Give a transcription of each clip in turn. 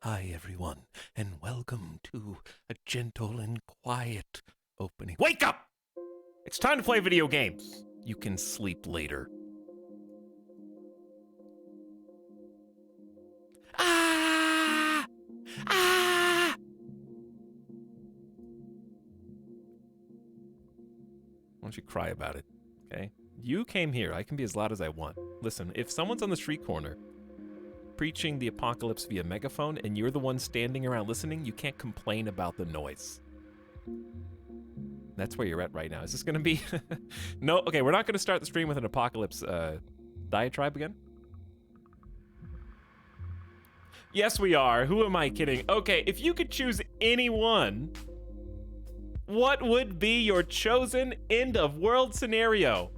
Hi, everyone, and welcome to a gentle and quiet opening. Wake up! It's time to play video games. You can sleep later. Ah! Ah! Why don't you cry about it, okay? You came here. I can be as loud as I want. Listen, if someone's on the street corner preaching the apocalypse via megaphone and you're the one standing around listening, you can't complain about the noise. That's where you're at right now. Is this going to be... No, okay, we're not going to start the stream with an apocalypse diatribe again. Yes, we are. Who am I kidding? Okay, if you could choose anyone, what would be your chosen end of world scenario?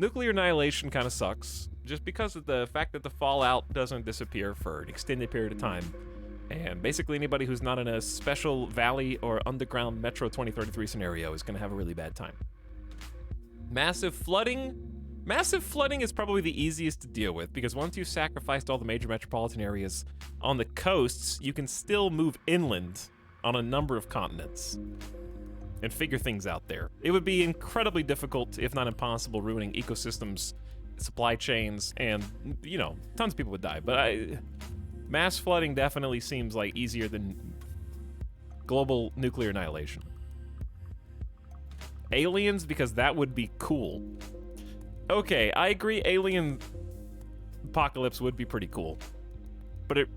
Nuclear annihilation kind of sucks, just because of the fact that the fallout doesn't disappear for an extended period of time. And basically anybody who's not in a special valley or underground Metro 2033 scenario is going to have a really bad time. Massive flooding is probably the easiest to deal with, because once you've sacrificed all the major metropolitan areas on the coasts, you can still move inland on a number of continents and figure things out there. It would be incredibly difficult, if not impossible, ruining ecosystems, supply chains, and, you know, tons of people would die. But mass flooding definitely seems like easier than global nuclear annihilation. Aliens, because that would be cool. Okay, I agree, alien apocalypse would be pretty cool. But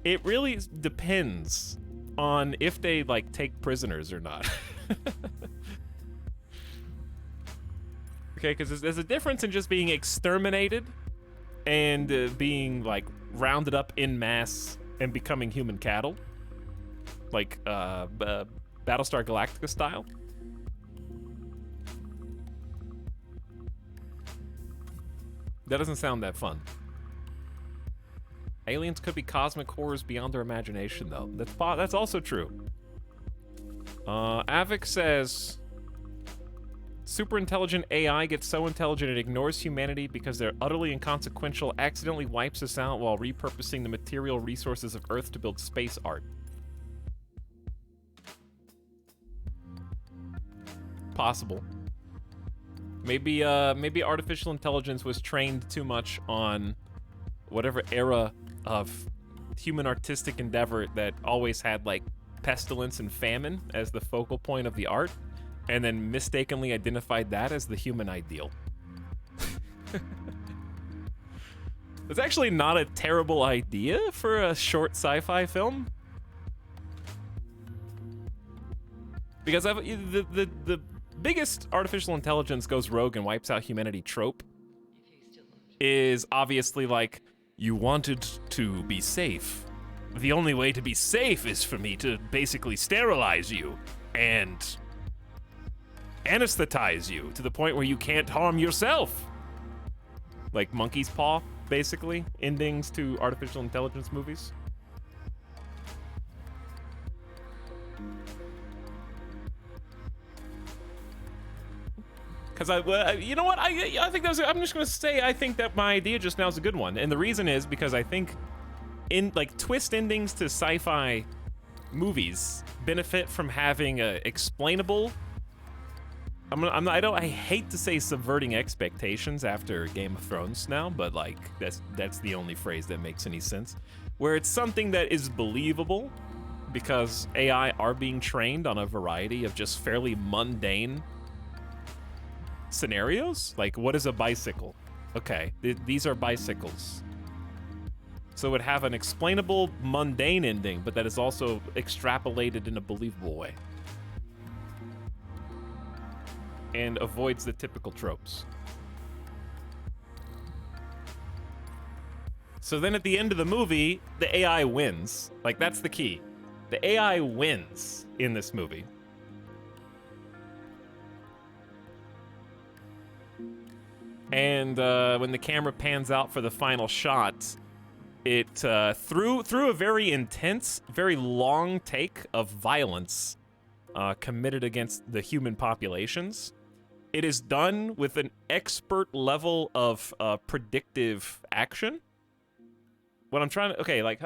it really depends on if they, like, take prisoners or not. Okay, because there's a difference in just being exterminated and being, like, rounded up in mass and becoming human cattle. Like, Battlestar Galactica style. That doesn't sound that fun. Aliens could be cosmic horrors beyond their imagination, though. That's also true. Avik says, super intelligent AI gets so intelligent it ignores humanity because they're utterly inconsequential, accidentally wipes us out while repurposing the material resources of Earth to build space art. Possible. Maybe artificial intelligence was trained too much on whatever era of human artistic endeavor that always had, like, pestilence and famine as the focal point of the art, and then mistakenly identified that as the human ideal. It's actually not a terrible idea for a short sci-fi film. Because the biggest artificial intelligence goes rogue and wipes out humanity trope is obviously, like, you wanted to be safe. The only way to be safe is for me to basically sterilize you and anesthetize you to the point where you can't harm yourself. Like Monkey's Paw, basically, endings to artificial intelligence movies. Because you know what? I think I'm just gonna say I think that my idea just now is a good one, and the reason is because I think in, like, twist endings to sci-fi movies benefit from having a explainable. I hate to say subverting expectations after Game of Thrones now, but, like, that's the only phrase that makes any sense. Where it's something that is believable because AI are being trained on a variety of just fairly mundane scenarios. Like, what is a bicycle? Okay, these are bicycles. So it would have an explainable, mundane ending, but that is also extrapolated in a believable way. And avoids the typical tropes. So then at the end of the movie, the AI wins. Like, that's the key. The AI wins in this movie. And when the camera pans out for the final shot, it through a very intense, very long take of violence committed against the human populations, it is done with an expert level of predictive action. What I'm trying to, okay, like,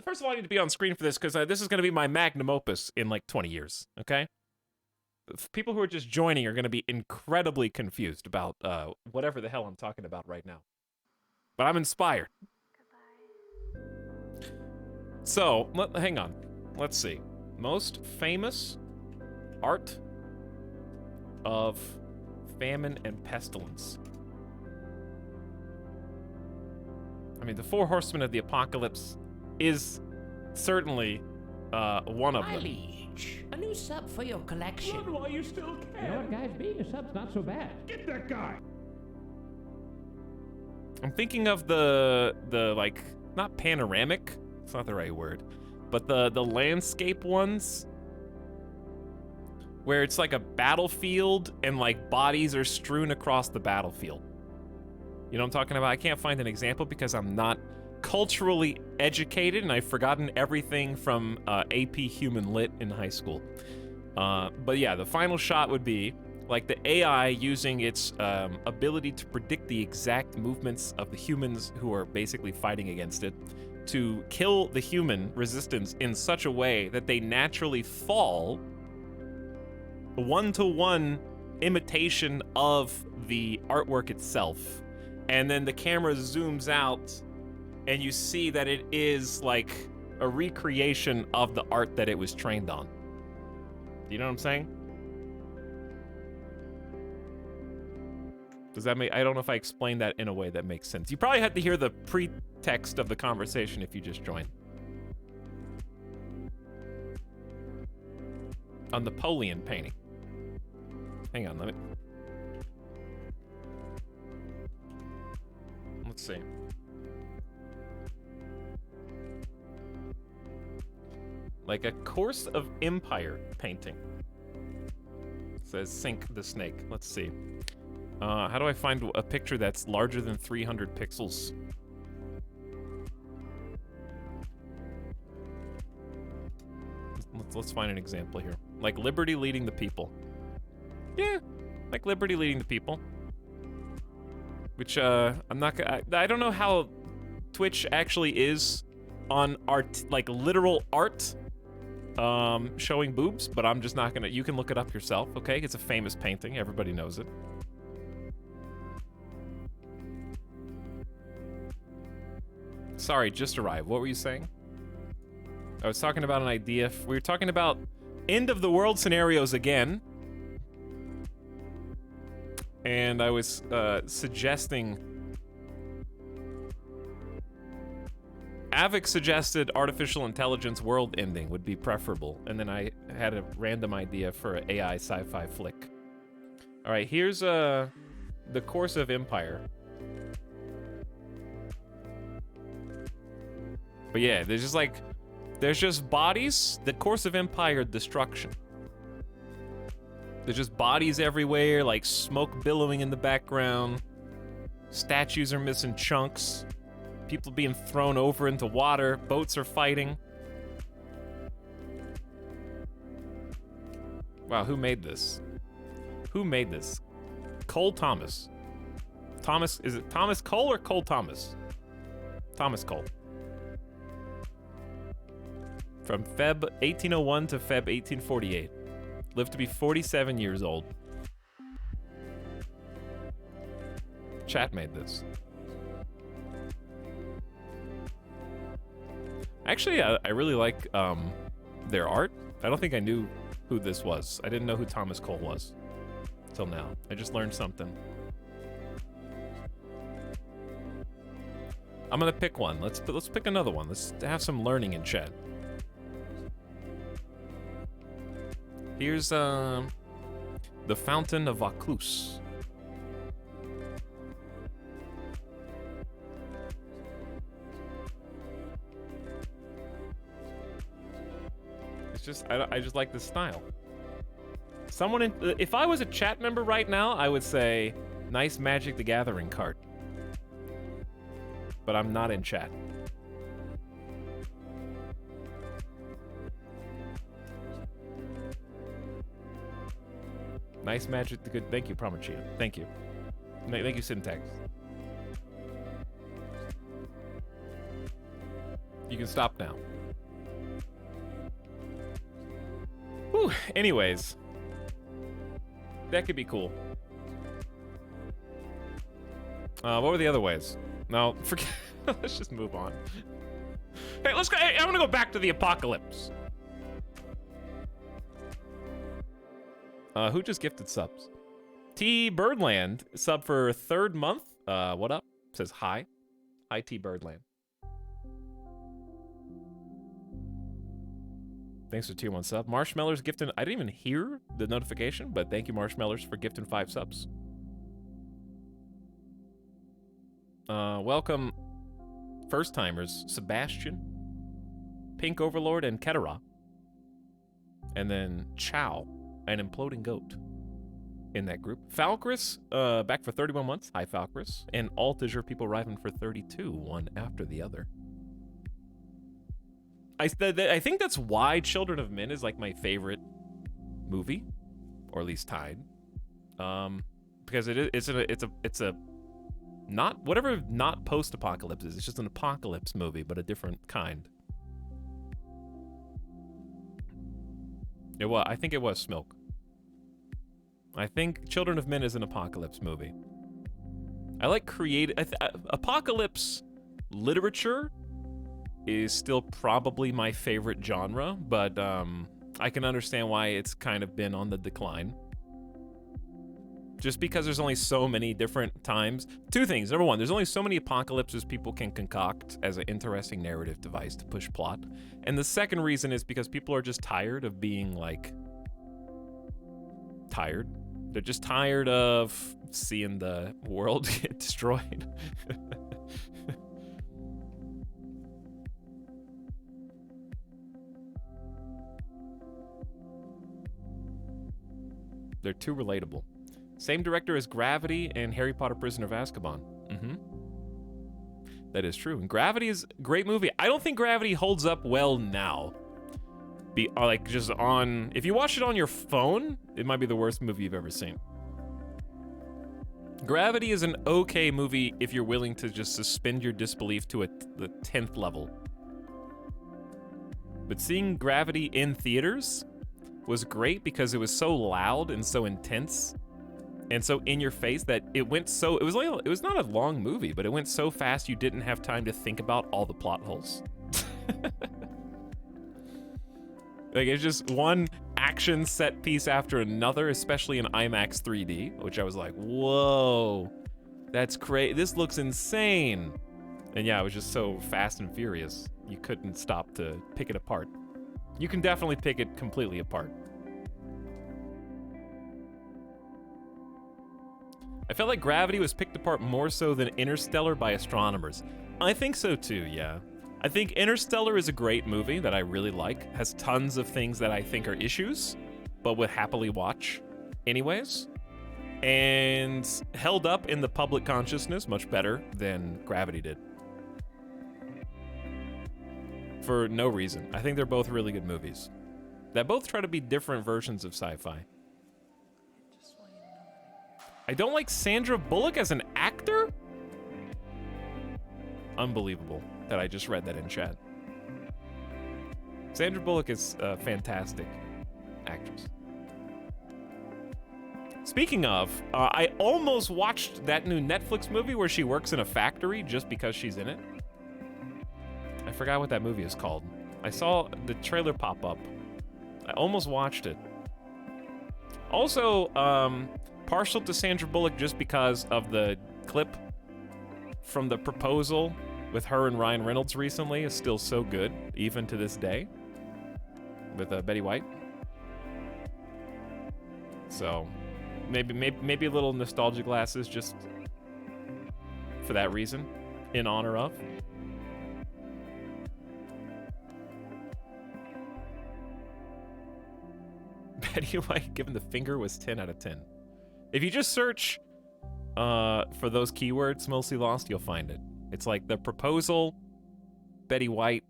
first of all, I need to be on screen for this because this is going to be my magnum opus in like 20 years, okay? People who are just joining are going to be incredibly confused about whatever the hell I'm talking about right now. But I'm inspired. So, hang on. Let's see. Most famous art of famine and pestilence. I mean, the Four Horsemen of the Apocalypse is certainly one of them. Liege, a new sub for your collection. Run while you still can. You know what, guys? Being a sub's not so bad. Get that guy. I'm thinking of the like, not panoramic, it's not the right word, but the landscape ones where it's like a battlefield and like bodies are strewn across the battlefield. You know what I'm talking about? I can't find an example because I'm not culturally educated and I've forgotten everything from AP Human Lit in high school. But yeah, the final shot would be like the AI using its ability to predict the exact movements of the humans who are basically fighting against it to kill the human resistance in such a way that they naturally fall one-to-one imitation of the artwork itself. And then the camera zooms out and you see that it is like a recreation of the art that it was trained on. Do you know what I'm saying? Does that make, I don't know if I explained that in a way that makes sense. You probably had to hear the pretext of the conversation if you just joined. A Napoleon painting. Hang on, let's see. Like a course of empire painting. It says sink the snake. Let's see. How do I find a picture that's larger than 300 pixels? Let's find an example here. Like Liberty leading the people. Yeah, like Liberty leading the people. Which, I'm not gonna, I don't know how Twitch actually is on art, like literal art, showing boobs, but I'm just not gonna, you can look it up yourself, okay? It's a famous painting, everybody knows it. Sorry, just arrived. What were you saying? I was talking about an idea. We were talking about end of the world scenarios again. And I was suggesting... Avik suggested artificial intelligence world ending would be preferable. And then I had a random idea for an AI sci-fi flick. Alright, here's the course of Empire. But yeah, there's just like... There's just bodies. The course of Empire destruction. There's just bodies everywhere, like smoke billowing in the background. Statues are missing chunks. People being thrown over into water. Boats are fighting. Wow, who made this? Who made this? Cole Thomas. Thomas, is it Thomas Cole or Cole Thomas? Thomas Cole. From Feb 1801 to Feb 1848. Lived to be 47 years old. Chat made this. Actually, I really like their art. I don't think I knew who this was. I didn't know who Thomas Cole was till now. I just learned something. I'm gonna pick one. Let's pick another one. Let's have some learning in chat. Here's the Fountain of Vaucluse. It's just I just like this style. Someone if I was a chat member right now, I would say nice Magic the Gathering card. But I'm not in chat. Nice magic. Good. Thank you, Promachia. Thank you. Thank you, Syntax. You can stop now. Whew. Anyways, that could be cool. What were the other ways? No, forget. Let's just move on. Hey, let's go. Hey, I want to go back to the apocalypse. Who just gifted subs? T Birdland sub for third month. What up? Says hi. Hi, T Birdland. Thanks for tier 1 sub. Marshmallows gifting. I didn't even hear the notification, but thank you, Marshmallows, for gifting 5 subs. Welcome, first timers, Sebastian, Pink Overlord, and Ketera. And then Chow, an imploding goat in that group. Falcris, back for 31 months. Hi, Falcris. And Altazure people arriving for 32, one after the other. I think that's why Children of Men is like my favorite movie, or at least tied. Because it's a not whatever not post-apocalypse is. It's just an apocalypse movie, but a different kind. I think it was Smilk. I think Children of Men is an apocalypse movie. I like apocalypse literature is still probably my favorite genre, but I can understand why it's kind of been on the decline. Just because there's only so many different times. Two things. Number one, there's only so many apocalypses people can concoct as an interesting narrative device to push plot. And the second reason is because people are just tired of being, like, tired. They're just tired of seeing the world get destroyed. They're too relatable. Same director as Gravity and Harry Potter Prisoner of Azkaban. That is true. And Gravity is a great movie. I don't think Gravity holds up well now. If you watch it on your phone, it might be the worst movie you've ever seen. Gravity is an okay movie if you're willing to just suspend your disbelief to the 10th level. But seeing Gravity in theaters was great because it was so loud and so intense and so in your face that it was not a long movie, but it went so fast you didn't have time to think about all the plot holes. Like, it's just one action set piece after another, especially in IMAX 3D, which I was like, whoa, that's crazy. This looks insane. And yeah, it was just so fast and furious. You couldn't stop to pick it apart. You can definitely pick it completely apart. I felt like Gravity was picked apart more so than Interstellar by astronomers. I think so too, yeah. I think Interstellar is a great movie that I really like. Has tons of things that I think are issues, but would happily watch anyways. And held up in the public consciousness much better than Gravity did. For no reason. I think they're both really good movies that both try to be different versions of sci-fi. I don't like Sandra Bullock as an actor? Unbelievable that I just read that in chat. Sandra Bullock is a fantastic actress. Speaking of, I almost watched that new Netflix movie where she works in a factory just because she's in it. I forgot what that movie is called. I saw the trailer pop up. I almost watched it. Also, partial to Sandra Bullock just because of the clip from The Proposal with her and Ryan Reynolds recently is still so good, even to this day, with Betty White. So, maybe a little nostalgia glasses just for that reason, in honor of. Betty White given the finger was 10 out of 10. If you just search for those keywords, Mostly Lost, you'll find it. It's like The Proposal, Betty White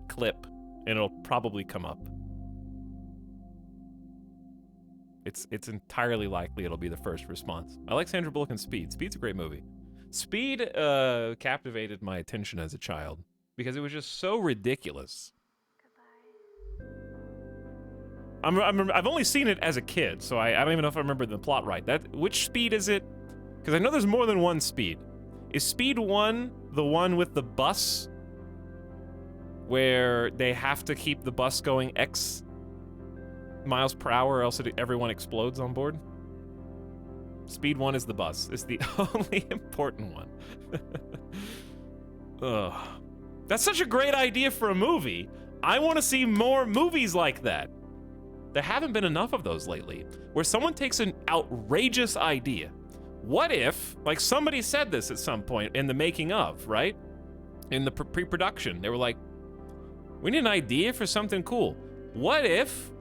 clip, and it'll probably come up. It's entirely likely it'll be the first response. I like Sandra Bullock in Speed. Speed's a great movie. Speed captivated my attention as a child because it was just so ridiculous. I've only seen it as a kid, so I don't even know if I remember the plot right. Which Speed is it? Because I know there's more than one Speed. Is Speed 1 the one with the bus? Where they have to keep the bus going X miles per hour or else everyone explodes on board? Speed 1 is the bus. It's the only important one. Ugh. That's such a great idea for a movie. I want to see more movies like that. There haven't been enough of those lately, where someone takes an outrageous idea. What if, like somebody said this at some point in the making of, right? In the pre-production, they were like, we need an idea for something cool. What if,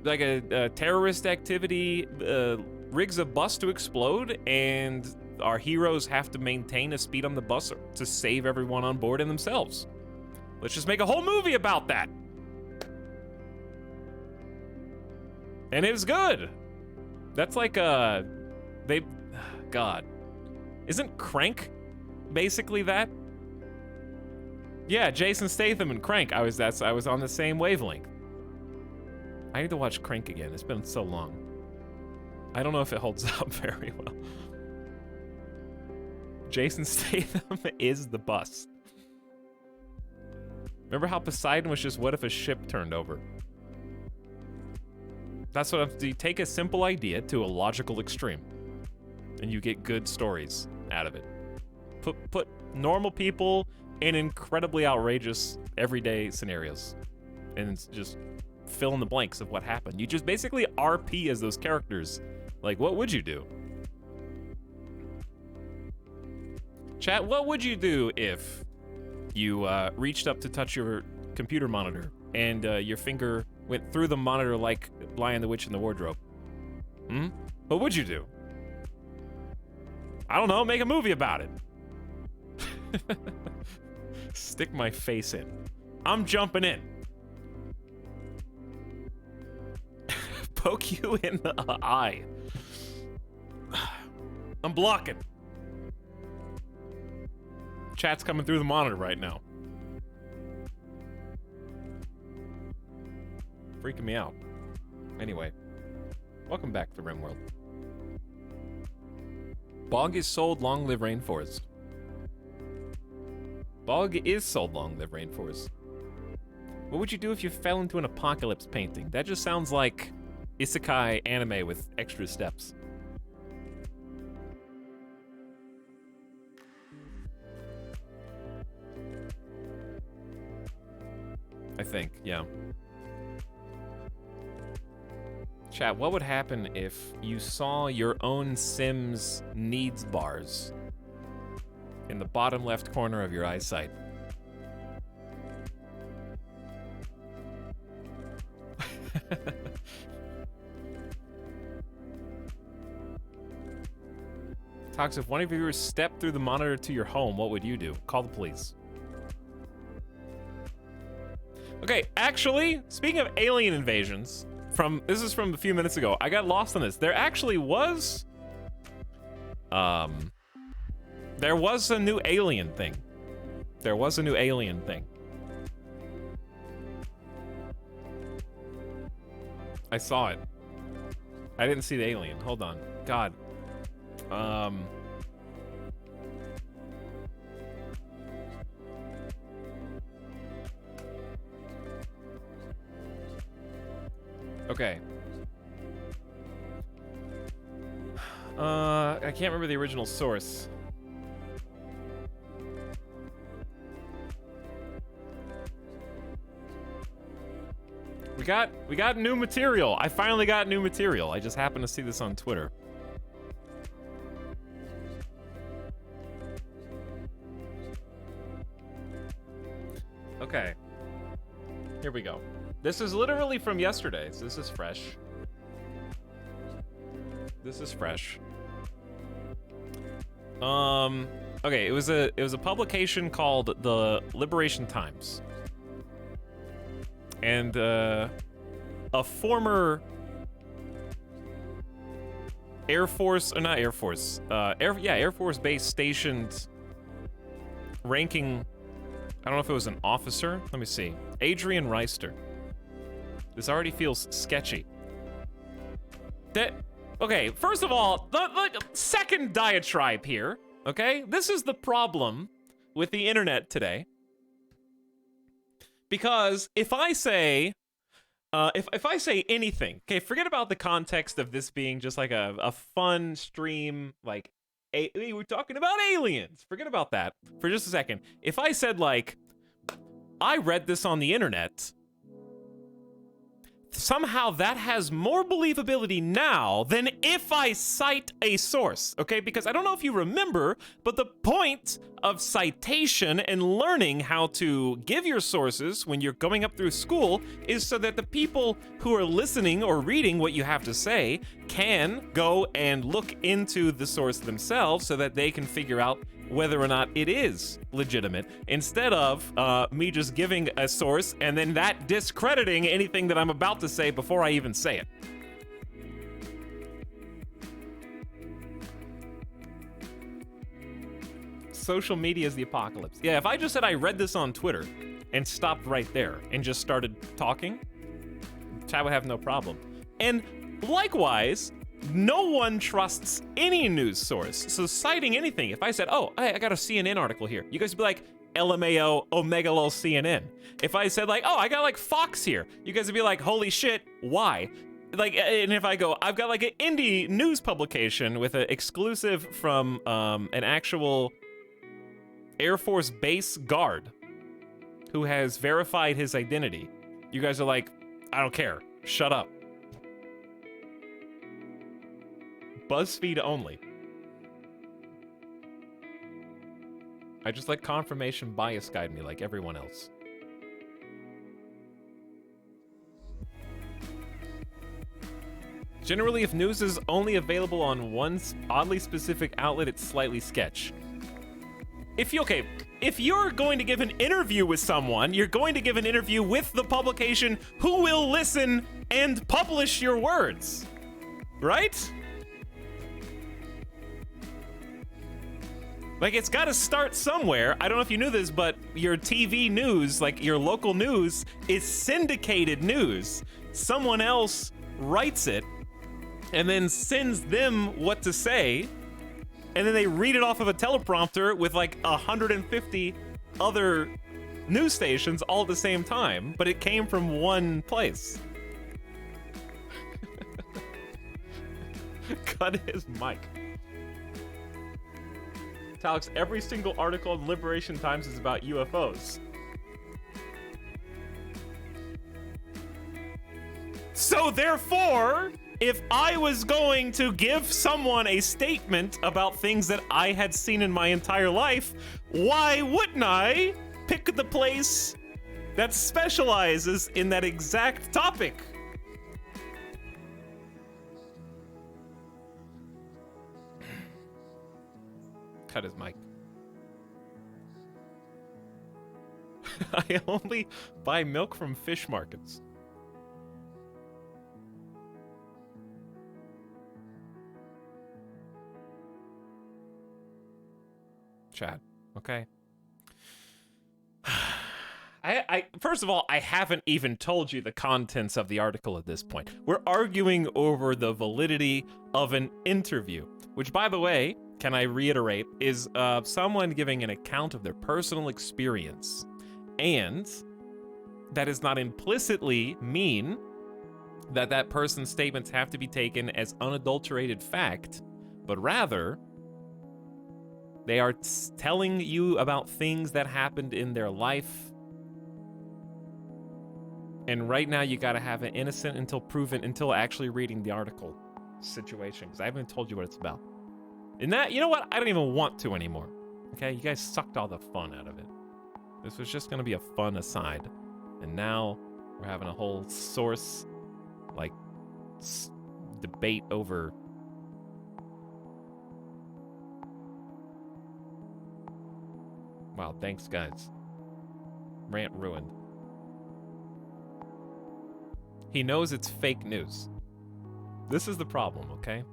like a terrorist activity rigs a bus to explode and our heroes have to maintain a speed on the bus to save everyone on board and themselves? Let's just make a whole movie about that. And it was good. That's like God. Isn't Crank basically that? Yeah, Jason Statham and Crank. I was on the same wavelength. I need to watch Crank again. It's been so long. I don't know if it holds up very well. Jason Statham is the bus. Remember how Poseidon was just, what if a ship turned over? That's what you take a simple idea to a logical extreme, and you get good stories out of it. Put normal people in incredibly outrageous everyday scenarios, and just fill in the blanks of what happened. You just basically RP as those characters. Like, what would you do? Chat, what would you do if you reached up to touch your computer monitor and your finger went through the monitor like Lion the Witch in the Wardrobe? What would you do? I don't know, make a movie about it. Stick my face in. I'm jumping in. Poke you in the eye. I'm blocking. Chat's coming through the monitor right now. Freaking me out. Anyway, welcome back to RimWorld. Bog is sold, long live rainforest. Bog is sold, long live rainforest. What would you do if you fell into an apocalypse painting? That just sounds like isekai anime with extra steps. I think, yeah. Chat, what would happen if you saw your own Sims needs bars in the bottom left corner of your eyesight? Talks, if one of your viewers stepped through the monitor to your home, what would you do? Call the police. Okay, actually, speaking of alien invasions, this is from a few minutes ago. I got lost on this. There actually was, there was a new alien thing. There was a new alien thing. I saw it. I didn't see the alien. Hold on. God. Okay. I can't remember the original source. We got new material. I finally got new material. I just happened to see this on Twitter. Okay. Here we go. This is literally from yesterday, so this is fresh. This is fresh. Okay, it was a publication called The Liberation Times. And a former Air Force, or not Air Force, Air Force Base stationed ranking, I don't know if it was an officer. Let me see. Adrian Reister. This already feels sketchy. Okay, first of all, the second diatribe here, okay? This is the problem with the internet today. Because if I say, if I say anything, okay, forget about the context of this being just like a fun stream, like, we're talking about aliens. Forget about that for just a second. If I said, like, I read this on the internet, somehow that has more believability now than if I cite a source, okay? Because I don't know if you remember, but the point of citation and learning how to give your sources when you're going up through school is so that the people who are listening or reading what you have to say can go and look into the source themselves so that they can figure out whether or not it is legitimate, instead of me just giving a source and then that discrediting anything that I'm about to say before I even say it. Social media is the apocalypse. Yeah, if I just said I read this on Twitter and stopped right there and just started talking, chat would have no problem. And likewise, no one trusts any news source. So citing anything, if I said, oh, I got a CNN article here, you guys would be like, LMAO, Omega lol CNN. If I said like, oh, I got like Fox here, you guys would be like, holy shit, why? Like, and if I go, I've got like an indie news publication with an exclusive from an actual Air Force base guard who has verified his identity, you guys are like, I don't care, shut up. BuzzFeed only. I just let confirmation bias guide me like everyone else. Generally, if news is only available on one oddly specific outlet, it's slightly sketch. If you're going to give an interview with someone, you're going to give an interview with the publication who will listen and publish your words, right? Like, it's got to start somewhere. I don't know if you knew this, but your TV news, like your local news, is syndicated news. Someone else writes it and then sends them what to say, and then they read it off of a teleprompter with like 150 other news stations all at the same time, but it came from one place. Cut his mic. Etalyx, every single article in Liberation Times is about UFOs. So therefore, if I was going to give someone a statement about things that I had seen in my entire life, why wouldn't I pick the place that specializes in that exact topic? Cut his mic. I only buy milk from fish markets. Chad, okay? I first of all, I haven't even told you the contents of the article at this point. We're arguing over the validity of an interview, which, by the way, can I reiterate, is someone giving an account of their personal experience. And that does not implicitly mean that that person's statements have to be taken as unadulterated fact, but rather they are telling you about things that happened in their life. And right now you gotta have an innocent until proven, until actually reading the article situation, because I haven't told you what it's about. And that, you know what? I don't even want to anymore. Okay, you guys sucked all the fun out of it. This was just gonna be a fun aside. And now we're having a whole source, like, debate over... Wow, thanks, guys. Rant ruined. He knows it's fake news. This is the problem, okay?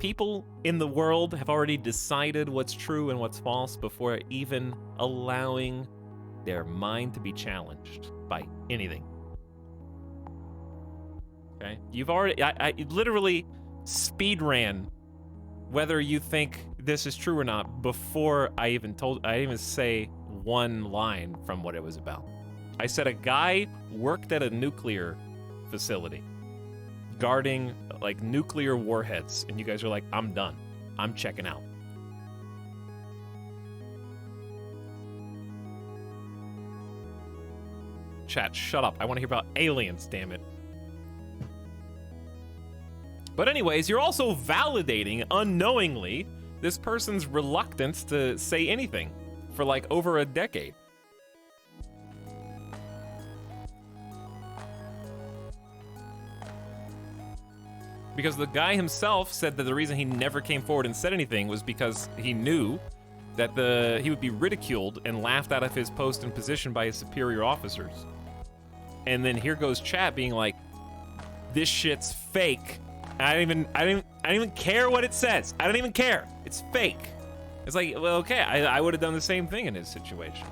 people in the world have already decided what's true and what's false before even allowing their mind to be challenged by anything. Okay? You've already, I literally speed ran whether you think this is true or not before I didn't even say one line from what it was about. I said a guy worked at a nuclear facility guarding like nuclear warheads, and you guys are like, I'm done. I'm checking out. Chat, shut up. I want to hear about aliens, damn it. But anyways, you're also validating unknowingly this person's reluctance to say anything for like over a decade. Because the guy himself said that the reason he never came forward and said anything was because he knew that he would be ridiculed and laughed out of his post and position by his superior officers. And then here goes chat being like, this shit's fake. I don't even care what it says. I don't even care. It's fake. It's like, well, okay, I would have done the same thing in his situation.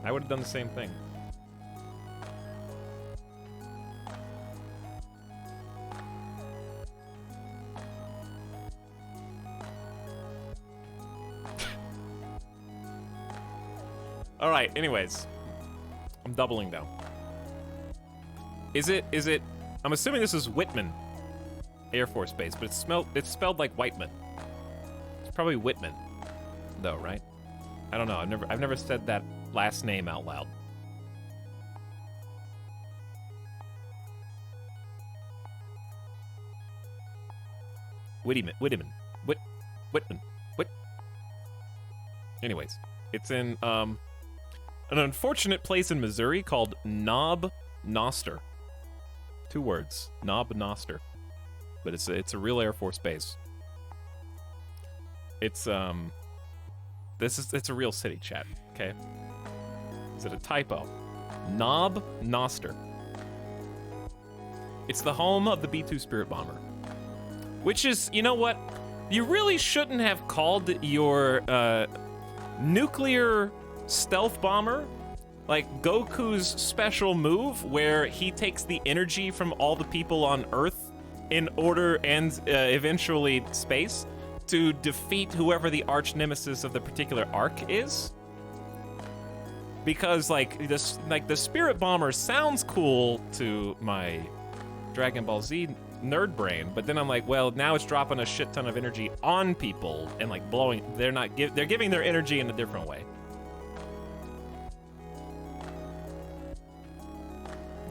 I would have done the same thing. All right, anyways. I'm doubling down. Is it, I'm assuming this is Whitman Air Force Base, but it's spelled like Whiteman. It's probably Whitman, though, right? I don't know, I've never said that last name out loud. Whitman. Anyways, it's in, an unfortunate place in Missouri called Knob Noster. 2 words, Knob Noster. But it's a real Air Force base. It's a real city, chat, okay? Is it a typo? Knob Noster. It's the home of the B-2 Spirit Bomber. Which is, you know what? You really shouldn't have called your nuclear stealth bomber like Goku's special move where he takes the energy from all the people on Earth in order and eventually space to defeat whoever the arch nemesis of the particular arc is. Because like the Spirit Bomber sounds cool to my Dragon Ball Z nerd brain, but then I'm like, well, now it's dropping a shit ton of energy on people and like blowing. They're giving their energy in a different way.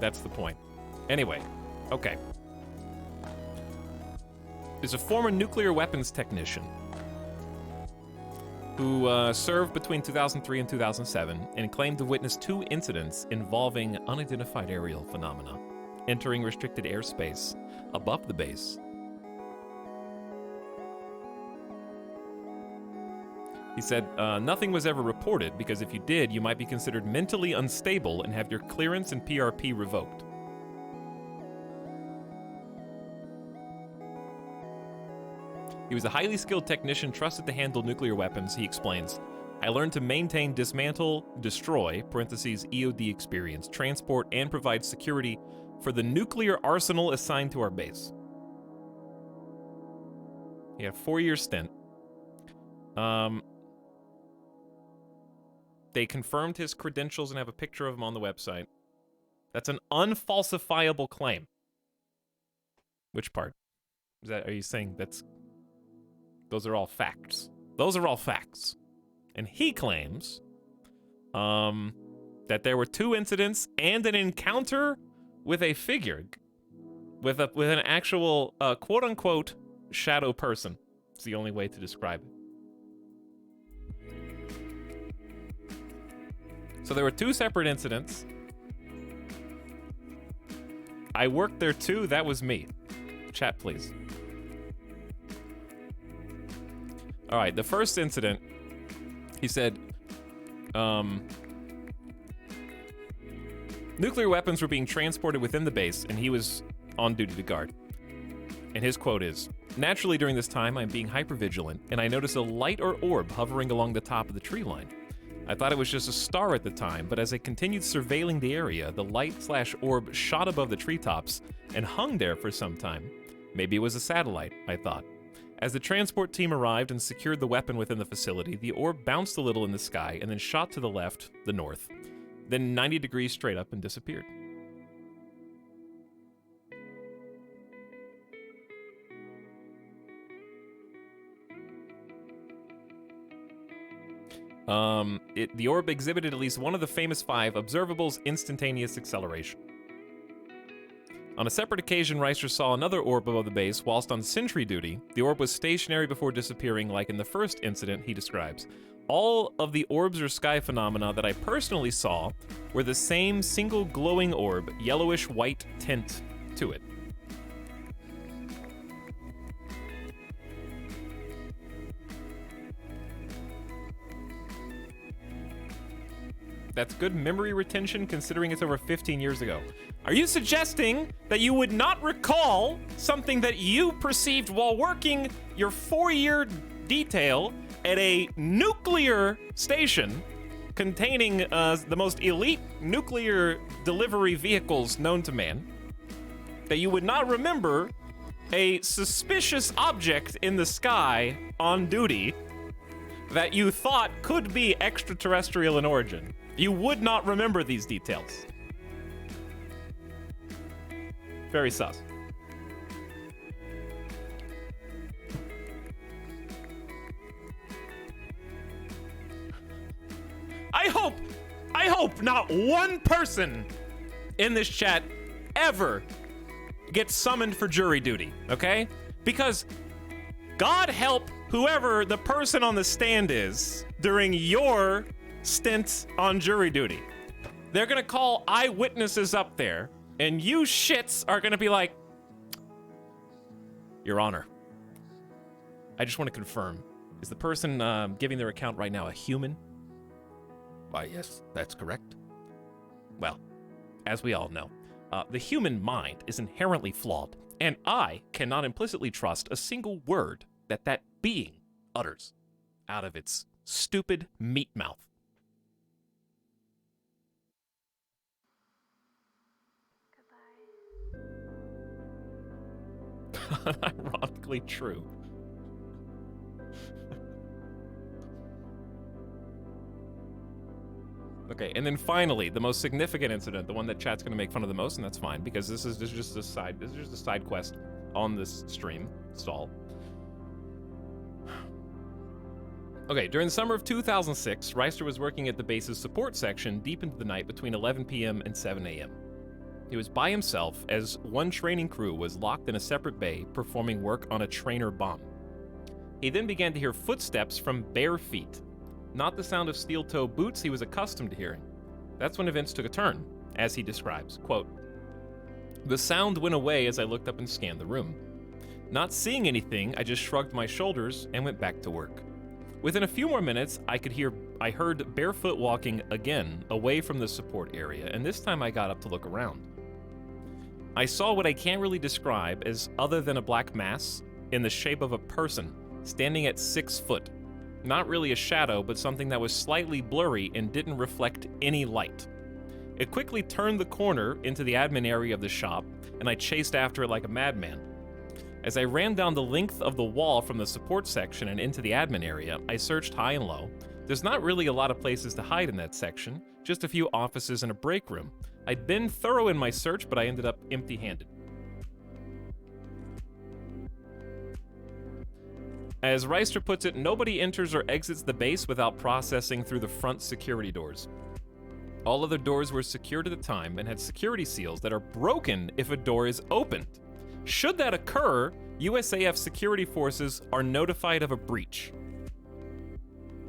That's the point. Anyway, okay. There's a former nuclear weapons technician who served between 2003 and 2007 and claimed to witness 2 incidents involving unidentified aerial phenomena entering restricted airspace above the base. He said, nothing was ever reported because if you did, you might be considered mentally unstable and have your clearance and PRP revoked. He was a highly skilled technician trusted to handle nuclear weapons, he explains. I learned to maintain, dismantle, destroy, parentheses, EOD experience, transport, and provide security for the nuclear arsenal assigned to our base. He had a 4-year stint. They confirmed his credentials and have a picture of him on the website. That's an unfalsifiable claim. Which part? Are you saying those are all facts? Those are all facts. And he claims that there were 2 incidents and an encounter with a figure, with an actual quote-unquote shadow person. It's the only way to describe it. So there were 2 separate incidents. I worked there too, that was me. Chat, please. All right, the first incident, he said, nuclear weapons were being transported within the base, and he was on duty to guard. And his quote is, "Naturally, during this time, I'm being hypervigilant, and I notice a light or orb hovering along the top of the tree line. I thought it was just a star at the time, but as I continued surveilling the area, the light/orb shot above the treetops and hung there for some time. Maybe it was a satellite, I thought. As the transport team arrived and secured the weapon within the facility, the orb bounced a little in the sky and then shot to the left, the north, then 90 degrees straight up and disappeared." The orb exhibited at least one of the famous 5 observables: instantaneous acceleration. On a separate occasion, Reister saw another orb above the base whilst on sentry duty. The orb was stationary before disappearing, like in the first incident he describes. All of the orbs or sky phenomena that I personally saw were the same single glowing orb, yellowish white tint to it. That's good memory retention considering it's over 15 years ago. Are you suggesting that you would not recall something that you perceived while working your 4-year detail at a nuclear station containing the most elite nuclear delivery vehicles known to man? That you would not remember a suspicious object in the sky on duty that you thought could be extraterrestrial in origin? You would not remember these details. Very sus. I hope not one person in this chat ever gets summoned for jury duty, okay? Because God help whoever the person on the stand is during your stint on jury duty. They're gonna call eyewitnesses up there, and you shits are gonna be like, Your Honor, I just want to confirm, is the person giving their account right now a human? Why, yes, that's correct. Well, as we all know, the human mind is inherently flawed, and I cannot implicitly trust a single word that that being utters out of its stupid meat mouth. Unironically true. Okay, and then finally, the most significant incident, the one that chat's gonna make fun of the most, and that's fine because this is just a side quest on this stream stall. Okay, during the summer of 2006, Reister was working at the base's support section deep into the night between 11 p.m. and 7 a.m. He was by himself as one training crew was locked in a separate bay performing work on a trainer bomb. He then began to hear footsteps from bare feet, not the sound of steel-toe boots he was accustomed to hearing. That's when events took a turn, as he describes, quote, "The sound went away as I looked up and scanned the room. Not seeing anything, I just shrugged my shoulders and went back to work. Within a few more minutes, I heard barefoot walking again away from the support area, and this time I got up to look around. I saw what I can't really describe as other than a black mass in the shape of a person standing at 6 foot. Not really a shadow, but something that was slightly blurry and didn't reflect any light. It quickly turned the corner into the admin area of the shop, and I chased after it like a madman. As I ran down the length of the wall from the support section and into the admin area, I searched high and low. There's not really a lot of places to hide in that section, just a few offices and a break room. I'd been thorough in my search, but I ended up empty-handed." As Reister puts it, nobody enters or exits the base without processing through the front security doors. All other doors were secured at the time and had security seals that are broken if a door is opened. Should that occur, USAF security forces are notified of a breach.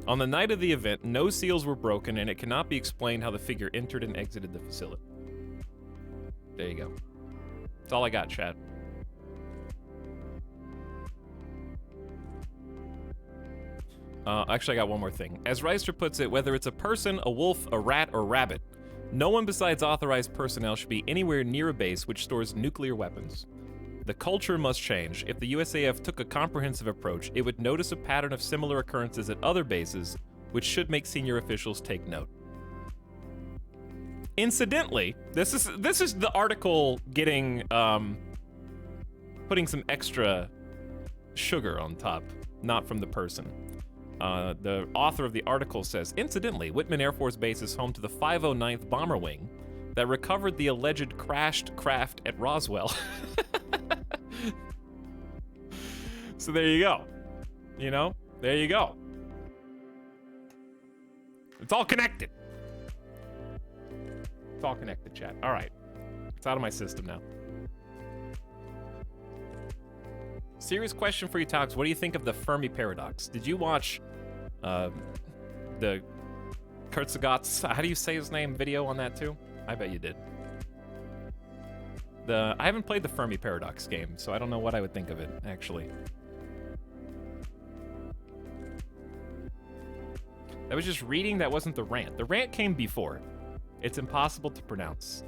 On the night of the event, no seals were broken, and it cannot be explained how the figure entered and exited the facility. There you go. That's all I got, chat. Actually, I got one more thing. As Reister puts it, whether it's a person, a wolf, a rat, or rabbit, no one besides authorized personnel should be anywhere near a base which stores nuclear weapons. The culture must change. If the USAF took a comprehensive approach, it would notice a pattern of similar occurrences at other bases, which should make senior officials take note. Incidentally, this is the article getting putting some extra sugar on top, not from the person. The author of the article says, incidentally, Whitman Air Force Base is home to the 509th Bomber Wing that recovered the alleged crashed craft at Roswell. So there you go. You know, there you go. It's all connected. It's all connected, chat. All right. It's out of my system now. Serious question for you, Tox. What do you think of the Fermi paradox? Did you watch the Kurtzagot's, how do you say his name, video on that too? I bet you did. I haven't played the Fermi paradox game, so I don't know what I would think of it, actually. I was just reading, that wasn't the Rant. The Rant came before. It's impossible to pronounce.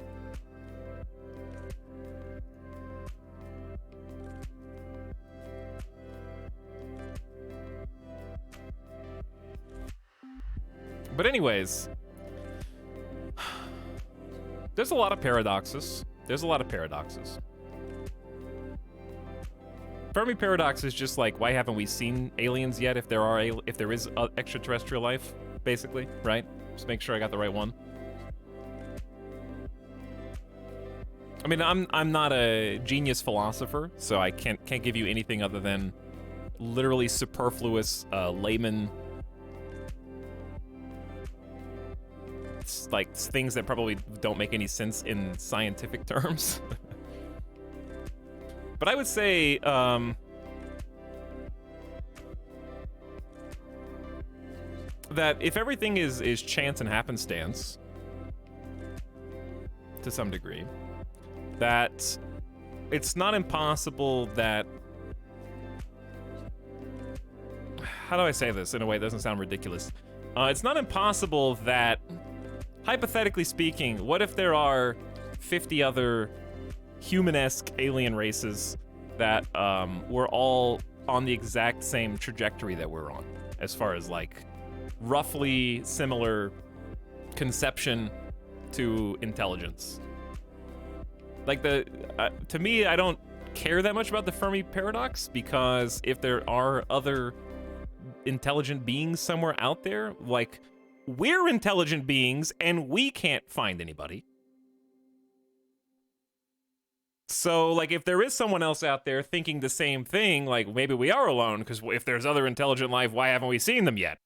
But anyways, there's a lot of paradoxes. Fermi paradox is just like, why haven't we seen aliens yet if there is extraterrestrial life, basically, right? Just make sure I got the right one. I mean, I'm not a genius philosopher, so I can't give you anything other than literally superfluous layman, like things that probably don't make any sense in scientific terms. But I would say that if everything is chance and happenstance to some degree, that it's not impossible that, how do I say this in a way that doesn't sound ridiculous? It's not impossible that, hypothetically speaking, what if there are 50 other human-esque alien races that were all on the exact same trajectory that we're on, as far as like roughly similar conception to intelligence? Like to me, I don't care that much about the Fermi paradox, because if there are other intelligent beings somewhere out there, like, we're intelligent beings and we can't find anybody. So, like, if there is someone else out there thinking the same thing, like, maybe we are alone, because if there's other intelligent life, why haven't we seen them yet?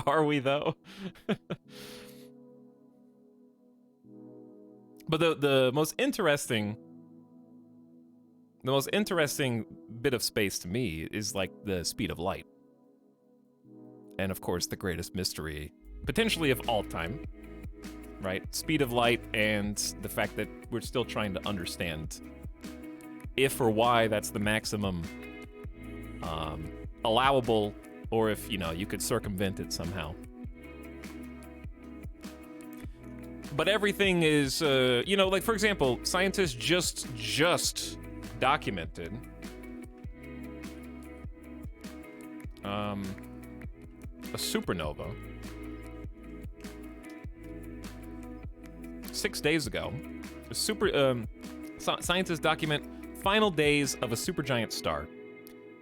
Are we, though? But the most interesting bit of space to me is like the speed of light. And of course, the greatest mystery, potentially of all time, right? Speed of light, and the fact that we're still trying to understand if or why that's the maximum allowable, or if, you know, you could circumvent it somehow. But everything is, you know, like, for example, scientists just documented a supernova 6 days ago. Scientists document final days of a supergiant star.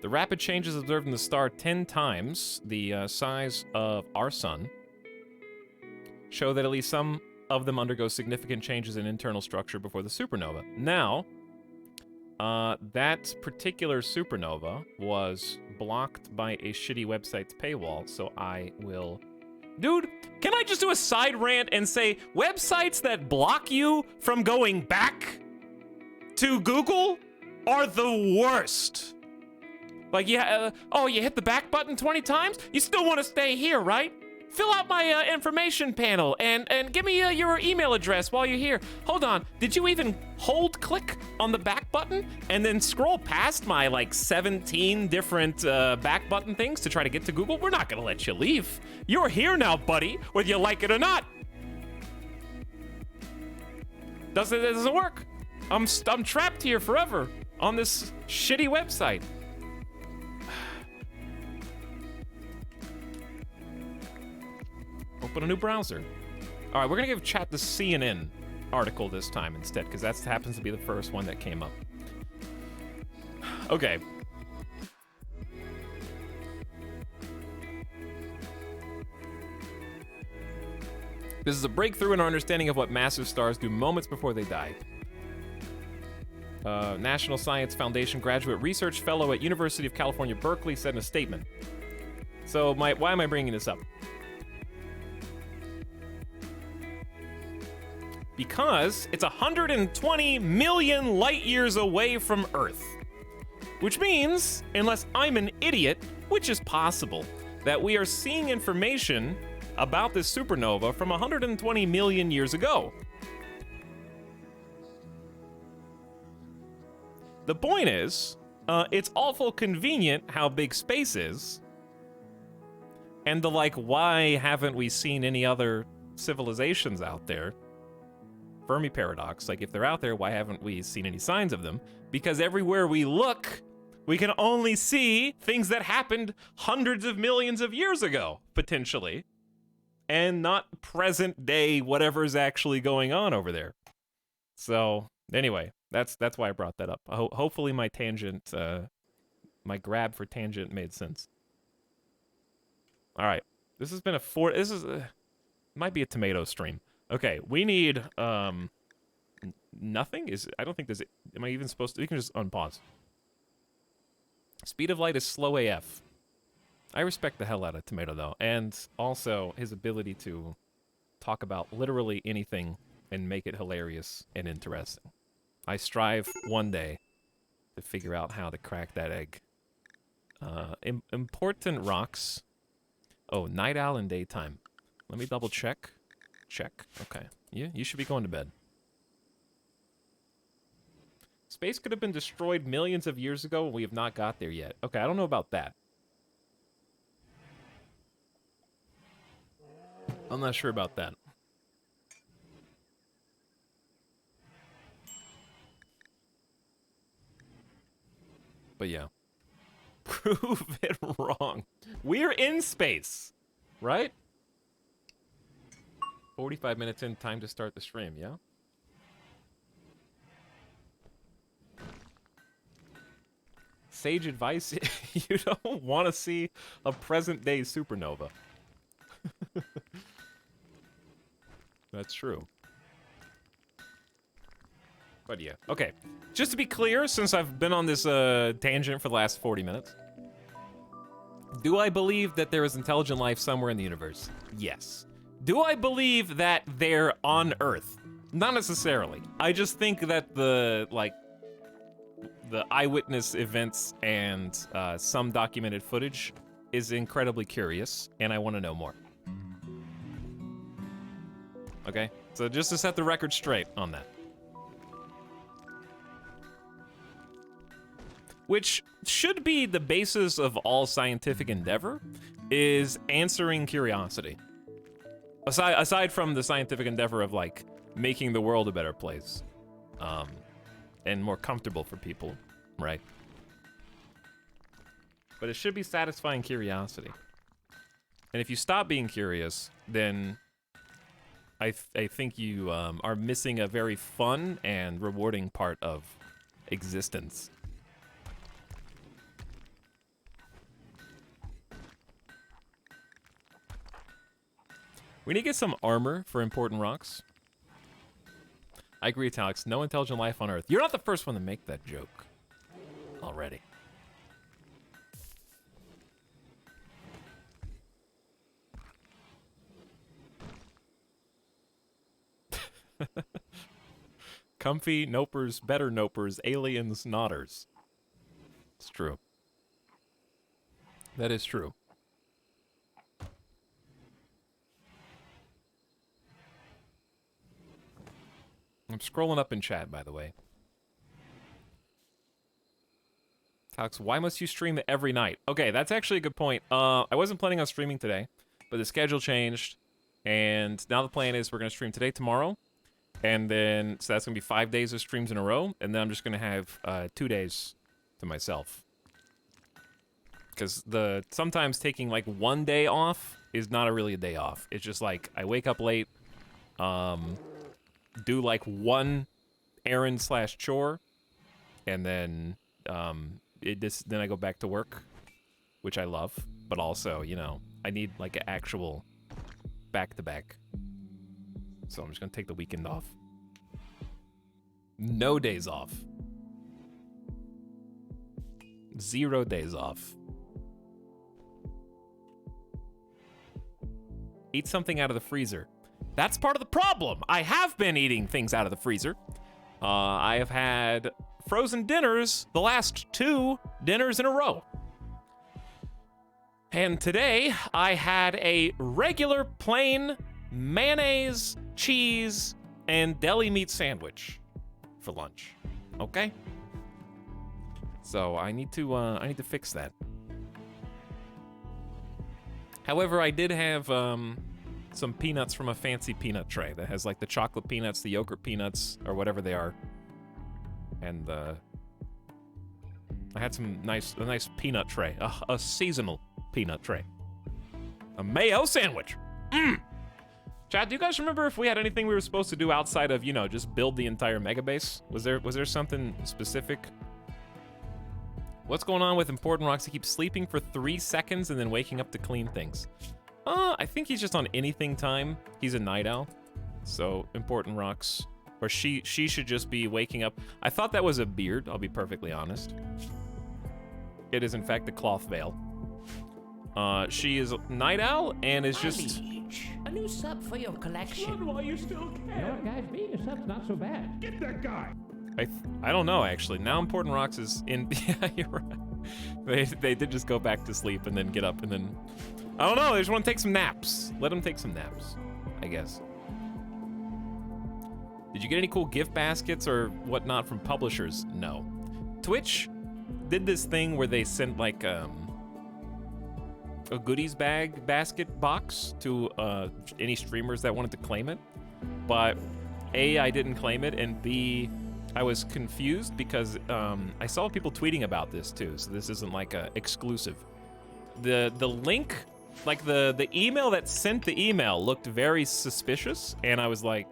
The rapid changes observed in the star, 10 times the size of our sun, show that at least some of them undergo significant changes in internal structure before the supernova. Now, that particular supernova was blocked by a shitty website's paywall, so I will... Dude, can I just do a side rant and say websites that block you from going back to Google are the worst? Like, yeah, oh, you hit the back button 20 times? You still want to stay here, right? Fill out my information panel and give me your email address while you're here. Hold on, did you even click on the back button and then scroll past my like 17 different back button things to try to get to Google? We're not gonna let you leave. You're here now, buddy, whether you like it or not. It doesn't work. I'm trapped here forever on this shitty website. Open a new browser. All right, we're gonna give chat the CNN article this time instead, because that happens to be the first one that came up. Okay. This is a breakthrough in our understanding of what massive stars do moments before they die. National Science Foundation graduate research fellow at University of California, Berkeley said in a statement. So why am I bringing this up? Because it's 120 million light years away from Earth. Which means, unless I'm an idiot, which is possible, that we are seeing information about this supernova from 120 million years ago. The point is, it's awful convenient how big space is, and the why haven't we seen any other civilizations out there? Fermi paradox, if they're out there, why haven't we seen any signs of them? Because everywhere we look, we can only see things that happened hundreds of millions of years ago, potentially, and not present day whatever's actually going on over there. So anyway, that's why I brought that up. Hopefully my tangent, my grab for tangent made sense. All right, this has been might be a tomato stream. Okay, we need nothing. I don't think there's. Am I even supposed to? You can just unpause. Speed of light is slow AF. I respect the hell out of Tomato though, and also his ability to talk about literally anything and make it hilarious and interesting. I strive one day to figure out how to crack that egg. Important rocks. Oh, night owl and daytime. Let me double check. Check. Okay. Yeah, you should be going to bed. Space could have been destroyed millions of years ago and we have not got there yet. Okay, I don't know about that. I'm not sure about that. But yeah. Prove it wrong. We're in space, right? 45 minutes in, time to start the stream, yeah? Sage advice, you don't want to see a present-day supernova. That's true. But yeah, okay. Just to be clear, since I've been on this tangent for the last 40 minutes, do I believe that there is intelligent life somewhere in the universe? Yes. Do I believe that they're on Earth? Not necessarily. I just think that the eyewitness events and some documented footage is incredibly curious, and I want to know more. Okay? So just to set the record straight on that. Which should be the basis of all scientific endeavor, is answering curiosity. Aside from the scientific endeavor of, making the world a better place. And more comfortable for people, right? But it should be satisfying curiosity. And if you stop being curious, then I think you are missing a very fun and rewarding part of existence. We need to get some armor for important rocks. I agree, Etalyx. No intelligent life on Earth. You're not the first one to make that joke already. Comfy, nopers, better nopers, aliens, nodders. It's true. That is true. I'm scrolling up in chat, by the way. Alex, why must you stream every night? Okay, that's actually a good point. I wasn't planning on streaming today, but the schedule changed, and now the plan is we're going to stream today, tomorrow, And then, so that's gonna be 5 days of streams in a row, and then I'm just gonna have 2 days to myself. Because sometimes taking like 1 day off is not really a day off. It's just like, I wake up late, do like one errand / chore, and then, then I go back to work, which I love, but also, you know, I need like an actual back-to-back. So I'm just gonna take the weekend off. No days off. 0 days off. Eat something out of the freezer. That's part of the problem. I have been eating things out of the freezer. I have had frozen dinners the last 2 dinners in a row. And today, I had a regular plain mayonnaise, cheese, and deli meat sandwich for lunch. Okay? So I need to fix that. However, I did have some peanuts from a fancy peanut tray that has like the chocolate peanuts, the yogurt peanuts, or whatever they are. And I had a nice peanut tray, a seasonal peanut tray. A mayo sandwich. Chad, do you guys remember if we had anything we were supposed to do outside of, you know, just build the entire mega base? Was there something specific? What's going on with Important Rocks? He keeps sleeping for 3 seconds and then waking up to clean things. I think he's just on anything time. He's a night owl. So, Important Rocks. Or she should just be waking up. I thought that was a beard, I'll be perfectly honest. It is, in fact, a cloth veil. She is a night owl and is just... A new sub for your collection. Run while you still can. You know what, guys? Being a sub's not so bad. Get that guy. I don't know, actually. Now Important Rocks is in... Yeah, you're right. They did just go back to sleep and then get up and then... I don't know, they just want to take some naps. Let them take some naps, I guess. Did you get any cool gift baskets or whatnot from publishers? No. Twitch did this thing where they sent like a goodies basket box to any streamers that wanted to claim it. But A, I didn't claim it, and B, I was confused because I saw people tweeting about this too, so this isn't like a exclusive. The link, like the email that sent the email looked very suspicious, and I was like,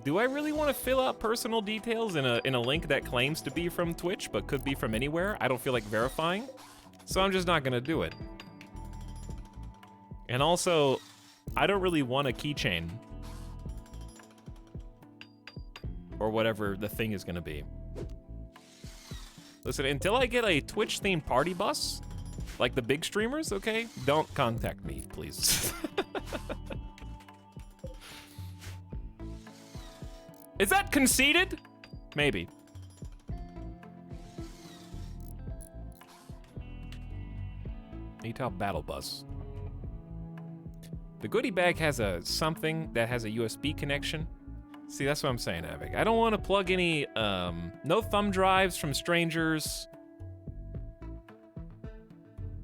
do I really want to fill out personal details in a link that claims to be from Twitch but could be from anywhere? I don't feel like verifying, so I'm just not gonna do it. And also, I don't really want a keychain or whatever the thing is gonna be. Listen, until I get a Twitch-themed party bus, like the big streamers, okay? Don't contact me, please. Is that conceited? Maybe. ETOP Battle Bus. The goodie bag has something that has a USB connection. See, that's what I'm saying, Avic. I don't want to plug any, no thumb drives from strangers.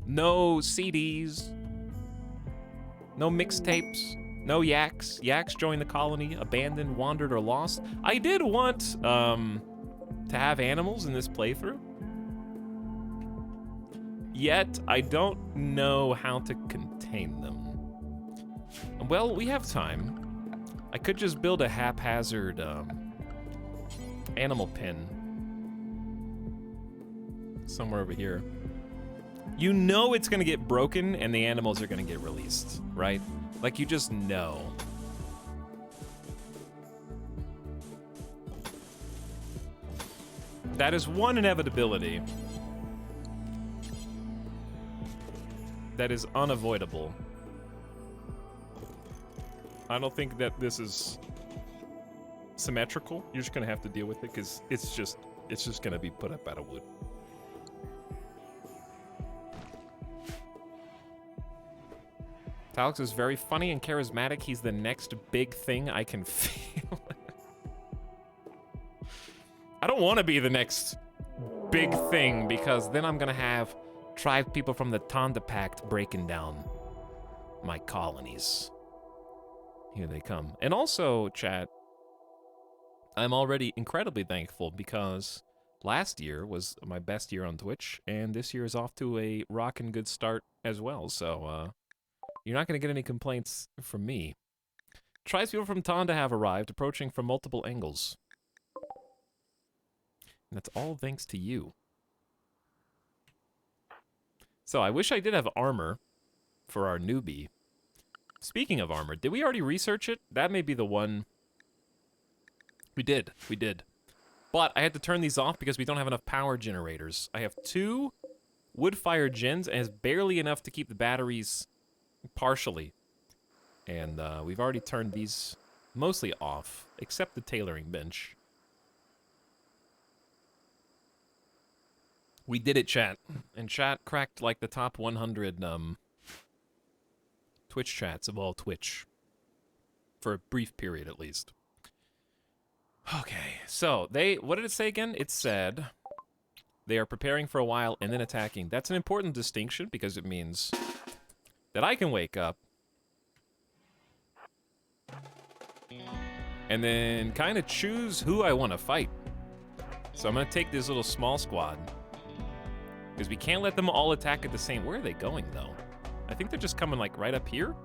No CDs. No mixtapes. No yaks. Yaks joined the colony, abandoned, wandered, or lost. I did want to have animals in this playthrough. Yet, I don't know how to contain them. Well, we have time. I could just build a haphazard animal pen somewhere over here. You know it's gonna get broken and the animals are gonna get released, right? Like, you just know. That is one inevitability that is unavoidable. I don't think that this is symmetrical. You're just gonna have to deal with it because it's just gonna be put up out of wood. Etalyx is very funny and charismatic. He's the next big thing I can feel. I don't want to be the next big thing because then I'm gonna have tribe people from the Tonda Pact breaking down my colonies. Here they come. And also, chat, I'm already incredibly thankful because last year was my best year on Twitch, and this year is off to a rockin' good start as well. So you're not going to get any complaints from me. Tribespeople from Tonda have arrived, approaching from multiple angles. And that's all thanks to you. So I wish I did have armor for our newbie. Speaking of armor, did we already research it? That may be the one. We did. But I had to turn these off because we don't have enough power generators. I have 2 wood-fired gens, and it's barely enough to keep the batteries partially. And we've already turned these mostly off, except the tailoring bench. We did it, chat. And chat cracked like the top 100 Twitch chats of all Twitch. For a brief period, at least. Okay, so what did it say again? It said they are preparing for a while and then attacking. That's an important distinction because it means that I can wake up and then kind of choose who I want to fight. So I'm going to take this little small squad because we can't let them all attack at the same... Where are they going, though? I think they're just coming, like, right up here,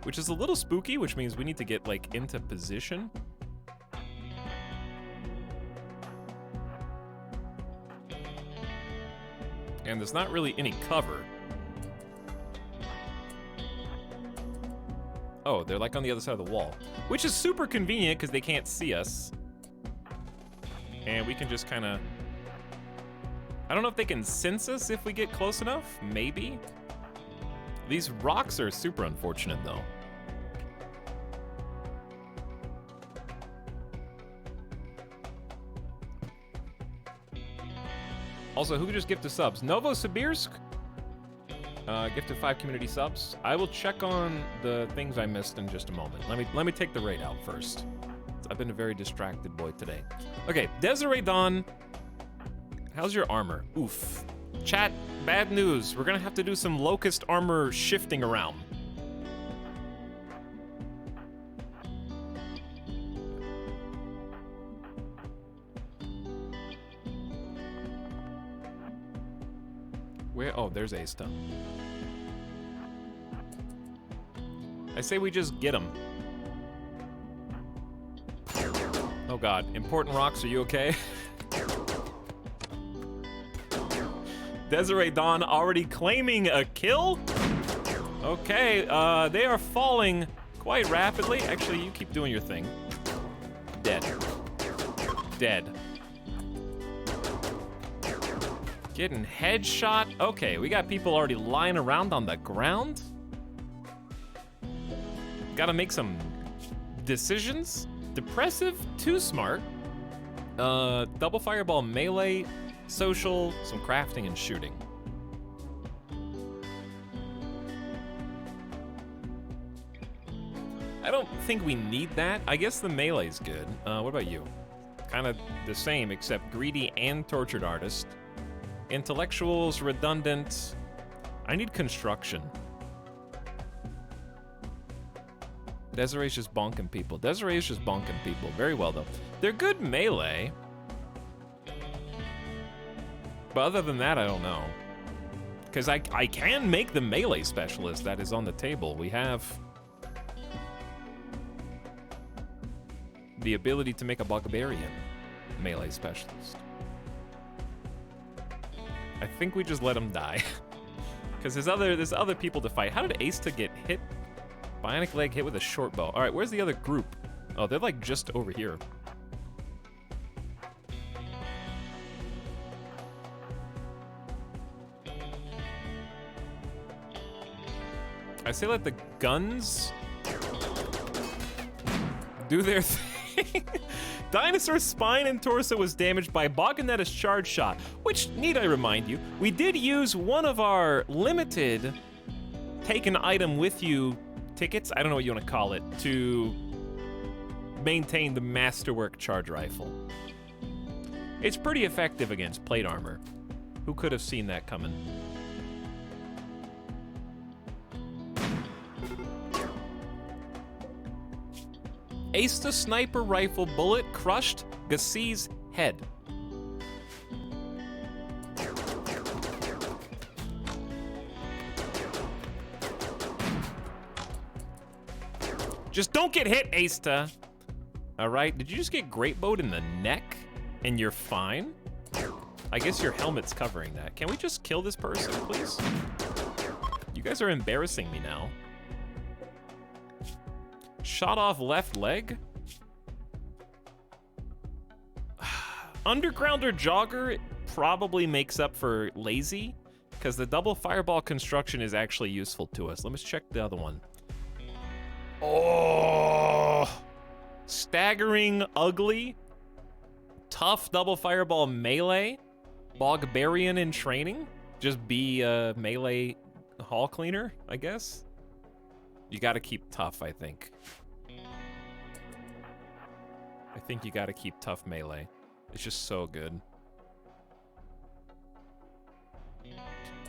which is a little spooky, which means we need to get, like, into position. And there's not really any cover. Oh, they're like on the other side of the wall, which is super convenient because they can't see us. And we can just kind of... I don't know if they can sense us if we get close enough. Maybe. These rocks are super unfortunate, though. Also, who just gifted subs? Novosibirsk gifted 5 community subs. I will check on the things I missed in just a moment. Let me take the raid out first. I've been a very distracted boy today. Okay, Desiree Dawn. How's your armor? Oof. Chat, bad news. We're gonna have to do some locust armor shifting around. Where? Oh, there's Asta. I say we just get him. Oh god, important rocks, are you okay? Desiree Dawn already claiming a kill? Okay, they are falling quite rapidly. Actually, you keep doing your thing. Dead. Dead. Getting headshot. Okay, we got people already lying around on the ground. Gotta make some decisions. Depressive, too smart. Double fireball melee, social, some crafting and shooting. I don't think we need that. I guess the melee's good. What about you? Kind of the same, except greedy and tortured artist. Intellectuals, redundant. I need construction. Desiree's just bonking people. Desiree's just bonking people. Very well, though. They're good melee. But other than that, I don't know. Because I can make the melee specialist that is on the table. We have the ability to make a barbarian melee specialist. I think we just let him die. Because there's other people to fight. How did Asta get hit? Bionic leg hit with a short bow. All right, where's the other group? Oh, they're like just over here. I say let the guns do their thing. Dinosaur's spine and torso was damaged by Boganetta's charge shot, which, need I remind you, we did use one of our limited take an item with you tickets, I don't know what you want to call it, to maintain the Masterwork charge rifle. It's pretty effective against plate armor. Who could have seen that coming? Aced a sniper rifle bullet crushed Gassi's head. Just don't get hit, Asta. All right, did you just get great bowed in the neck and you're fine? I guess your helmet's covering that. Can we just kill this person, please? You guys are embarrassing me now. Shot off left leg? Undergrounder jogger probably makes up for lazy, because the double fireball construction is actually useful to us. Let me check the other one. Oh, staggering ugly, tough double fireball melee, Bogbarian in training. Just be a melee hall cleaner, I guess. You gotta keep tough, I think. I think you gotta keep tough melee. It's just so good.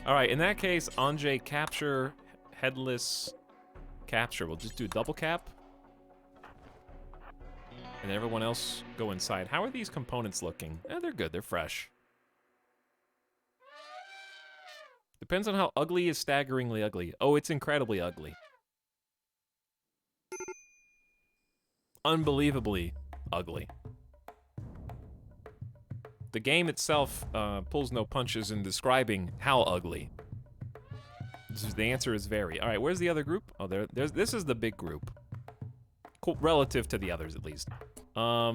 All right, in that case, Anjay capture, headless capture. We'll just do double cap. And everyone else go inside. How are these components looking? Eh, they're good, they're fresh. Depends on how ugly is staggeringly ugly. Oh, it's incredibly ugly. Unbelievably ugly. The game itself pulls no punches in describing how ugly. The answer is very. All right, where's the other group? Oh, there's. This is the big group. Cool, relative to the others, at least. I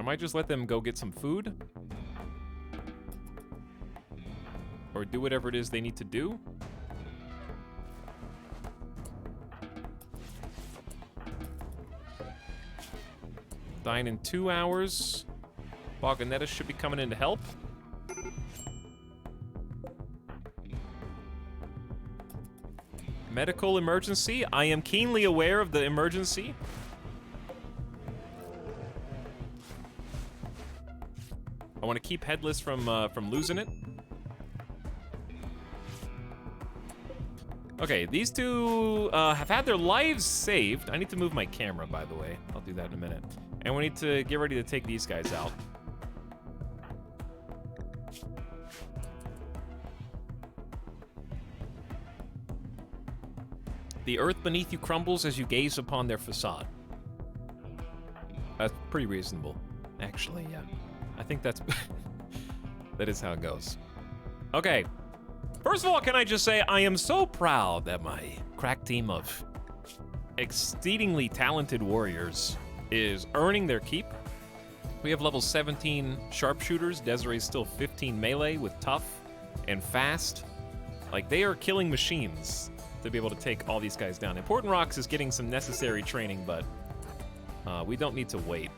might just let them go get some food. Or do whatever it is they need to do. Dine in 2 hours. Boganetta should be coming in to help. Medical emergency. I am keenly aware of the emergency. I want to keep Headless from losing it. Okay, these two have had their lives saved. I need to move my camera, by the way. I'll do that in a minute. And we need to get ready to take these guys out. The earth beneath you crumbles as you gaze upon their facade. That's pretty reasonable, actually, yeah. I think that's... that is how it goes. Okay. First of all, can I just say I am so proud that my crack team of exceedingly talented warriors is earning their keep. We have level 17 sharpshooters. Desiree's still 15 melee with tough and fast. Like, they are killing machines to be able to take all these guys down. Important Rocks is getting some necessary training, but we don't need to wait.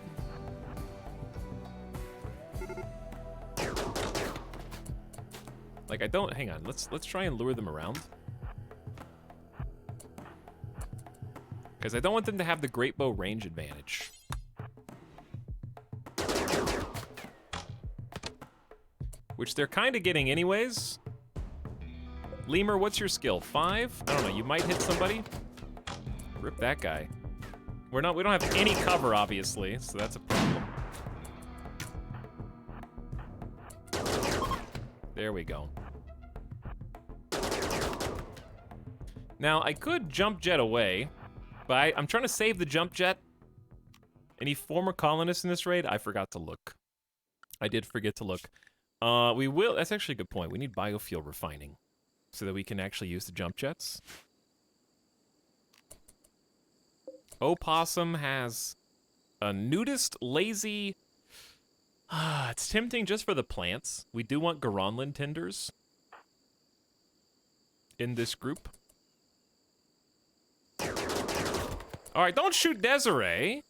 Like, I don't... Hang on. Let's try and lure them around. Because I don't want them to have the great bow range advantage. Which they're kind of getting anyways. Lemur, what's your skill? 5? I don't know, you might hit somebody. Rip that guy. We don't have any cover, obviously, so that's a problem. There we go. Now, I could jump jet away, but I'm trying to save the jump jet. Any former colonists in this raid? I forgot to look. I did forget to look. We will, that's actually a good point. We need biofuel refining so that we can actually use the jump jets. Opossum has a nudist, lazy... it's tempting just for the plants. We do want Garanlin tenders in this group. Alright, don't shoot Desiree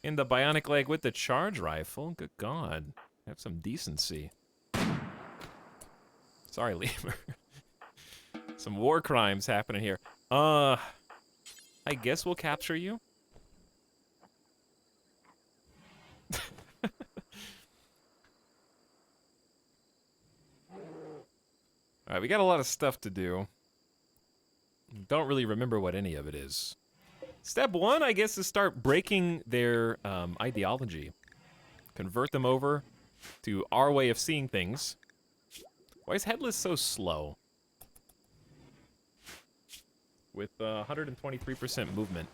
in the bionic leg with the charge rifle. Good God. Have some decency. Sorry, Lemur. Some war crimes happening here. I guess we'll capture you. Alright, we got a lot of stuff to do. Don't really remember what any of it is. Step 1, I guess, is start breaking their ideology. Convert them over to our way of seeing things. Why is Headless so slow? With 123% movement.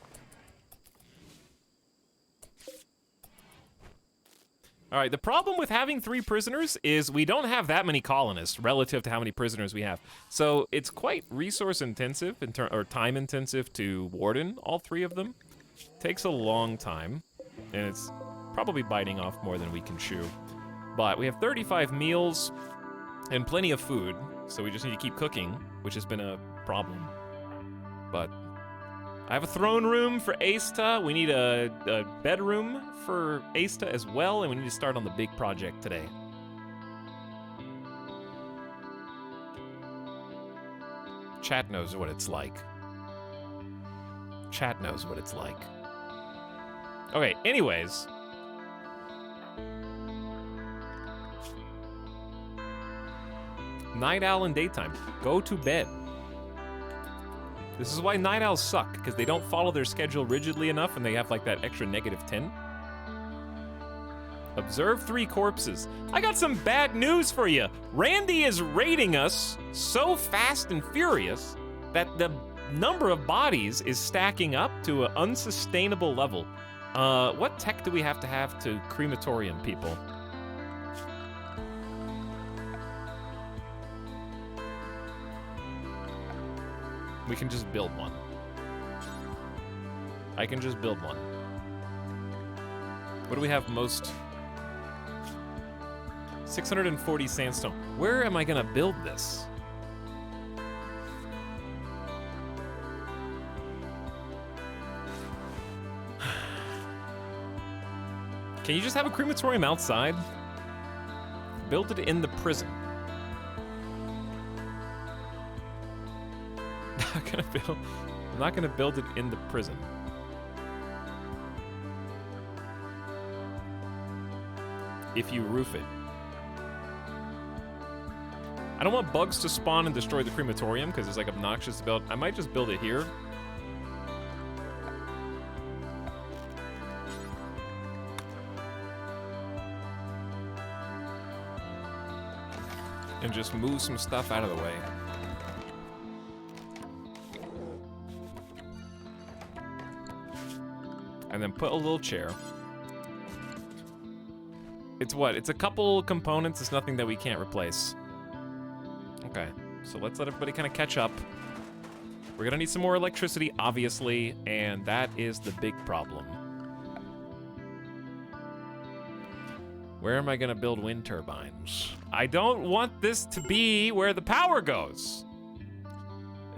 Alright, the problem with having 3 prisoners is we don't have that many colonists relative to how many prisoners we have. So it's quite resource intensive, or time intensive to warden all 3 of them. Takes a long time, and it's probably biting off more than we can chew. But we have 35 meals and plenty of food, so we just need to keep cooking, which has been a problem. But I have a throne room for Asta. We need a bedroom for Asta as well, and we need to start on the big project today. Chat knows what it's like. Chat knows what it's like. Okay, anyways. Night owl and daytime. Go to bed. This is why night owls suck, because they don't follow their schedule rigidly enough and they have like that extra -10. Observe 3 corpses. I got some bad news for you. Randy is raiding us so fast and furious that the number of bodies is stacking up to an unsustainable level. What tech do we have to crematorium people? We can just build one. I can just build one. What do we have most? 640 sandstone. Where am I gonna build this? Can you just have a crematorium outside? Build it in the prison. I'm not gonna build it in the prison. If you roof it. I don't want bugs to spawn and destroy the crematorium because it's like obnoxious to build. I might just build it here. And just move some stuff out of the way. And then put a little chair. It's what? It's a couple components. It's nothing that we can't replace. Okay, so let's let everybody kind of catch up. We're gonna need some more electricity, obviously, and that is the big problem. Where am I gonna build wind turbines? I don't want this to be where the power goes.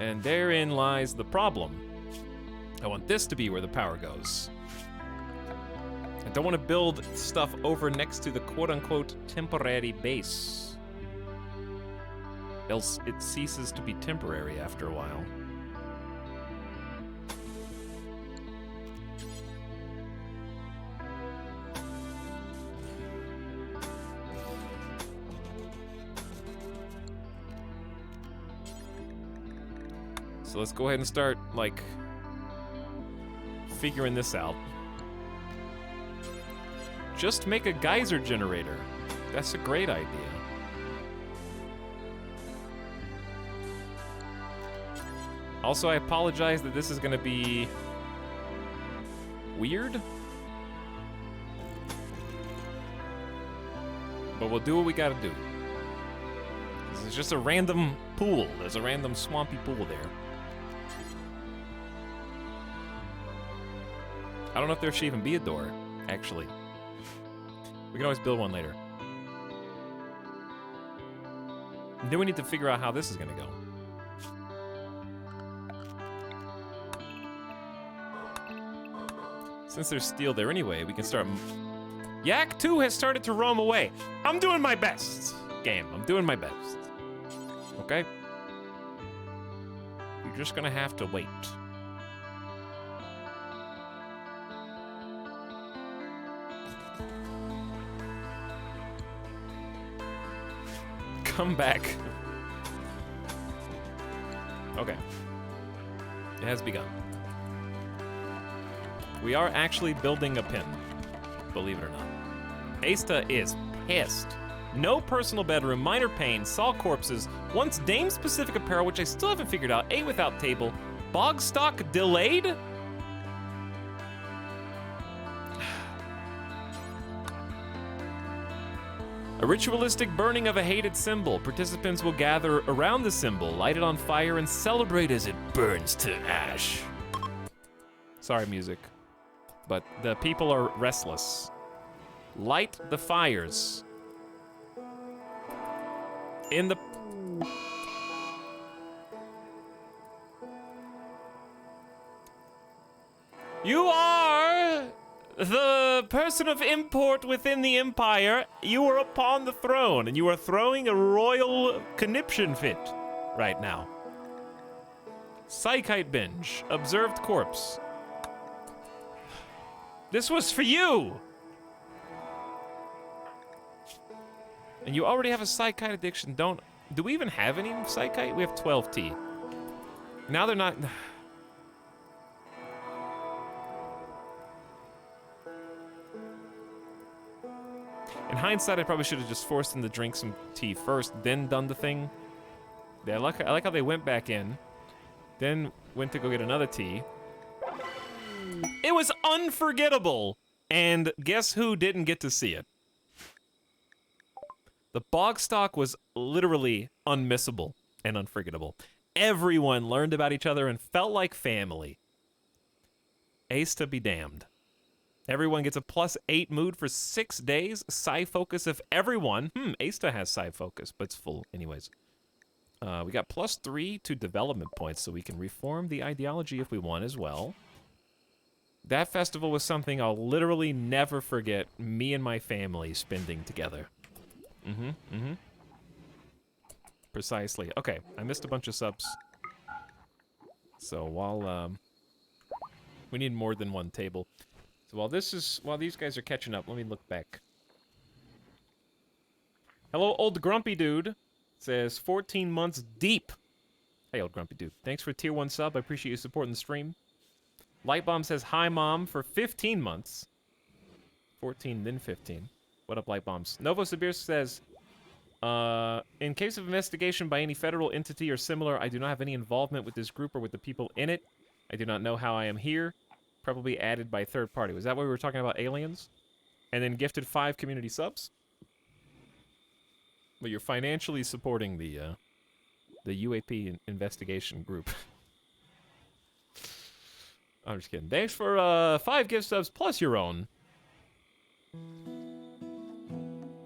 And therein lies the problem. I want this to be where the power goes. I don't want to build stuff over next to the quote-unquote temporary base. Else it ceases to be temporary after a while. So let's go ahead and start, like, figuring this out. Just make a geyser generator. That's a great idea. Also, I apologize that this is gonna be weird. But we'll do what we gotta do. This is just a random pool. There's a random swampy pool there. I don't know if there should even be a door, actually. We can always build one later. And then we need to figure out how this is gonna go. Since there's steel there anyway, we can start... Yak 2 has started to roam away. I'm doing my best, game. I'm doing my best. Okay? You're just gonna have to wait. Come back. Okay. It has begun. We are actually building a pin, believe it or not. Asta is pissed. No personal bedroom, minor pain, saw corpses, once Dame-specific apparel, which I still haven't figured out, ate without table, bog stock delayed? A ritualistic burning of a hated symbol. Participants will gather around the symbol, light it on fire, and celebrate as it burns to ash. Sorry, music, but the people are restless. Light the fires. In the... You are the person of import within the empire. You are upon the throne, and you are throwing a royal conniption fit right now. Psychite binge. Observed corpse. This was for you! And you already have a psychite addiction. Do we even have any psychite? We have 12T. Now they're not... In hindsight, I probably should have just forced them to drink some tea first, then done the thing. Yeah, I like how they went back in, then went to go get another tea. It was unforgettable! And guess who didn't get to see it? The bog stock was literally unmissable and unforgettable. Everyone learned about each other and felt like family. Ace to be damned. Everyone gets a +8 mood for 6 days. Psi focus of everyone. Asta has Psi focus, but it's full anyways. We got +3 to development points, so we can reform the ideology if we want as well. That festival was something I'll literally never forget me and my family spending together. Precisely. Okay, I missed a bunch of subs. So while, we need more than one table. So while these guys are catching up, let me look back. Hello, old grumpy dude. Says 14 months deep. Hey, old grumpy dude. Thanks for tier 1 sub. I appreciate you supporting the stream. Lightbomb says hi, mom, for 15 months. 14, then 15. What up, Lightbombs? Novosibir says, in case of investigation by any federal entity or similar, I do not have any involvement with this group or with the people in it. I do not know how I am here. Probably added by third party. Was that what we were talking about, aliens? And then gifted 5 community subs? But you're financially supporting the UAP investigation group. I'm just kidding. Thanks for 5 gift subs plus your own.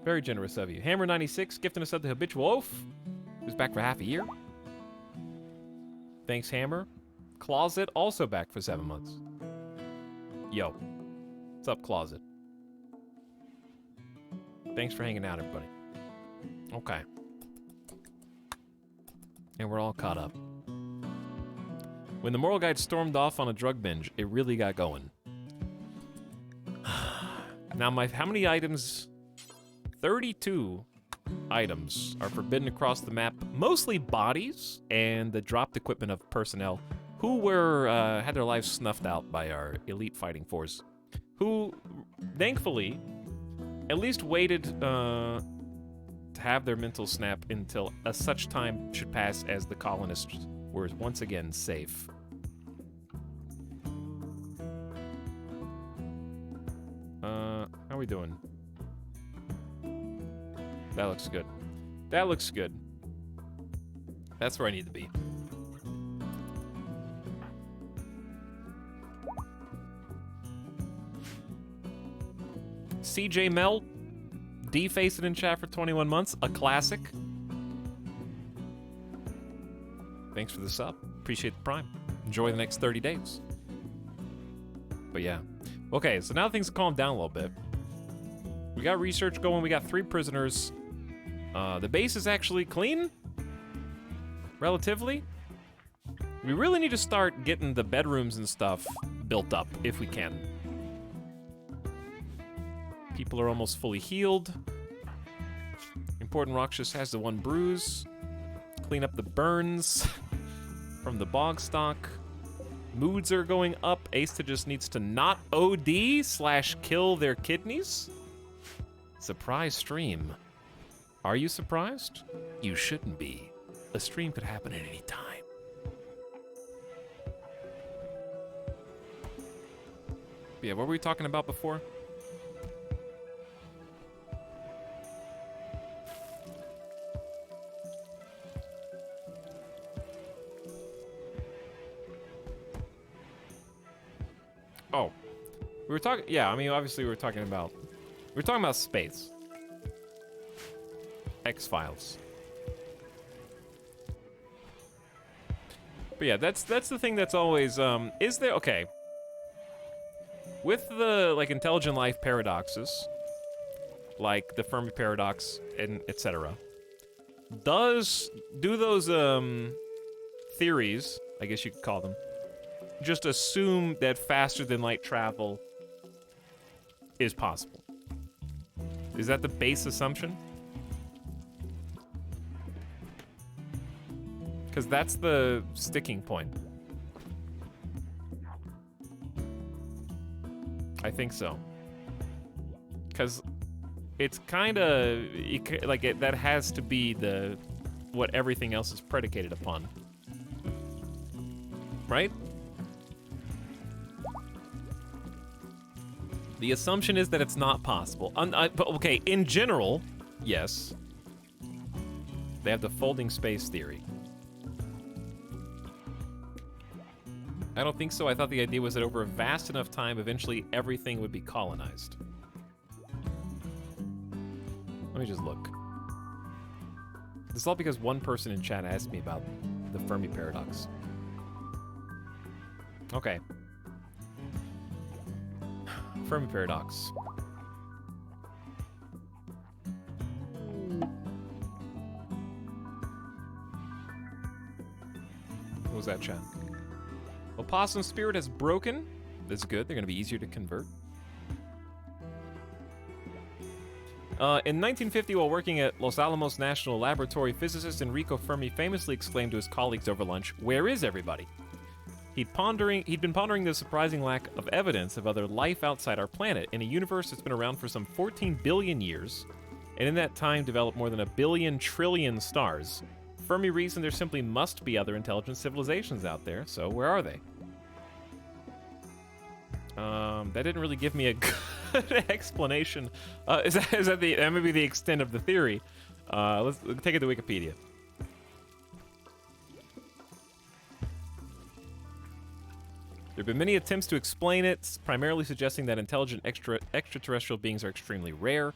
Very generous of you. Hammer96 gifting a sub to Habitual Oaf, who's back for half a year. Thanks, Hammer. Closet also back for 7 months. Yo, what's up, Closet? Thanks for hanging out, everybody. Okay. And we're all caught up. When the moral guide stormed off on a drug binge, it really got going. Now, how many items? 32 items are forbidden across the map. Mostly bodies and the dropped equipment of personnel who were had their lives snuffed out by our elite fighting force, who, thankfully, at least waited to have their mental snap until such time should pass as the colonists were once again safe. How are we doing? That looks good. That looks good. That's where I need to be. CJ Mel, defaced it in chat for 21 months, a classic. Thanks for the sub. Appreciate the prime. Enjoy the next 30 days. But yeah. Okay, so now things calm down a little bit. We got research going. We got 3 prisoners. The base is actually clean. Relatively. We really need to start getting the bedrooms and stuff built up, if we can. People are almost fully healed. Important Rock just has the 1 bruise. Clean up the burns from the bog stock. Moods are going up. Aista just needs to not OD/kill their kidneys. Surprise stream. Are you surprised? You shouldn't be. A stream could happen at any time. Yeah, what were we talking about before? Oh, we were talking. Yeah, I mean, obviously, we were talking about space. X-Files. But yeah, that's the thing that's always. Is there okay? With the like intelligent life paradoxes, like the Fermi paradox and etc. Do those theories, I guess you could call them, just assume that faster than light travel is possible? Is that the base assumption? Because that's the sticking point. I think so. Because it's kind of like that has to be what everything else is predicated upon, right? The assumption is that it's not possible. But okay, in general, yes. They have the folding space theory. I don't think so. I thought the idea was that over a vast enough time, eventually everything would be colonized. Let me just look. This is all because one person in chat asked me about the Fermi paradox. Okay. Fermi paradox. What was that, chat? Opossum spirit has broken. That's good. They're going to be easier to convert. In 1950, while working at Los Alamos National Laboratory, physicist Enrico Fermi famously exclaimed to his colleagues over lunch, "Where is everybody?" He'd been pondering the surprising lack of evidence of other life outside our planet in a universe that's been around for some 14 billion years, and in that time developed more than 1 billion trillion stars. Fermi reasoned there simply must be other intelligent civilizations out there, so where are they? That didn't really give me a good explanation. That may be the extent of the theory. Let's take it to Wikipedia. There have been many attempts to explain it, primarily suggesting that intelligent extraterrestrial beings are extremely rare,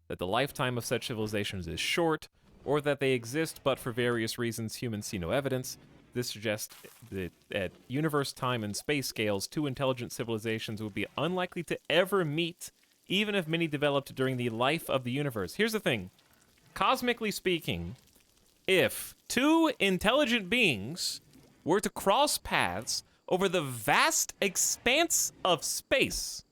that the lifetime of such civilizations is short, or that they exist but for various reasons humans see no evidence. This suggests that at universe, time, and space scales, two intelligent civilizations would be unlikely to ever meet, even if many developed during the life of the universe. Here's the thing. Cosmically speaking, if two intelligent beings were to cross paths over the vast expanse of space,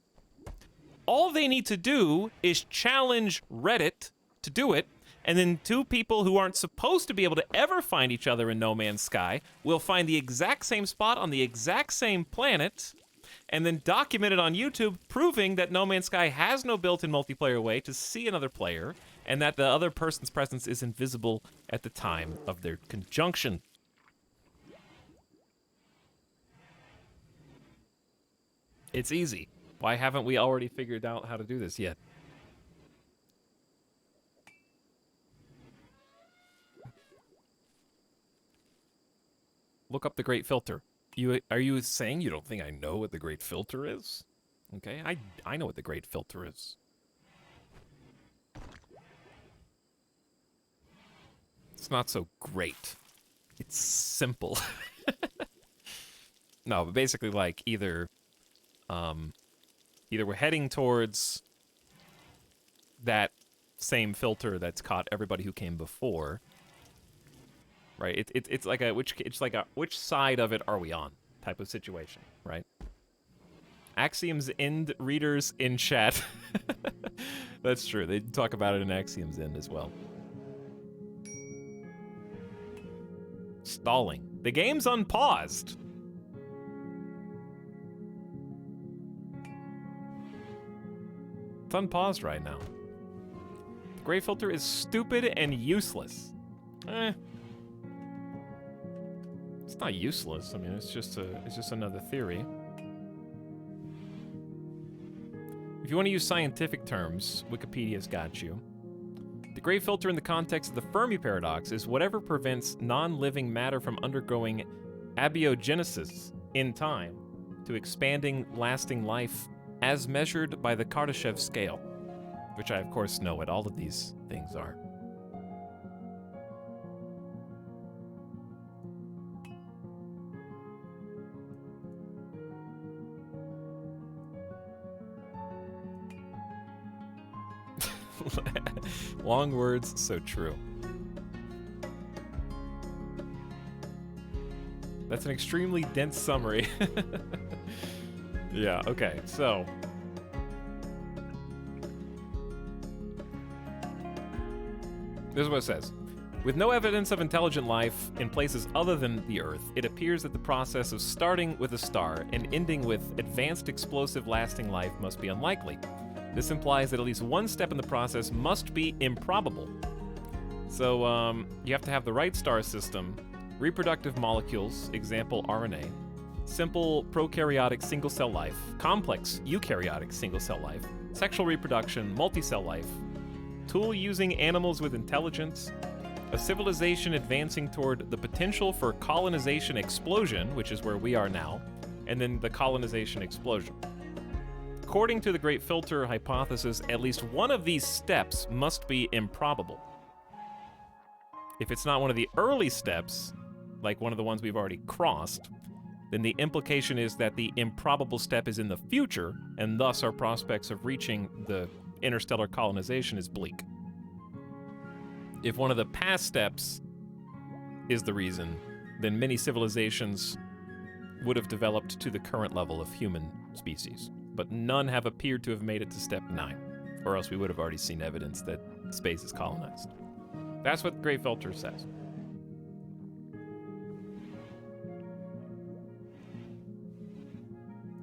all they need to do is challenge Reddit to do it, and then two people who aren't supposed to be able to ever find each other in No Man's Sky will find the exact same spot on the exact same planet, and then document it on YouTube, proving that No Man's Sky has no built-in multiplayer way to see another player, and that the other person's presence is invisible at the time of their conjunction. It's easy. Why haven't we already figured out how to do this yet? Look up the Great Filter. Are you saying you don't think I know what the Great Filter is? Okay, I know what the Great Filter is. It's not so great. It's simple. No, but basically, like, either we're heading towards that same filter that's caught everybody who came before, right? It's like which side of it are we on type of situation, right? Axiom's End readers in chat. That's true. They talk about it in Axiom's End as well. Stalling. The game's unpaused. It's unpaused right now. The gray filter is stupid and useless. It's not useless. I mean, it's just another theory. If you want to use scientific terms, Wikipedia's got you. The gray filter in the context of the Fermi paradox is whatever prevents non-living matter from undergoing abiogenesis in time to expanding lasting life as measured by the Kardashev scale, which I of course know what all of these things are. Long words, so true. That's an extremely dense summary. Yeah, okay, so. This is what it says. With no evidence of intelligent life in places other than the Earth, it appears that the process of starting with a star and ending with advanced explosive lasting life must be unlikely. This implies that at least one step in the process must be improbable. So, you have to have the right star system, reproductive molecules, example RNA, simple prokaryotic single-cell life, complex eukaryotic single-cell life, sexual reproduction, multi-cell life, tool-using animals with intelligence, a civilization advancing toward the potential for colonization explosion, which is where we are now, and then the colonization explosion. According to the Great Filter hypothesis, at least one of these steps must be improbable. If it's not one of the early steps, like one of the ones we've already crossed, then the implication is that the improbable step is in the future, and thus our prospects of reaching the interstellar colonization is bleak. If one of the past steps is the reason, then many civilizations would have developed to the current level of human species. But none have appeared to have made it to step 9, or else we would have already seen evidence that space is colonized. That's what the Great Filter says.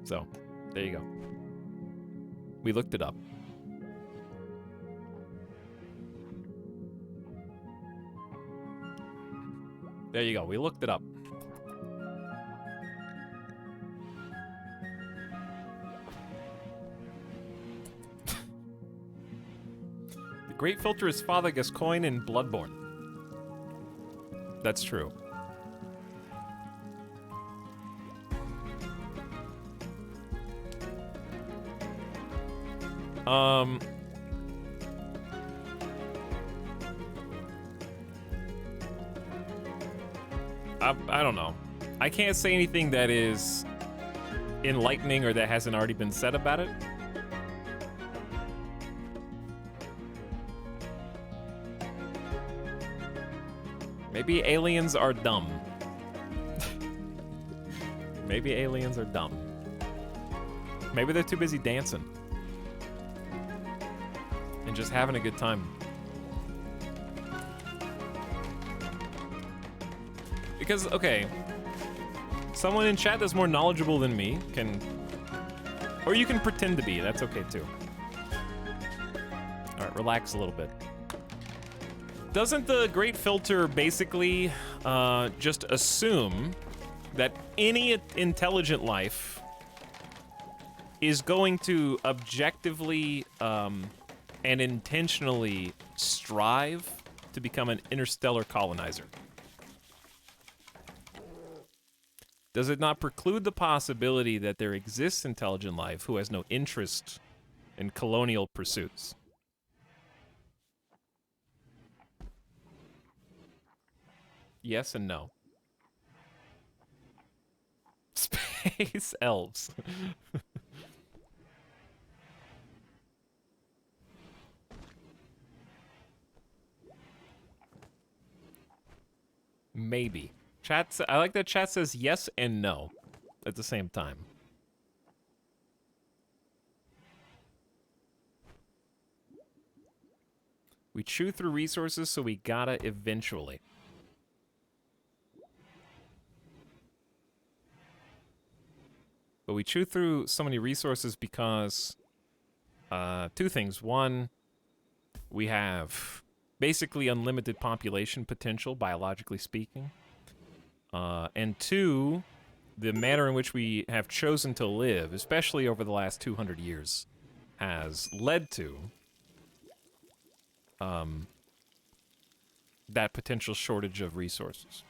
So, there you go. We looked it up. There you go, we looked it up. Great Filter is Father Gascoigne in Bloodborne. That's true. I don't know. I can't say anything that is enlightening or that hasn't already been said about it. Maybe aliens are dumb. Maybe aliens are dumb. Maybe they're too busy dancing. And just having a good time. Because, okay, someone in chat that's more knowledgeable than me can... Or you can pretend to be, that's okay too. Alright, relax a little bit. Doesn't the Great Filter basically just assume that any intelligent life is going to objectively and intentionally strive to become an interstellar colonizer? Does it not preclude the possibility that there exists intelligent life who has no interest in colonial pursuits? Yes and no. Space elves. Maybe. I like that chat says yes and no at the same time. We chew through resources, so we gotta eventually. But we chew through so many resources because Two things. One, we have basically unlimited population potential, biologically speaking. And two, the manner in which we have chosen to live, especially over the last 200 years, has led to that potential shortage of resources.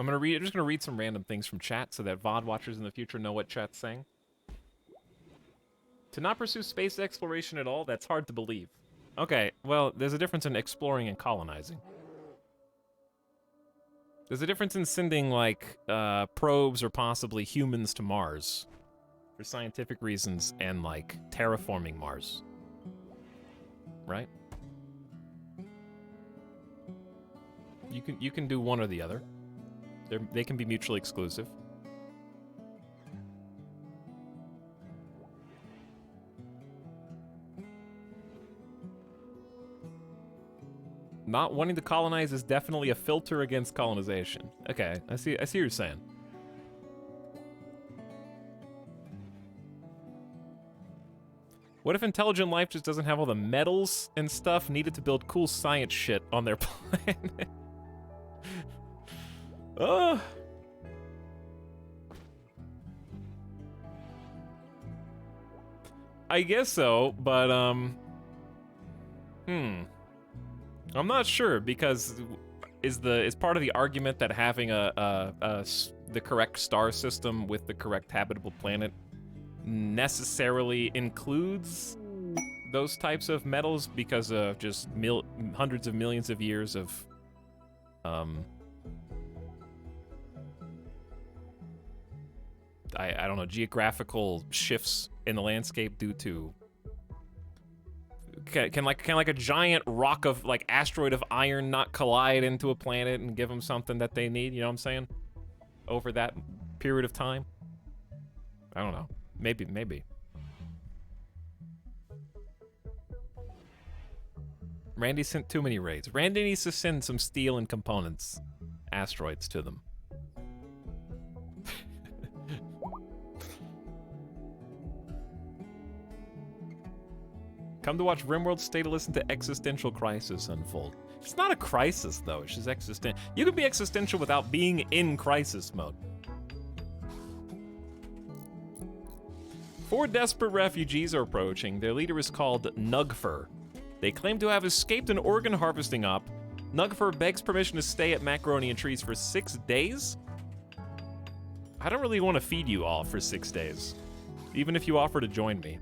I'm just gonna read some random things from chat so that VOD watchers in the future know what chat's saying. To not pursue space exploration at all, that's hard to believe. Okay, well, there's a difference in exploring and colonizing. There's a difference in sending, like, probes or possibly humans to Mars for scientific reasons and, like, terraforming Mars. Right? You can do one or the other. They can be mutually exclusive. Not wanting to colonize is definitely a filter against colonization. Okay, I see what you're saying. What if intelligent life just doesn't have all the metals and stuff needed to build cool science shit on their planet? I guess so, but I'm not sure, because is part of the argument that having the correct star system with the correct habitable planet necessarily includes those types of metals because of just hundreds of millions of years of I don't know, geographical shifts in the landscape due to can like a giant rock of like asteroid of iron not collide into a planet and give them something that they need, you know what I'm saying? Over that period of time? I don't know. Maybe. Randy sent too many raids. Randy needs to send some steel and components, asteroids to them. Come to watch RimWorld, stay to listen to existential crisis unfold. It's not a crisis, though. It's just existential. You can be existential without being in crisis mode. 4 desperate refugees are approaching. Their leader is called Nugfer. They claim to have escaped an organ harvesting op. Nugfer begs permission to stay at Macaroni and Trees for 6 days? I don't really want to feed you all for 6 days, even if you offer to join me.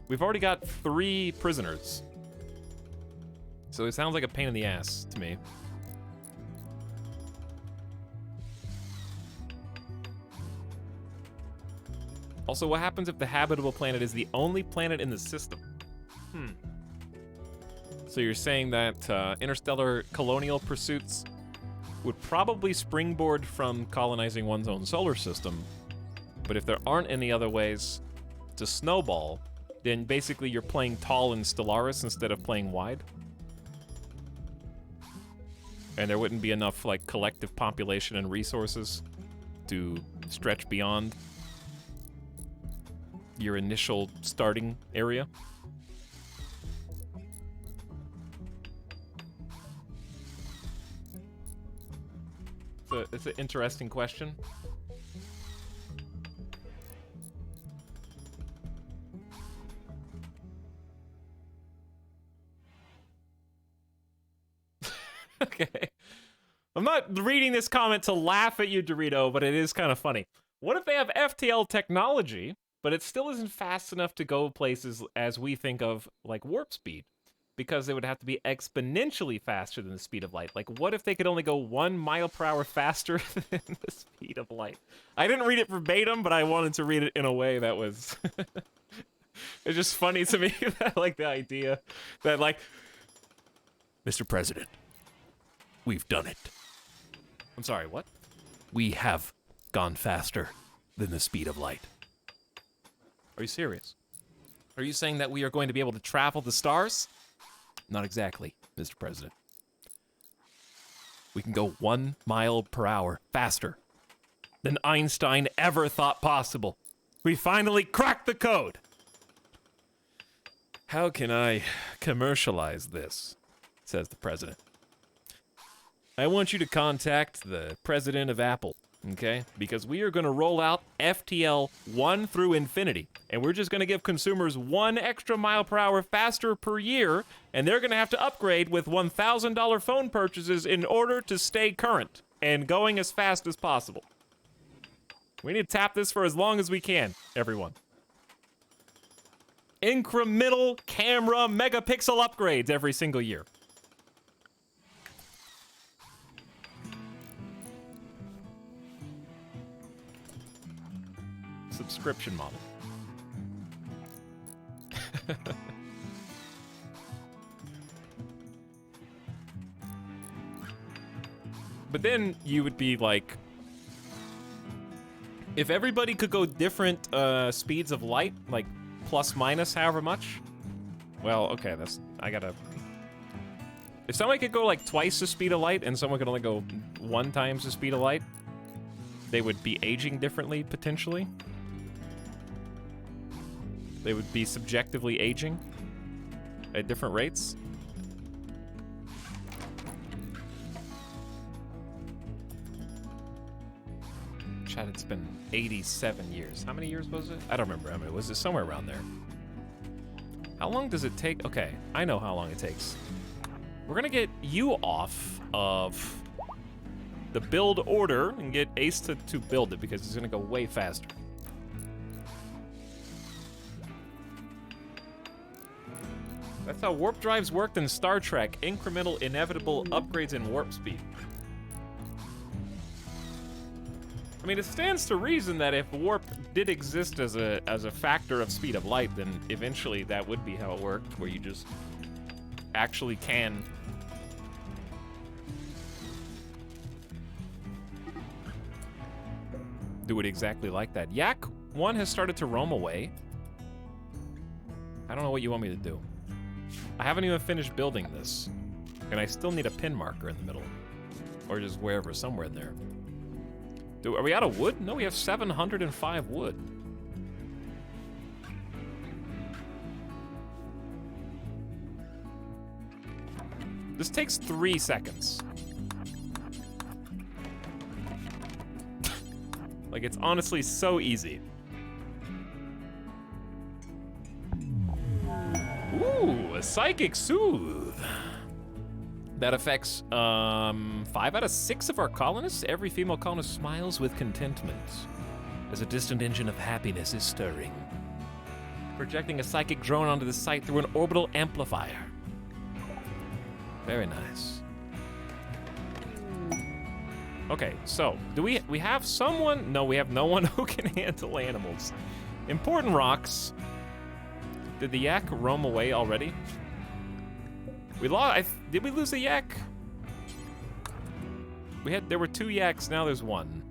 We've already got 3 prisoners. So it sounds like a pain in the ass to me. Also, what happens if the habitable planet is the only planet in the system? So you're saying that interstellar colonial pursuits would probably springboard from colonizing one's own solar system, but if there aren't any other ways to snowball, then basically you're playing tall in Stellaris instead of playing wide. And there wouldn't be enough like collective population and resources to stretch beyond your initial starting area. So it's an interesting question. Okay. I'm not reading this comment to laugh at you, Dorito, but it is kind of funny. What if they have FTL technology, but it still isn't fast enough to go places as we think of, like, warp speed? Because it would have to be exponentially faster than the speed of light. Like, what if they could only go 1 mile per hour faster than the speed of light? I didn't read it verbatim, but I wanted to read it in a way that was... It's just funny to me that, like, the idea that, like... Mr. President, we've done it. I'm sorry, what? We have gone faster than the speed of light. Are you serious? Are you saying that we are going to be able to travel the stars? Not exactly, Mr. President. We can go 1 mile per hour faster than Einstein ever thought possible. We finally cracked the code. How can I commercialize this? Says the president. I want you to contact the president of Apple, okay? Because we are going to roll out FTL 1 through infinity, and we're just going to give consumers 1 extra mile per hour faster per year, and they're going to have to upgrade with $1,000 phone purchases in order to stay current and going as fast as possible. We need to tap this for as long as we can, everyone. Incremental camera megapixel upgrades every single year. Subscription model. But then you would be like, if everybody could go different speeds of light, like plus minus however much, well, okay, I gotta. If somebody could go like twice the speed of light and someone could only go 1 times the speed of light, they would be aging differently, potentially. They would be subjectively aging at different rates. Chad, it's been 87 years. How many years was it? I don't remember how many. Was it somewhere around there? How long does it take? Okay, I know how long it takes. We're gonna get you off of the build order and get Ace to build it because it's gonna go way faster. That's how warp drives worked in Star Trek. Incremental, inevitable upgrades in warp speed. I mean, it stands to reason that if warp did exist as a factor of speed of light, then eventually that would be how it worked, where you just actually can do it exactly like that. Yak 1 has started to roam away. I don't know what you want me to do. I haven't even finished building this, and I still need a pin marker in the middle, or just wherever, somewhere in there. Are we out of wood? No, we have 705 wood. This takes 3 seconds. Like, it's honestly so easy. Ooh, a psychic soothe. That affects 5 out of 6 of our colonists. Every female colonist smiles with contentment as a distant engine of happiness is stirring, projecting a psychic drone onto the site through an orbital amplifier. Very nice. Okay, so do we have someone? No, we have no one who can handle animals. Important rocks. Did the yak roam away already? We lost. Did we lose the yak? There were 2 yaks. Now there's 1.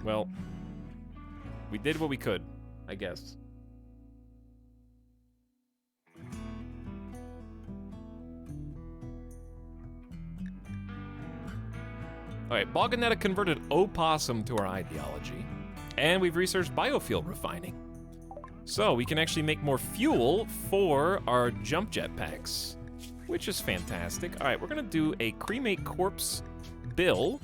Well, we did what we could, I guess. All right, Boganetta converted opossum to our ideology, and we've researched biofuel refining. So we can actually make more fuel for our jump jet packs, which is fantastic. All right, we're gonna do a cremate corpse bill.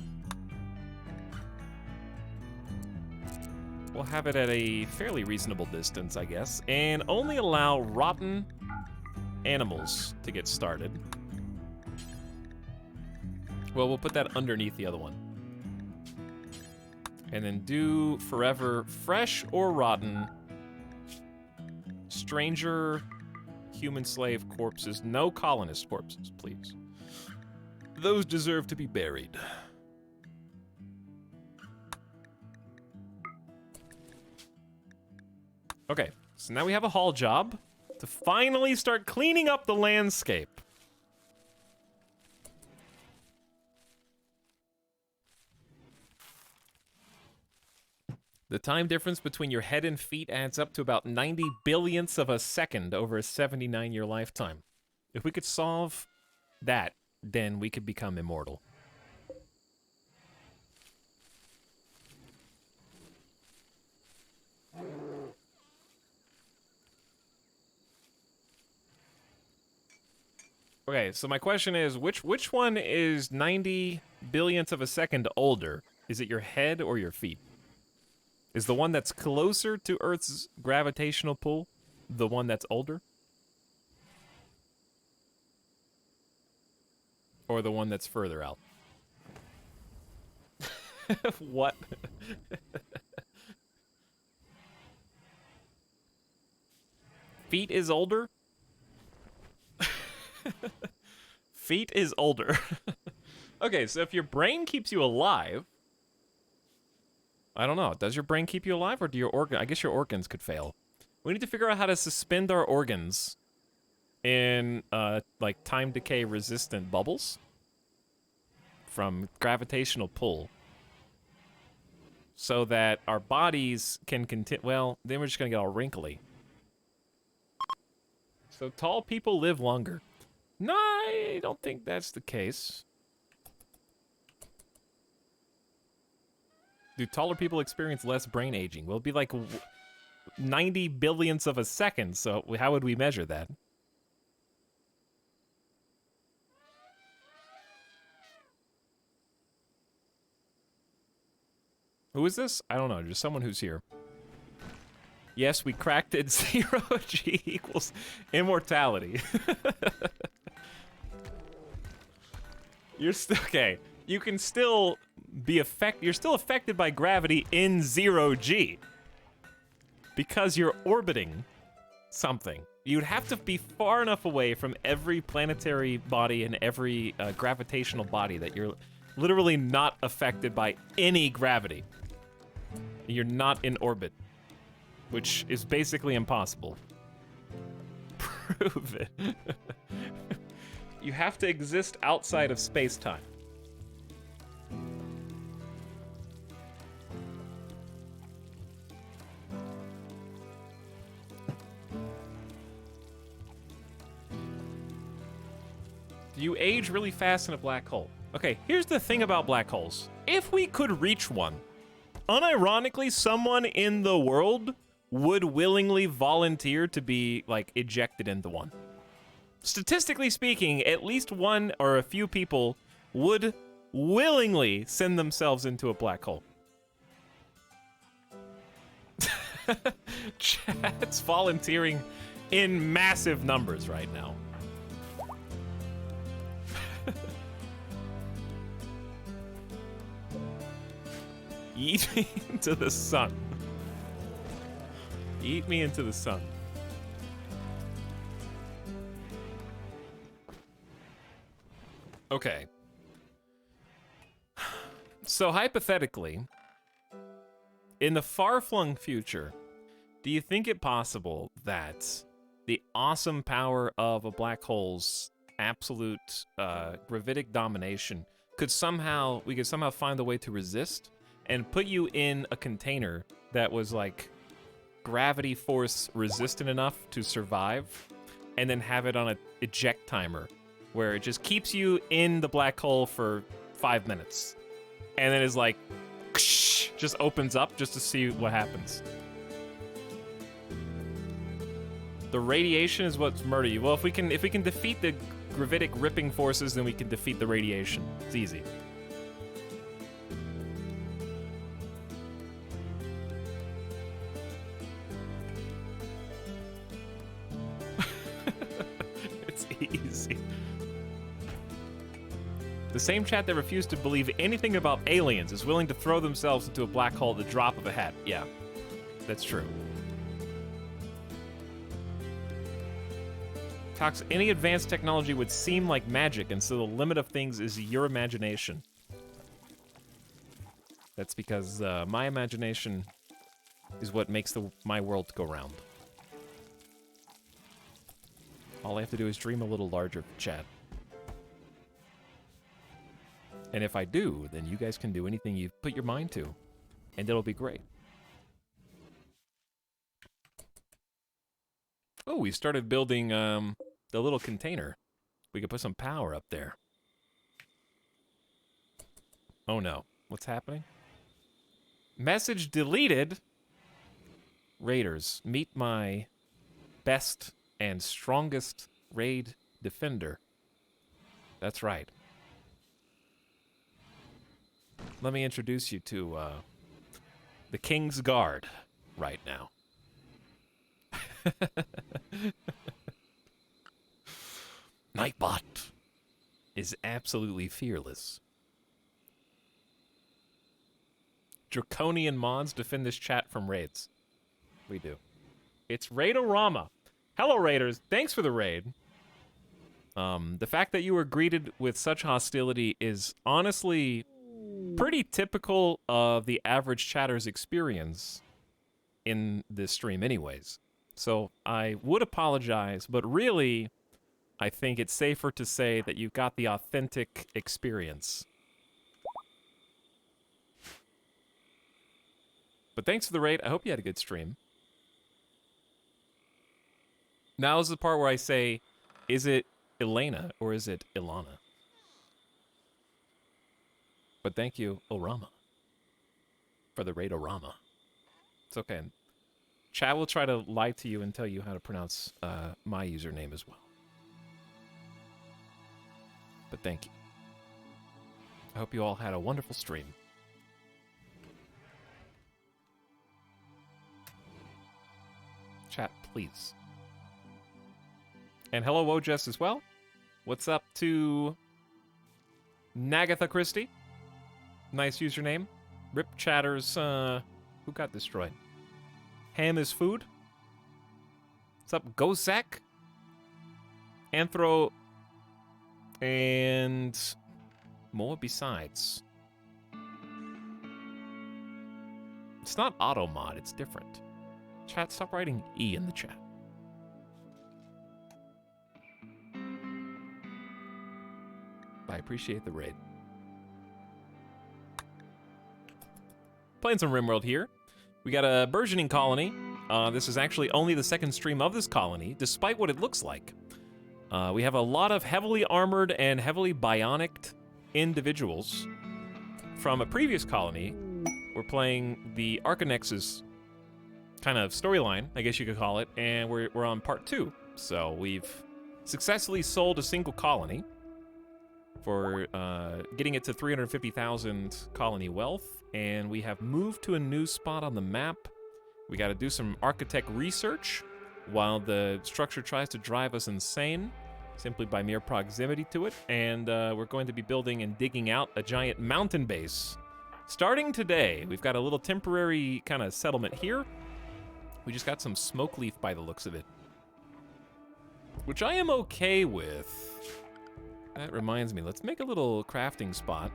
We'll have it at a fairly reasonable distance, I guess, and only allow rotten animals to get started. Well, we'll put that underneath the other one. And then do forever fresh or rotten. Stranger, human slave corpses. No colonist corpses, please. Those deserve to be buried. Okay, so now we have a haul job to finally start cleaning up the landscape. The time difference between your head and feet adds up to about 90 billionths of a second over a 79-year lifetime. If we could solve that, then we could become immortal. Okay, so my question is, which one is 90 billionths of a second older? Is it your head or your feet? Is the one that's closer to Earth's gravitational pull the one that's older? Or the one that's further out? What? Feet is older? Feet is older. Okay, so if your brain keeps you alive, I don't know. Does your brain keep you alive, or do your organ? I guess your organs could fail. We need to figure out how to suspend our organs in like time decay resistant bubbles from gravitational pull, so that our bodies can continue. Well, then we're just gonna get all wrinkly. So tall people live longer. No, I don't think that's the case. Do taller people experience less brain aging? Well, it'd be like 90 billionths of a second, so how would we measure that? Who is this? I don't know, just someone who's here. Yes, we cracked it. 0G equals immortality. You're still okay. You can still be you're still affected by gravity in 0G because you're orbiting something. You'd have to be far enough away from every planetary body and every gravitational body that you're literally not affected by any gravity. You're not in orbit, which is basically impossible. Prove it. You have to exist outside of space-time. Do you age really fast in a black hole? Okay, here's the thing about black holes. If we could reach one, unironically, someone in the world would willingly volunteer to be, like, ejected into one. Statistically speaking, at least one or a few people would willingly send themselves into a black hole. Chat's volunteering in massive numbers right now. Eat me into the sun. Eat me into the sun. Okay. So hypothetically, in the far-flung future, do you think it possible that the awesome power of a black hole's absolute gravitic domination we could somehow find a way to resist and put you in a container that was like gravity force resistant enough to survive, and then have it on a eject timer where it just keeps you in the black hole for 5 minutes, and then is like, just opens up just to see what happens. The radiation is what's murder you. Well, if we can defeat the gravitic ripping forces, then we can defeat the radiation. It's easy. It's easy. The same chat that refused to believe anything about aliens is willing to throw themselves into a black hole at the drop of a hat. Yeah, that's true. Talks, any advanced technology would seem like magic, and so the limit of things is your imagination. That's because my imagination is what makes my world go round. All I have to do is dream a little larger, chat. And if I do, then you guys can do anything you put your mind to, and it'll be great. Oh, we started building the little container. We could put some power up there. Oh no. What's happening? Message deleted. Raiders, meet my best and strongest raid defender. That's right. Let me introduce you to the King's Guard right now. Nightbot is absolutely fearless. Draconian mods defend this chat from raids. We do. It's Raidorama. Hello, Raiders. Thanks for the raid. The fact that you were greeted with such hostility is honestly pretty typical of the average chatter's experience in this stream anyways. So I would apologize, but really, I think it's safer to say that you got the authentic experience. But thanks for the raid. I hope you had a good stream. Now is the part where I say, is it Elena or is it Ilana? But thank you, Orama, for the raid-orama. It's okay. Chat will try to lie to you and tell you how to pronounce my username as well. But thank you. I hope you all had a wonderful stream. Chat, please. And hello, Wojess, as well. What's up to Nagatha Christie? Nice username. Rip Chatters, who got destroyed? Ham is food. What's up, Gozak? Anthro, and more besides. It's not auto-mod, it's different. Chat, stop writing E in the chat. I appreciate the raid. Playing some RimWorld here. We got a burgeoning colony. This is actually only the second stream of this colony, despite what it looks like. We have a lot of heavily armored and heavily bionic individuals. From a previous colony, we're playing the Arcanex's kind of storyline, I guess you could call it, and we're on part 2. So we've successfully sold a single colony for getting it to 350,000 colony wealth, and we have moved to a new spot on the map. We got to do some architect research while the structure tries to drive us insane simply by mere proximity to it, and we're going to be building and digging out a giant mountain base. Starting today, we've got a little temporary kind of settlement here. We just got some smoke leaf by the looks of it, which I am okay with. That reminds me, let's make a little crafting spot.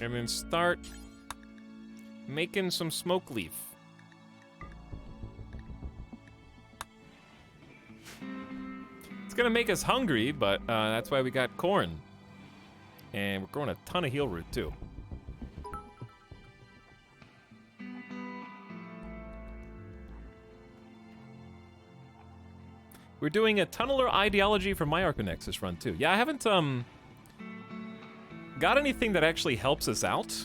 And then start making some smoke leaf. It's gonna make us hungry, but that's why we got corn. And we're growing a ton of heel root too. We're doing a tunneler ideology for my Arcanexus run too. Yeah, I haven't got anything that actually helps us out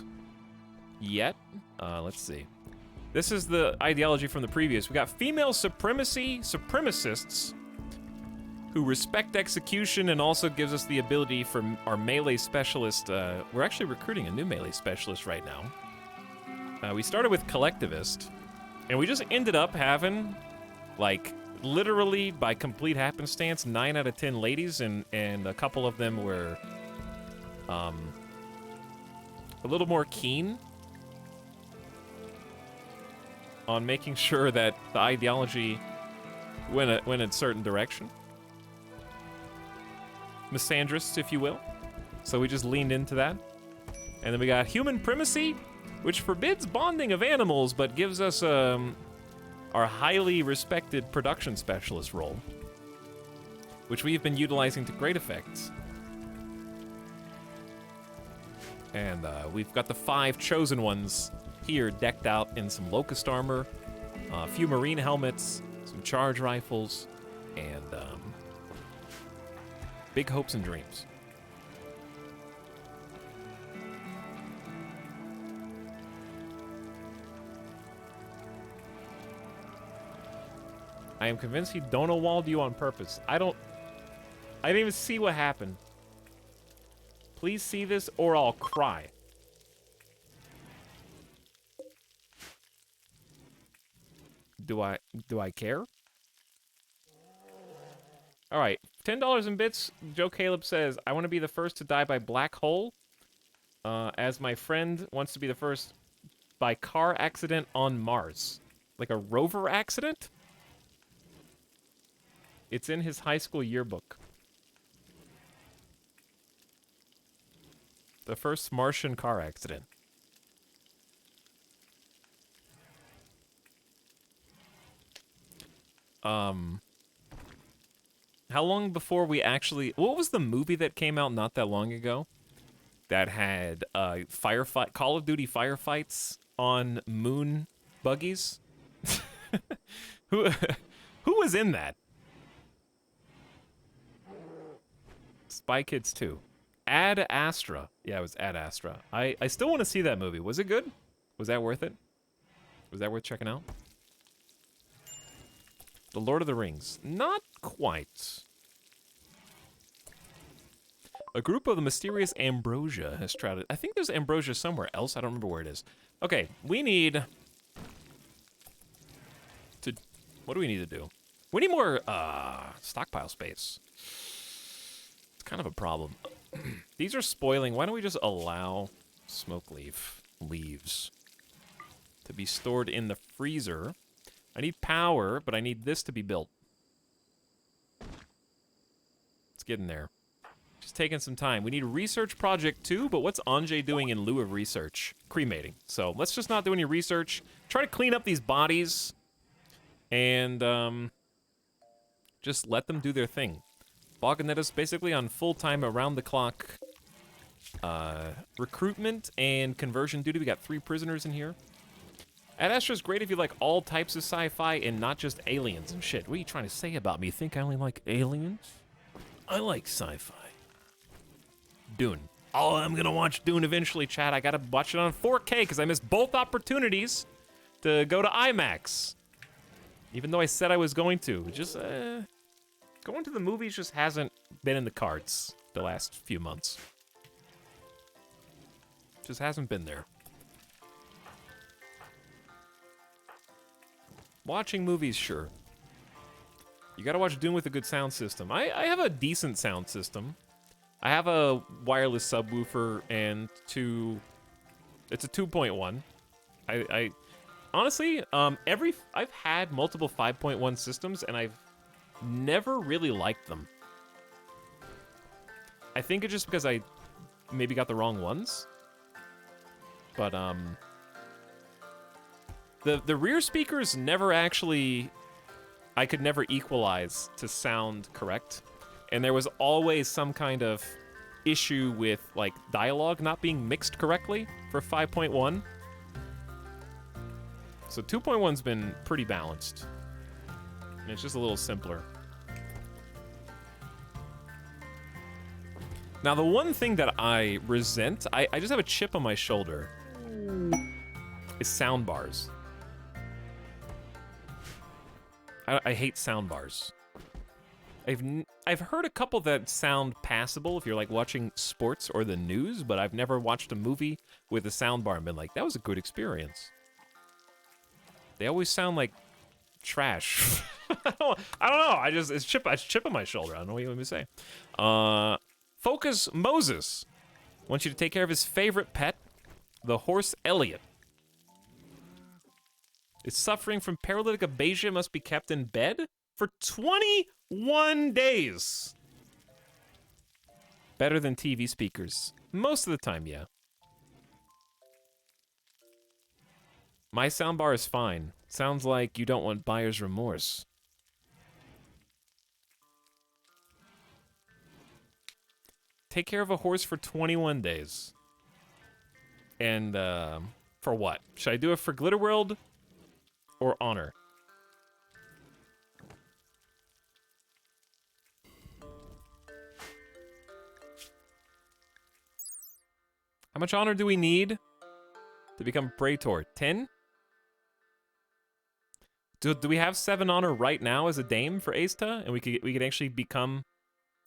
yet. Let's see. This is the ideology from the previous. We got female supremacists who respect execution and also gives us the ability for our melee specialist. We're actually recruiting a new melee specialist right now. We started with collectivist, and we just ended up having, like, literally by complete happenstance, 9 out of 10 ladies, and a couple of them were a little more keen on making sure that the ideology went in a certain direction. Misandrists, if you will. So we just leaned into that. And then we got human primacy, which forbids bonding of animals, but gives us our highly respected production specialist role, which we've been utilizing to great effect. And we've got the 5 chosen ones here decked out in some locust armor, a few marine helmets, some charge rifles, and big hopes and dreams. I am convinced he Donald you on purpose. I didn't even see what happened. Please see this or I'll cry. Do I care? All right, $10 in bits. Joe Caleb says, I want to be the first to die by black hole, as my friend wants to be the first by car accident on Mars. Like a rover accident? It's in his high school yearbook. The first Martian car accident. How long before we actually... What was the movie that came out not that long ago? That had Call of Duty firefights on moon buggies? Who was in that? Spy Kids 2. Ad Astra. Yeah, it was Ad Astra. I still want to see that movie. Was it good? Was that worth it? Was that worth checking out? The Lord of the Rings. Not quite. A group of the mysterious ambrosia has shrouded... I think there's ambrosia somewhere else. I don't remember where it is. Okay, we need... What do we need to do? We need more stockpile space. It's kind of a problem. These are spoiling. Why don't we just allow smoke leaves to be stored in the freezer? I need power, but I need this to be built. It's getting there. Just taking some time. We need a research project too, but what's Anjay doing in lieu of research? Cremating. So let's just not do any research. Try to clean up these bodies and just let them do their thing. Boganetta's basically on full-time, around-the-clock recruitment and conversion duty. We got 3 prisoners in here. Ad Astra's great if you like all types of sci-fi and not just aliens and shit. What are you trying to say about me? You think I only like aliens? I like sci-fi. Dune. Oh, I'm gonna watch Dune eventually, chat. I gotta watch it on 4K because I missed both opportunities to go to IMAX. Even though I said I was going to. Just, going to the movies just hasn't been in the cards the last few months. Just hasn't been there. Watching movies, sure. You gotta watch Dune with a good sound system. I have a decent sound system. I have a wireless subwoofer and it's a 2.1. I honestly, I've had multiple 5.1 systems and I've never really liked them. I think it's just because I maybe got the wrong ones. But, the rear speakers never actually... I could never equalize to sound correct. And there was always some kind of issue with, like, dialogue not being mixed correctly for 5.1. So 2.1's been pretty balanced. And it's just a little simpler. Now, the one thing that I resent, I just have a chip on my shoulder, is sound bars. I hate sound bars. I've heard a couple that sound passable if you're like watching sports or the news, but I've never watched a movie with a sound bar and been like, that was a good experience. They always sound like trash. I don't know. It's chip on my shoulder. I don't know what you want me to say. Focus Moses wants you to take care of his favorite pet, the horse Elliot. Is suffering from paralytic abasia, must be kept in bed for 21 days. Better than TV speakers. Most of the time, yeah. My soundbar is fine. Sounds like you don't want buyer's remorse. Take care of a horse for 21 days. And, For what? Should I do it for Glitter World or Honor? How much honor do we need to become Praetor? 10? Do we have 7 honor right now as a dame for Aista? And we could actually become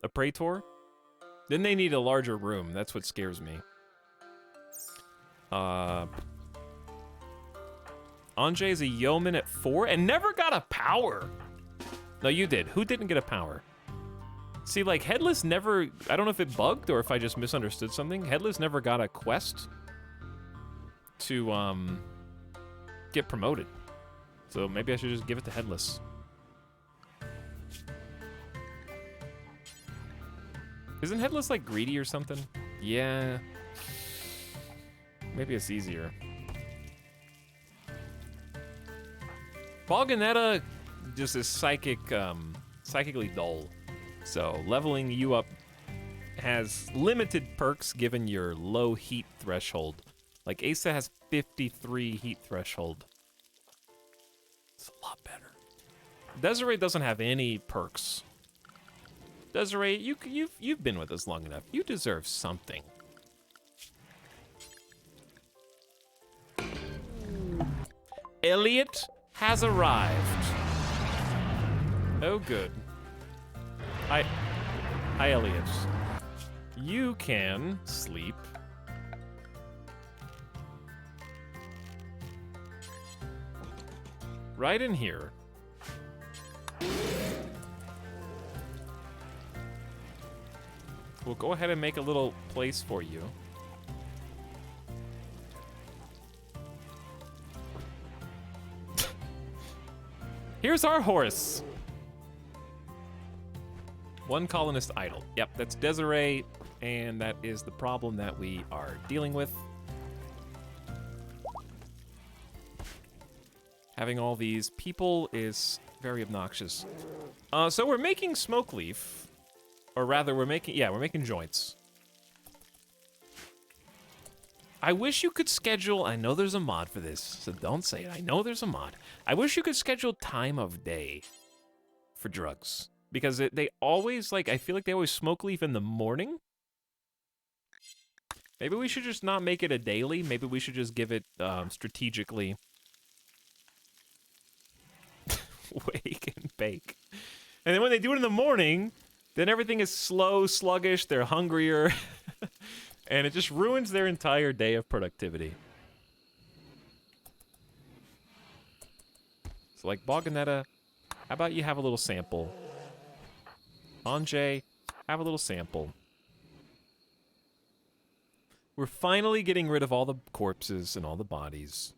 a Praetor? Then they need a larger room. That's what scares me. Anjay is a yeoman at 4 and never got a power. No, you did. Who didn't get a power? See, like, Headless never... I don't know if it bugged or if I just misunderstood something. Headless never got a quest to, get promoted. So maybe I should just give it to Headless. Isn't Headless, like, greedy or something? Yeah. Maybe it's easier. Balganetta just is psychically dull. So leveling you up has limited perks given your low heat threshold. Like Asa has 53 heat threshold. It's a lot better. Desiree doesn't have any perks. Desiree, you've been with us long enough. You deserve something. Elliot has arrived. Oh, good. Hi, Elliot. You can sleep. Right in here. We'll go ahead and make a little place for you. Here's our horse. One colonist idle. Yep, that's Desiree, and that is the problem that we are dealing with. Having all these people is very obnoxious. So we're making smoke leaf, or rather, we're making joints. I wish you could schedule. I know there's a mod for this, so don't say it. I know there's a mod. I wish you could schedule time of day for drugs. Because they always, like, I feel like they always smoke leaf in the morning. Maybe we should just not make it a daily. Maybe we should just give it strategically. Wake and bake. And then when they do it in the morning, then everything is slow, sluggish, they're hungrier. And it just ruins their entire day of productivity. So, like, Balganetta, how about you have a little sample? Anjay, have a little sample. We're finally getting rid of all the corpses and all the bodies.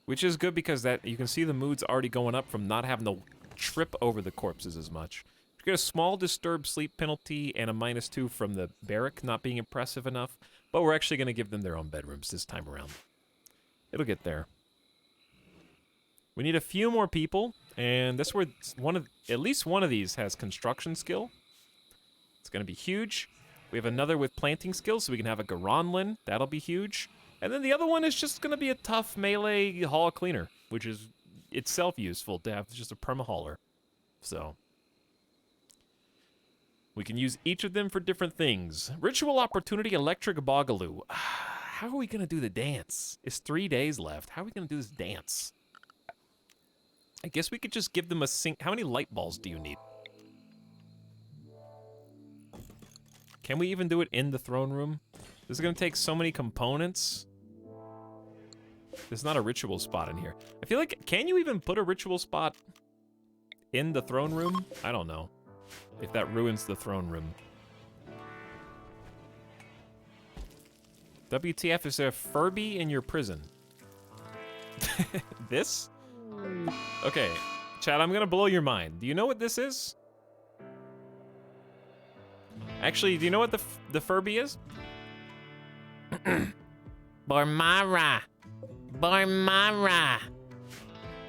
Which is good because that you can see the mood's already going up from not having to trip over the corpses as much. You get a small disturbed sleep penalty and a -2 from the barrack not being impressive enough, but we're actually going to give them their own bedrooms this time around. It'll get there. We need a few more people, and that's where at least one of these has construction skill. It's going to be huge. We have another with planting skills, so we can have a Garanlin. That'll be huge. And then the other one is just going to be a tough melee hall cleaner, which is itself useful to have just a perma-hauler. So we can use each of them for different things. Ritual Opportunity Electric Bogaloo. How are we going to do the dance? It's 3 days left. How are we going to do this dance? I guess we could just give them a How many light balls do you need? Can we even do it in the throne room? This is going to take so many components. There's not a ritual spot in here. I feel like, can you even put a ritual spot in the throne room? I don't know if that ruins the throne room. WTF, is there a Furby in your prison? This? Okay, Chad, I'm gonna blow your mind. Do you know what this is? Actually, do you know what the Furby is? Bormara. Bormara.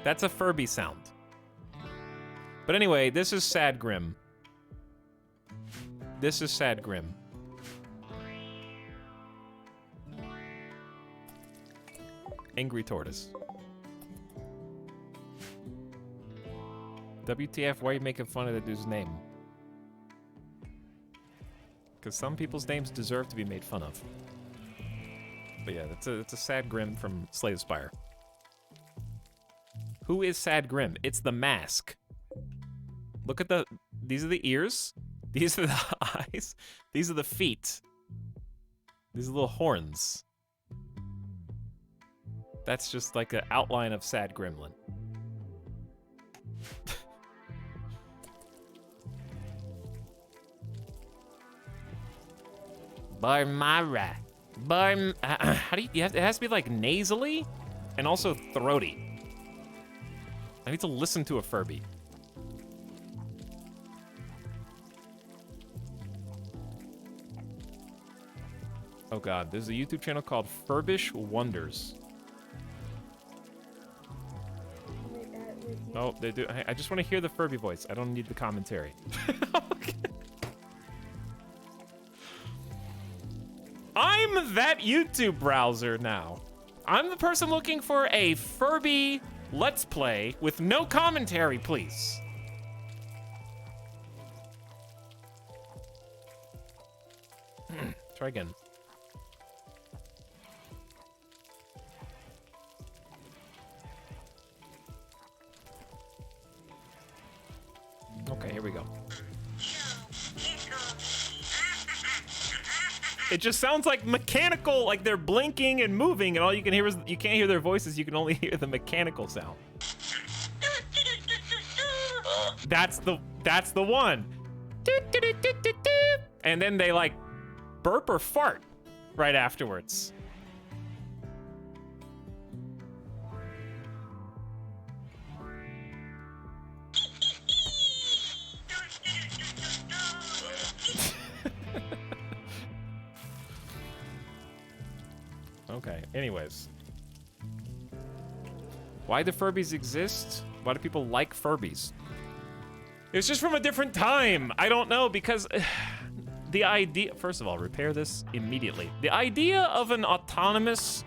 That's a Furby sound. But anyway, this is Sad Grim. This is Sad Grim. Angry tortoise. WTF, why are you making fun of the dude's name? Because some people's names deserve to be made fun of. But yeah, that's a Sad Grim from Slay the Spire. Who is Sad Grim? It's the mask. Look at these are the ears. These are the eyes. These are the feet. These are little horns. That's just like an outline of Sad Gremlin. Barmara. How do you have, it has to be like nasally and also throaty. I need to listen to a Furby. Oh god, there's a YouTube channel called Furbish Wonders. Oh, they do. I just want to hear the Furby voice. I don't need the commentary. Okay. I'm that YouTube browser now. I'm the person looking for a Furby Let's Play with no commentary, please. Try again. Okay, here we go. It just sounds like mechanical, like they're blinking and moving, and all you can hear is, you can't hear their voices, you can only hear the mechanical sound. That's the one. And then they like burp or fart right afterwards. Okay, anyways. Why do Furbies exist? Why do people like Furbies? It's just from a different time. I don't know, because the idea... First of all, repair this immediately. The idea of an autonomous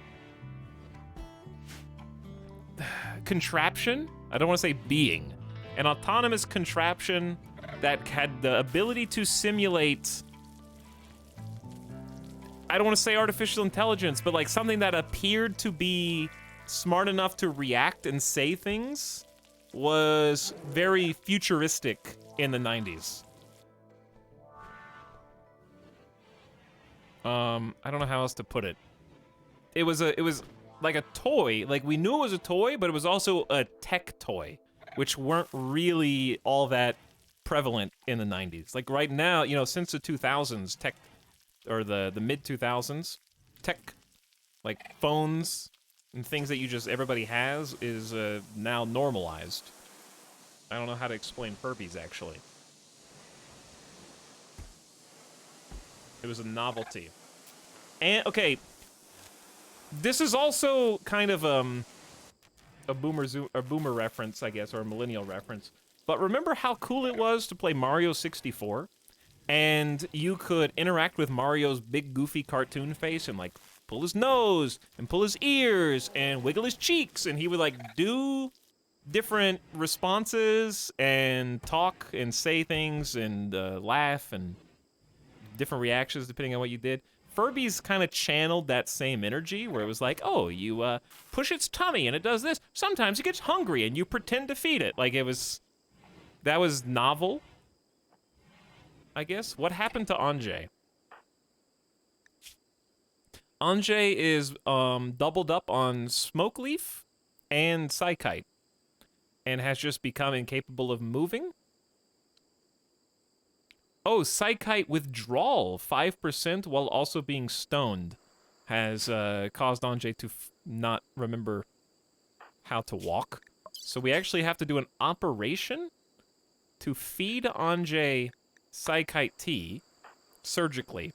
contraption, I don't want to say being, an autonomous contraption that had the ability to simulate... I don't want to say artificial intelligence, but like something that appeared to be smart enough to react and say things was very futuristic in the 90s. I don't know how else to put it. It was like a toy. Like we knew it was a toy, but it was also a tech toy, which weren't really all that prevalent in the 90s. Like right now, you know, since the 2000s, tech, or the mid 2000s, tech, like phones and things that everybody has is now normalized. I don't know how to explain Furbies, actually. It was a novelty. And, okay, this is also kind of a boomer reference, I guess, or a millennial reference. But remember how cool it was to play Mario 64? And you could interact with Mario's big, goofy cartoon face and, like, pull his nose and pull his ears and wiggle his cheeks. And he would, like, do different responses and talk and say things and laugh and different reactions depending on what you did. Furbies kind of channeled that same energy where it was like, oh, you push its tummy and it does this. Sometimes it gets hungry and you pretend to feed it. Like, that was novel, I guess. What happened to Anjay? Anjay is doubled up on Smoke Leaf and Psykite and has just become incapable of moving. Oh, Psykite withdrawal, 5% while also being stoned, has caused Anjay to not remember how to walk. So we actually have to do an operation to feed Anjay Psykite tea surgically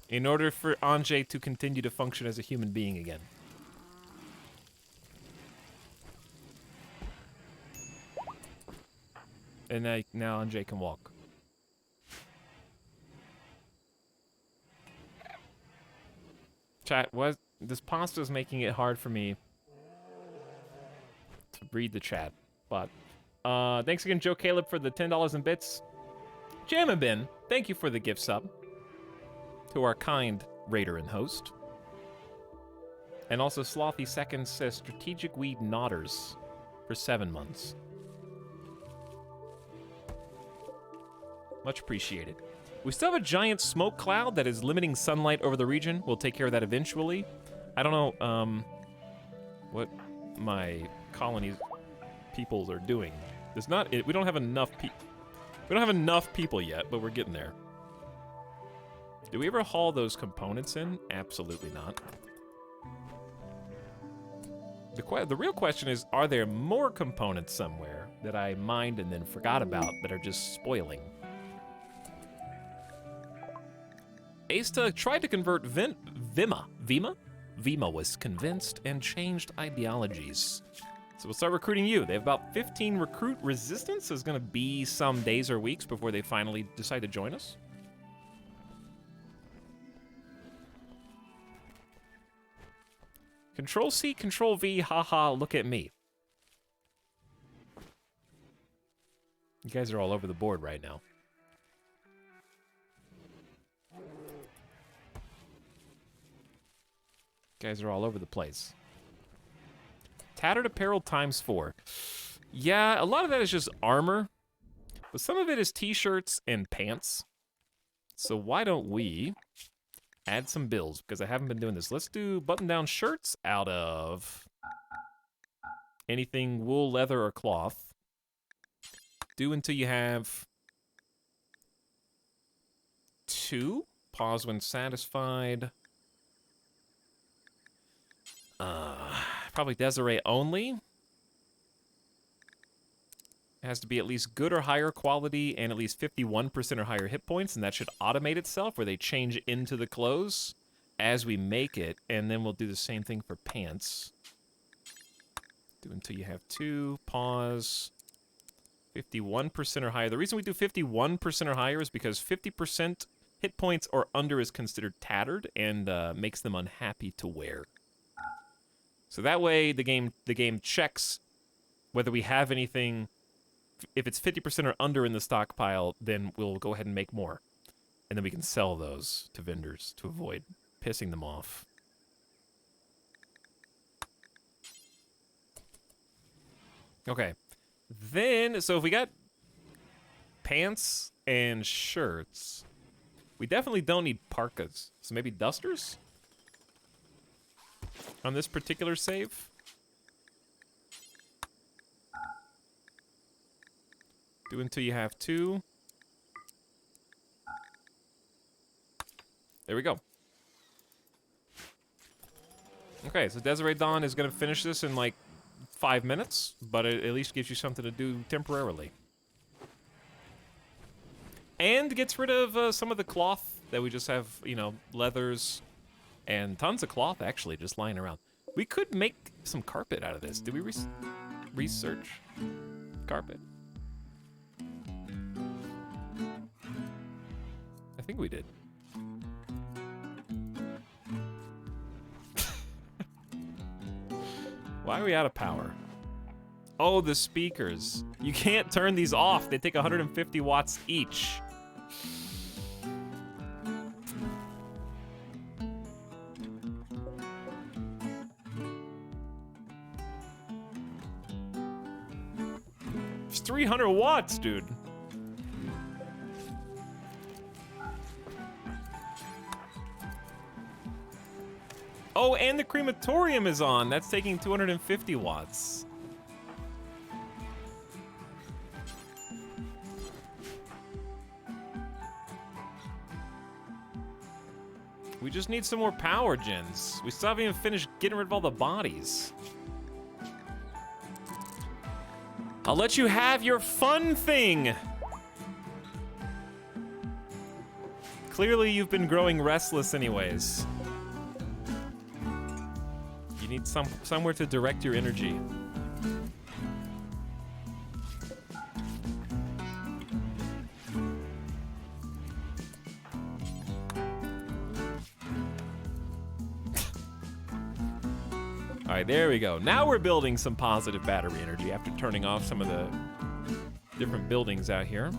in order for Anjay to continue to function as a human being again. And now Anjay can walk. Chat, what? This pasta is making it hard for me to read the chat. But thanks again, Joe Caleb, for the $10 in bits. Jammin' Bin, thank you for the gift sub to our kind raider and host. And also Slothy Seconds says Strategic Weed Nodders for 7 months. Much appreciated. We still have a giant smoke cloud that is limiting sunlight over the region. We'll take care of that eventually. I don't know what my colony's peoples are doing. There's not. We don't have enough people. We don't have enough people yet, but we're getting there. Do we ever haul those components in? Absolutely not. The real question is, are there more components somewhere that I mined and then forgot about that are just spoiling? Asta tried to convert Vima. Vima was convinced and changed ideologies. So we'll start recruiting you. They have about 15 recruit resistance. Is going to be some days or weeks before they finally decide to join us. Control C, Control V, haha, look at me. You guys are all over the board right now. You guys are all over the place. Tattered apparel ×4. Yeah, a lot of that is just armor, but some of it is t-shirts and pants. So why don't we add some bills, because I haven't been doing this. Let's do button-down shirts out of anything wool, leather, or cloth. Do until you have 2. Pause when satisfied. Probably Desiree only. It has to be at least good or higher quality and at least 51% or higher hit points, and that should automate itself where they change into the clothes as we make it, and then we'll do the same thing for pants. Do until you have 2. Pause. 51% or higher. The reason we do 51% or higher is because 50% hit points or under is considered tattered and makes them unhappy to wear. So that way the game checks whether we have anything. If it's 50% or under in the stockpile, then we'll go ahead and make more. And then we can sell those to vendors to avoid pissing them off. Okay. Then, so if we got pants and shirts, we definitely don't need parkas. So maybe dusters? On this particular save? Do until you have 2. There we go. Okay, so Desiree Dawn is going to finish this in like 5 minutes, but it at least gives you something to do temporarily. And gets rid of some of the cloth that we just have, you know, leathers and tons of cloth actually just lying around. We could make some carpet out of this. Did we research carpet? I think we did. Why are we out of power? Oh, the speakers. You can't turn these off. They take 150 watts each. It's 300 watts, dude. Oh, and the crematorium is on. That's taking 250 watts. We just need some more power gens. We still haven't even finished getting rid of all the bodies. I'll let you have your fun thing. Clearly, you've been growing restless anyways. You need somewhere to direct your energy. right, there we go. Now we're building some positive battery energy after turning off some of the different buildings out here.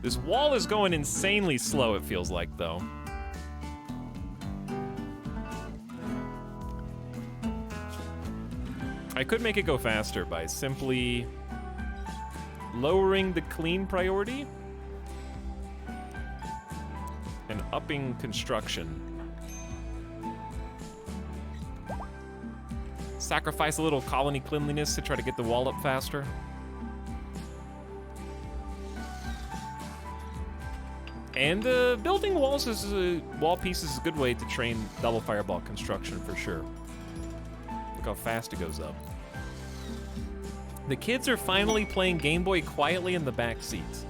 This wall is going insanely slow, it feels like, though. I could make it go faster by simply lowering the clean priority and upping construction. Sacrifice a little colony cleanliness to try to get the wall up faster. And building walls wall pieces is a good way to train double fireball construction for sure. Look how fast it goes up. The kids are finally playing Game Boy quietly in the back seats.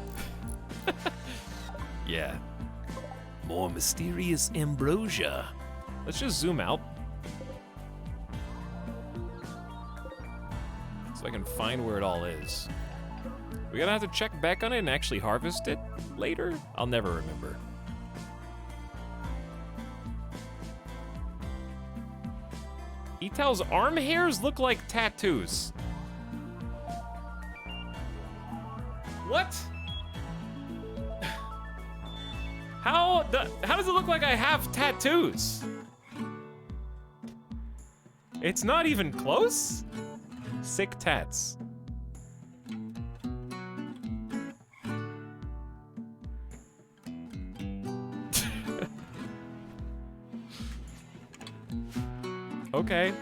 Yeah. More mysterious ambrosia. Let's just zoom out. So I can find where it all is. We're gonna have to check back on it and actually harvest it later? I'll never remember. Etal's arm hairs look like tattoos. What? How does it look like I have tattoos? It's not even close? Sick tats. Okay.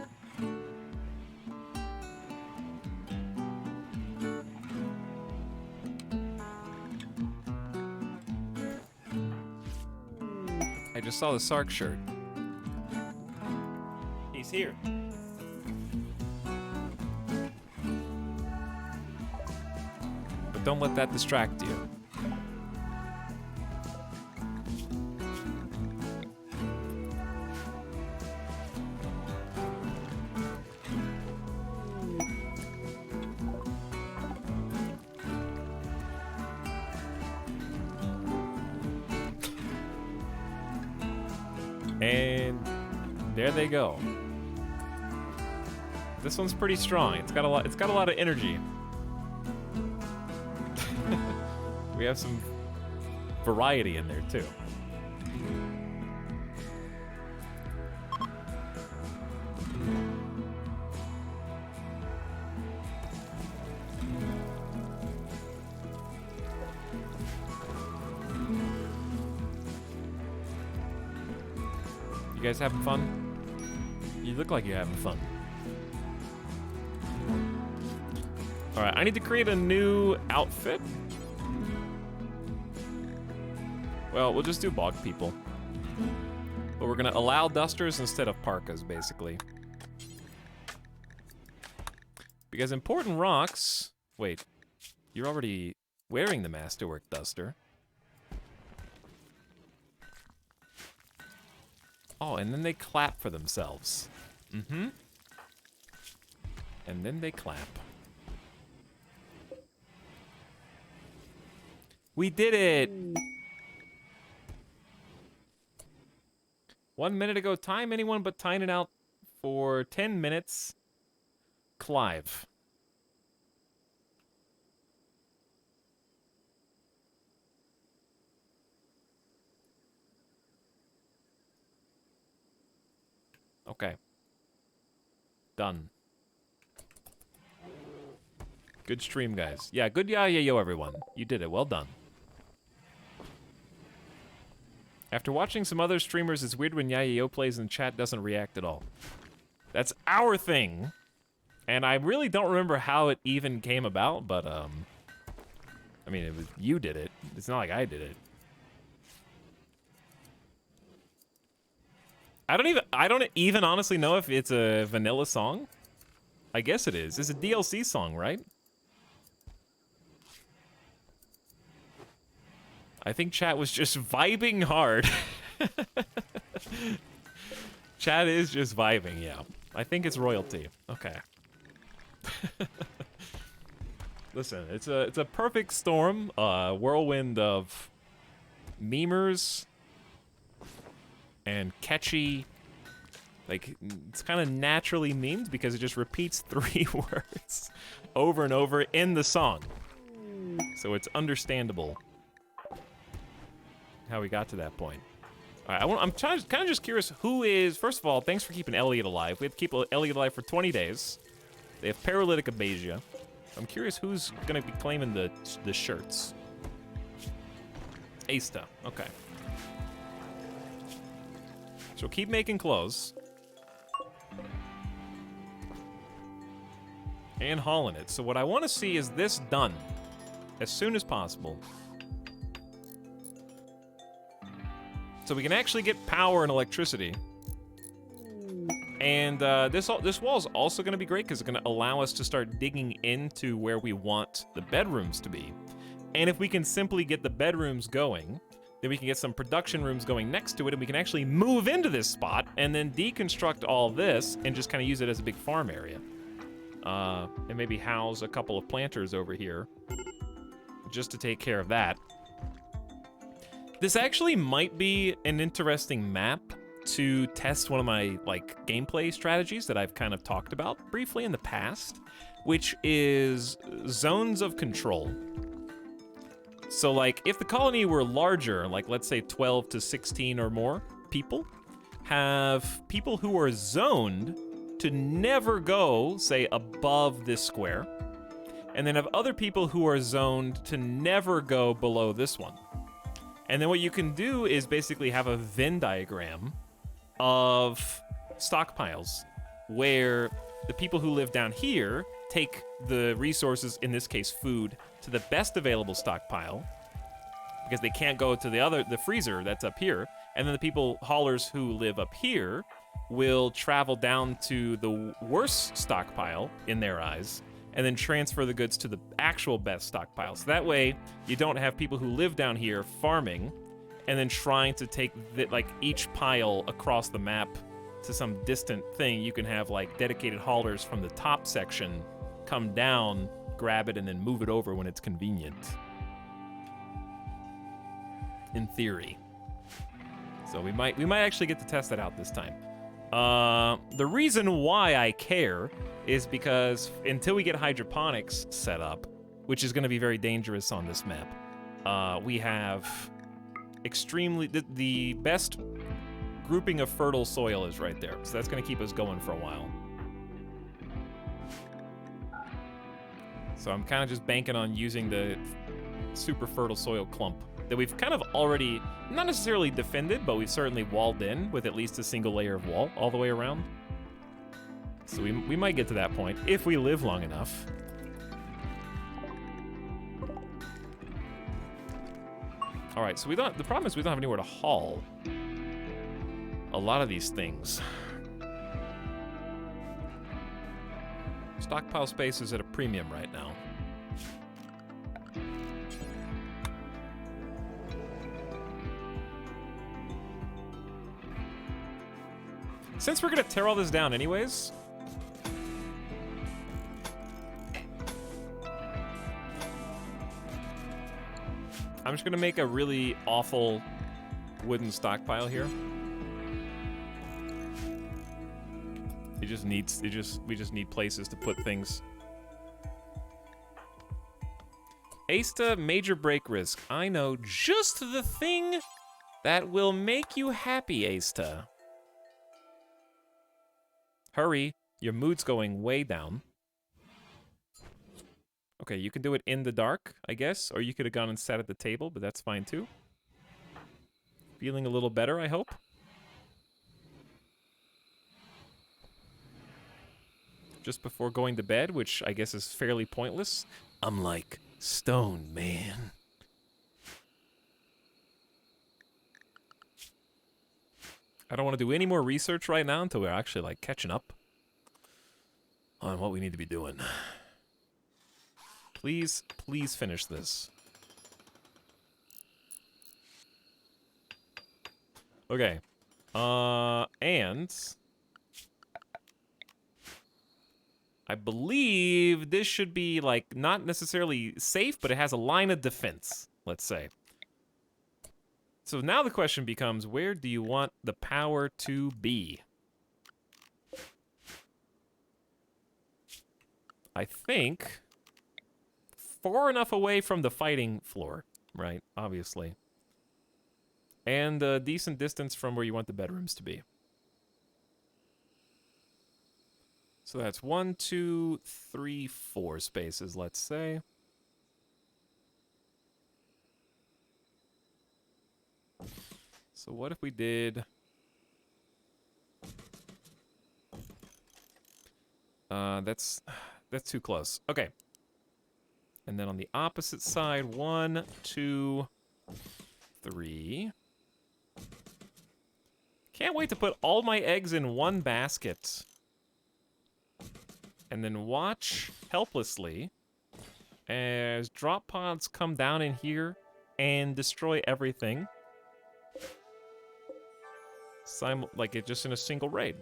I just saw the Sark shirt. He's here. But don't let that distract you. And there they go. This one's pretty strong. It's got a lot of energy. We have some variety in there too. You guys having fun? You look like you're having fun. All right, I need to create a new outfit. Well, we'll just do bog people. But we're gonna allow dusters instead of parkas, basically. Because important rocks... Wait, you're already wearing the Masterwork duster. Oh, and then they clap for themselves. Mm-hmm. And then they clap. We did it! 1 minute ago, time anyone but Tynan out for 10 minutes. Clive. Okay. Done. Good stream, guys. Yeah, good yo, everyone. You did it. Well done. After watching some other streamers, it's weird when Yayo plays and chat doesn't react at all. That's our thing. And I really don't remember how it even came about, but, I mean, it was, you did it. It's not like I did it. I don't even honestly know if it's a vanilla song. I guess it is. It's a DLC song, right? I think chat was just vibing hard. Chat is just vibing, yeah. I think it's royalty. Okay. Listen, it's a perfect storm, whirlwind of memers and catchy Like, it's kind of naturally memed because it just repeats 3 words over and over in the song. So it's understandable how we got to that point. All right, I'm kind of just curious who is, first of all, thanks for keeping Elliot alive. We have to keep Elliot alive for 20 days. They have paralytic abasia. I'm curious who's going to be claiming the shirts. Asta, okay. So keep making clothes. And hauling it. So what I want to see is this done as soon as possible. So we can actually get power and electricity. And this wall is also going to be great because it's going to allow us to start digging into where we want the bedrooms to be. And if we can simply get the bedrooms going, then we can get some production rooms going next to it, and we can actually move into this spot and then deconstruct all this and just kind of use it as a big farm area. And maybe house a couple of planters over here just to take care of that. This actually might be an interesting map to test one of my like gameplay strategies that I've kind of talked about briefly in the past, which is zones of control. So like if the colony were larger, like let's say 12 to 16 or more people, have people who are zoned to never go, say, above this square, and then have other people who are zoned to never go below this one. And then what you can do is basically have a Venn diagram of stockpiles where the people who live down here take the resources, in this case food, to the best available stockpile because they can't go to the freezer that's up here, and then the people haulers who live up here will travel down to the worst stockpile in their eyes and then transfer the goods to the actual best stockpile. So that way you don't have people who live down here farming and then trying to take like each pile across the map to some distant thing. You can have like dedicated haulers from the top section come down, grab it, and then move it over when it's convenient. In theory. So we might actually get to test that out this time. The reason why I care is because until we get hydroponics set up, which is going to be very dangerous on this map, we have extremely the best grouping of fertile soil is right there. So that's going to keep us going for a while. So I'm kind of just banking on using the super fertile soil clump that we've kind of already, not necessarily defended, but we've certainly walled in with at least a single layer of wall all the way around. So we might get to that point if we live long enough. All right, so the problem is we don't have anywhere to haul a lot of these things. Stockpile space is at a premium right now. Since we're gonna tear all this down anyways, I'm just gonna make a really awful wooden stockpile here. We just need places to put things. Asta, major break risk. I know just the thing that will make you happy, Asta. Hurry, your mood's going way down. Okay, you can do it in the dark, I guess, or you could have gone and sat at the table, but that's fine too. Feeling a little better, I hope. Just before going to bed, which I guess is fairly pointless. I'm like, stone, man. I don't want to do any more research right now until we're actually like catching up on what we need to be doing. Please, please finish this. Okay. And I believe this should be like not necessarily safe, but it has a line of defense, let's say. So now the question becomes, where do you want the power to be? I think, far enough away from the fighting floor, right? Obviously. And a decent distance from where you want the bedrooms to be. So that's 1, 2, 3, 4 spaces, let's say. So what if we did... that's too close. Okay. And then on the opposite side, 1, 2, 3. Can't wait to put all my eggs in one basket. And then watch helplessly as drop pods come down in here and destroy everything. Like it just in a single raid.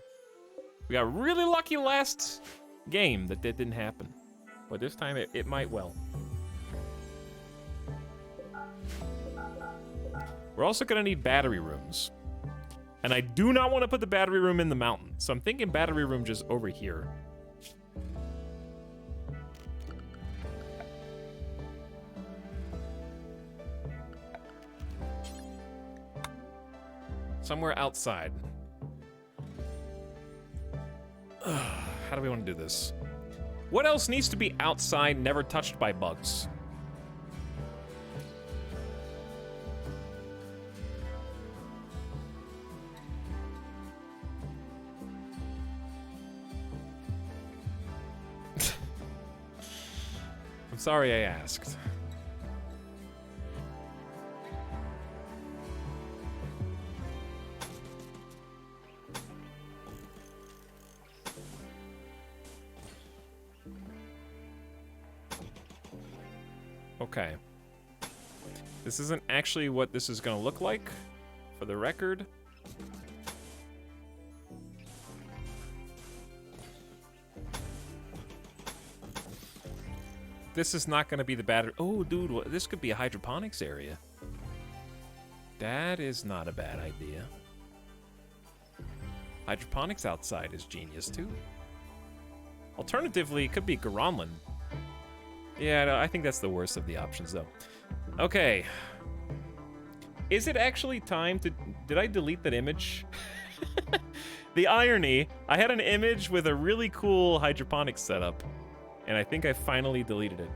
We got really lucky last game that didn't happen. But this time it might well. We're also gonna need battery rooms. And I do not want to put the battery room in the mountain. So I'm thinking battery room just over here. Somewhere outside. How do we want to do this? What else needs to be outside, never touched by bugs? I'm sorry I asked. Okay. This isn't actually what this is gonna look like, for the record. This is not gonna be the battery. Oh, dude, this could be a hydroponics area. That is not a bad idea. Hydroponics outside is genius, too. Alternatively, it could be Garanland. Yeah, no, I think that's the worst of the options, though. Okay. Is it actually time to... Did I delete that image? The irony, I had an image with a really cool hydroponics setup, and I think I finally deleted it.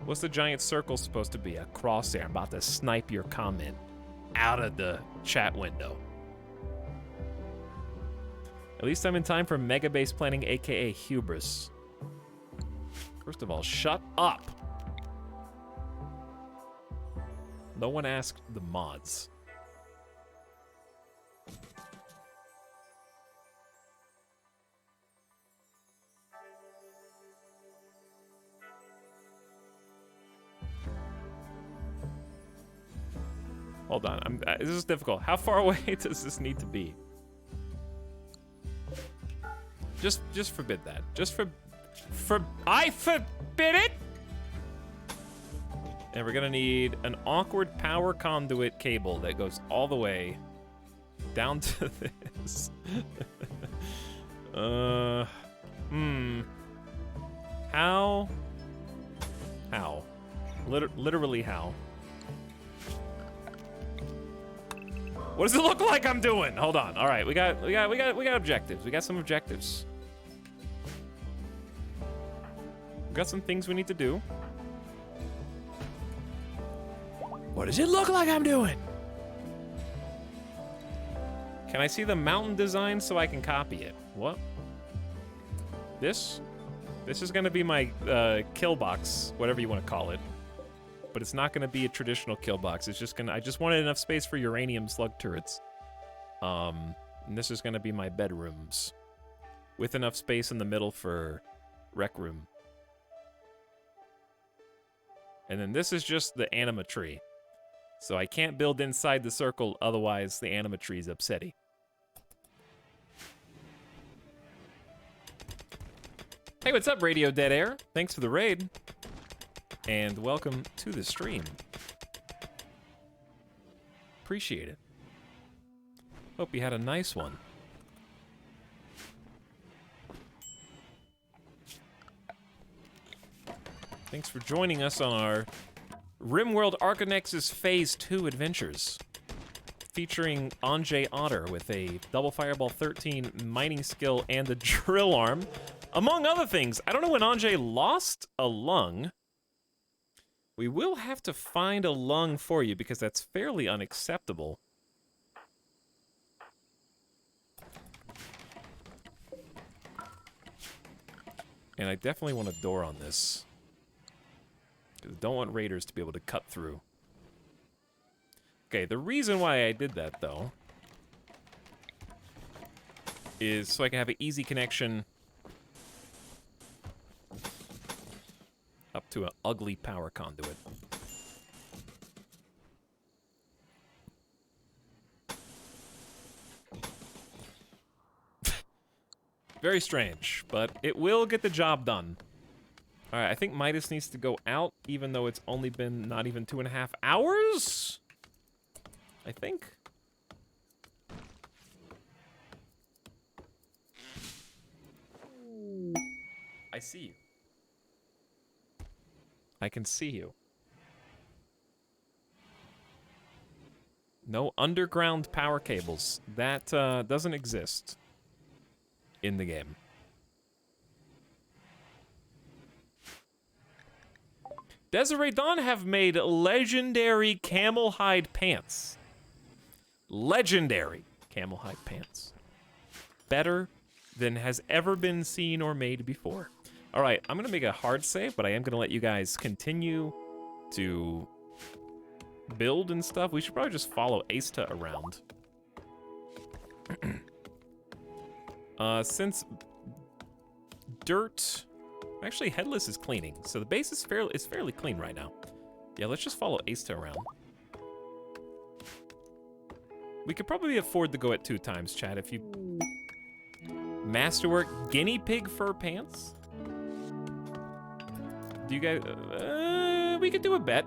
What's the giant circle supposed to be? A crosshair. I'm about to snipe your comment out of the chat window. At least I'm in time for Mega Base Planning, aka Hubris. First of all, shut up. No one asked the mods. Hold on, this is difficult. How far away does this need to be? Just forbid that. I forbid it! And we're gonna need an awkward power conduit cable that goes all the way down to this. How? How? Literally how? What does it look like I'm doing? Hold on. All right, we got objectives. We got some objectives. We got some things we need to do. What does it look like I'm doing? Can I see the mountain design so I can copy it? What? This? This is gonna be my kill box, whatever you want to call it. But it's not gonna be a traditional kill box. It's just gonna, I just wanted enough space for uranium slug turrets. And this is gonna be my bedrooms. With enough space in the middle for rec room. And then this is just the anima tree. So I can't build inside the circle, otherwise the anima tree is upsetty. Hey, what's up, Radio Dead Air? Thanks for the raid. And welcome to the stream. Appreciate it. Hope you had a nice one. Thanks for joining us on our RimWorld Arcanexus Phase 2 adventures. Featuring Anjay Otter with a double Fireball 13 mining skill and the drill arm. Among other things, I don't know when Anjay lost a lung. We will have to find a lung for you because that's fairly unacceptable. And I definitely want a door on this. Because I don't want raiders to be able to cut through. Okay, the reason why I did that, though, is so I can have an easy connection up to an ugly power conduit. Very strange, but it will get the job done. Alright, I think Midas needs to go out, even though it's only been not even 2.5 hours? I think. I see you. I can see you. No underground power cables. That doesn't exist in the game. Desiree Dawn have made legendary camel hide pants. Legendary camel hide pants. Better than has ever been seen or made before. All right, I'm gonna make a hard save, but I am gonna let you guys continue to build and stuff. We should probably just follow Asta around. Since dirt, actually Headless is cleaning, so the base is fairly clean right now. Yeah, let's just follow Asta around. We could probably afford to go at 2 times, chat, if you... Masterwork guinea pig fur pants? Do you guys... we could do a bet.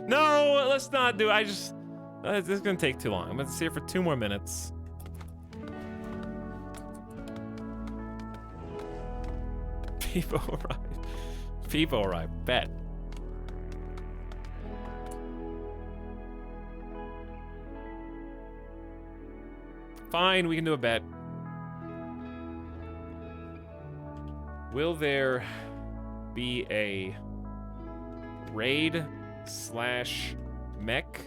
No, let's not do it. I just... this is gonna take too long. I'm gonna sit here for 2 more minutes. People arrive. People arrive. Bet. Fine, we can do a bet. Will there be a raid / mech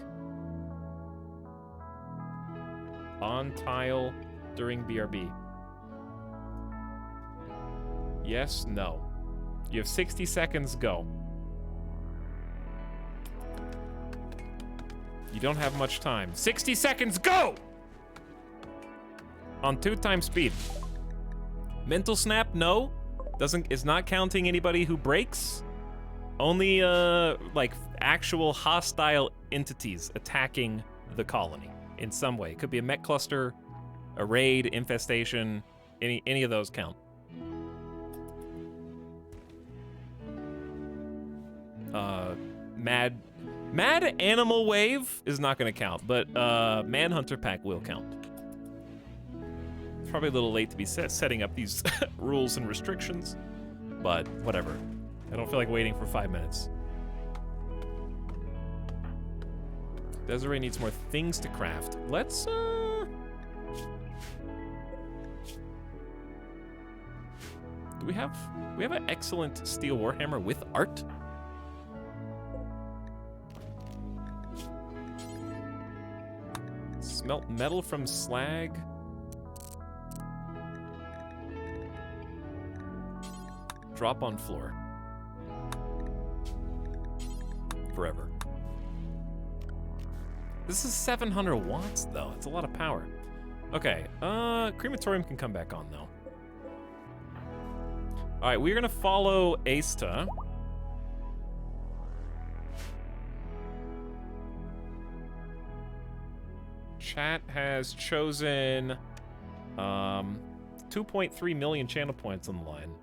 on tile during BRB? Yes, no. You have 60 seconds, go. You don't have much time. 60 seconds, go! On 2 times speed. Mental snap, no. Is not counting anybody who breaks. Only, like, actual hostile entities attacking the colony in some way. It could be a mech cluster, a raid, infestation, any of those count. Mad Animal Wave is not gonna count, but Manhunter Pack will count. It's probably a little late to be setting up these rules and restrictions, but whatever. I don't feel like waiting for 5 minutes. Desiree needs more things to craft. Let's, do we have an excellent steel warhammer with art? Smelt metal from slag. Drop on floor. Forever. This is 700 watts, though. It's a lot of power. Okay, crematorium can come back on, though. All right, we're gonna follow Asta. Chat has chosen 2.3 million channel points on the line.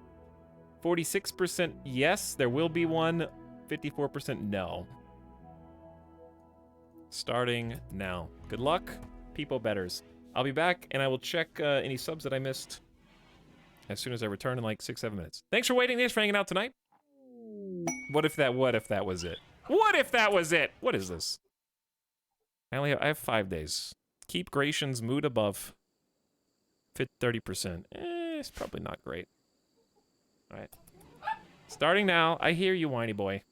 46% yes, there will be one. 54% no. Starting now. Good luck, people betters. I'll be back and I will check any subs that I missed as soon as I return in like 6-7 minutes. Thanks for waiting. Thanks for hanging out tonight. What if that was it? What if that was it? What is this? I have 5 days. Keep Gratian's mood above. Fit 30%. It's probably not great. All right. Starting now. I hear you, whiny boy.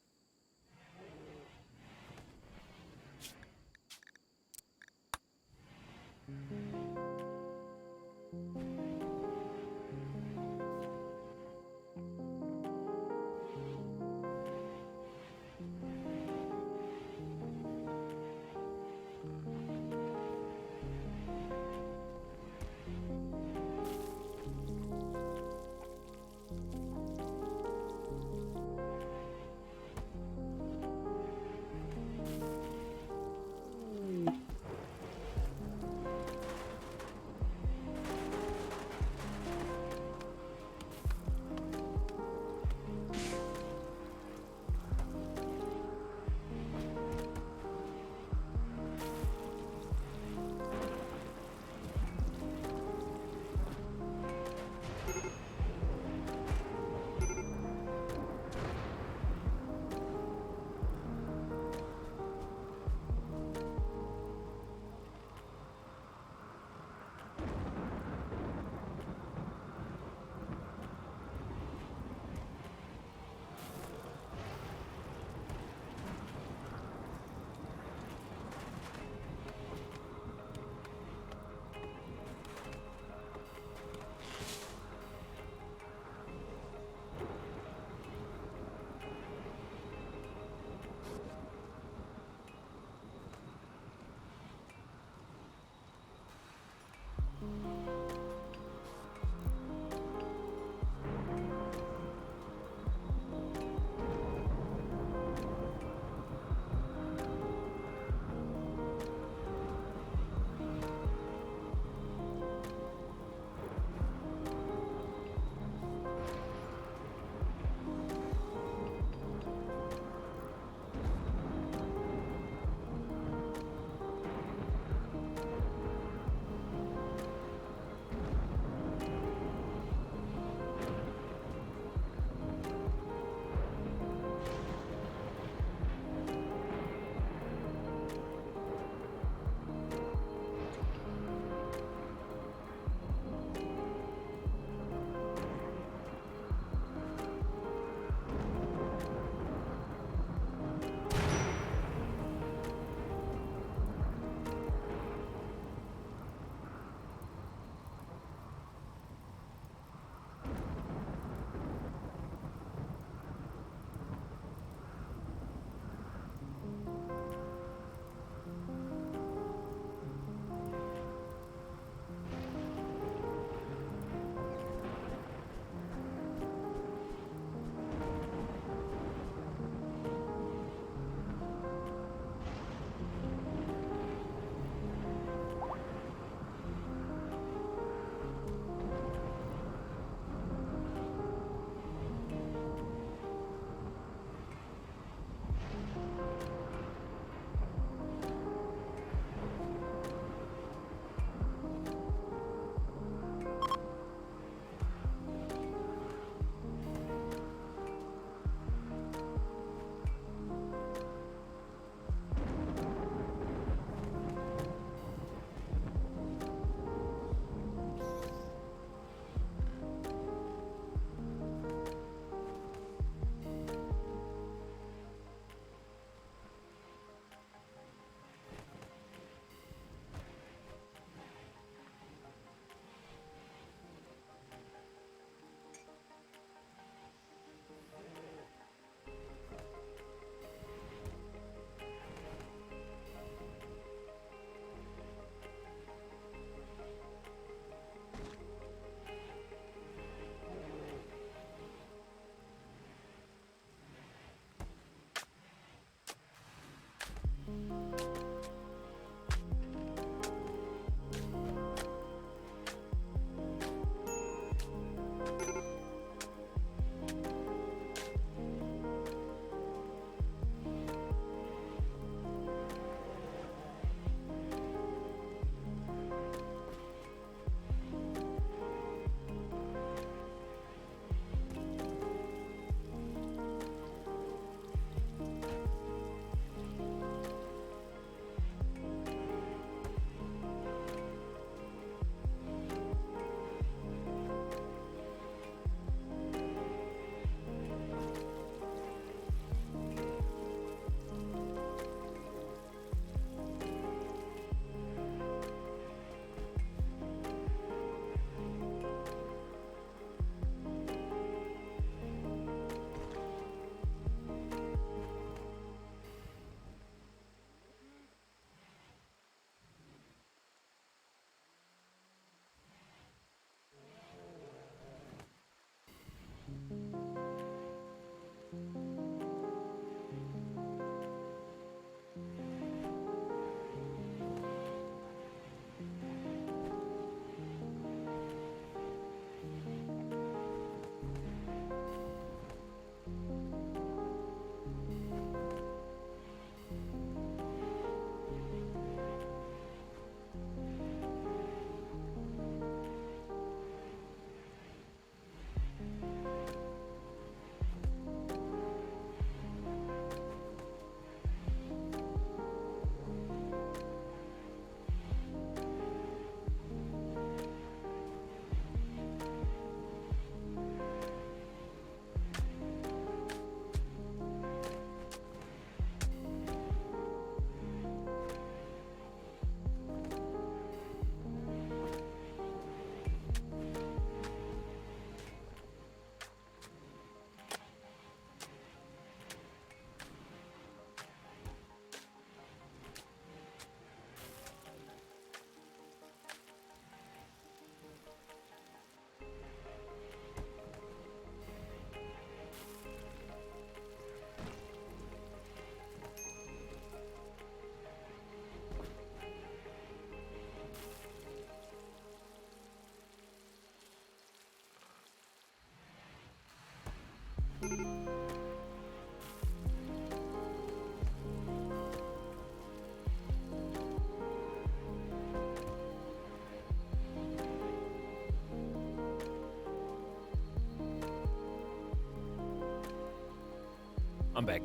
I'm back.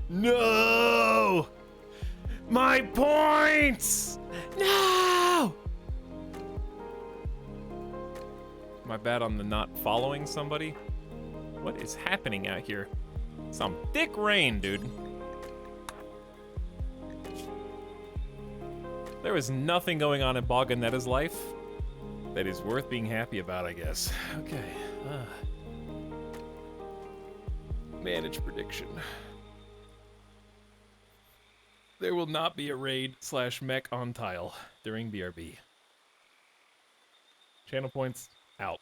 No! My points! No! My bad on the not following somebody. What is happening out here? Some thick rain, dude. There is nothing going on in Boganetta's life that is worth being happy about, I guess. Okay. Manage prediction. There will not be a raid/mech on tile during BRB. Channel points out.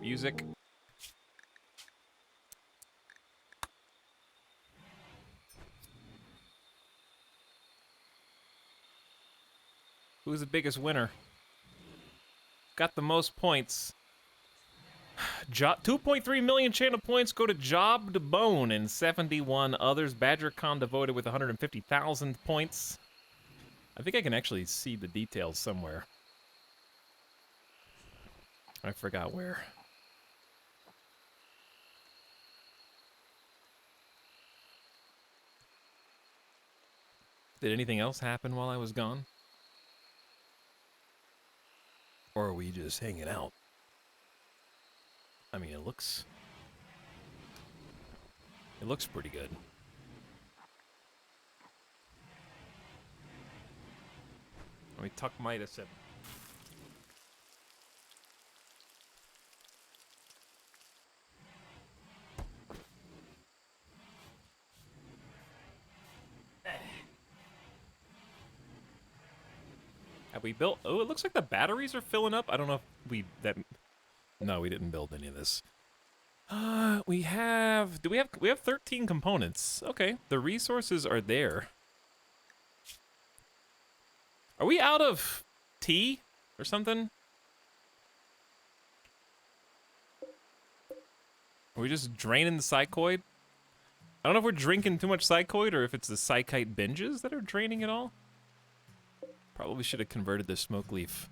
Music. Who's the biggest winner? Got the most points. 2.3 million channel points go to Job to Bone and 71 others. BadgerCon devoted with 150,000 points. I think I can actually see the details somewhere. I forgot where. Did anything else happen while I was gone? Or are we just hanging out? I mean, it looks pretty good. Let me tuck Midas in. Have we built? Oh, it looks like the batteries are filling up. I don't know if no, we didn't build any of this. We have 13 components. Okay, the resources are there. Are we out of tea or something? Are we just draining the psychoid? I don't know if we're drinking too much psychoid or if it's the psychite binges that are draining it all. Probably should have converted this smoke leaf.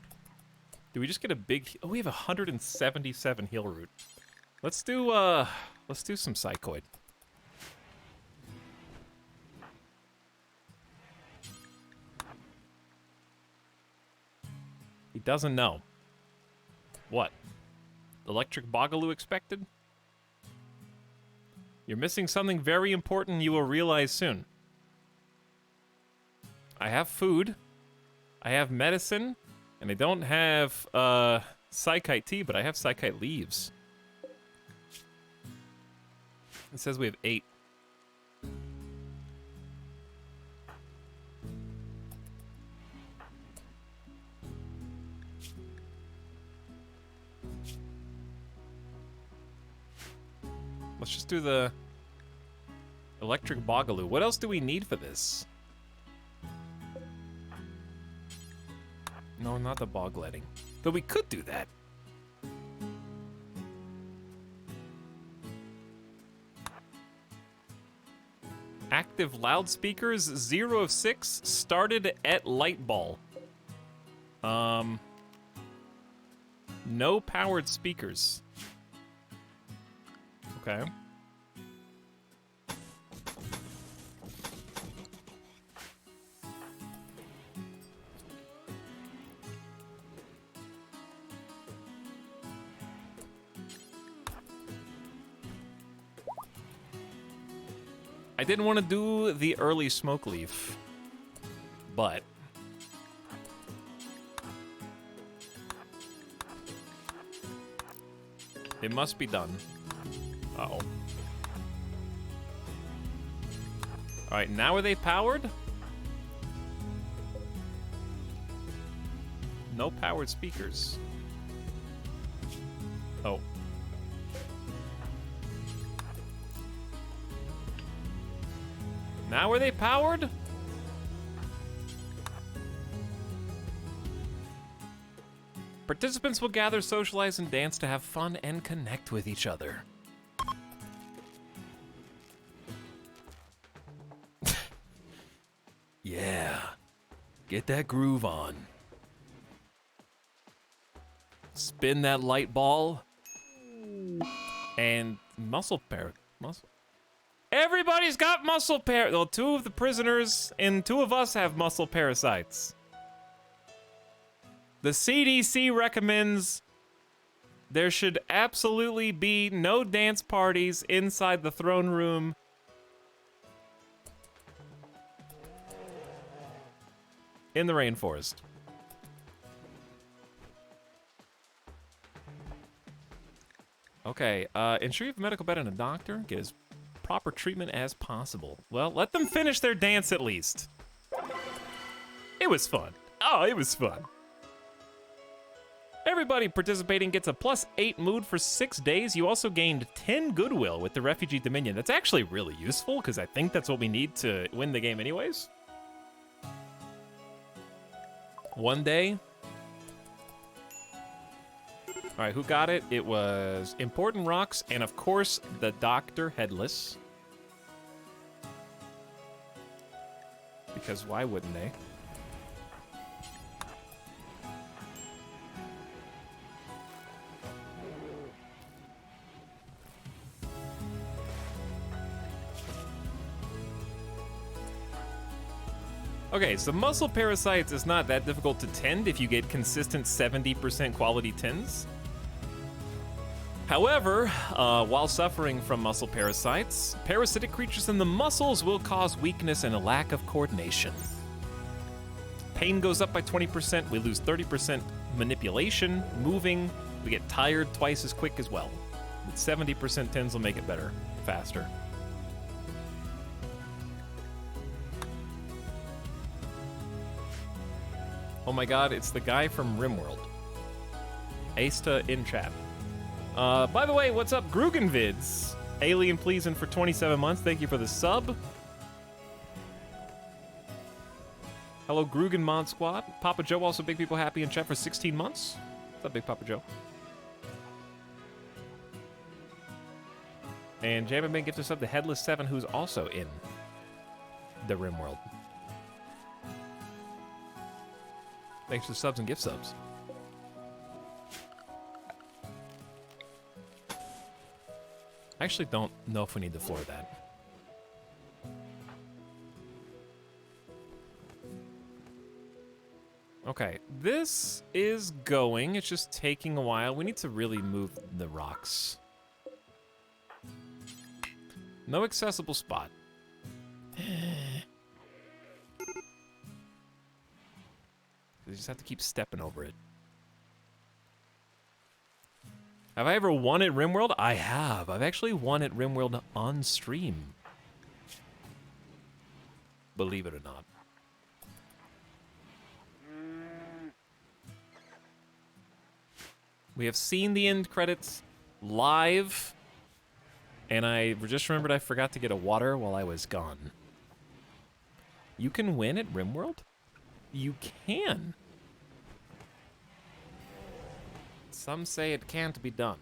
Did we just get a big... Oh, we have 177 heal root. Let's do some psychoid. He doesn't know. What? Electric Bogaloo expected? You're missing something very important you will realize soon. I have food. I have medicine, and I don't have psychite tea, but I have psychite leaves. It says we have 8. Let's just do the electric Bogaloo. What else do we need for this? No, not the bogletting. But we could do that. Active loudspeakers, 0 of 6, started at Lightball. No powered speakers. Okay. I didn't want to do the early smoke leaf, but it must be done. Uh-oh. Alright, now are they powered? No powered speakers. Oh. Now are they powered? Participants will gather, socialize, and dance to have fun and connect with each other. Yeah. Get that groove on. Spin that light ball. And muscle. Everybody's got muscle well, 2 of the prisoners and 2 of us have muscle parasites. The CDC recommends there should absolutely be no dance parties inside the throne room. In the rainforest. Okay, ensure you have a medical bed and a doctor. Get as proper treatment as possible. Well, let them finish their dance at least. It was fun. Oh, it was fun. Everybody participating gets a +8 mood for 6 days. You also gained 10 goodwill with the Refugee Dominion. That's actually really useful, because I think that's what we need to win the game anyways. 1 day. All right, who got it? It was Important Rocks and, of course, the Dr. Headless. Because why wouldn't they? Okay, so muscle parasites is not that difficult to tend if you get consistent 70% quality tins. However, while suffering from muscle parasites, parasitic creatures in the muscles will cause weakness and a lack of coordination. Pain goes up by 20%, we lose 30% manipulation, moving, we get tired twice as quick as well. With 70% tins will make it better, faster. Oh my god, it's the guy from RimWorld. Asta in chat. By the way, what's up, Grugenvids? Alien Pleasin' for 27 months. Thank you for the sub. Hello, Grugen Mod Squad. Papa Joe, also Big People Happy in chat for 16 months. What's up, Big Papa Joe? And Jammin' Man gives us up the Headless 7, who's also in the RimWorld. Thanks for the subs and gift subs. I actually don't know if we need to floor that. Okay, this is going. It's just taking a while. We need to really move the rocks. No accessible spot. You just have to keep stepping over it. Have I ever won at RimWorld? I have. I've actually won at RimWorld on stream. Believe it or not. We have seen the end credits live, and I just remembered I forgot to get a water while I was gone. You can win at RimWorld? You can. Some say it can't be done.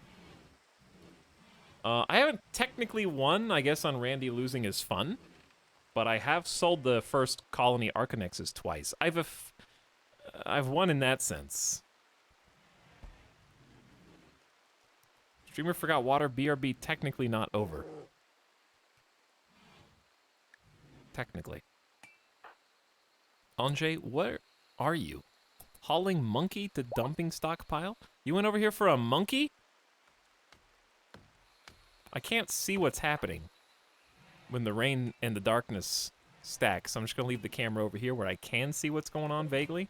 I haven't technically won. I guess on Randy losing is fun. But I have sold the first colony Arcanexes twice. I've won in that sense. Streamer forgot water. BRB technically not over. Technically. Anjay, where are you? Hauling monkey to dumping stockpile? You went over here for a monkey? I can't see what's happening when the rain and the darkness stack, so I'm just gonna leave the camera over here where I can see what's going on vaguely.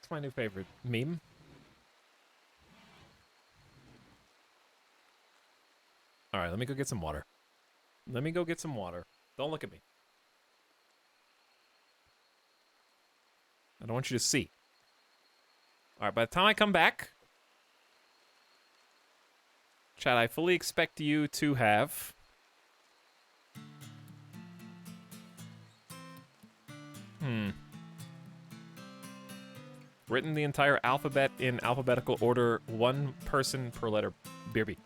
It's my new favorite meme. let me go get some water. Let me go get some water. Don't look at me. I don't want you to see. All right, by the time I come back, Chad, I fully expect you to have written the entire alphabet in alphabetical order, one person per letter. Beerby.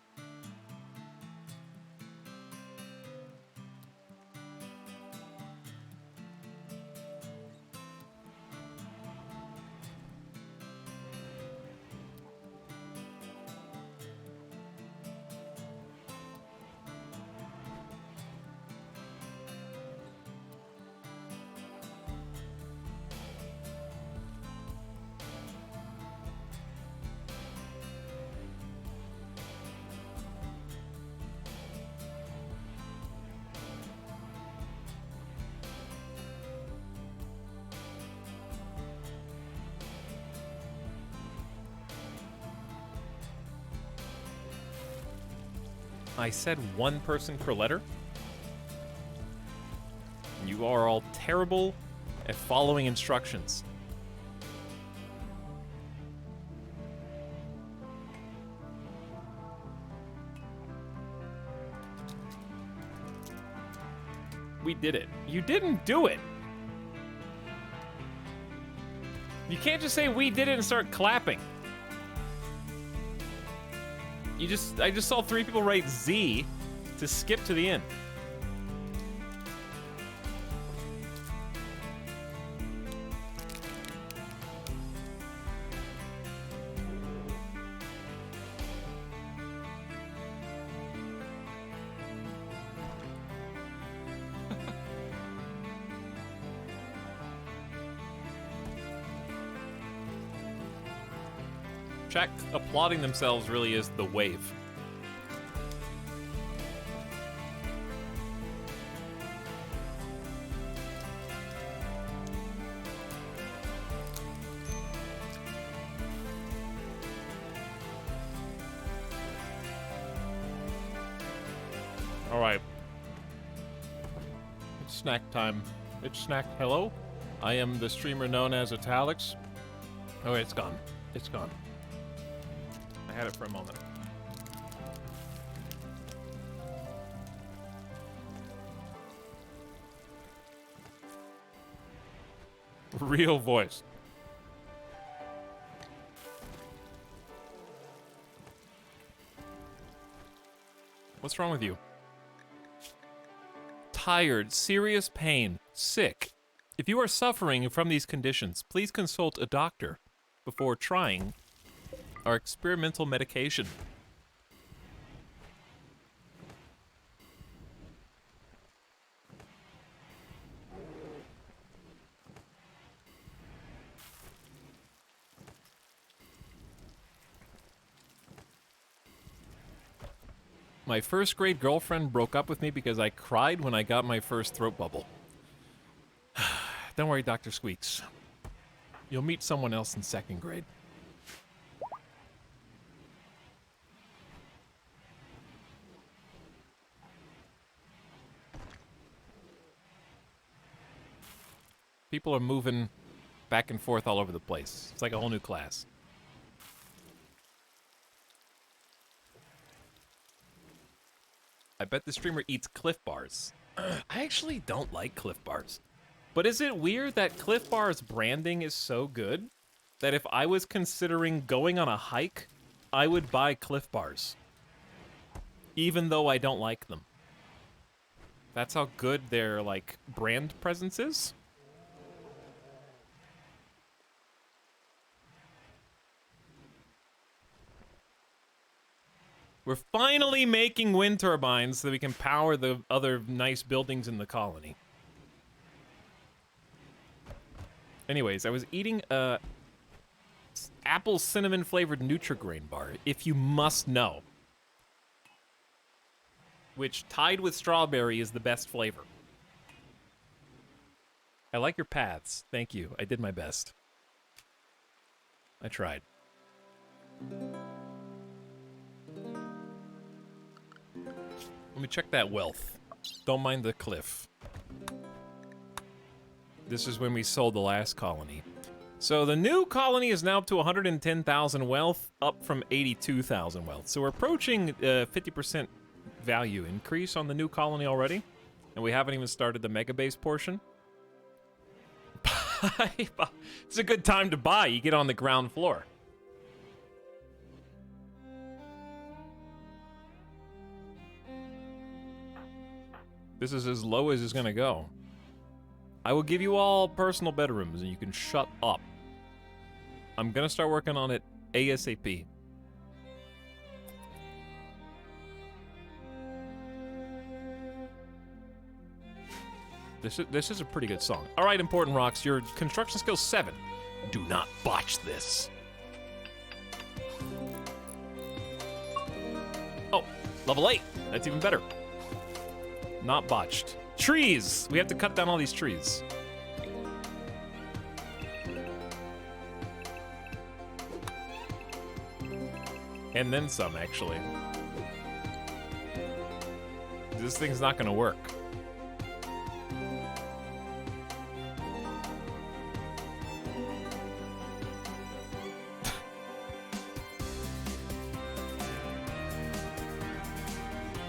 I said one person per letter. You are all terrible at following instructions. We did it. You didn't do it. You can't just say we did it and start clapping. I just saw 3 people write Z to skip to the end. Check applauding themselves really is the wave. All right. It's snack time. It's snack. Hello? I am the streamer known as Etalyx. Oh, it's gone. It's gone. I had it for a moment. Real voice. What's wrong with you? Tired, serious pain, sick. If you are suffering from these conditions, please consult a doctor before trying our experimental medication. My first grade girlfriend broke up with me because I cried when I got my first throat bubble. Don't worry, Dr. Squeaks. You'll meet someone else in second grade. People are moving back and forth all over the place. It's like a whole new class. I bet the streamer eats Cliff Bars. I actually don't like Cliff Bars. But is it weird that Cliff Bars branding is so good that if I was considering going on a hike, I would buy Cliff Bars, even though I don't like them? That's how good their, like, brand presence is? We're finally making wind turbines so that we can power the other nice buildings in the colony. Anyways, I was eating a apple cinnamon flavored Nutri-Grain bar, if you must know, which tied with strawberry is the best flavor. I like your paths. Thank you. I did my best. I tried. Let me check that wealth. Don't mind the cliff. This is when we sold the last colony. So the new colony is now up to 110,000 wealth, up from 82,000 wealth. So we're approaching 50% value increase on the new colony already. And we haven't even started the mega base portion. It's a good time to buy. You get on the ground floor. This is as low as it's gonna go. I will give you all personal bedrooms and you can shut up. I'm gonna start working on it ASAP. This is a pretty good song. All right, Important Rocks, your construction skills 7. Do not botch this. Oh, level 8. That's even better. Not botched. Trees! We have to cut down all these trees. And then some, actually. This thing's not gonna work.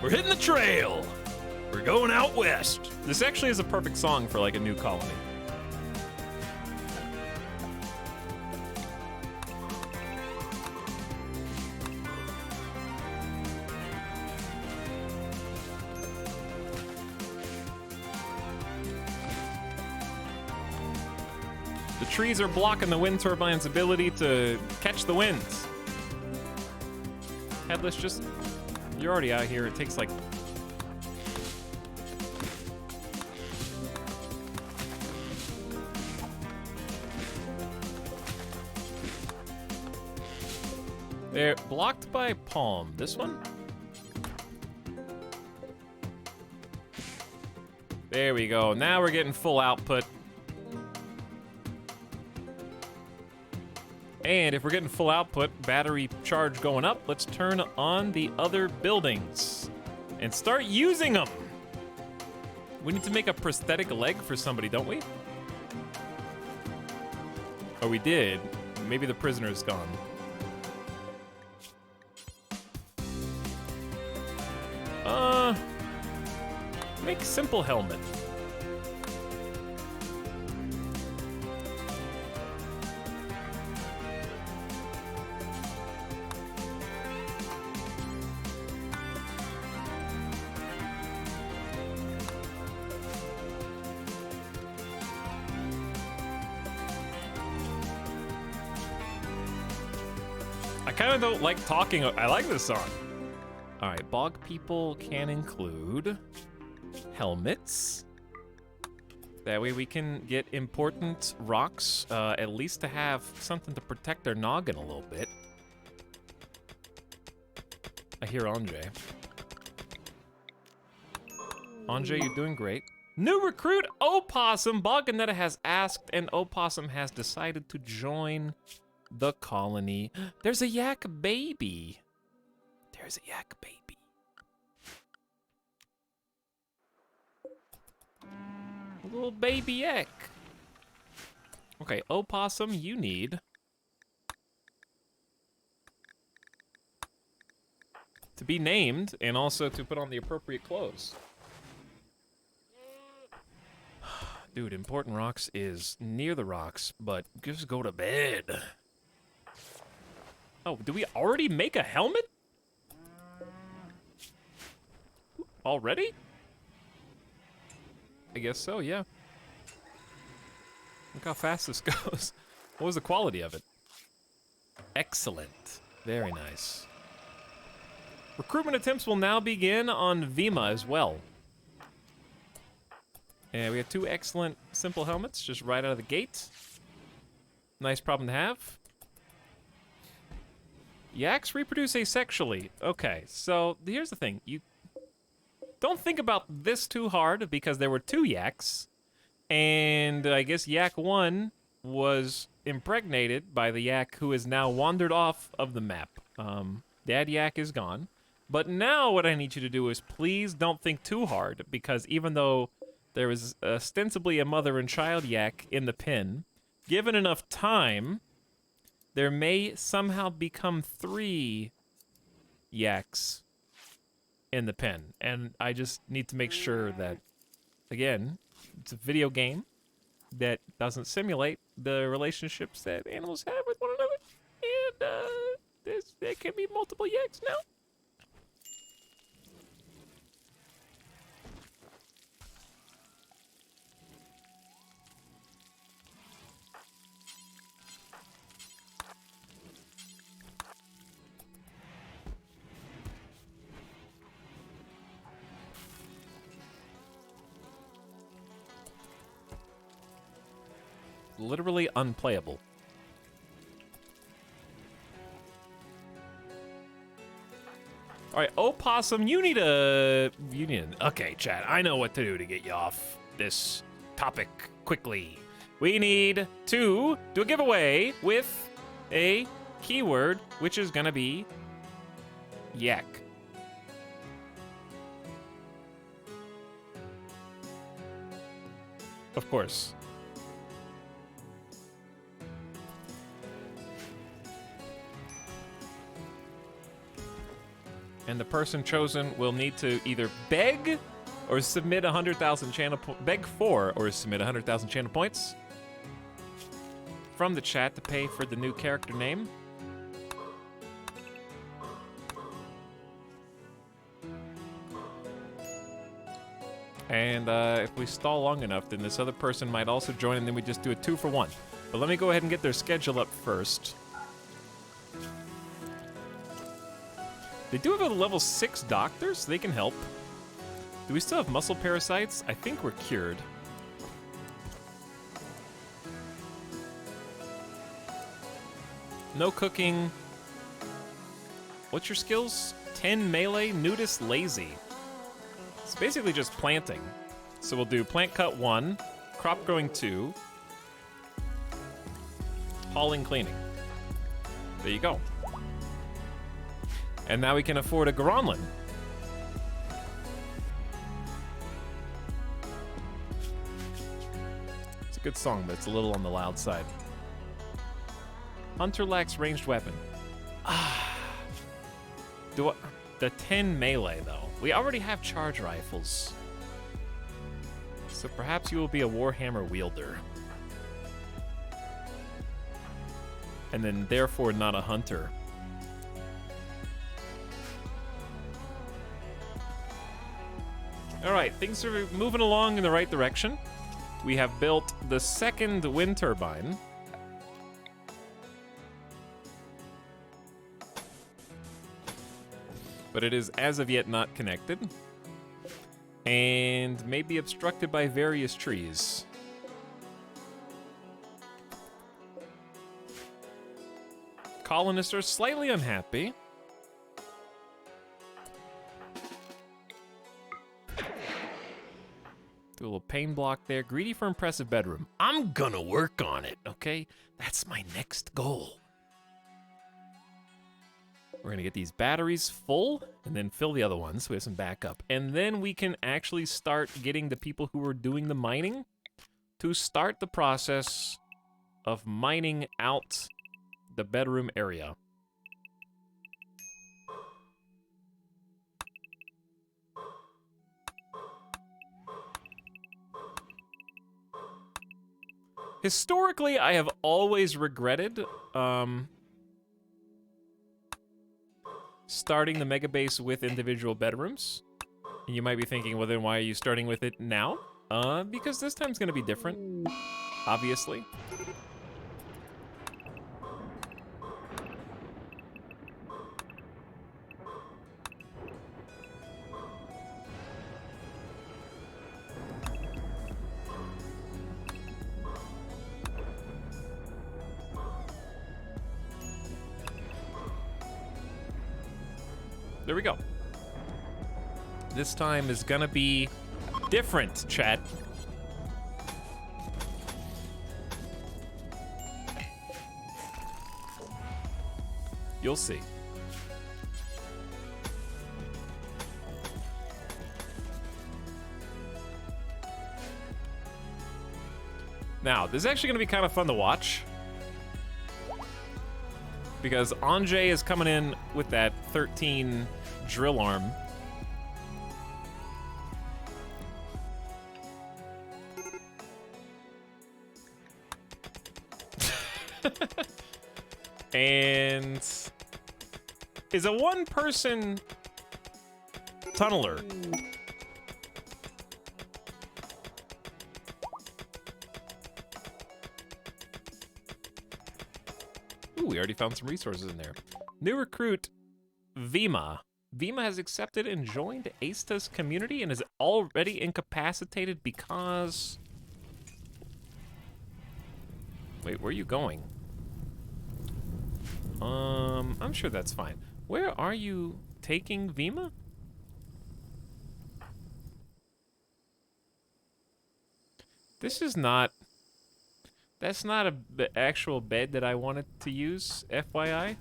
We're hitting the trail! We're going out west. This actually is a perfect song for like a new colony. The trees are blocking the wind turbine's ability to catch the winds. Headless, just... You're already out here. It takes like... They're blocked by palm. This one? There we go. Now we're getting full output. And if we're getting full output, battery charge going up, let's turn on the other buildings and start using them. We need to make a prosthetic leg for somebody, don't we? Oh, we did. Maybe the prisoner's gone. Make simple helmet. I kind of don't like talking. I like this song. All right, bog people can include helmets. That way we can get important rocks, at least to have something to protect their noggin a little bit. I hear Andre. Andre, you're doing great. New recruit, Opossum. Boganetta has asked, and Opossum has decided to join the colony. There's a yak baby. There's a yak baby. A little baby yak. Okay, Opossum, you need to be named and also to put on the appropriate clothes. Dude, Important Rocks is near the rocks, but just go to bed. Oh, do we already make a helmet? Already? I guess so, yeah. Look how fast this goes. What was the quality of it? Excellent. Very nice. Recruitment attempts will now begin on Vima as well. And we have 2 excellent simple helmets just right out of the gate. Nice problem to have. Yaks reproduce asexually. Okay, so here's the thing. You don't think about this too hard because there were 2 yaks. And I guess yak 1 was impregnated by the yak who has now wandered off of the map. Dad yak is gone. But now what I need you to do is please don't think too hard, because even though there is ostensibly a mother and child yak in the pen, given enough time, there may somehow become 3 yaks in the pen. And I just need to make sure that, again, it's a video game that doesn't simulate the relationships that animals have with one another. And there can be multiple yaks now. Literally unplayable. All right, Opossum, you need okay, chat, I know what to do to get you off this topic quickly. We need to do a giveaway with a keyword, which is gonna be yak. Of course. And the person chosen will need to either beg or submit 100,000 channel beg for or submit 100,000 channel points from the chat to pay for the new character name. And if we stall long enough, then this other person might also join, and then we just do a 2-for-1. But let me go ahead and get their schedule up first. They do have a level 6 doctor, so they can help. Do we still have muscle parasites? I think we're cured. No cooking. What's your skills? 10 melee, nudist, lazy. It's basically just planting. So we'll do plant cut 1, crop growing 2, hauling, cleaning. There you go. And now we can afford a Gronlin. It's a good song, but it's a little on the loud side. Hunter lacks ranged weapon. The 10 melee, though. We already have charge rifles. So perhaps you will be a Warhammer wielder. And then therefore not a hunter. All right, things are moving along in the right direction. We have built the second wind turbine. But it is as of yet not connected. And may be obstructed by various trees. Colonists are slightly unhappy. Do a little pain block there. Greedy for impressive bedroom. I'm gonna work on it, okay? That's my next goal. We're gonna get these batteries full and then fill the other ones so we have some backup. And then we can actually start getting the people who are doing the mining to start the process of mining out the bedroom area. Historically, I have always regretted starting the mega base with individual bedrooms. And you might be thinking, well, then why are you starting with it now? Because this time's gonna be different, obviously. There we go. This time is gonna be different, chat. You'll see. Now, this is actually gonna be kind of fun to watch. Because Anjay is coming in with that 13 drill arm. And is a one-person tunneler. Ooh, we already found some resources in there. New recruit, Vima. Vima has accepted and joined Asta's community and is already incapacitated because... Wait, where are you going? I'm sure that's fine. Where are you taking Vima? This is not... That's not a actual bed that I wanted to use, FYI.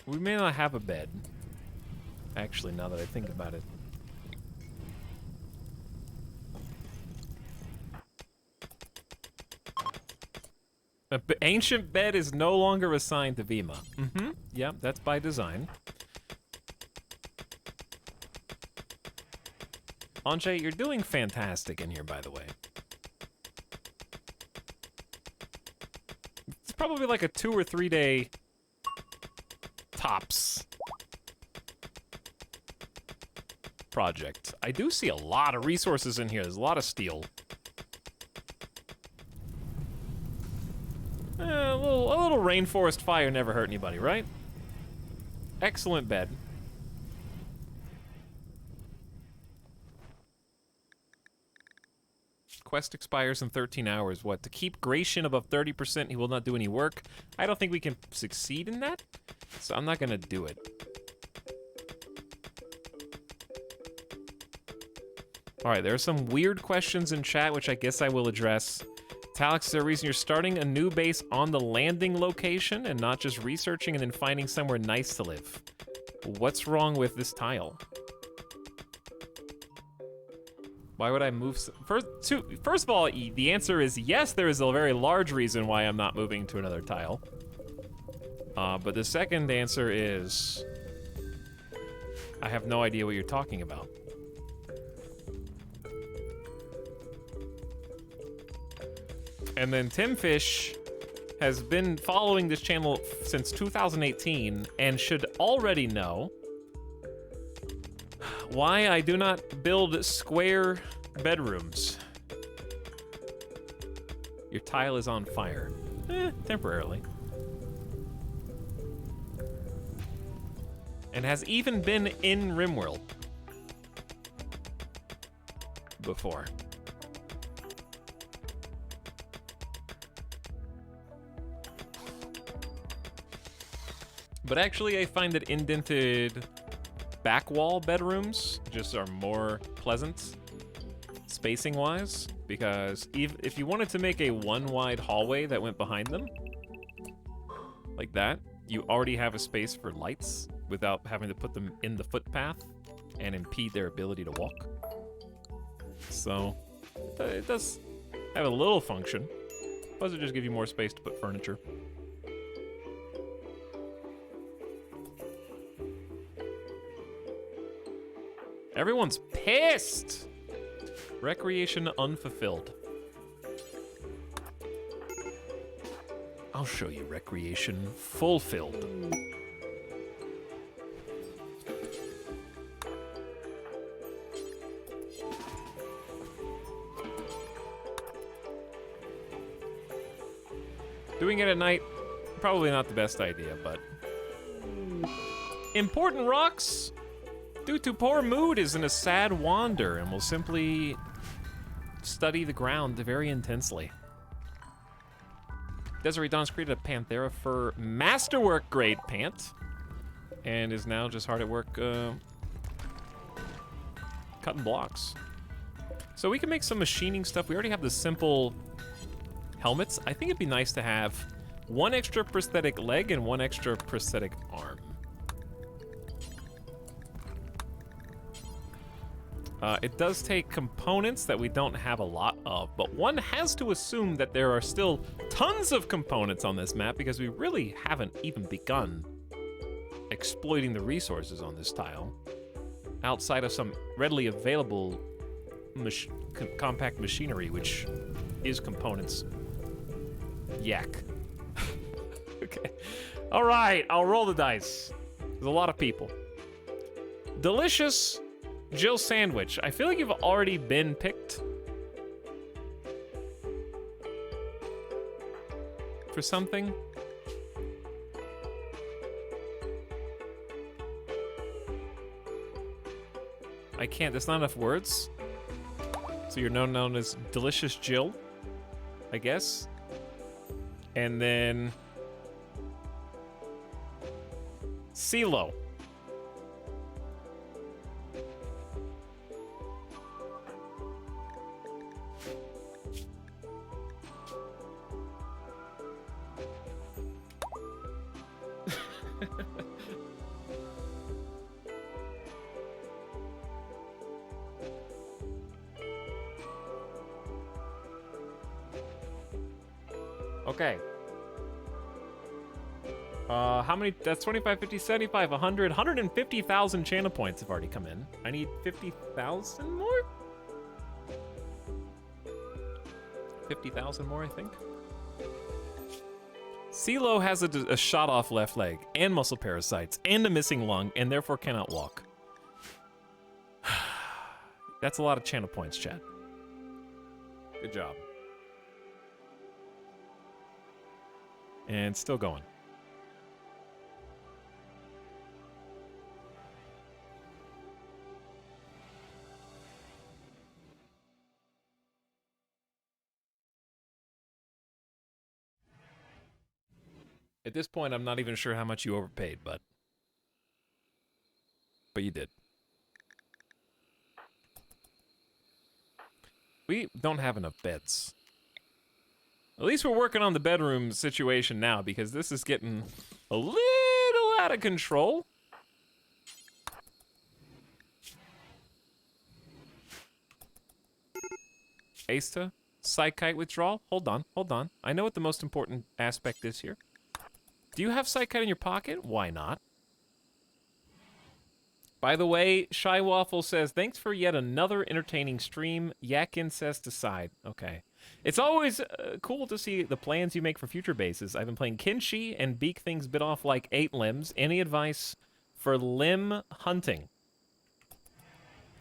We may not have a bed. Actually, now that I think about it. An ancient bed is no longer assigned to Vima. Mm-hmm. Yep, that's by design. Anjay, you're doing fantastic in here, by the way. It's probably like a 2 or 3 day tops project. I do see a lot of resources in here. There's a lot of steel. A little rainforest fire never hurt anybody, right? Excellent bed. Quest expires in 13 hours. What? To keep Gratian above 30%, he will not do any work. I don't think we can succeed in that, so I'm not gonna do it. Alright, there are some weird questions in chat, which I guess I will address. Etalyx, is there a reason you're starting a new base on the landing location and not just researching and then finding somewhere nice to live? What's wrong with this tile? Why would I move? First of all, the answer is yes, there is a very large reason why I'm not moving to another tile. But the second answer is I have no idea what you're talking about. And then Timfish has been following this channel since 2018 and should already know why I do not build square bedrooms. Your tile is on fire. Temporarily. And has even been in RimWorld before. But actually, I find that indented back wall bedrooms just are more pleasant spacing wise, because if you wanted to make a one wide hallway that went behind them like that, you already have a space for lights without having to put them in the footpath and impede their ability to walk. So it does have a little function, plus it just give you more space to put furniture. Everyone's pissed! Recreation unfulfilled. I'll show you recreation fulfilled. Doing it at night, probably not the best idea, but... Important rocks! Due to poor mood, is in a sad wander and will simply study the ground very intensely. Desiree Dawn's created a Panthera Fur Masterwork grade pant and is now just hard at work cutting blocks. So we can make some machining stuff. We already have the simple helmets. I think it'd be nice to have one extra prosthetic leg and one extra prosthetic arm. It does take components that we don't have a lot of, but one has to assume that there are still tons of components on this map because we really haven't even begun exploiting the resources on this tile outside of some readily available compact machinery, which is components. Yak. Okay. All right, I'll roll the dice. There's a lot of people. Delicious Jill Sandwich. I feel like you've already been picked for something. I can't, there's not enough words. So you're known as Delicious Jill, I guess. And then CeeLo. Okay. How many? That's 25, 50, 75, 100, 150,000 channel points have already come in. I need 50,000 more? 50,000 more, I think. CeeLo has a shot off left leg and muscle parasites and a missing lung and therefore cannot walk. That's a lot of channel points, chat. Good job. And still going. At this point, I'm not even sure how much you overpaid, but you did. We don't have enough beds. At least we're working on the bedroom situation now, because this is getting a little out of control. Asta, Psychite withdrawal? Hold on. I know what the most important aspect is here. Do you have Psychite in your pocket? Why not? By the way, Shy Waffle says, thanks for yet another entertaining stream. Yak incest aside. Okay. It's always cool to see the plans you make for future bases. I've been playing Kinshi and Beak Things bit off like 8 limbs. Any advice for limb hunting?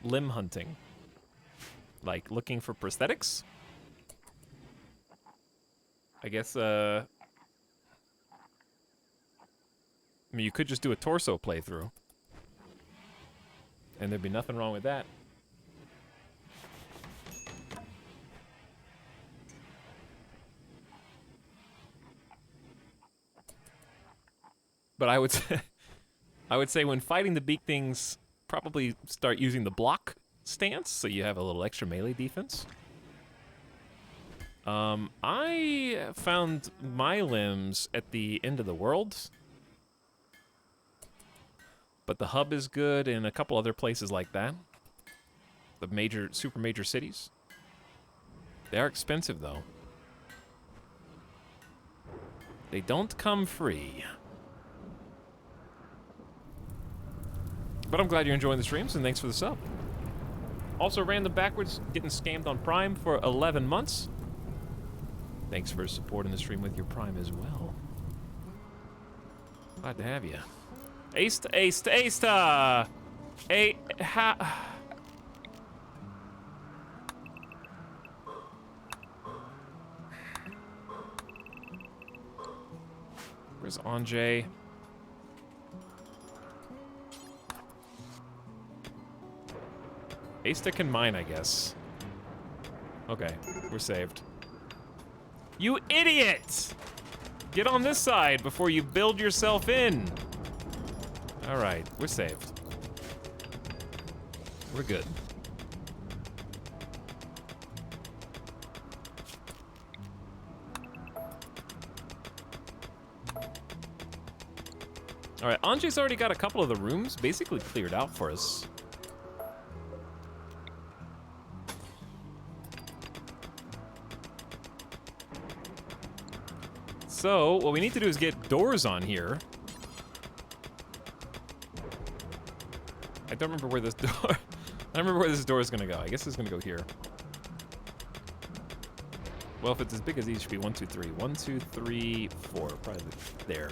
Limb hunting. Like looking for prosthetics? I guess, I mean, you could just do a torso playthrough. And there'd be nothing wrong with that. But I would say when fighting the Beak Things, probably start using the block stance so you have a little extra melee defense. I found my limbs at the end of the world. But the hub is good and a couple other places like that. The major, super major cities. They are expensive though. They don't come free. But I'm glad you're enjoying the streams and thanks for the sub. Also Random Backwards getting scammed on Prime for 11 months. Thanks for supporting the stream with your Prime as well. Glad to have you. Asta! Where's Anjay? Asta can mine, I guess. Okay, we're saved. You idiot! Get on this side before you build yourself in. All right, we're saved. We're good. All right, Anjay's already got a couple of the rooms basically cleared out for us. So what we need to do is get doors on here. I don't remember where this door. I don't remember where this door is gonna go. I guess it's gonna go here. Well, if it's as big as these, it should be 1, 2, 3. 1, 2, 3, 4. Probably there.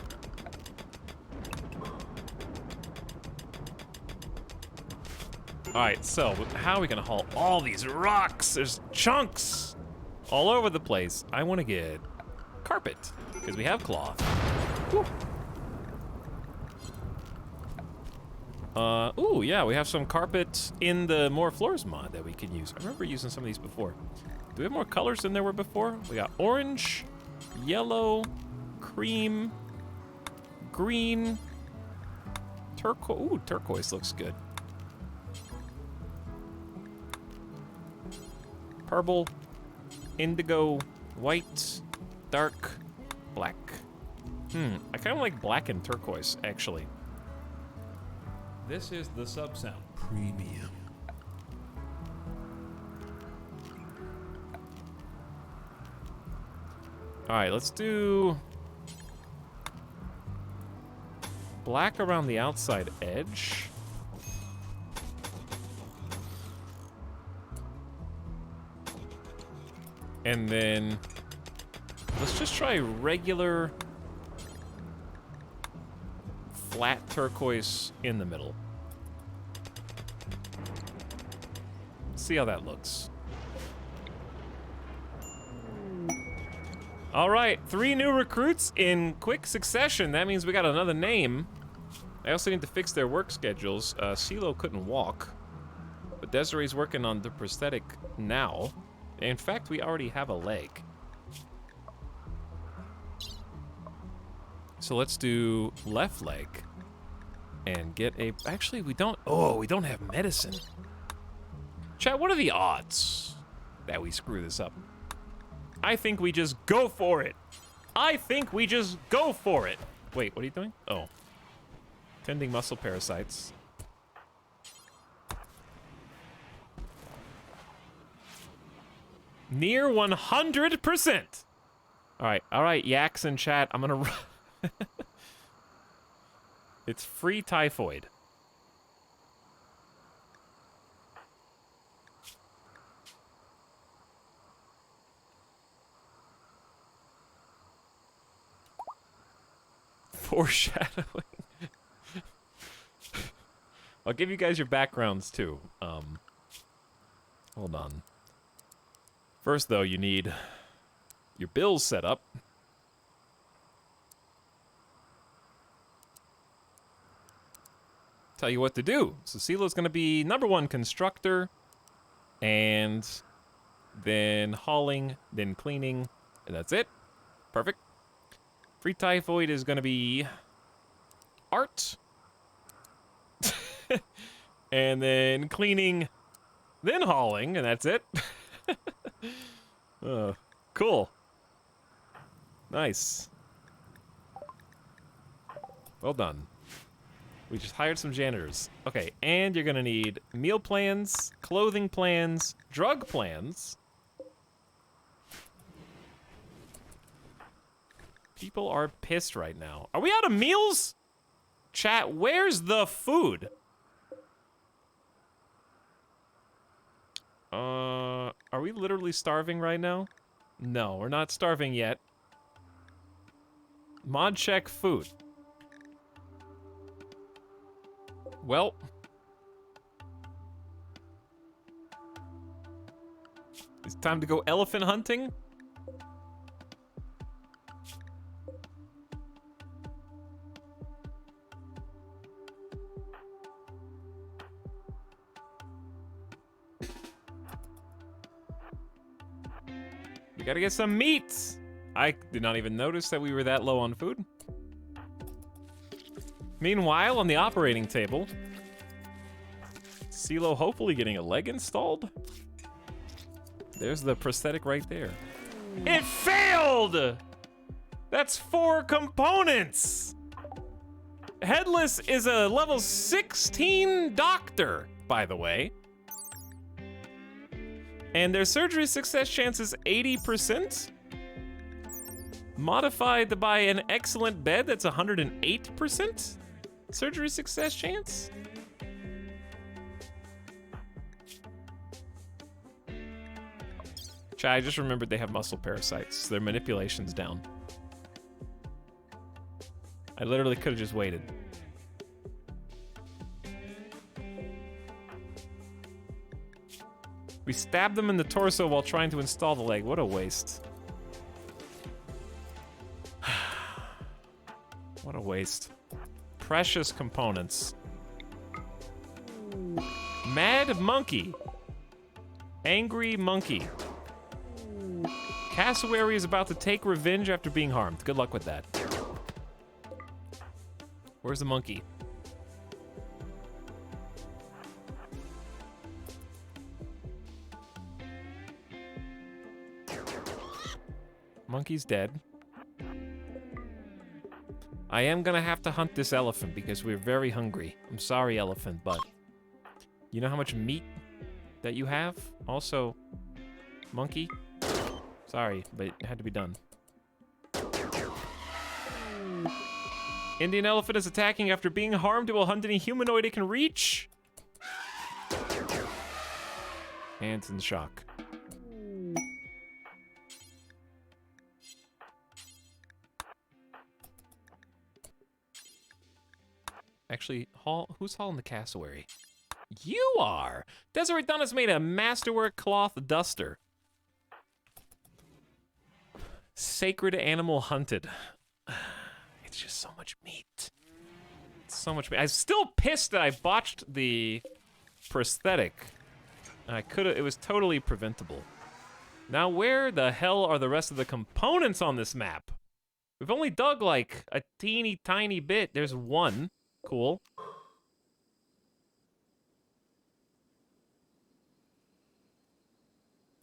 All right, so how are we gonna haul all these rocks? There's chunks all over the place. I want to get carpet because we have cloth. Woo. Ooh, yeah, we have some carpet in the More Floors mod that we can use. I remember using some of these before. Do we have more colors than there were before? We got orange, yellow, cream, green, turquoise. Ooh, turquoise looks good. Purple, indigo, white, dark, black. I kind of like black and turquoise, actually. This is the sub sound. Premium. All right, let's do black around the outside edge. And then let's just try regular flat turquoise in the middle. See how that looks. All right, 3 new recruits in quick succession. That means we got another name. I also need to fix their work schedules. CeeLo couldn't walk, but Desiree's working on the prosthetic now. In fact, we already have a leg. So let's do left leg and get a, actually we don't have medicine. Chat, what are the odds that we screw this up? I think we just go for it. I think we just go for it. Wait, what are you doing? Oh. Tending muscle parasites. Near 100%. All right, yaks in chat. I'm gonna run. It's free typhoid. Foreshadowing. I'll give you guys your backgrounds too. Hold on. First, though, you need your bills set up. Tell you what to do. So CeeLo's going to be #1 constructor, and then hauling, then cleaning, and that's it. Perfect. Free typhoid is going to be art, and then cleaning, then hauling, and that's it. Cool. Nice. Well done. We just hired some janitors. Okay, and you're gonna need meal plans, clothing plans, drug plans. People are pissed right now. Are we out of meals? Chat, where's the food? Are we literally starving right now? No, we're not starving yet. Mod check food. Well. It's time to go elephant hunting? We gotta get some meat! I did not even notice that we were that low on food. Meanwhile, on the operating table, CeeLo hopefully getting a leg installed. There's the prosthetic right there. It failed! That's 4 components! Headless is a level 16 doctor, by the way. And their surgery success chance is 80%. Modified by an excellent bed that's 108% surgery success chance? Chai, I just remembered they have muscle parasites. Their manipulation's down. I literally could have just waited. We stabbed them in the torso while trying to install the leg. What a waste. What a waste. Precious components. Mad monkey. Angry monkey. Cassowary is about to take revenge after being harmed. Good luck with that. Where's the monkey? Monkey's dead. I am gonna have to hunt this elephant because we're very hungry. I'm sorry, elephant, but you know how much meat that you have? Also, monkey? Sorry, but it had to be done. Indian elephant is attacking after being harmed. It will hunt any humanoid it can reach. And it's in shock. Actually, who's hauling the cassowary? You are! Desiree Dunn made a masterwork cloth duster. Sacred animal hunted. It's just so much meat. It's so much meat. I'm still pissed that I botched the prosthetic. It was totally preventable. Now where the hell are the rest of the components on this map? We've only dug like a teeny tiny bit. There's one. Cool.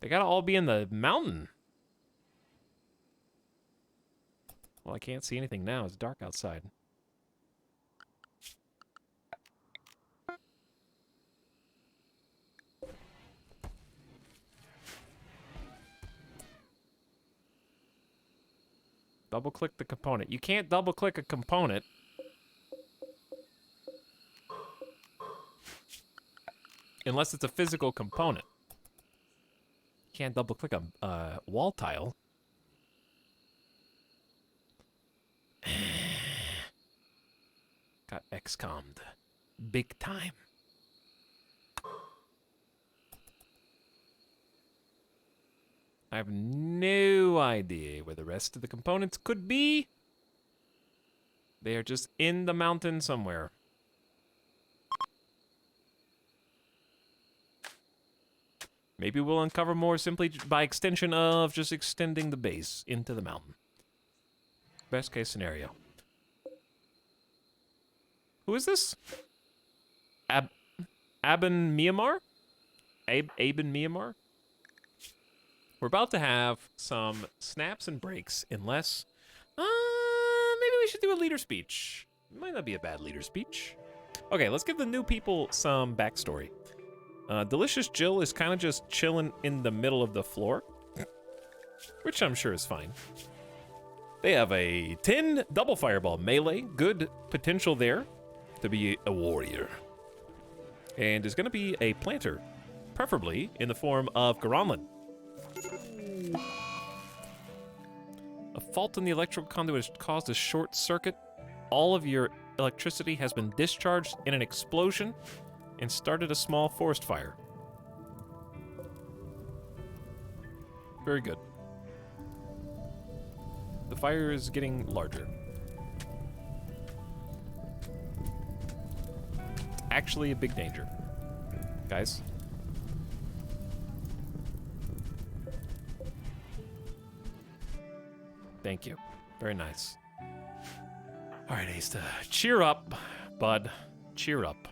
They gotta all be in the mountain. Well, I can't see anything now. It's dark outside. Double-click the component. You can't double-click a component. Unless it's a physical component. You can't double-click a wall tile. Got XCOM'd. Big time. I have no idea where the rest of the components could be. They are just in the mountain somewhere. Maybe we'll uncover more simply by extension of just extending the base into the mountain. Best case scenario. Who is this? Aben Myanmar? Aben Myanmar? We're about to have some snaps and breaks, unless... maybe we should do a leader speech. Might not be a bad leader speech. Okay, let's give the new people some backstory. Delicious Jill is kind of just chilling in the middle of the floor, which I'm sure is fine. They have a 10 double fireball melee, good potential there to be a warrior. And is going to be a planter, preferably in the form of Garanlan. A fault in the electrical conduit has caused a short circuit. All of your electricity has been discharged in an explosion and started a small forest fire. Very good. The fire is getting larger. It's actually a big danger. Guys. Thank you. Very nice. All right, Asta. Cheer up, bud. Cheer up.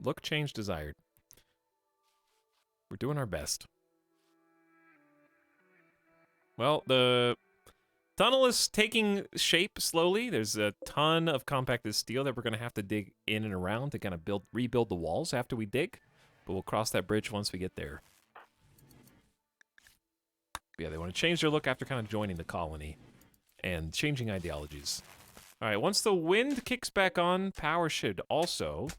Look change desired. We're doing our best. Well, the Tunnel is taking shape slowly. There's a ton of compacted steel that we're going to have to dig in and around to kind of rebuild the walls after we dig. But we'll cross that bridge once we get there. But yeah, they want to change their look after kind of joining the colony and changing ideologies. All right, once the wind kicks back on, power should also...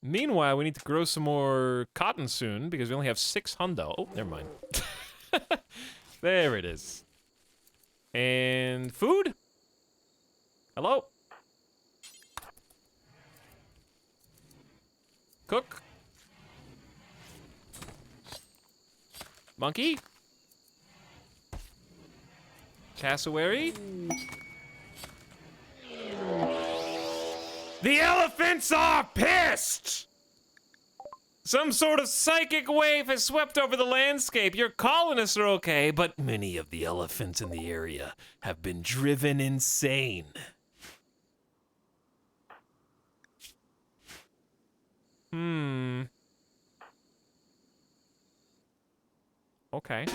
Meanwhile, we need to grow some more cotton soon because we only have 6 hundo. Oh, never mind. There it is. And food? Hello? Cook? Monkey? Cassowary? The elephants are pissed! Some sort of psychic wave has swept over the landscape. Your colonists are okay, but many of the elephants in the area have been driven insane. Okay.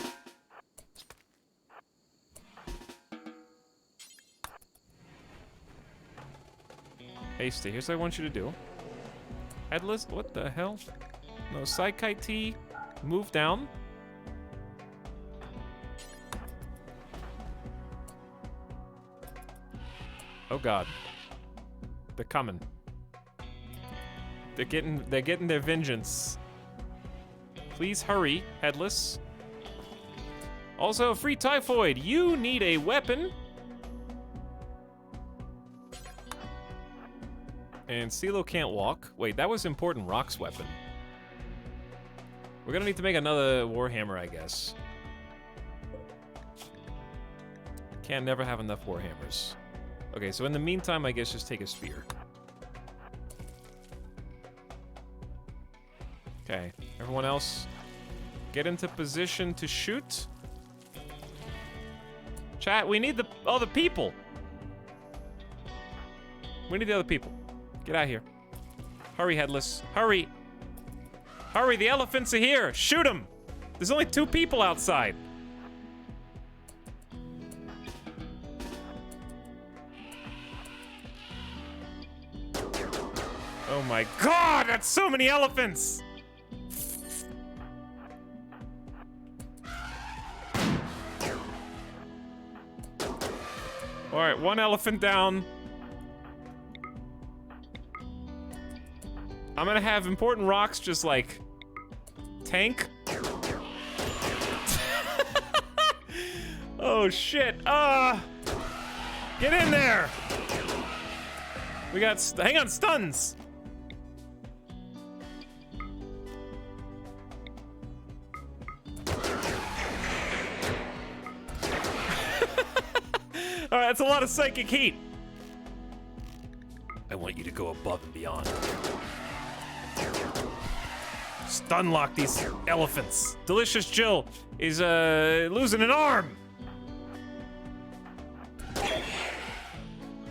Hasty, here's what I want you to do. Headless, what the hell? No, Psykite T, move down. Oh god. They're coming. They're getting their vengeance. Please hurry, Headless. Also, free typhoid, you need a weapon. And CeeLo can't walk. Wait, that was important Rock's weapon. We're gonna need to make another Warhammer, I guess. Can't never have enough Warhammers. Okay, so in the meantime, I guess just take a spear. Okay, everyone else, get into position to shoot. Chat, we need the other people. We need the other people. Get out of here. Hurry, Headless. Hurry. Hurry, the elephants are here. Shoot them. There's only 2 people outside. Oh my god, that's so many elephants. All right, 1 elephant down. I'm gonna have important rocks just like tank. Oh shit! Get in there! We got hang on, stuns. All right, that's a lot of psychic heat. I want you to go above and beyond. Stun lock these elephants. Delicious Jill is losing an arm.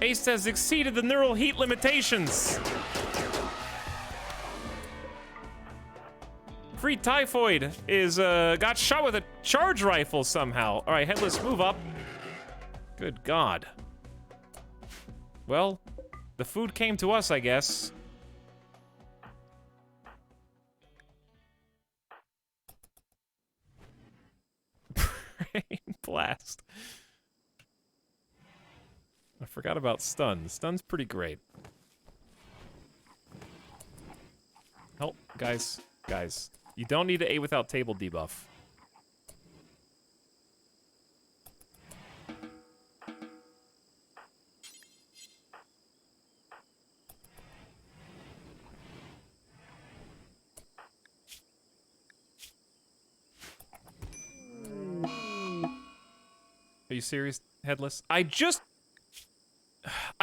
Ace has exceeded the neural heat limitations. Free Typhoid is got shot with a charge rifle somehow. All right, Headless, move up. Good God. Well, the food came to us, I guess. Brain blast. I forgot about stun. Stun's pretty great. Help, guys. Guys. You don't need to A without table debuff. Are you serious, Headless? I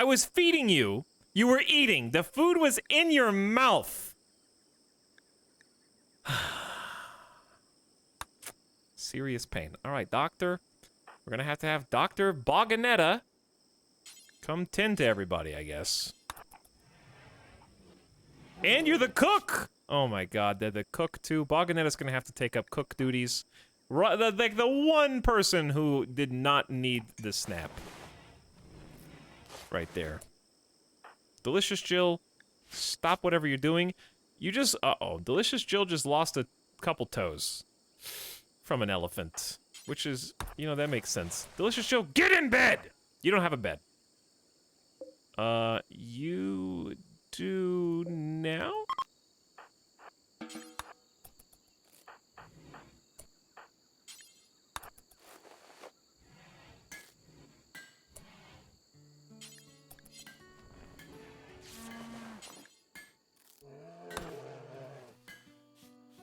was feeding you. You were eating. The food was in your mouth. Serious pain. All right, Doctor. We're gonna have to have Dr. Boganetta come tend to everybody, I guess. And you're the cook! Oh my god, the cook too. Boganetta's gonna have to take up cook duties. Like the one person who did not need the snap. Right there. Delicious Jill, stop whatever you're doing. You just, uh-oh, Delicious Jill just lost a couple toes from an elephant. Which is, you know, that makes sense. Delicious Jill, get in bed! You don't have a bed. You do now?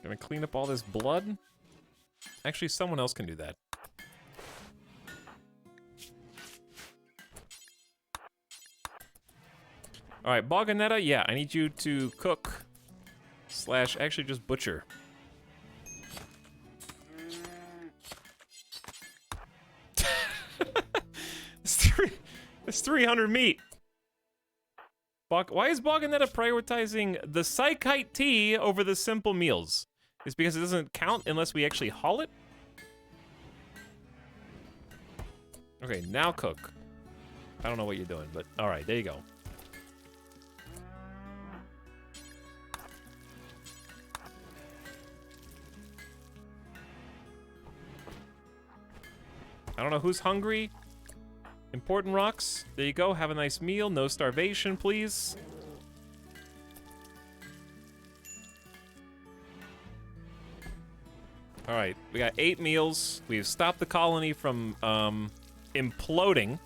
Gonna clean up all this blood? Actually, someone else can do that. Alright, Boganetta, yeah, I need you to cook. Slash, actually just butcher. It's 300 meat. Why is Boganetta prioritizing the Psychite tea over the simple meals? It's because it doesn't count unless we actually haul it? Okay, now cook. I don't know what you're doing, but alright, there you go. I don't know who's hungry. Important rocks. There you go. Have a nice meal. No starvation, please. All right. We got 8 meals. We've stopped the colony from imploding.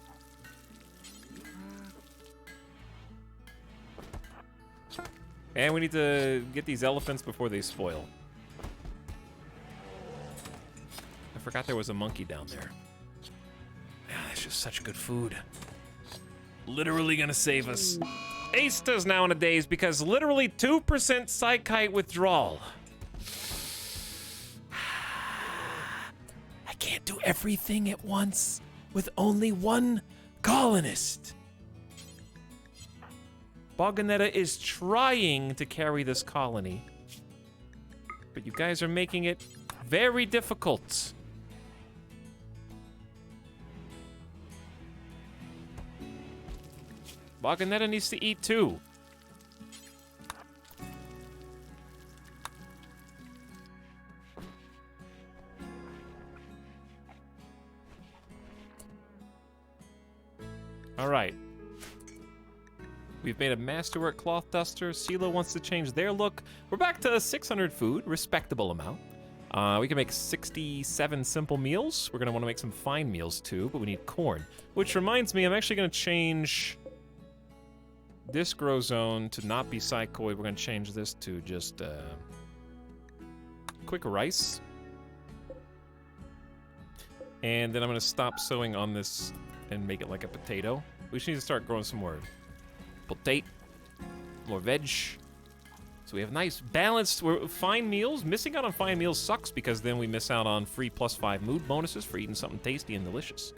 And we need to get these elephants before they spoil. I forgot there was a monkey down there. That's just such good food. Literally gonna save us. Asta's now in a daze because literally 2% psychite withdrawal. I can't do everything at once with only one colonist. Boganetta is trying to carry this colony, but you guys are making it very difficult. Boganetta needs to eat too. All right. We've made a masterwork cloth duster. Silo wants to change their look. We're back to 600 food, respectable amount. We can make 67 simple meals. We're gonna want to make some fine meals too, but we need corn. Which reminds me, I'm actually gonna change this grow zone to not be psychoid. We're gonna change this to just quick rice. And then I'm gonna stop sowing on this and make it like a potato. We just need to start growing some more potato, more veg. So we have nice balanced fine meals. Missing out on fine meals sucks because then we miss out on free +5 mood bonuses for eating something tasty and delicious.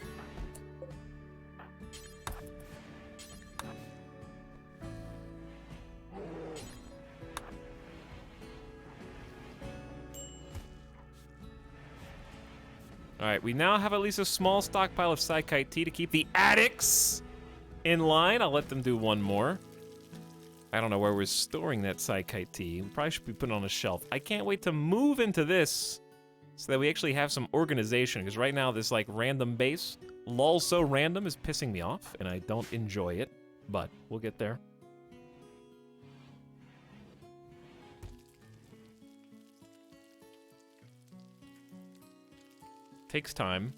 All right, we now have at least a small stockpile of Psychite tea to keep the addicts in line. I'll let them do one more. I don't know where we're storing that Psychite tea. We probably should be putting it on a shelf. I can't wait to move into this so that we actually have some organization, because right now this like random base, lol so random, is pissing me off, and I don't enjoy it, but we'll get there. Takes time.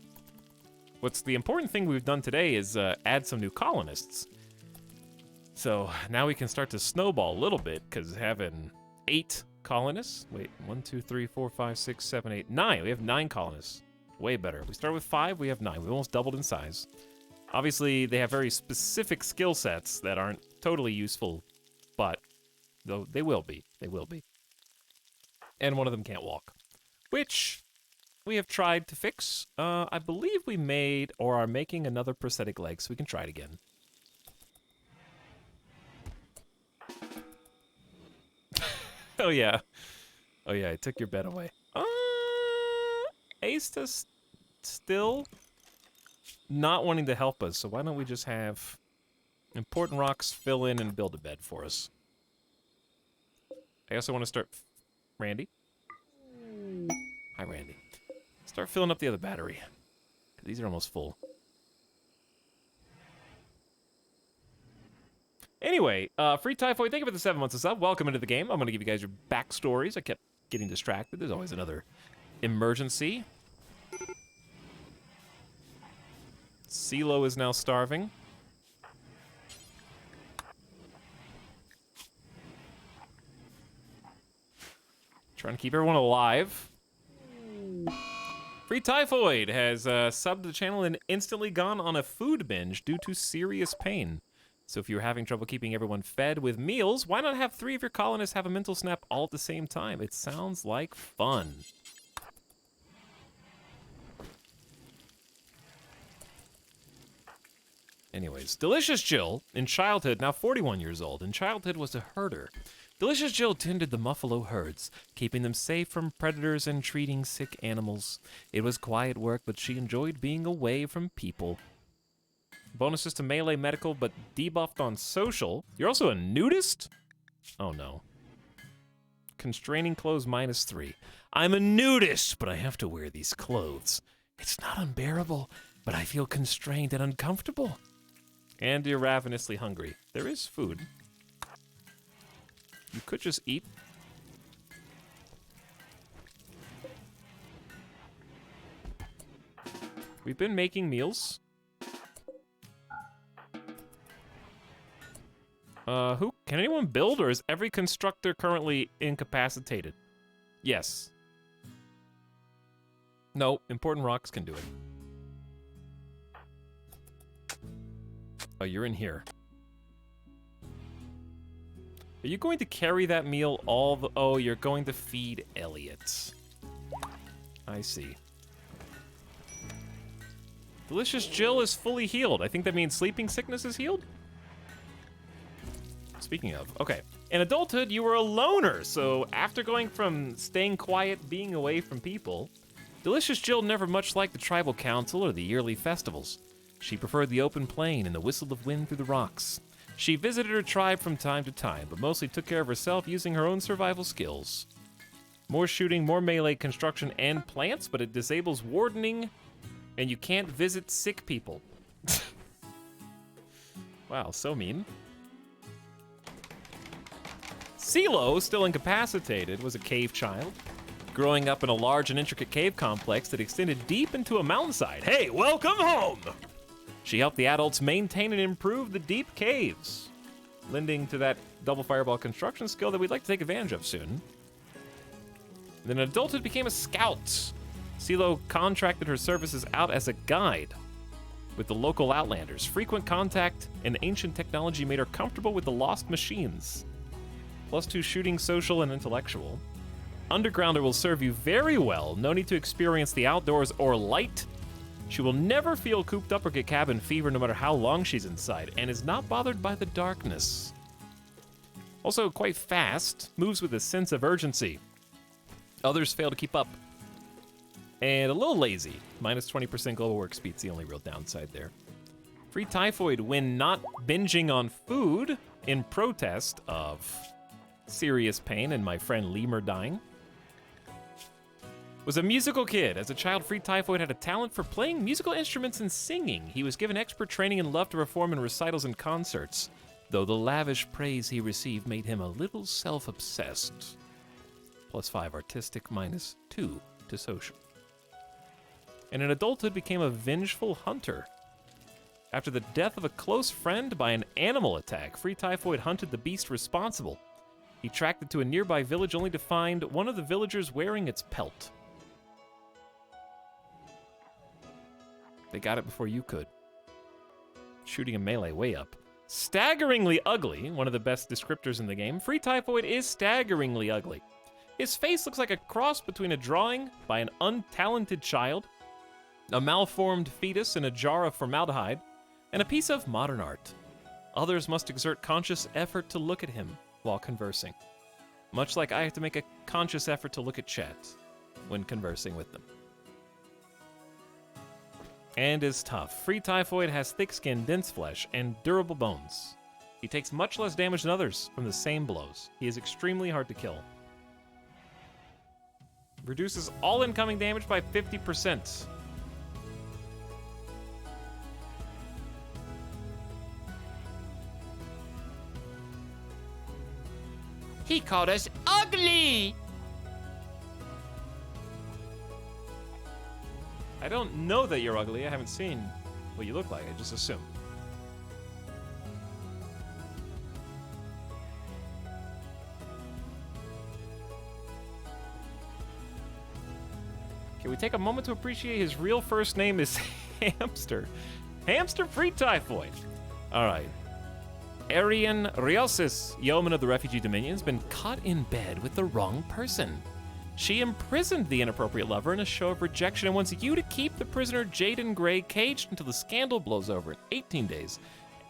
What's the important thing we've done today is add some new colonists. So now we can start to snowball a little bit, because having 8 colonists. Wait, 1, 2, 3, 4, 5, 6, 7, 8, 9. We have 9 colonists. Way better. We start with 5, we have 9. We almost doubled in size. Obviously, they have very specific skill sets that aren't totally useful, but though they will be. They will be. And one of them can't walk, which we have tried to fix. I believe we made or are making another prosthetic leg, so we can try it again. Oh, yeah. Oh, yeah, I took your bed away. Asta's still not wanting to help us, so why don't we just have important rocks fill in and build a bed for us? I also want to start... Randy? Hi, Randy. Start filling up the other battery. These are almost full. Anyway, Free Typhoid, thank you for the 7 months of sub. Welcome into the game. I'm going to give you guys your backstories. I kept getting distracted. There's always another emergency. CeeLo is now starving. Trying to keep everyone alive. Free Typhoid has subbed the channel and instantly gone on a food binge due to serious pain. So if you're having trouble keeping everyone fed with meals, why not have 3 of your colonists have a mental snap all at the same time? It sounds like fun. Anyways, Delicious Jill, in childhood, now 41 years old, in childhood was a herder. Delicious Jill tended the buffalo herds, keeping them safe from predators and treating sick animals. It was quiet work, but she enjoyed being away from people. Bonuses to melee medical, but debuffed on social. You're also a nudist? Oh no. Constraining clothes -3. I'm a nudist, but I have to wear these clothes. It's not unbearable, but I feel constrained and uncomfortable. And you're ravenously hungry. There is food. You could just eat. We've been making meals. Who? Can anyone build, or is every constructor currently incapacitated? Yes. No, important rocks can do it. Oh, you're in here. Are you going to carry that meal all the... Oh, you're going to feed Elliot. I see. Delicious Jill is fully healed. I think that means sleeping sickness is healed? Speaking of, okay. In adulthood, you were a loner, so after going from staying quiet, being away from people, Delicious Jill never much liked the tribal council or the yearly festivals. She preferred the open plain and the whistle of wind through the rocks. She visited her tribe from time to time, but mostly took care of herself using her own survival skills. More shooting, more melee construction, and plants, but it disables wardening, and you can't visit sick people. Wow, so mean. CeeLo, still incapacitated, was a cave child, growing up in a large and intricate cave complex that extended deep into a mountainside. Hey, welcome home! She helped the adults maintain and improve the deep caves, lending to that double fireball construction skill that we'd like to take advantage of soon. Then in adulthood became a scout. CeeLo contracted her services out as a guide with the local outlanders. Frequent contact and ancient technology made her comfortable with the lost machines. +2 shooting, social, and intellectual. Undergrounder will serve you very well. No need to experience the outdoors or light. She will never feel cooped up or get cabin fever no matter how long she's inside, and is not bothered by the darkness. Also quite fast, moves with a sense of urgency. Others fail to keep up. And a little lazy. -20% global work speed's the only real downside there. Free Typhoid when not binging on food in protest of serious pain and my friend Lemur dying. Was a musical kid. As a child, Free Typhoid had a talent for playing musical instruments and singing. He was given expert training and loved to perform in recitals and concerts, though the lavish praise he received made him a little self-obsessed. +5 artistic, -2 to social. And in adulthood became a vengeful hunter. After the death of a close friend by an animal attack, Free Typhoid hunted the beast responsible. He tracked it to a nearby village only to find one of the villagers wearing its pelt. They got it before you could. Shooting a melee way up. Staggeringly ugly, one of the best descriptors in the game. Free Typhoid is staggeringly ugly. His face looks like a cross between a drawing by an untalented child, a malformed fetus in a jar of formaldehyde, and a piece of modern art. Others must exert conscious effort to look at him while conversing. much like I have to make a conscious effort to look at chat when conversing with them. And is tough. Free Typhoid has thick skin, dense flesh, and durable bones. He takes much less damage than others from the same blows. He is extremely hard to kill. Reduces all incoming damage by 50%. He called us ugly! I don't know that you're ugly. I haven't seen what you look like. I just assume. Can we take a moment to appreciate his real first name is Hamster? Hamster Free Typhoid. All right. Arian Riosis, yeoman of the Refugee Dominion, has been caught in bed with the wrong person. She imprisoned the inappropriate lover in a show of rejection and wants you to keep the prisoner Jaden Gray caged until the scandal blows over in 18 days.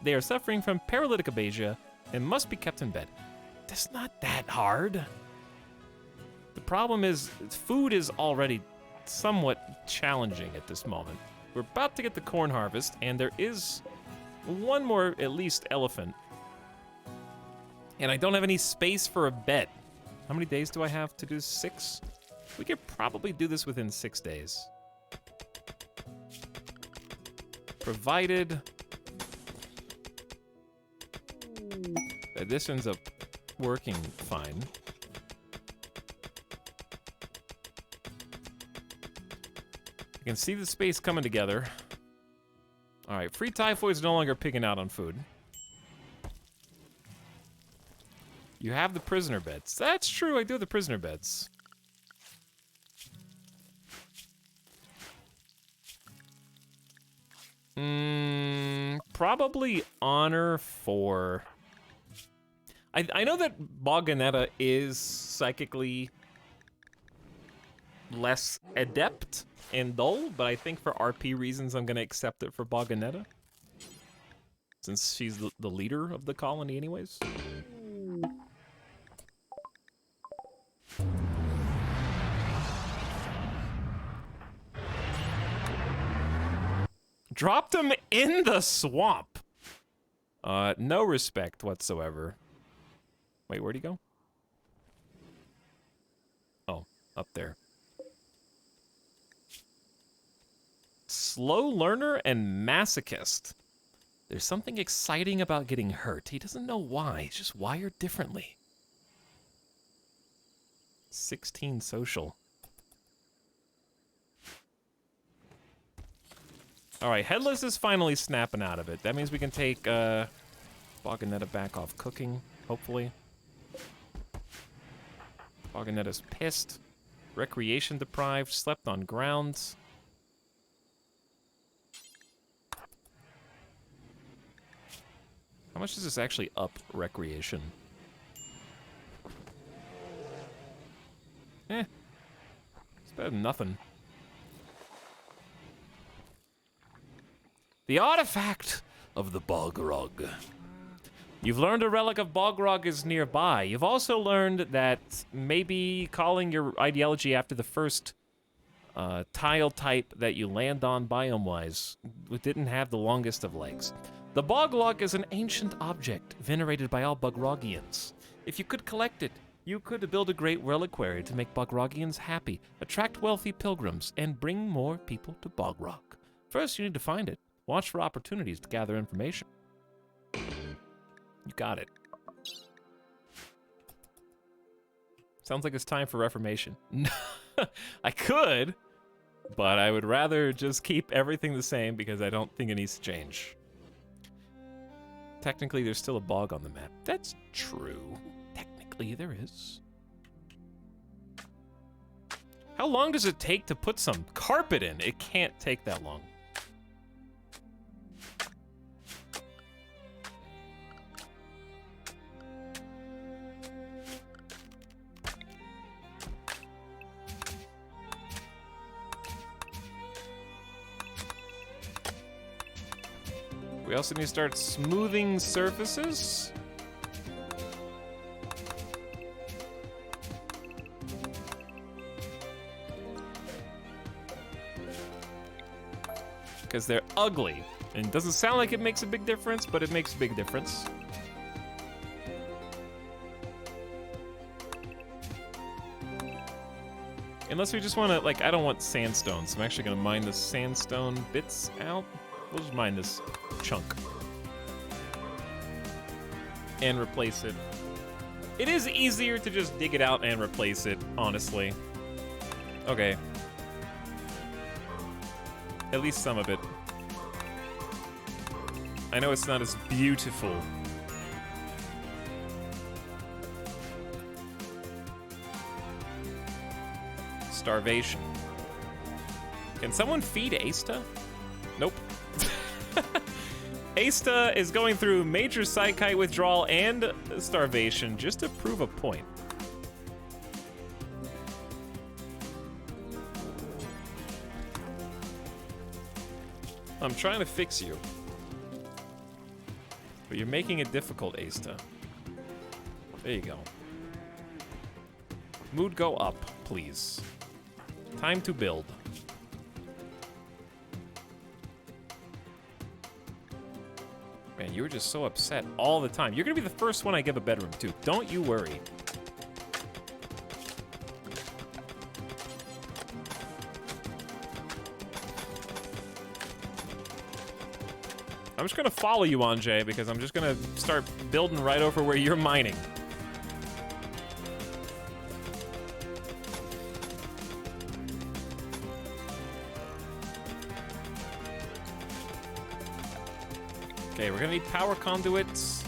They are suffering from paralytic aphasia and must be kept in bed. That's not that hard. The problem is, food is already somewhat challenging at this moment. We're about to get the corn harvest, and there is one more, at least, elephant. And I don't have any space for a bed. How many days do I have to do? 6? We could probably do this within 6 days. Provided that this ends up working fine. You can see the space coming together. All right, Free Typhoid's no longer picking out on food. You have the prisoner beds. That's true, I do have the prisoner beds. Probably honor for... I know that Boganetta is psychically less adept and dull, but I think for RP reasons I'm gonna accept it for Boganetta. Since she's the leader of the colony anyways. Dropped him in the swamp. No respect whatsoever. Wait, where'd he go? Oh, up there. Slow learner and masochist. There's something exciting about getting hurt. He doesn't know why. He's just wired differently. 16 social. All right, Headless is finally snapping out of it. That means we can take Boganetta back off cooking, hopefully. Boganetta's pissed. Recreation deprived, slept on grounds. How much does this actually up recreation? It's better than nothing. The artifact of the Bogrog. You've learned a relic of Bogrog is nearby. You've also learned that maybe calling your ideology after the first tile type that you land on biome-wise didn't have the longest of legs. The Boglog is an ancient object venerated by all Bogrogians. If you could collect it, you could build a great reliquary to make Bogrogians happy, attract wealthy pilgrims, and bring more people to Bogrog. First, you need to find it. Watch for opportunities to gather information. You got it. Sounds like it's time for Reformation. I could, but I would rather just keep everything the same because I don't think it needs to change. Technically, there's still a bog on the map. That's true. Technically, there is. How long does it take to put some carpet in? It can't take that long. We also need to start smoothing surfaces. because they're ugly. And it doesn't sound like it makes a big difference, but it makes a big difference. Unless we just want to, like, I don't want sandstone, so I'm actually going to mine the sandstone bits out. We'll just mine this chunk. And replace it. It is easier to just dig it out and replace it, honestly. Okay. At least some of it. I know it's not as beautiful. Starvation. Can someone feed Asta? Nope. Asta is going through major psychite withdrawal and starvation just to prove a point. I'm trying to fix you. But you're making it difficult, Asta. There you go. Mood go up, please. Time to build. Man, you were just so upset all the time. You're gonna be the first one I give a bedroom to. Don't you worry. I'm just gonna follow you, Anjay, because I'm just gonna start building right over where you're mining. Okay, we're gonna need power conduits.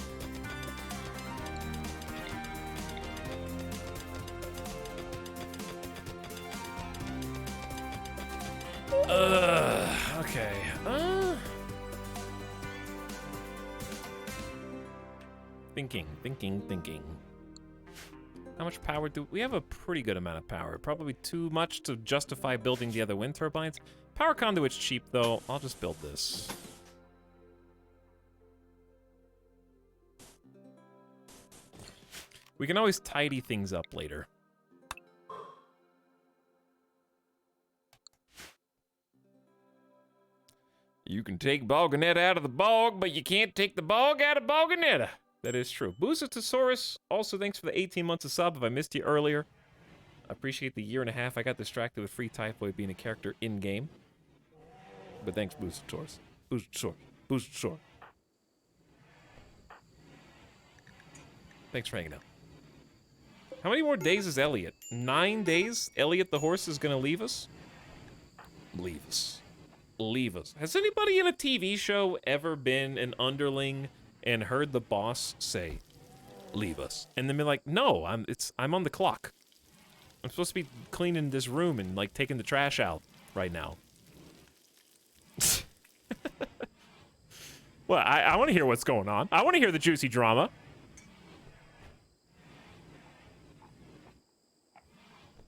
Okay. Thinking. How much power do we have? A pretty good amount of power. Probably too much to justify building the other wind turbines. Power conduit's cheap, though. I'll just build this. We can always tidy things up later. You can take Boganetta out of the bog, but you can't take the bog out of Boganetta. That is true. Boozotosaurus, also thanks for the 18 months of sub. If I missed you earlier, I appreciate the year and a half. I got distracted with Free Typhoid being a character in-game. But thanks, Boozotosaurus. Boozotosaurus. Thanks for hanging out. How many more days is Elliot? 9 days? Elliot the horse is gonna leave us? Leave us. Has anybody in a TV show ever been an underling and heard the boss say, leave us? And then be like, no, I'm on the clock. I'm supposed to be cleaning this room and, like, taking the trash out right now. Well, I want to hear what's going on. I want to hear the juicy drama.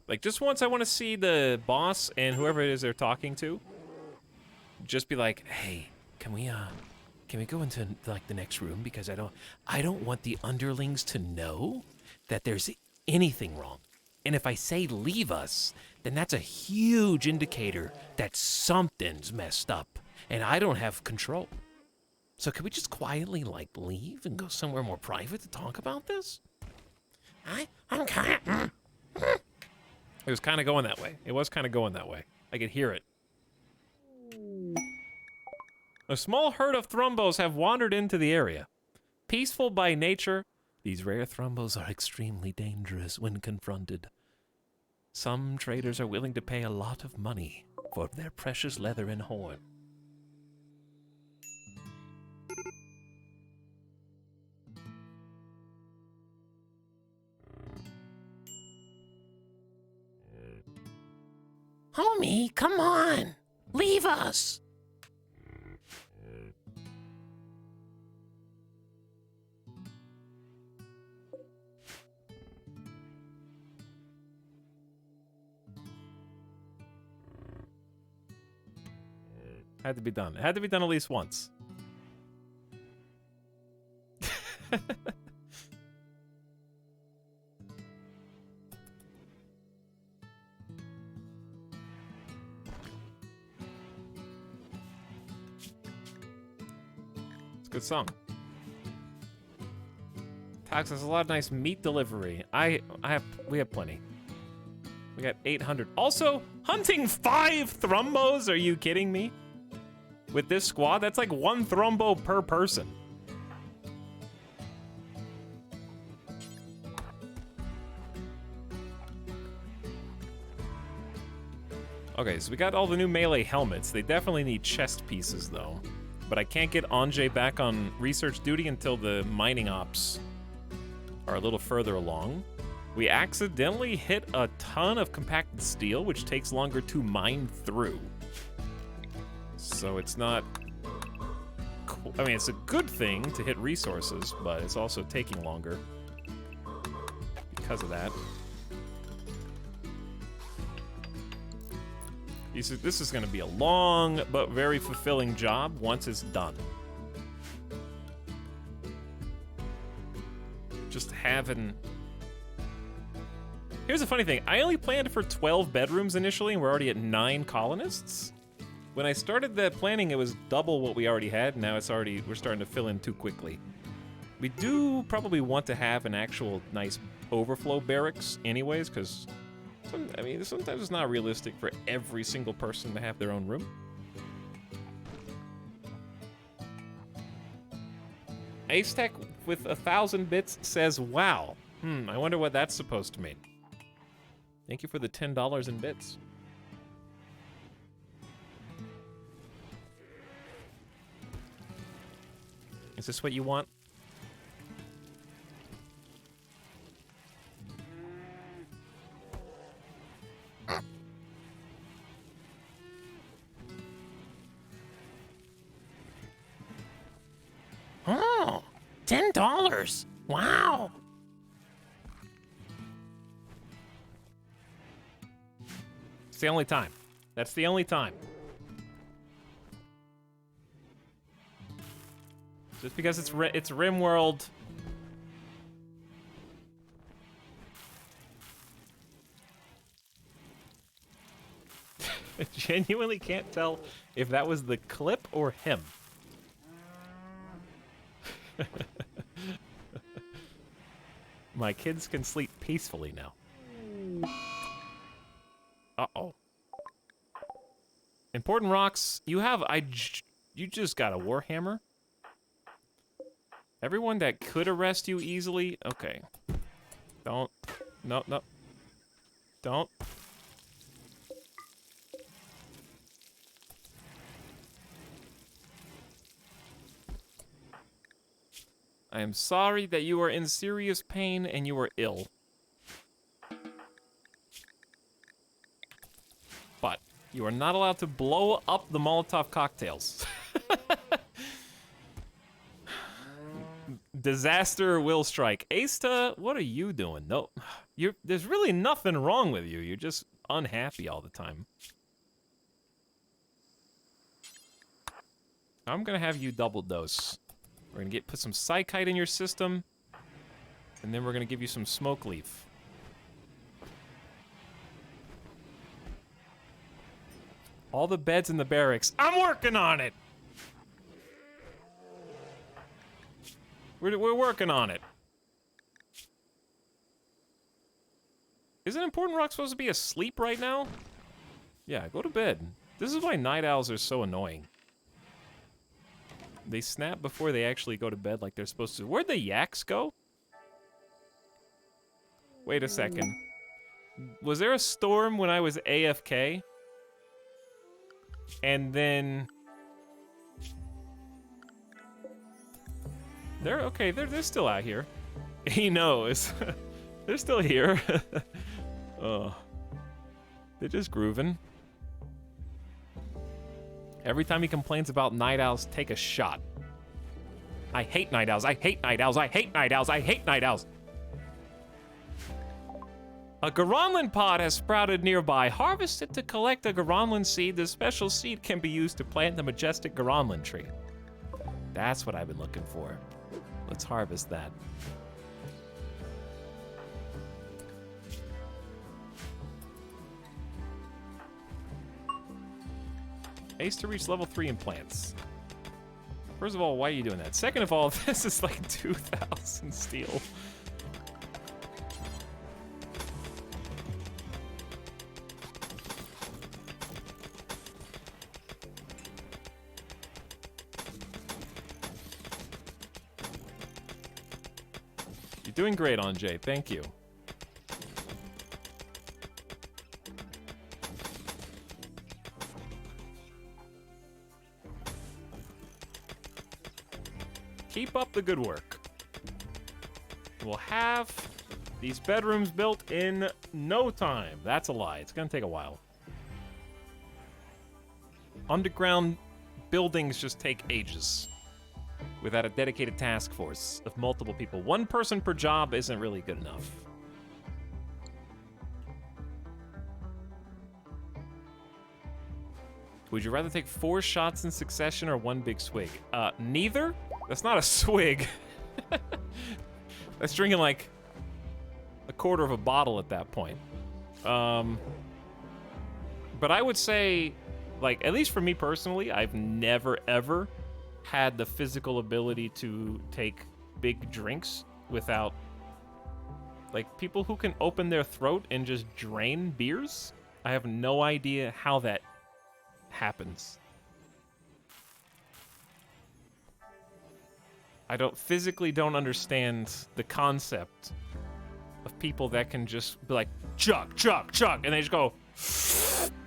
Like, just once I want to see the boss and whoever it is they're talking to just be like, hey, can we go into, like, the next room? Because I don't want the underlings to know that there's anything wrong. And if I say leave us, then that's a huge indicator that something's messed up and I don't have control. So can we just quietly, like, leave and go somewhere more private to talk about this? I'm kind of... It was kind of going that way. It was kind of going that way. I could hear it. A small herd of thrumbos have wandered into the area. Peaceful by nature, these rare thrumbos are extremely dangerous when confronted. Some traders are willing to pay a lot of money for their precious leather and horn. Homie, come on. Leave us. Had to be done. It had to be done at least once. Good song. Tax has a lot of nice meat delivery. We have plenty. We got 800. Also, hunting 5 thrumbos? Are you kidding me? With this squad, that's like 1 thrumbo per person. Okay, so we got all the new melee helmets. They definitely need chest pieces, though. But I can't get Anjay back on research duty until the mining ops are a little further along. We accidentally hit a ton of compacted steel, which takes longer to mine through. So it's not... I mean, it's a good thing to hit resources, but it's also taking longer because of that. This is going to be a long but very fulfilling job once it's done. Just having... Here's the funny thing. I only planned for 12 bedrooms initially, and we're already at 9 colonists. When I started the planning, it was double what we already had. Now it's already... We're starting to fill in too quickly. We do probably want to have an actual nice overflow barracks anyways, because... I mean, sometimes it's not realistic for every single person to have their own room. Ace Tech with 1,000 bits says, wow. I wonder what that's supposed to mean. Thank you for the $10 in bits. Is this what you want? Oh, $10. Wow. It's the only time. That's the only time. Just because it's RimWorld. I genuinely can't tell if that was the clip or him. My kids can sleep peacefully now. Uh-oh. Important rocks. You just got a warhammer. Everyone that could arrest you easily. Okay. Don't. No. Don't. I am sorry that you are in serious pain and you are ill. But you are not allowed to blow up the Molotov cocktails. Disaster will strike. Asta, what are you doing? No, there's really nothing wrong with you. You're just unhappy all the time. I'm gonna have you double dose. We're gonna put some psychite in your system, and then we're gonna give you some smoke leaf. All the beds in the barracks. I'm working on it! We're working on it. Isn't Important Rock supposed to be asleep right now? Yeah, go to bed. This is why night owls are so annoying. They snap before they actually go to bed like they're supposed to. Where'd the yaks go? Wait a second. Was there a storm when I was AFK? And then... They're still out here. He knows. They're still here. Oh. They're just grooving. Every time he complains about night owls, take a shot. I hate night owls, I hate night owls, I hate night owls, I hate night owls. A Garanlan pod has sprouted nearby. Harvest it to collect a Garanlan seed. The special seed can be used to plant the majestic Garanlan tree. That's what I've been looking for. Let's harvest that. Ace to reach level 3 in plants. First of all, why are you doing that? Second of all, this is like 2,000 steel. You're doing great, Anjay. Thank you. Keep up the good work. We'll have these bedrooms built in no time. That's a lie. It's gonna take a while. Underground buildings just take ages without a dedicated task force of multiple people. One person per job isn't really good enough. Would you rather take 4 shots in succession or 1 big swig? Neither? That's not a swig. That's drinking like a quarter of a bottle at that point. But I would say, like, at least for me personally, I've never ever had the physical ability to take big drinks without, like, people who can open their throat and just drain beers. I have no idea how that happens. I physically don't understand the concept of people that can just be like, chug, chug, chug, and they just go,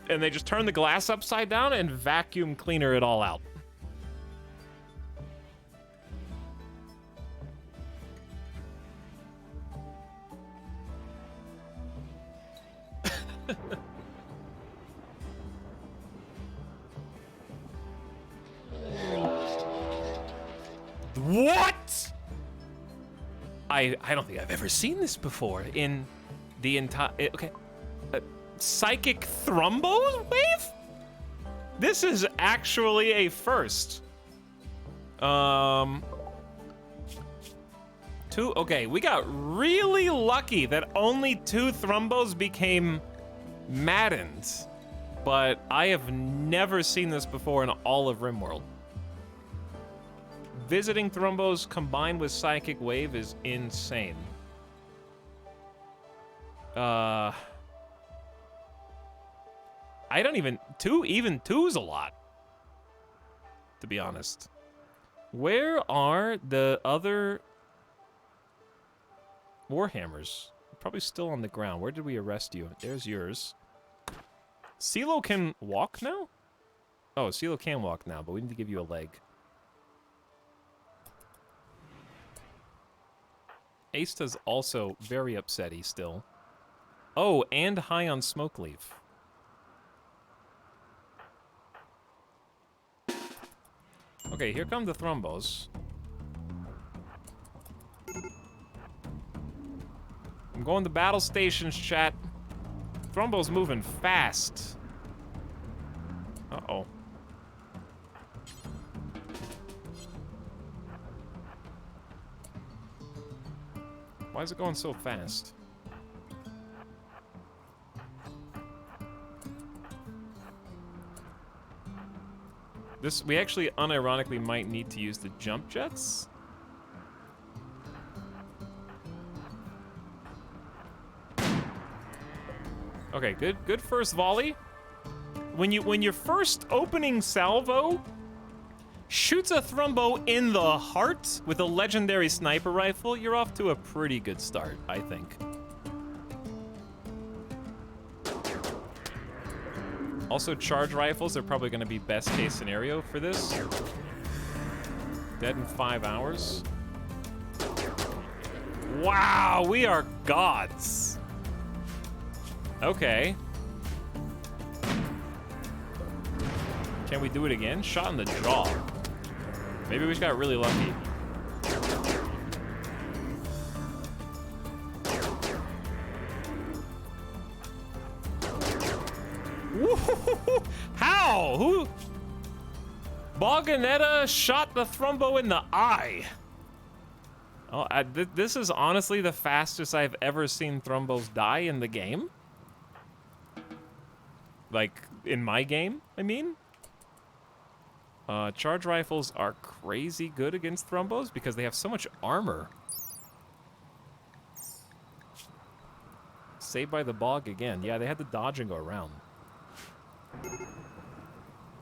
and they just turn the glass upside down and vacuum cleaner it all out. What? I don't think I've ever seen this before in the entire... Okay. Psychic Thrumbos wave? This is actually a first. Okay, we got really lucky that only 2 Thrumbos became maddened. But I have never seen this before in all of RimWorld. Visiting Thrumbos combined with Psychic Wave is insane. I don't even... Even two's a lot, to be honest. Where are the other Warhammers? Probably still on the ground. Where did we arrest you? There's yours. CeeLo can walk now? Oh, CeeLo can walk now, but we need to give you a leg. Asta's also very upsetty still. Oh, and high on smoke leaf. Okay, here come the Thrumbos. I'm going to battle stations, chat. Thrumbo's moving fast. Uh-oh. Why is it going so fast? We actually unironically might need to use the jump jets. Okay, good first volley. When your first opening salvo shoots a Thrumbo in the heart with a legendary sniper rifle, you're off to a pretty good start, I think. Also, charge rifles are probably going to be best case scenario for this. Dead in 5 hours. Wow, we are gods. Okay. Can we do it again? Shot in the jaw. Maybe we just got really lucky. How? Who? Boganetta shot the Thrumbo in the eye. Oh, this is honestly the fastest I've ever seen Thrumbos die in the game. Like, in my game, I mean. Charge rifles are crazy good against thrombos because they have so much armor. Saved by the bog again. Yeah, they had to dodge and go around.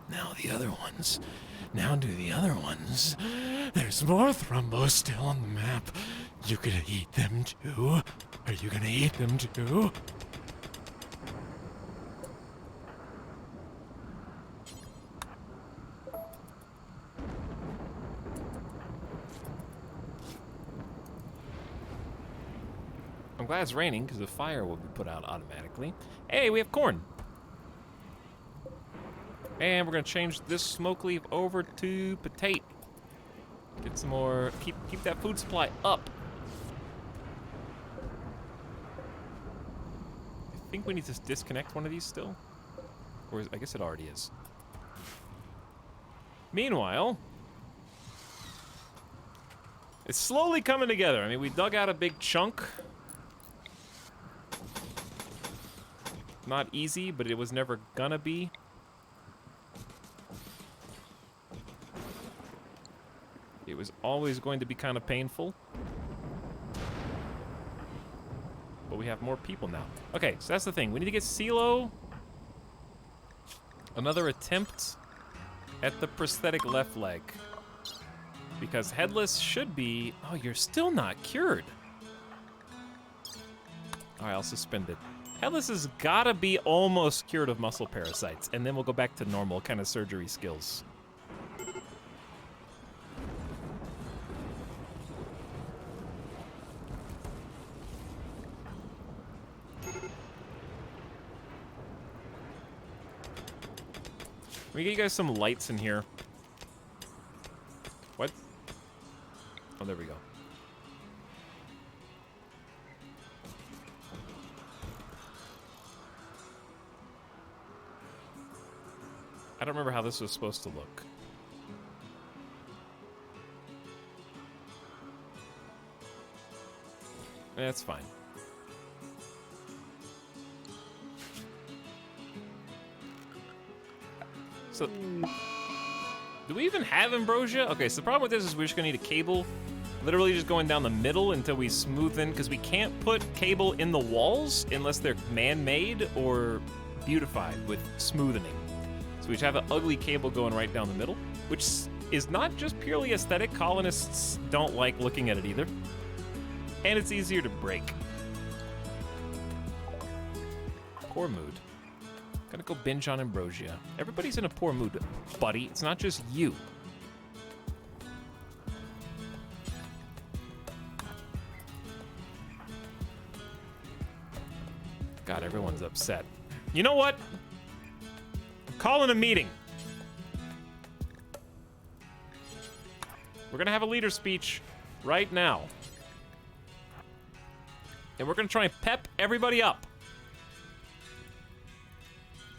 Now the other ones. Now do the other ones. There's more thrombos still on the map. You gonna eat them too? Are you gonna eat them too? I'm glad it's raining because the fire will be put out automatically. Hey, we have corn. And we're gonna change this smoke leaf over to potato. Get some more, keep that food supply up. I think we need to disconnect one of these still. Or I guess it already is. Meanwhile, it's slowly coming together. I mean, we dug out a big chunk. Not easy, but it was never gonna be. It was always going to be kind of painful. But we have more people now. Okay, so that's the thing. We need to get CeeLo another attempt at the prosthetic left leg. Because Headless should be... Oh, you're still not cured. All right, I'll suspend it. Headless has gotta be almost cured of muscle parasites, and then we'll go back to normal kind of surgery skills. Let me get you guys some lights in here. What? Oh, there we go. I don't remember how this was supposed to look. That's fine. So, do we even have ambrosia? Okay, so the problem with this is we're just gonna need a cable literally just going down the middle until we smoothen, because we can't put cable in the walls unless they're man-made or beautified with smoothing. So we just have an ugly cable going right down the middle, which is not just purely aesthetic. Colonists don't like looking at it either. And it's easier to break. Poor mood. Gotta go binge on ambrosia. Everybody's in a poor mood, buddy. It's not just you. God, everyone's upset. You know what? I'm calling a meeting. We're gonna have a leader speech right now. And we're gonna try and pep everybody up.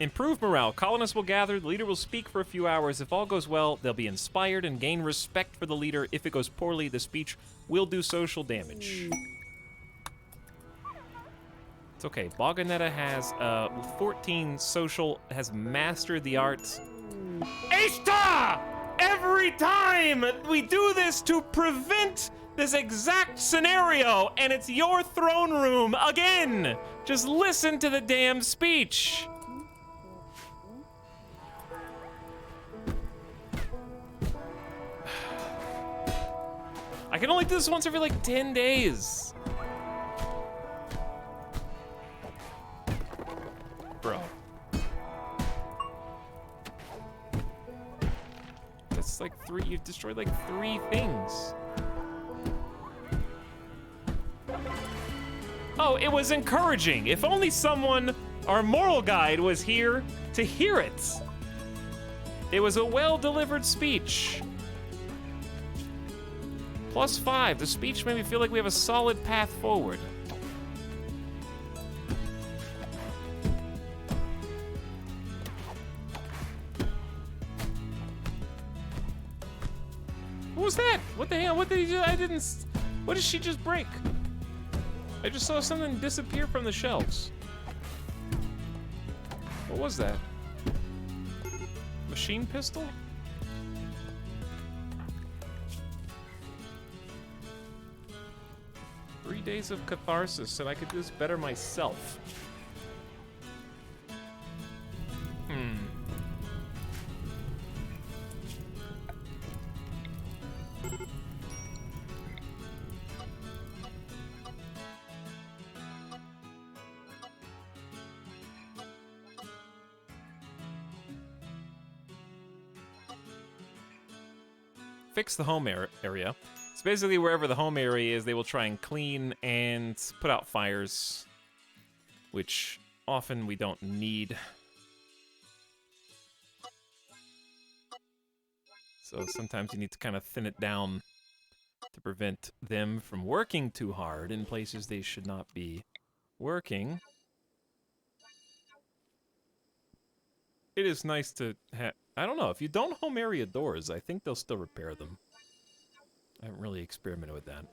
Improve morale. Colonists will gather. The leader will speak for a few hours. If all goes well, they'll be inspired and gain respect for the leader. If it goes poorly, the speech will do social damage. It's okay. Boganetta has 14 social, has mastered the arts. Ashta! Every time we do this to prevent this exact scenario, and it's your throne room again. Just listen to the damn speech. I can only do this once every like 10 days. Bro. That's like you've destroyed like 3 things. Oh, it was encouraging. If only someone, our moral guide, was here to hear it. It was a well-delivered speech. +5. The speech made me feel like we have a solid path forward. What was that? What the hell? What did he do? What did she just break? I just saw something disappear from the shelves. What was that? Machine pistol? days of catharsis, and I could do this better myself. Fix the home area. It's basically wherever the home area is, they will try and clean and put out fires, which often we don't need. So sometimes you need to kind of thin it down to prevent them from working too hard in places they should not be working. It is nice to have... I don't know, if you don't home area doors, I think they'll still repair them. I haven't really experimented with that.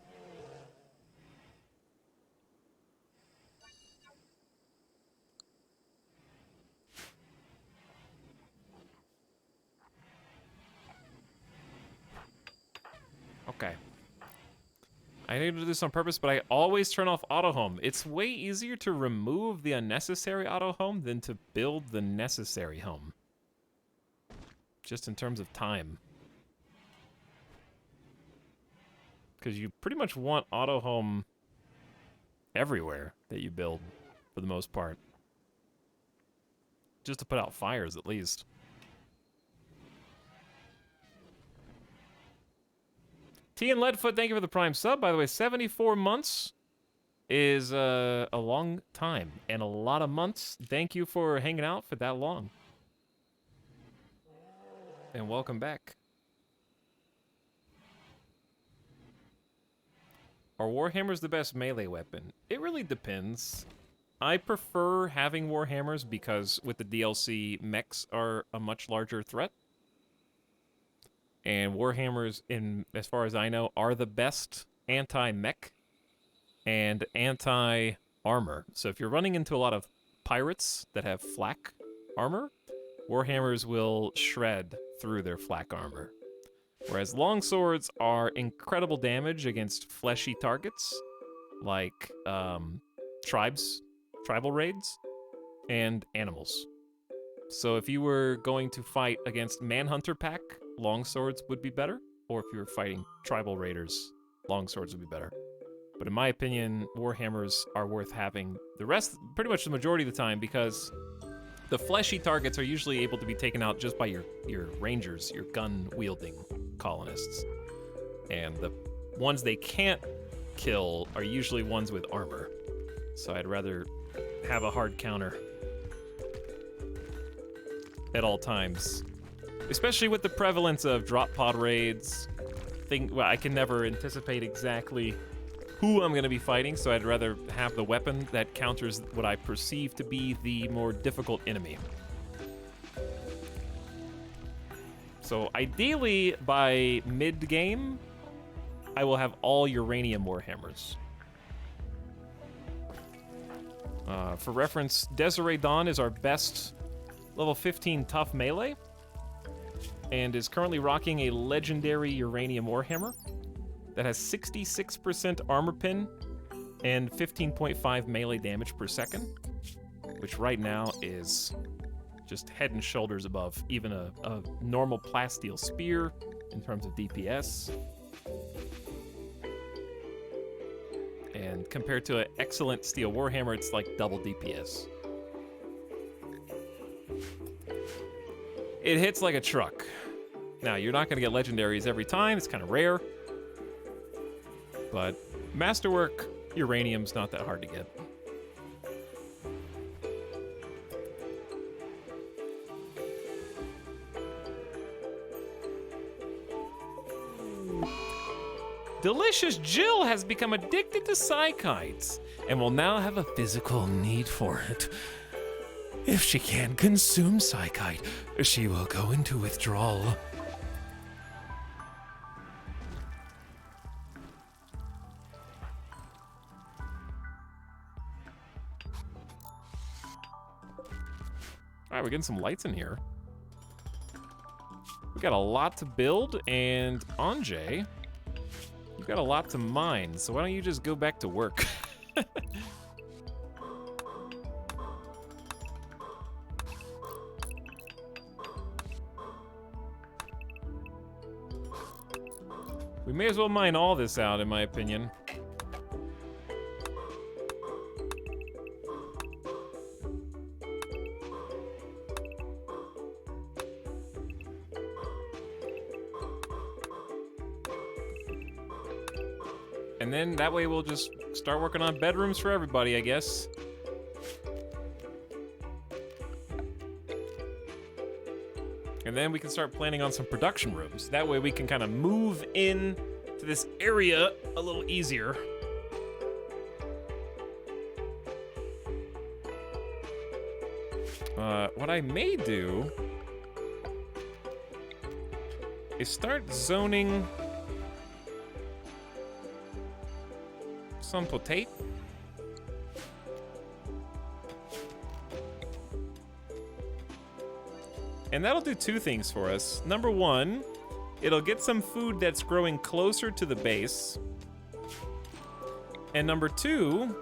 Okay. I need to do this on purpose, but I always turn off auto home. It's way easier to remove the unnecessary auto home than to build the necessary home. Just in terms of time. Because you pretty much want auto home everywhere that you build, for the most part. Just to put out fires, at least. T and Leadfoot, thank you for the Prime sub. By the way, 74 months is a long time. And a lot of months. Thank you for hanging out for that long. And welcome back. Are Warhammers the best melee weapon? It really depends. I prefer having Warhammers because with the DLC, mechs are a much larger threat. And Warhammers, as far as I know, are the best anti-mech and anti-armor. So if you're running into a lot of pirates that have flak armor, Warhammers will shred through their flak armor. Whereas longswords are incredible damage against fleshy targets, like tribal raids, and animals. So if you were going to fight against Manhunter Pack, longswords would be better. Or if you were fighting tribal raiders, longswords would be better. But in my opinion, Warhammers are worth having the rest, pretty much the majority of the time, because the fleshy targets are usually able to be taken out just by your rangers, your gun-wielding colonists. And the ones they can't kill are usually ones with armor. So I'd rather have a hard counter at all times. Especially with the prevalence of drop pod raids. Well, I can never anticipate exactly who I'm going to be fighting, so I'd rather have the weapon that counters what I perceive to be the more difficult enemy. So ideally, by mid-game, I will have all uranium Warhammers. For reference, Desiree Dawn is our best level 15 tough melee, and is currently rocking a legendary uranium Warhammer that has 66% armor pin and 15.5 melee damage per second, which right now is just head and shoulders above even a normal plasteel spear in terms of DPS. And compared to an excellent steel Warhammer, it's like double DPS. It hits like a truck. Now, you're not going to get legendaries every time. It's kind of rare. But Masterwork Uranium's not that hard to get. Delicious Jill has become addicted to psychites and will now have a physical need for it. If she can't consume psychite, she will go into withdrawal. Alright, we're getting some lights in here. We got a lot to build, and Anjay, You've got a lot to mine, so why don't you just go back to work? We may as well mine all this out, in my opinion. And then that way we'll just start working on bedrooms for everybody, I guess. And then we can start planning on some production rooms. That way we can kind of move in to this area a little easier. What I may do is start zoning some potato. And that'll do two things for us. Number one, it'll get some food that's growing closer to the base. And number two,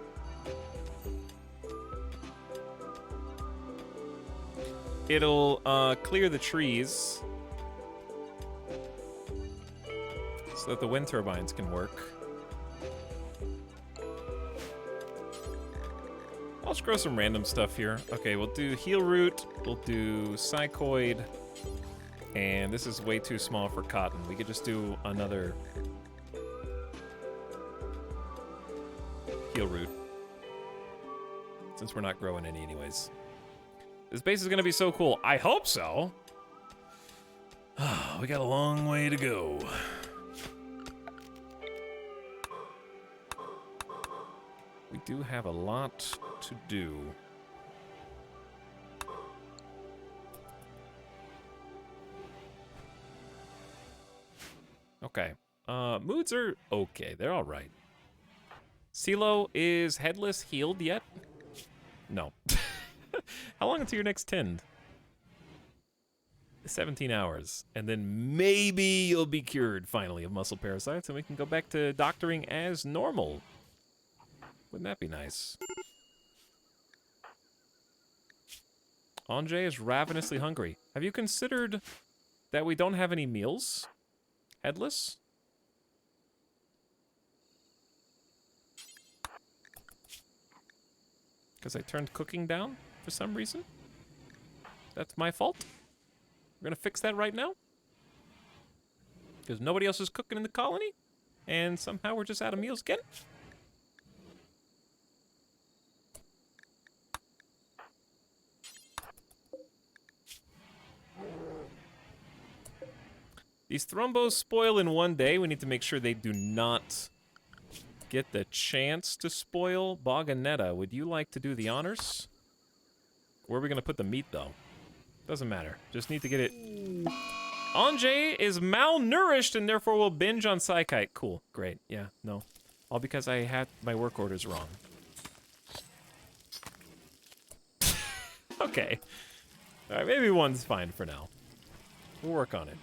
it'll clear the trees so that the wind turbines can work. I'll just grow some random stuff here. Okay, we'll do heel root, we'll do psychoid, and this is way too small for cotton. We could just do another heel root, since we're not growing any anyways. This base is gonna be so cool. I hope so. We got a long way to go. We do have a lot to do. Okay. Moods are okay. They're all right. CeeLo, is Headless healed yet? No. How long until your next tend? 17 hours. And then maybe you'll be cured, finally, of muscle parasites, and we can go back to doctoring as normal. Wouldn't that be nice? Anjay is ravenously hungry. Have you considered that we don't have any meals? Headless? Because I turned cooking down for some reason? That's my fault? We're gonna fix that right now? Because nobody else is cooking in the colony? And somehow we're just out of meals again? These thrombos spoil in one day. We need to make sure they do not get the chance to spoil. Boganetta, would you like to do the honors? Where are we going to put the meat, though? Doesn't matter. Just need to get it. Anjay is malnourished and therefore will binge on Psykite. Cool. Great. Yeah, no. All because I had my work orders wrong. Okay. All right, maybe one's fine for now. We'll work on it.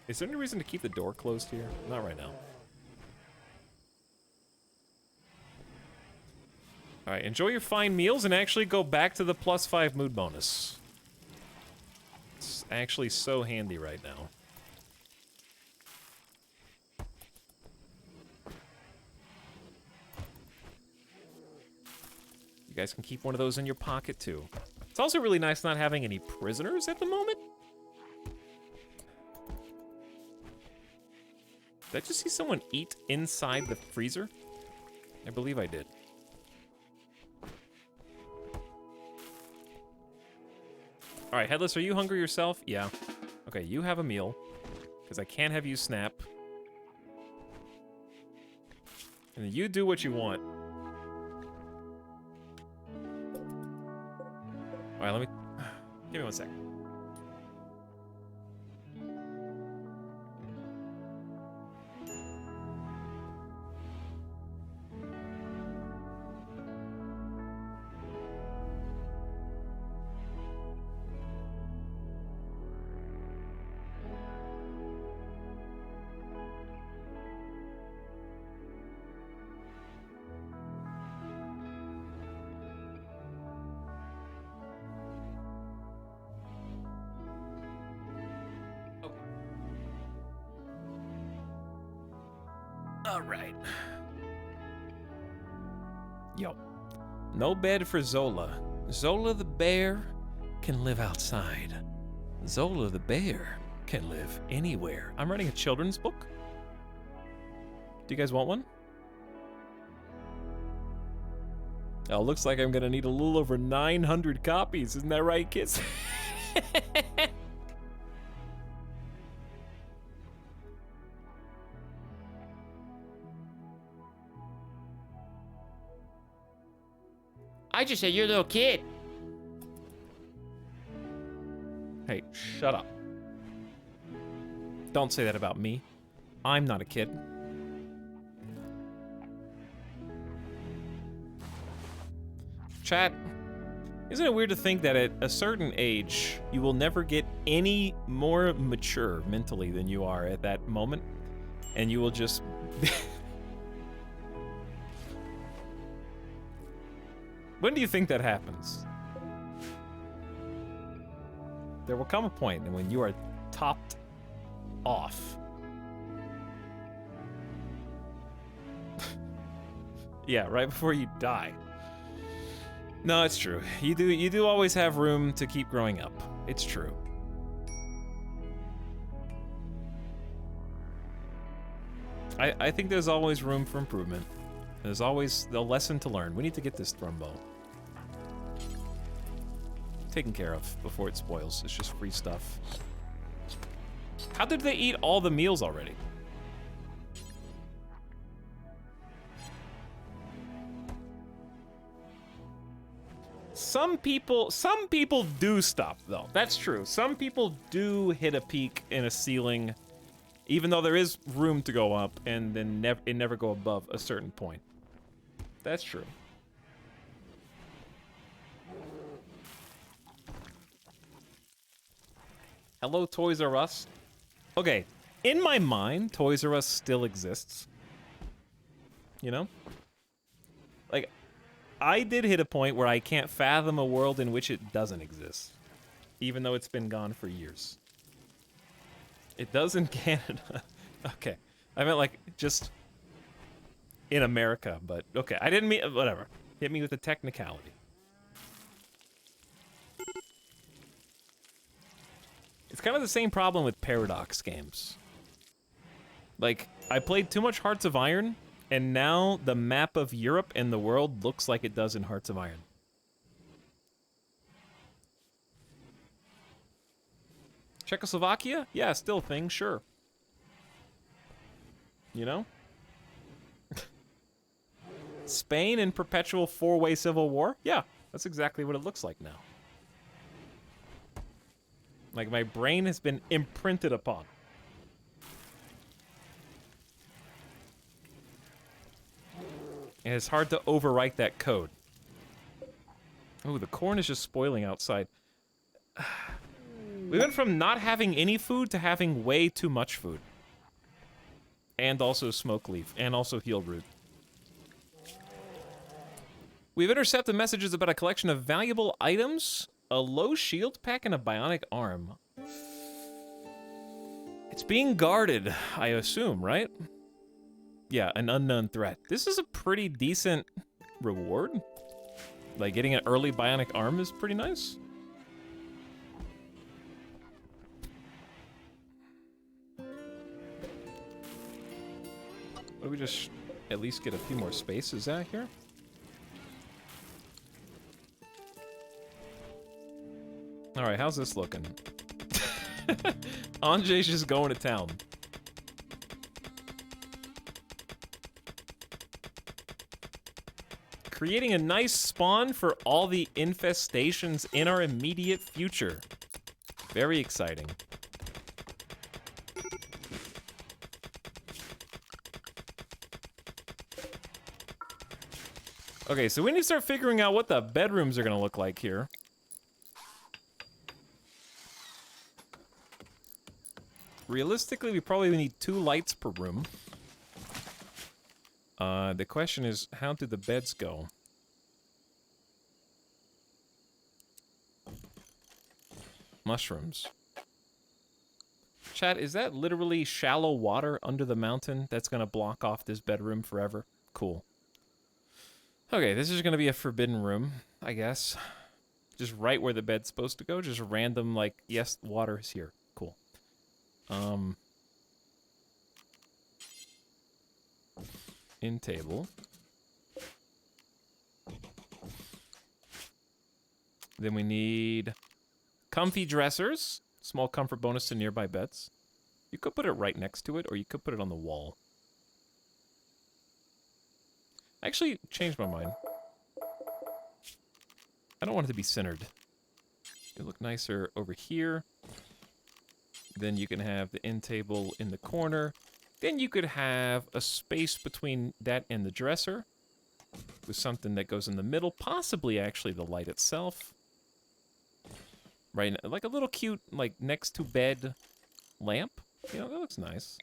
Is there any reason to keep the door closed here? Not right now. Alright, enjoy your fine meals and actually go back to the +5 mood bonus. It's actually so handy right now. You guys can keep one of those in your pocket too. It's also really nice not having any prisoners at the moment. Did I just see someone eat inside the freezer? I believe I did. All right, Headless, are you hungry yourself? Yeah. Okay, you have a meal, because I can't have you snap. And then you do what you want. All right, let me... Give me 1 sec. All right. Yo. No bed for Zola. Zola the bear can live outside. Zola the bear can live anywhere. I'm writing a children's book. Do you guys want one? Oh, looks like I'm gonna need a little over 900 copies. Isn't that right, kids? I just said you're a little kid. Hey, shut up. Don't say that about me. I'm not a kid. Chat, isn't it weird to think that at a certain age, you will never get any more mature mentally than you are at that moment? And you will just... When do you think that happens? There will come a point when you are topped off. Yeah, right before you die. No, it's true. You do always have room to keep growing up. It's true. I think there's always room for improvement. There's always the lesson to learn. We need to get this Thrumbo taken care of before it spoils. It's just free stuff. How did they eat all the meals already? Some people do stop though. That's true. Some people do hit a peak in a ceiling, even though there is room to go up, and then never go above a certain point. That's true. Hello, Toys R Us. Okay, in my mind, Toys R Us still exists. You know? Like, I did hit a point where I can't fathom a world in which it doesn't exist, even though it's been gone for years. It does in Canada. Okay, I meant like just in America, but okay. I didn't mean, whatever. Hit me with a technicality. It's kind of the same problem with Paradox games. Like, I played too much Hearts of Iron, and now the map of Europe and the world looks like it does in Hearts of Iron. Czechoslovakia? Yeah, still a thing, sure. You know? Spain in perpetual four-way civil war? Yeah, that's exactly what it looks like now. Like, my brain has been imprinted upon. And it's hard to overwrite that code. Oh, the corn is just spoiling outside. We went from not having any food to having way too much food. And also smoke leaf, and also heal root. We've intercepted messages about a collection of valuable items, a low shield pack, and a bionic arm. It's being guarded, I assume, right? Yeah, an unknown threat. This is a pretty decent reward. Like, getting an early bionic arm is pretty nice. What do we just at least get a few more spaces out here? All right, how's this looking? Anjay's just going to town. Creating a nice spawn for all the infestations in our immediate future. Very exciting. Okay, so we need to start figuring out what the bedrooms are gonna look like here. Realistically, we probably need 2 lights per room. The question is, how do the beds go? Mushrooms. Chat, is that literally shallow water under the mountain that's gonna block off this bedroom forever? Cool. Okay, this is gonna be a forbidden room, I guess. Just right where the bed's supposed to go. Just random, like, yes, water is here. Cool. In table. Then we need comfy dressers. Small comfort bonus to nearby beds. You could put it right next to it, or you could put it on the wall. I actually changed my mind. I don't want it to be centered. It'll look nicer over here. Then you can have the end table in the corner. Then you could have a space between that and the dresser with something that goes in the middle, possibly actually the light itself. Right, like a little cute, like, next to bed lamp. You know, that looks nice.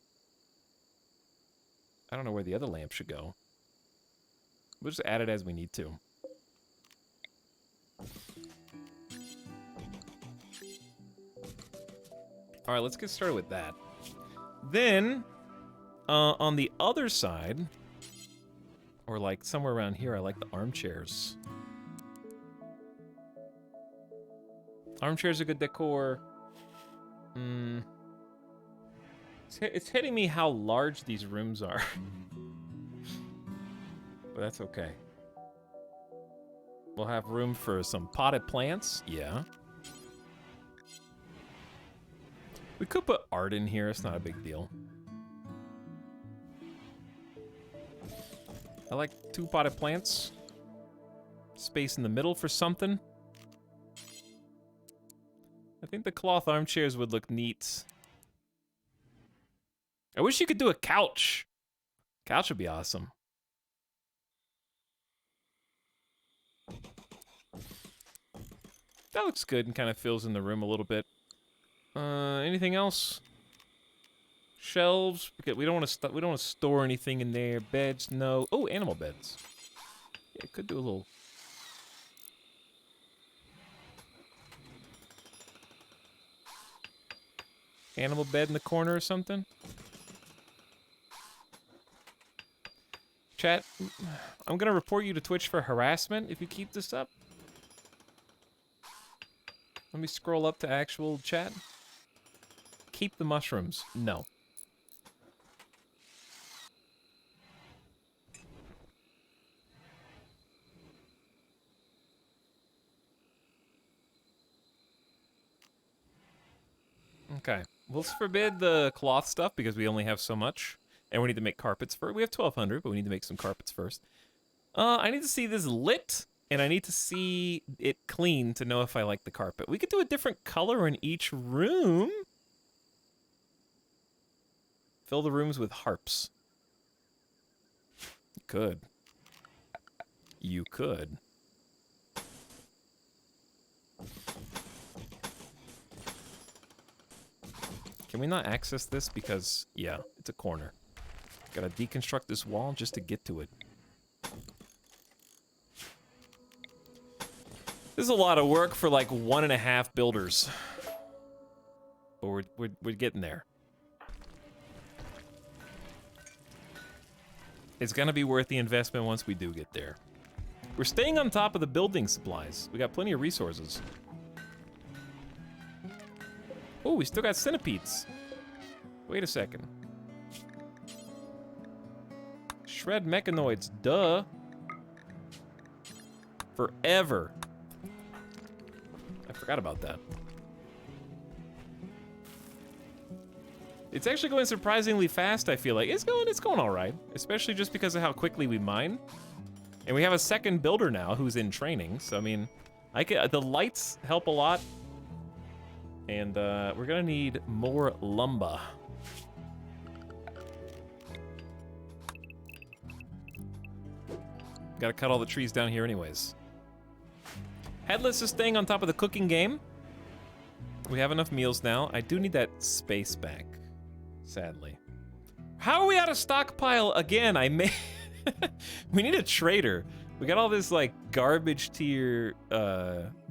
I don't know where the other lamp should go. We'll just add it as we need to. All right, let's get started with that. Then, on the other side, or like somewhere around here, I like the armchairs. Armchairs are good decor. It's hitting me how large these rooms are. But that's okay. We'll have room for some potted plants. Yeah. We could put art in here. It's not a big deal. I like 2 potted plants. Space in the middle for something. I think the cloth armchairs would look neat. I wish you could do a couch. Couch would be awesome. That looks good and kind of fills in the room a little bit. Anything else? Shelves. Okay, we don't want to store anything in there. Beds, no. Oh, animal beds. Yeah, could do a little. Animal bed in the corner or something. Chat, I'm gonna report you to Twitch for harassment if you keep this up. Let me scroll up to actual chat. Keep the mushrooms. No. Okay. Let's forbid the cloth stuff because we only have so much. And we need to make carpets first. We have 1,200, but we need to make some carpets first. I need to see this lit, and I need to see it clean to know if I like the carpet. We could do a different color in each room. Fill the rooms with harps. You could. You could. Can we not access this? Because, yeah, it's a corner. Gotta deconstruct this wall just to get to it. This is a lot of work for like 1.5 builders. But we're getting there. It's gonna be worth the investment once we do get there. We're staying on top of the building supplies. We got plenty of resources. Oh, we still got centipedes. Wait a second. Shred mechanoids, duh. Forever. I forgot about that. It's actually going surprisingly fast, I feel like. It's going all right. Especially just because of how quickly we mine. And we have a second builder now who's in training. So, I mean, the lights help a lot. And we're gonna need more lumber. Gotta cut all the trees down here anyways. Headless is staying on top of the cooking game. We have enough meals now. I do need that space back, sadly. How are we out of stockpile again? We need a trader. We got all this like garbage tier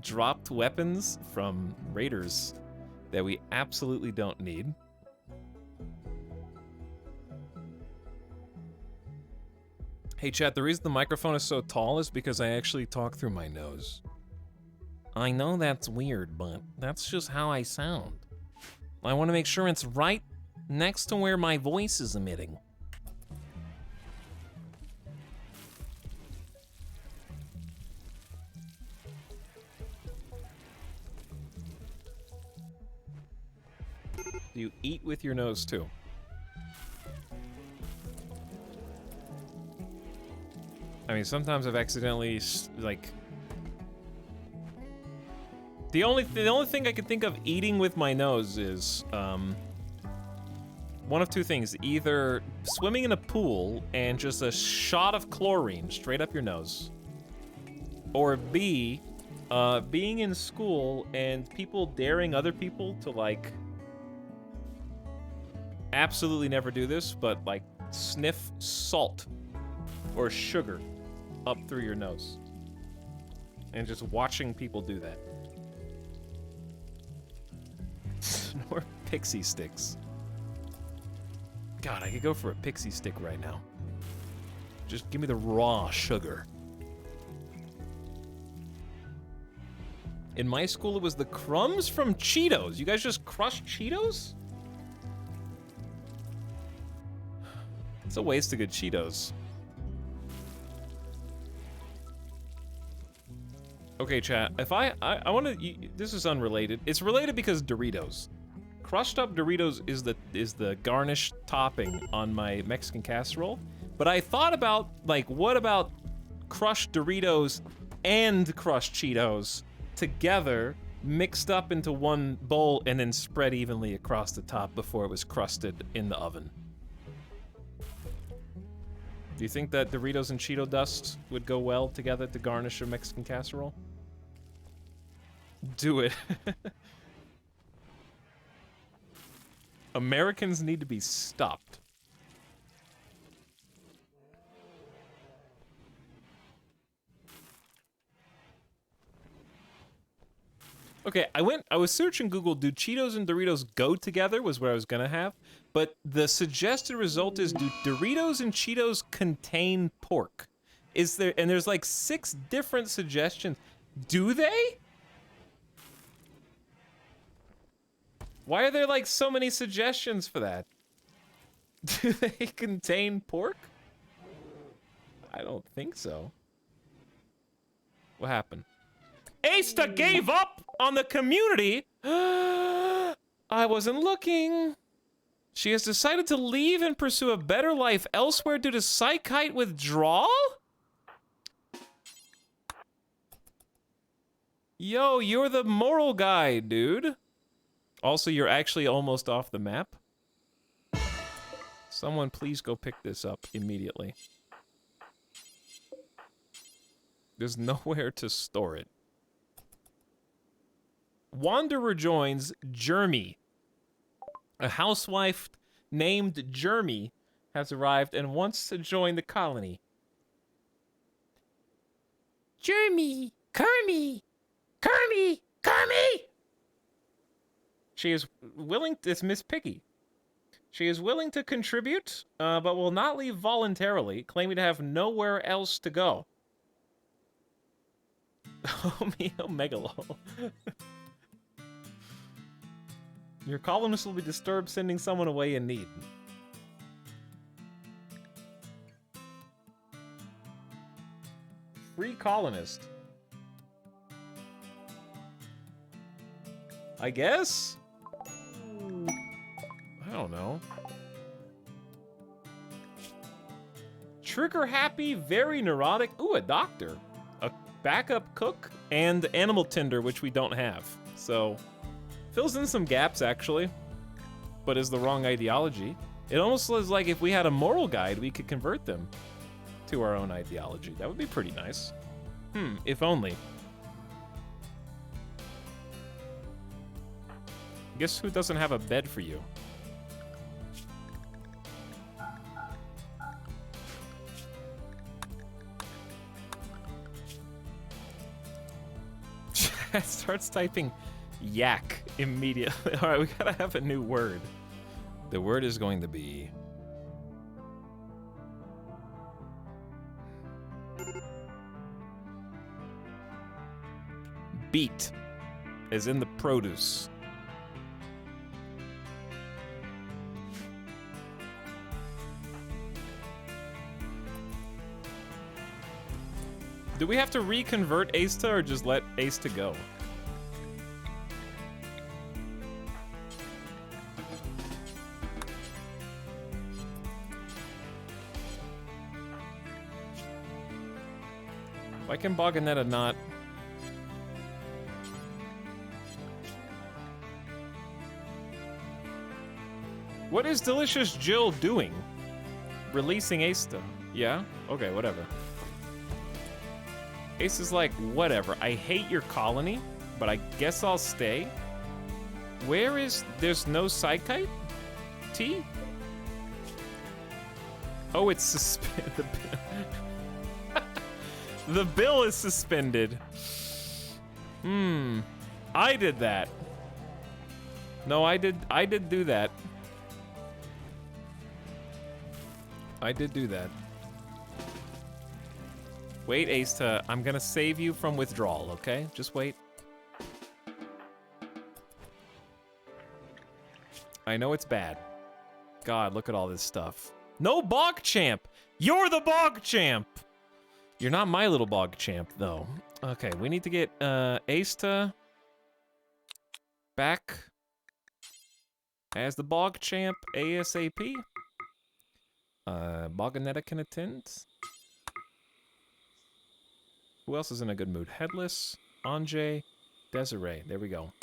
dropped weapons from raiders that we absolutely don't need. Hey chat, the reason the microphone is so tall is because I actually talk through my nose. I know that's weird, but that's just how I sound. I want to make sure it's right next to where my voice is emitting. Do you eat with your nose too? I mean, sometimes I've accidentally, like... The only thing I can think of eating with my nose is, one of two things. Either swimming in a pool and just a shot of chlorine straight up your nose. Or B, being in school and people daring other people to, like... Absolutely never do this, but, like, sniff salt or sugar up through your nose. And just watching people do that. Or pixie sticks. God, I could go for a pixie stick right now. Just give me the raw sugar. In my school, it was the crumbs from Cheetos. You guys just crush Cheetos? It's a waste of good Cheetos. Okay, chat. If I want to, this is unrelated. It's related because Doritos. Crushed up Doritos is the garnish topping on my Mexican casserole. But I thought about, like, what about crushed Doritos and crushed Cheetos together, mixed up into one bowl, and then spread evenly across the top before it was crusted in the oven? Do you think that Doritos and Cheeto dust would go well together to garnish a Mexican casserole? Do it. Americans need to be stopped. Okay, I was searching Google, do Cheetos and Doritos go together was what I was gonna have, but the suggested result is, do Doritos and Cheetos contain pork? And there's like 6 different suggestions. Do they? Why are there like so many suggestions for that? Do they contain pork? I don't think so. What happened? Asta gave up on the community. I wasn't looking. She has decided to leave and pursue a better life elsewhere due to psychite withdrawal? Yo, you're the moral guy, dude. Also, you're actually almost off the map. Someone please go pick this up immediately. There's nowhere to store it. Wanderer joins Jeremy. A housewife named Jeremy has arrived and wants to join the colony. Jeremy! Kermie! Kermie! Kermie! She is willing to, it's Miss Piggy. She is willing to contribute, but will not leave voluntarily, claiming to have nowhere else to go. Oh, me, oh, Megalol. Your columnist will be disturbed sending someone away in need. Free colonist. I guess? I don't know. Trigger happy, very neurotic. Ooh, a doctor. A backup cook and animal tender, which we don't have. So, fills in some gaps, actually. But is the wrong ideology. It almost looks like if we had a moral guide, we could convert them to our own ideology. That would be pretty nice. If only. Guess who doesn't have a bed for you? Starts typing yak immediately. All right, we gotta have a new word. The word is going to be beet, as in the produce. Do we have to reconvert Asta or just let Asta go? Why can Boganetta not? What is Delicious Jill doing? Releasing Asta. Yeah? Okay, whatever. Ace is like, whatever. I hate your colony, but I guess I'll stay. Where is... There's no Psychite? T? Oh, it's suspended. The bill is suspended. I did that. No, I did do that. I did do that. Wait, Asta, I'm gonna save you from withdrawal, okay? Just wait. I know it's bad. God, look at all this stuff. No Bog Champ! You're the Bog Champ! You're not my little Bog Champ, though. Okay, we need to get Asta back as the Bog Champ ASAP. Boganetta can attend. Who else is in a good mood? Headless, Anjay, Desiree. There we go.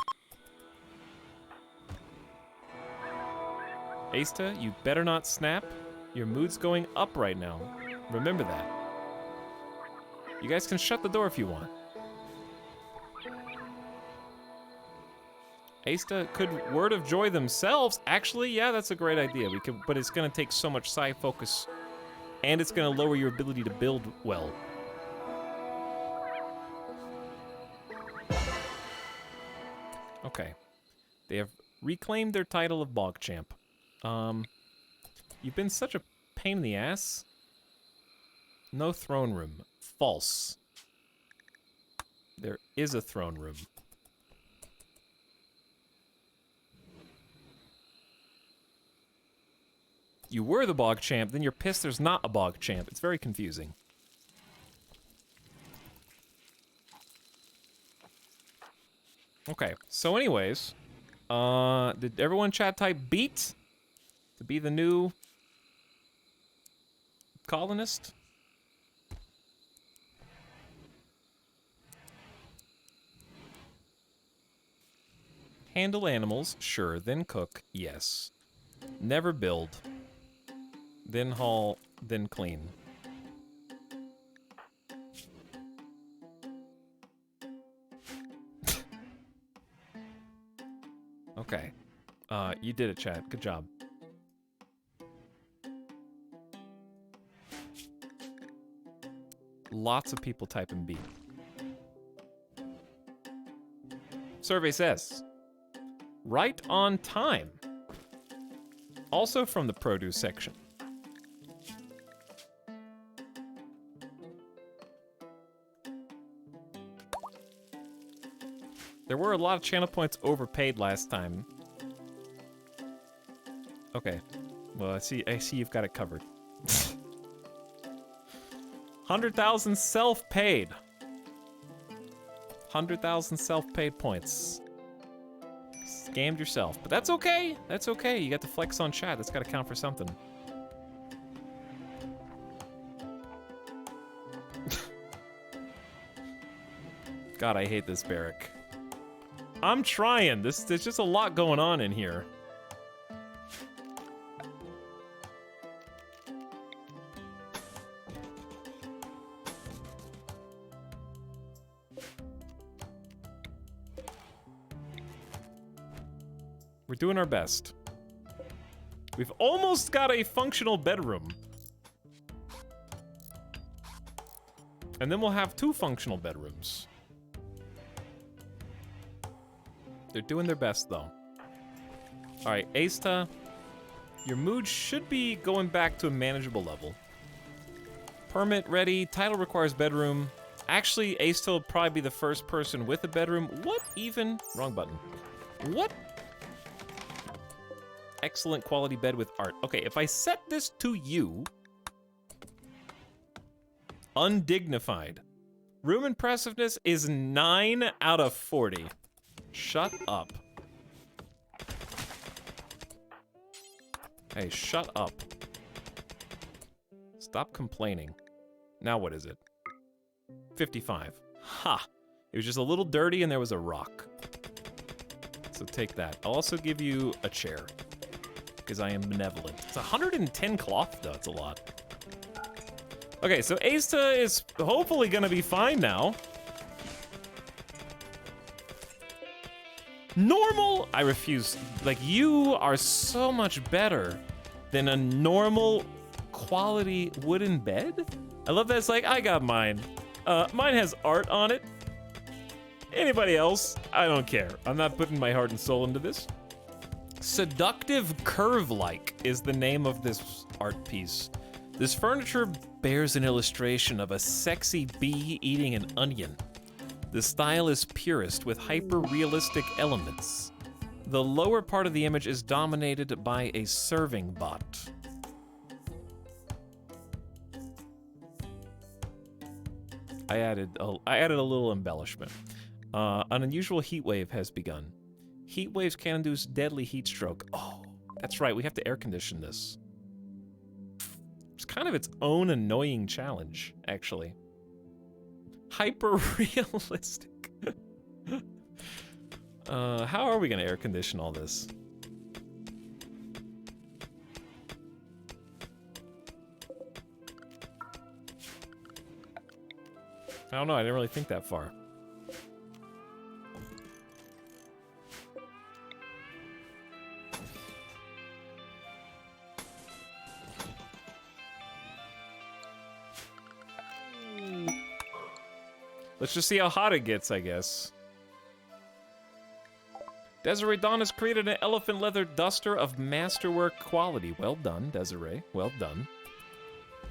Asta, you better not snap. Your mood's going up right now. Remember that. You guys can shut the door if you want. Asta could Word of Joy themselves. Actually, yeah, that's a great idea. We could, but it's gonna take so much psi focus, and it's gonna lower your ability to build well. Okay. They have reclaimed their title of Bog Champ. You've been such a pain in the ass. No throne room. False. There is a throne room. You were the Bog Champ, then you're pissed there's not a Bog Champ. It's very confusing. Okay, so anyways, did everyone chat type beat to be the new colonist? Handle animals, sure, then cook, yes. Never build. Then haul, then clean. Okay. You did it, Chad. Good job. Lots of people typing B. Survey says, right on time. Also from the produce section. There were a lot of channel points overpaid last time. Okay. Well, I see you've got it covered. 100,000 self-paid. 100,000 self-paid points. Scammed yourself, but that's okay. That's okay. You got the flex on chat. That's got to count for something. God, I hate this barrack. I'm trying. There's just a lot going on in here. We're doing our best. We've almost got a functional bedroom. And then we'll have 2 functional bedrooms. They're doing their best, though. Alright, Asta, your mood should be going back to a manageable level. Permit ready, title requires bedroom. Actually, Ace will probably be the first person with a bedroom. What even? Wrong button. What? Excellent quality bed with art. Okay, if I set this to you, undignified. Room impressiveness is 9 out of 40. Shut up. Hey, shut up. Stop complaining. Now what is it? 55. Ha! It was just a little dirty and there was a rock. So take that. I'll also give you a chair, because I am benevolent. It's 110 cloth, though. It's a lot. Okay, so Asta is hopefully gonna be fine now. Normal? I refuse. Like, you are so much better than a normal quality wooden bed? I love that it's like, I got mine. Mine has art on it. Anybody else? I don't care. I'm not putting my heart and soul into this. Seductive Curve-like is the name of this art piece. This furniture bears an illustration of a sexy bee eating an onion. The style is purist with hyper-realistic elements. The lower part of the image is dominated by a serving bot. I added a little embellishment. An unusual heat wave has begun. Heat waves can induce deadly heat stroke. Oh, that's right, we have to air condition this. It's kind of its own annoying challenge, actually. Hyper-realistic. How are we gonna air condition all this? I don't know, I didn't really think that far. Let's just see how hot it gets, I guess. Desiree Dawn has created an elephant leather duster of masterwork quality. Well done, Desiree. Well done.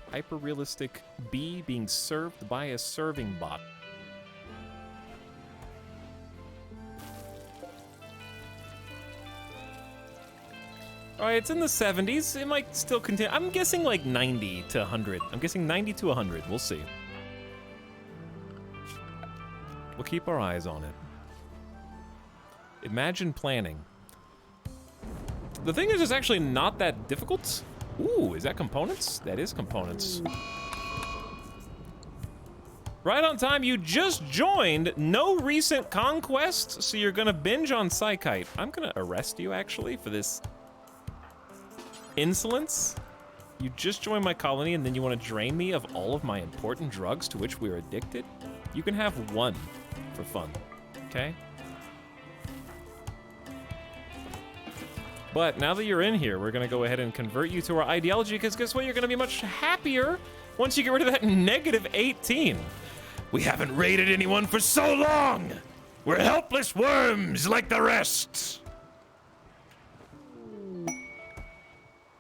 Hyper-realistic bee being served by a serving bot. Alright, it's in the 70s. It might still continue. I'm guessing like 90 to 100. I'm guessing 90 to 100. We'll see. We'll keep our eyes on it. Imagine planning. The thing is, it's actually not that difficult. Ooh, is that components? That is components. Right on time, you just joined. No recent conquests, so you're gonna binge on Psychite. I'm gonna arrest you, actually, for this insolence. You just joined my colony, and then you want to drain me of all of my important drugs to which we are addicted? You can have one for fun, okay? But now that you're in here, we're gonna go ahead and convert you to our ideology, because guess what? You're gonna be much happier once you get rid of that negative 18. We haven't raided anyone for so long! We're helpless worms like the rest!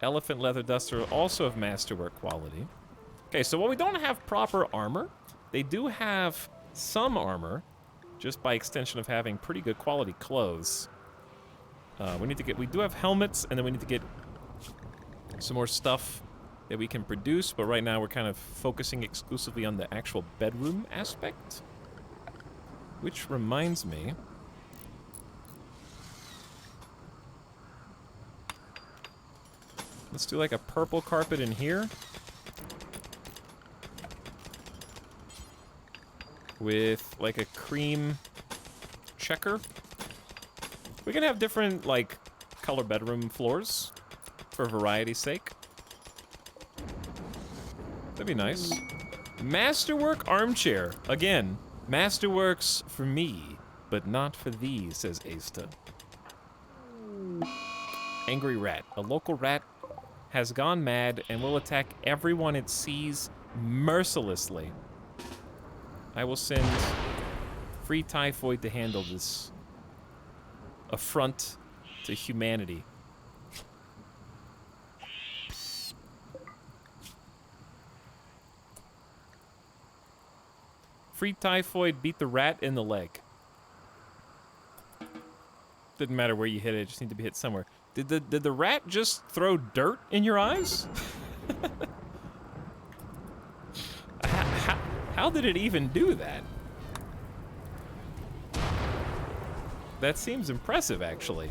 Elephant leather duster also of masterwork quality. Okay, so while we don't have proper armor, they do have some armor, just by extension of having pretty good quality clothes. We do have helmets, and then we need to get some more stuff that we can produce, but right now we're kind of focusing exclusively on the actual bedroom aspect. Which reminds me, let's do like a purple carpet in here. With like a cream checker. We can have different, like, color bedroom floors for variety's sake. That'd be nice. Masterwork armchair. Again, Masterworks for me, but not for thee, says Asta. Angry rat. A local rat has gone mad and will attack everyone it sees mercilessly. I will send free typhoid to handle this affront to humanity. Free typhoid, beat the rat in the leg. Didn't matter where you hit it, it just need to be hit somewhere. Did the rat just throw dirt in your eyes? How did it even do that? That seems impressive, actually.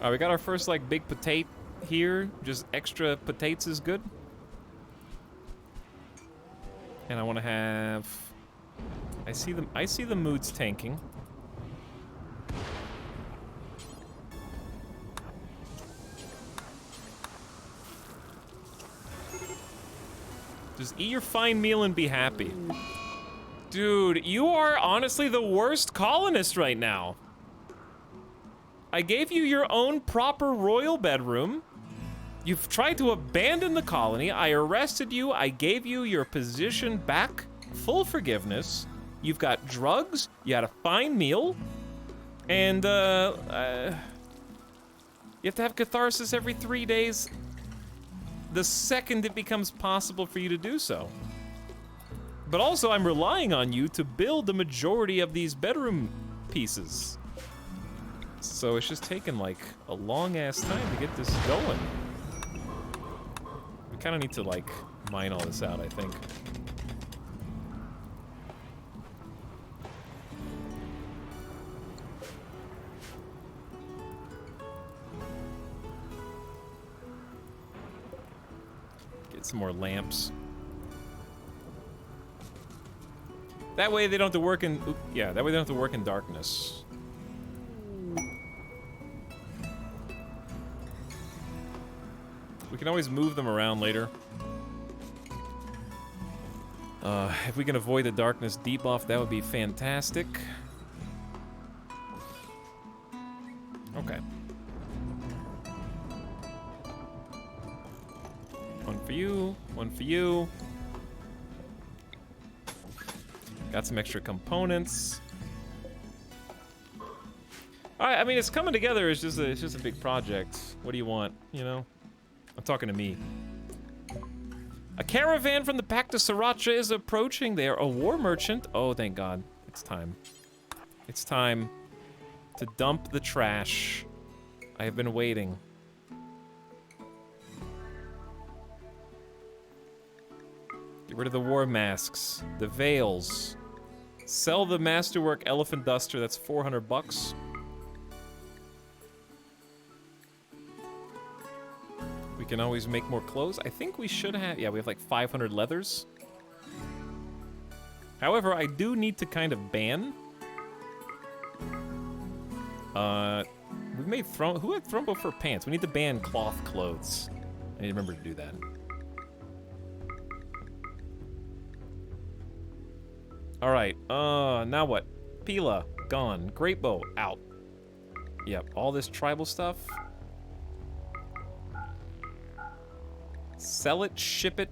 Alright, we got our first, like, big potato here. Just extra potatoes is good. And I want to have... I see the moods tanking. Just eat your fine meal and be happy. Dude, you are honestly the worst colonist right now. I gave you your own proper royal bedroom. You've tried to abandon the colony. I arrested you. I gave you your position back. Full forgiveness. You've got drugs. You had a fine meal. And, you have to have catharsis every 3 days. The second it becomes possible for you to do so. But also, I'm relying on you to build the majority of these bedroom pieces. So it's just taken like a long-ass time to get this going. We kind of need to like mine all this out, I think. Get some more lamps. That way they don't have to work in, yeah, that way they don't have to work in darkness. We can always move them around later. If we can avoid the darkness debuff, that would be fantastic. Okay. One for you, one for you. Got some extra components. Alright, I mean, it's coming together. It's just a big project. What do you want, you know? I'm talking to me. A caravan from the Pact of Sriracha is approaching. They are a war merchant. Oh, thank God. It's time. It's time to dump the trash. I have been waiting. Get rid of the war masks, the veils. Sell the masterwork elephant duster. That's 400 bucks. We can always make more clothes. I think we should have... Yeah, we have like 500 leathers. However, I do need to kind of ban. We made Who had Thrumbo for pants? We need to ban cloth clothes. I need to remember to do that. Alright, now what? Pila, gone. Great bow, out. Yep, all this tribal stuff. Sell it, ship it.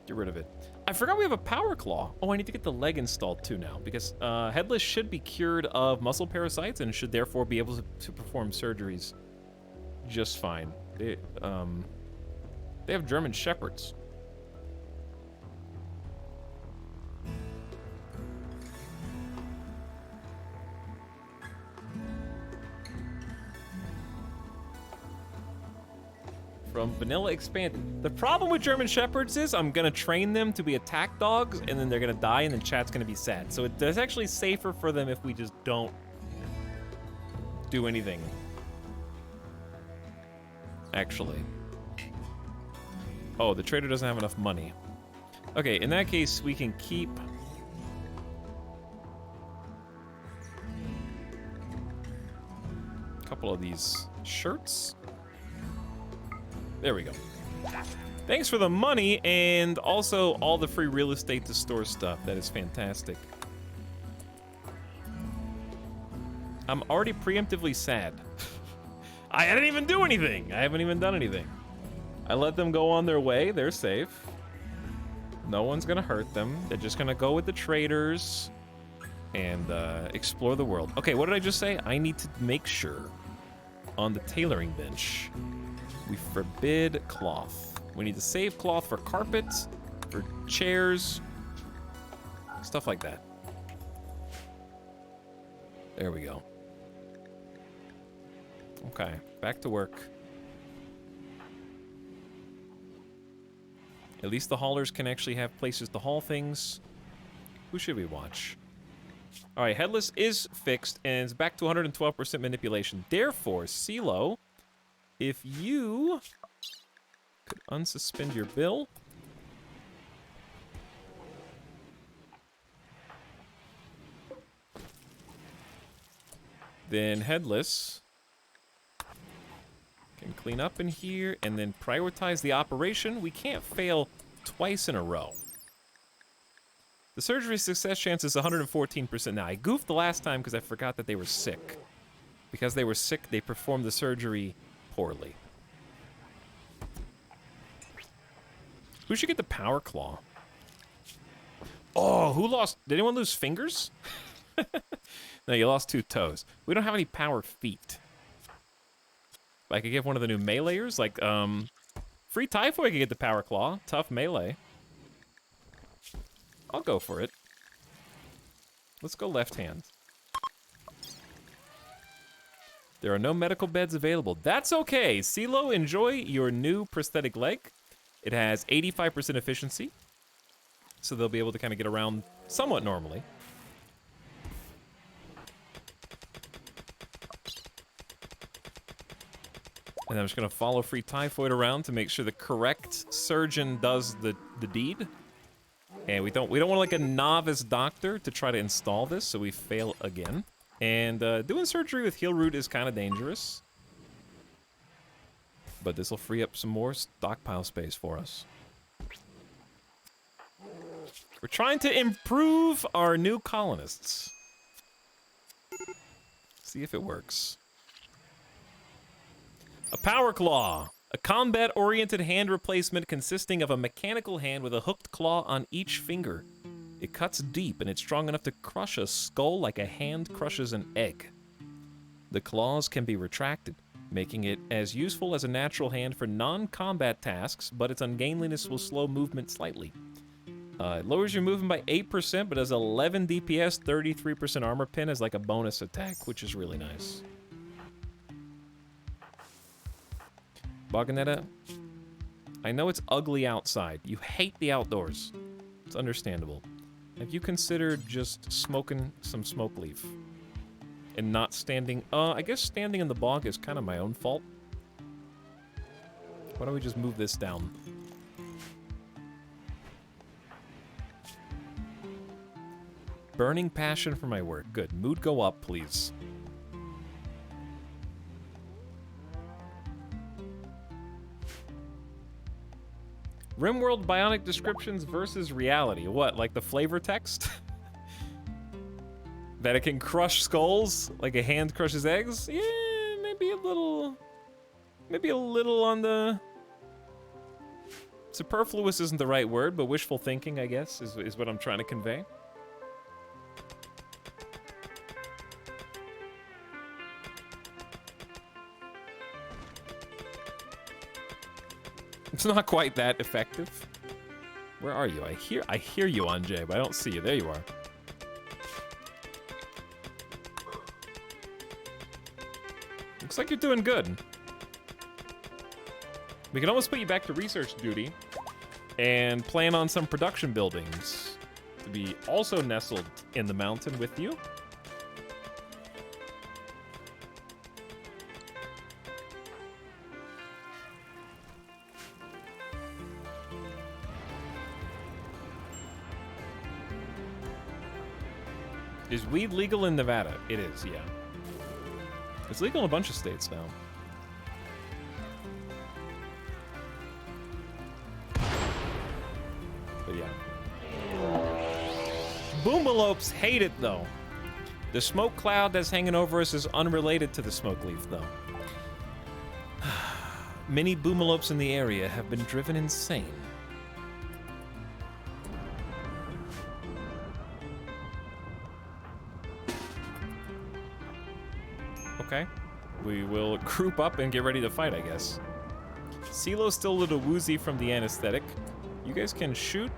Get rid of it. I forgot we have a power claw. Oh, I need to get the leg installed too now, because Headless should be cured of muscle parasites and should therefore be able to perform surgeries just fine. They have German Shepherds. From vanilla expanded. The problem with German Shepherds is I'm gonna train them to be attack dogs and then they're gonna die and then chat's gonna be sad. So it's actually safer for them if we just don't do anything. Actually. Oh, the trader doesn't have enough money. Okay, in that case, we can keep... a couple of these shirts. There we go. Thanks for the money and also all the free real estate to store stuff. That is fantastic. I'm already preemptively sad. I didn't even do anything. I haven't even done anything. I let them go on their way. They're safe. No one's gonna hurt them. They're just gonna go with the traders. and explore the world. Okay, what did I just say? I need to make sure on the tailoring bench we forbid cloth. We need to save cloth for carpets, for chairs, stuff like that. There we go. Okay, back to work. At least the haulers can actually have places to haul things. Who should we watch? All right, Headless is fixed, and it's back to 112% manipulation. Therefore, CeeLo, if you could unsuspend your bill. Then Headless can clean up in here and then prioritize the operation. We can't fail twice in a row. The surgery success chance is 114%. Now, I goofed the last time because I forgot that they were sick. Because they were sick, they performed the surgery poorly. Who should get the power claw? Oh, who lost? Did anyone lose fingers? No, you lost 2 toes. We don't have any power feet. I could give one of the new meleeers, like, Free Typhoid could get the power claw. Tough melee. I'll go for it. Let's go left hand. There are no medical beds available. That's okay. CeeLo, enjoy your new prosthetic leg. It has 85% efficiency, so they'll be able to kind of get around somewhat normally. And I'm just gonna follow Free Typhoid around to make sure the correct surgeon does the deed. And we don't want like a novice doctor to try to install this, so we fail again. And doing surgery with Heal Root is kind of dangerous. But this will free up some more stockpile space for us. We're trying to improve our new colonists. See if it works. A Power Claw. A combat-oriented hand replacement consisting of a mechanical hand with a hooked claw on each finger. It cuts deep and it's strong enough to crush a skull like a hand crushes an egg. The claws can be retracted, making it as useful as a natural hand for non-combat tasks, but its ungainliness will slow movement slightly. It lowers your movement by 8%, but has 11 DPS, 33% armor pin as like a bonus attack, which is really nice. Baganetta, I know it's ugly outside. You hate the outdoors. It's understandable. Have you considered just smoking some smoke leaf? And not standing... I guess standing in the bog is kind of my own fault. Why don't we just move this down? Burning passion for my work. Good. Mood go up, please. RimWorld bionic descriptions versus reality. What, like the flavor text? That it can crush skulls like a hand crushes eggs? Yeah, maybe a little on the... Superfluous isn't the right word, but wishful thinking, I guess, is what I'm trying to convey. It's not quite that effective. Where are you? I hear you, Anjay, but I don't see you. There you are. Looks like you're doing good. We can almost put you back to research duty and plan on some production buildings to be also nestled in the mountain with you. Is weed legal in Nevada? It is, yeah. It's legal in a bunch of states now. But yeah. Boomalopes hate it, though. The smoke cloud that's hanging over us is unrelated to the smoke leaf, though. Many boomalopes in the area have been driven insane. Okay. We will group up and get ready to fight, I guess. CeeLo's still a little woozy from the anesthetic. You guys can shoot.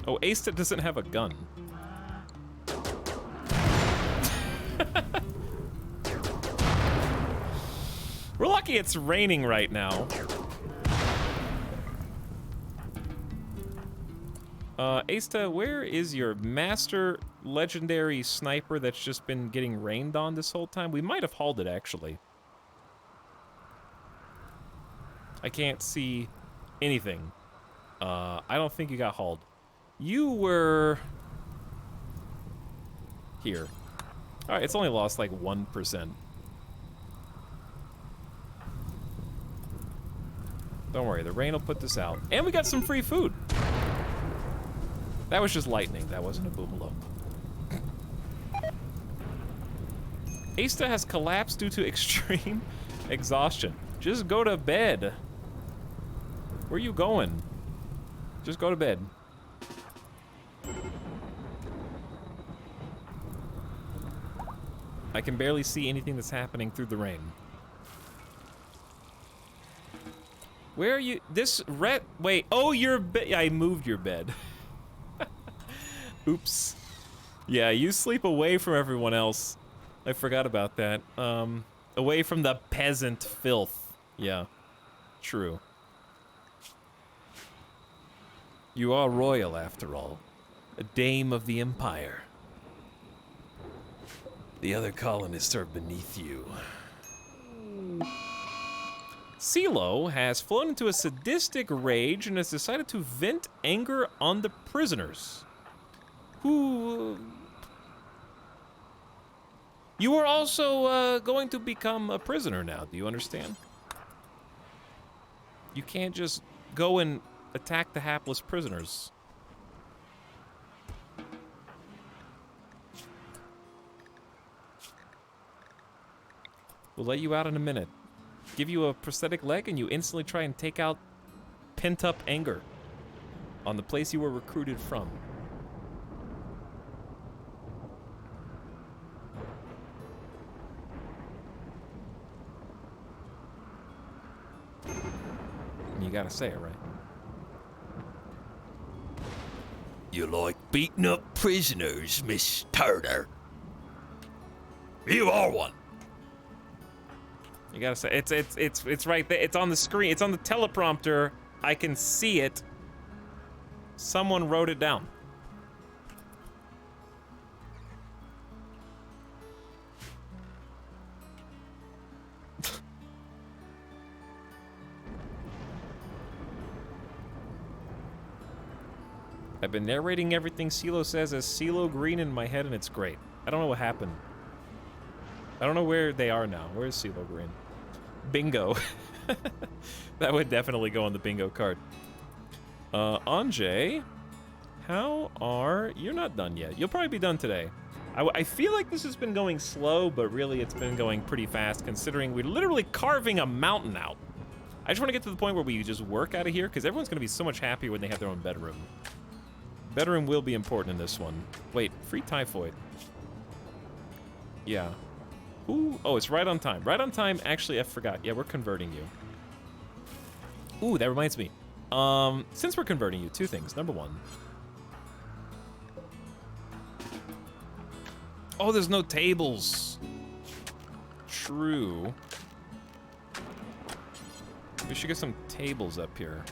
Oh, Asta doesn't have a gun. We're lucky it's raining right now. Asta, where is your master legendary sniper that's just been getting rained on this whole time? We might have hauled it, actually. I can't see anything. I don't think you got hauled. You were... here. Alright, it's only lost like 1%. Don't worry, the rain will put this out. And we got some free food. That was just lightning. That wasn't a boomalo. Asta has collapsed due to extreme exhaustion. Just go to bed. Where are you going? Just go to bed. I can barely see anything that's happening through the rain. Where are you? This red. Wait. Oh, your bed. I moved your bed. Oops. Yeah, you sleep away from everyone else. I forgot about that. Away from the peasant filth. Yeah. True. You are royal, after all. A dame of the empire. The other colonists are beneath you. CeeLo has flown into a sadistic rage and has decided to vent anger on the prisoners. Who... You are also going to become a prisoner now, do you understand? You can't just go and attack the hapless prisoners. We'll let you out in a minute. Give you a prosthetic leg and you instantly try and take out pent-up anger on the place you were recruited from. You gotta say it, right? You like beating up prisoners, Miss Turner? You are one. You gotta say it's right there. It's on the screen. It's on the teleprompter. I can see it. Someone wrote it down. I've been narrating everything CeeLo says as CeeLo Green in my head, and it's great. I don't know what happened. I don't know where they are now. Where's CeeLo Green? Bingo. That would definitely go on the bingo card. Anjay, how are... You're not done yet. You'll probably be done today. I feel like this has been going slow, but really it's been going pretty fast, considering we're literally carving a mountain out. I just want to get to the point where we just work out of here, because everyone's going to be so much happier when they have their own bedroom. Bedroom will be important in this one. Wait, free typhoid. Yeah. Ooh, oh, it's right on time. Right on time, actually, I forgot. Yeah, we're converting you. Ooh, that reminds me. Since we're converting you, two things. Number one. Oh, there's no tables. True. We should get some tables up here.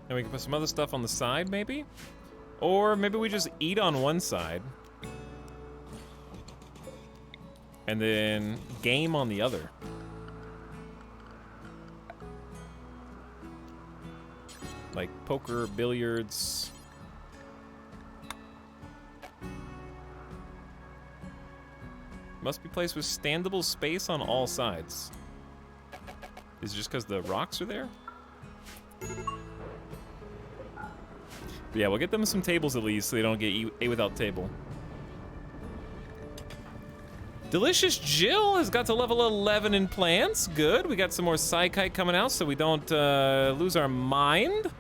And we can put some other stuff on the side, maybe? Or maybe we just eat on one side. And then game on the other. Like poker, billiards. Must be placed with standable space on all sides. Is it just because the rocks are there? Yeah, we'll get them some tables at least so they don't get a without table. Delicious Jill has got to level 11 in plants. Good. We got some more Psykite coming out so we don't lose our mind.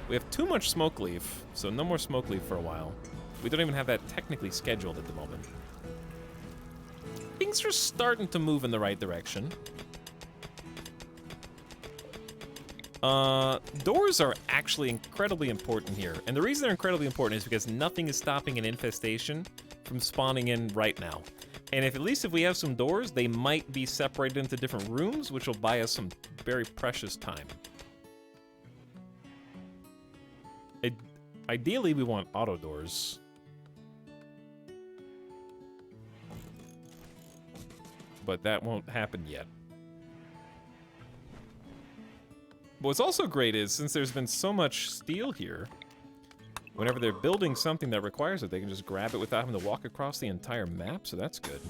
We have too much Smoke Leaf, so no more Smoke Leaf for a while. We don't even have that technically scheduled at the moment. Things are starting to move in the right direction. Doors are actually incredibly important here. And the reason they're incredibly important is because nothing is stopping an infestation from spawning in right now. And at least if we have some doors, they might be separated into different rooms, which will buy us some very precious time. Ideally, we want auto doors. But that won't happen yet. But what's also great is, since there's been so much steel here, whenever they're building something that requires it, they can just grab it without having to walk across the entire map, so that's good.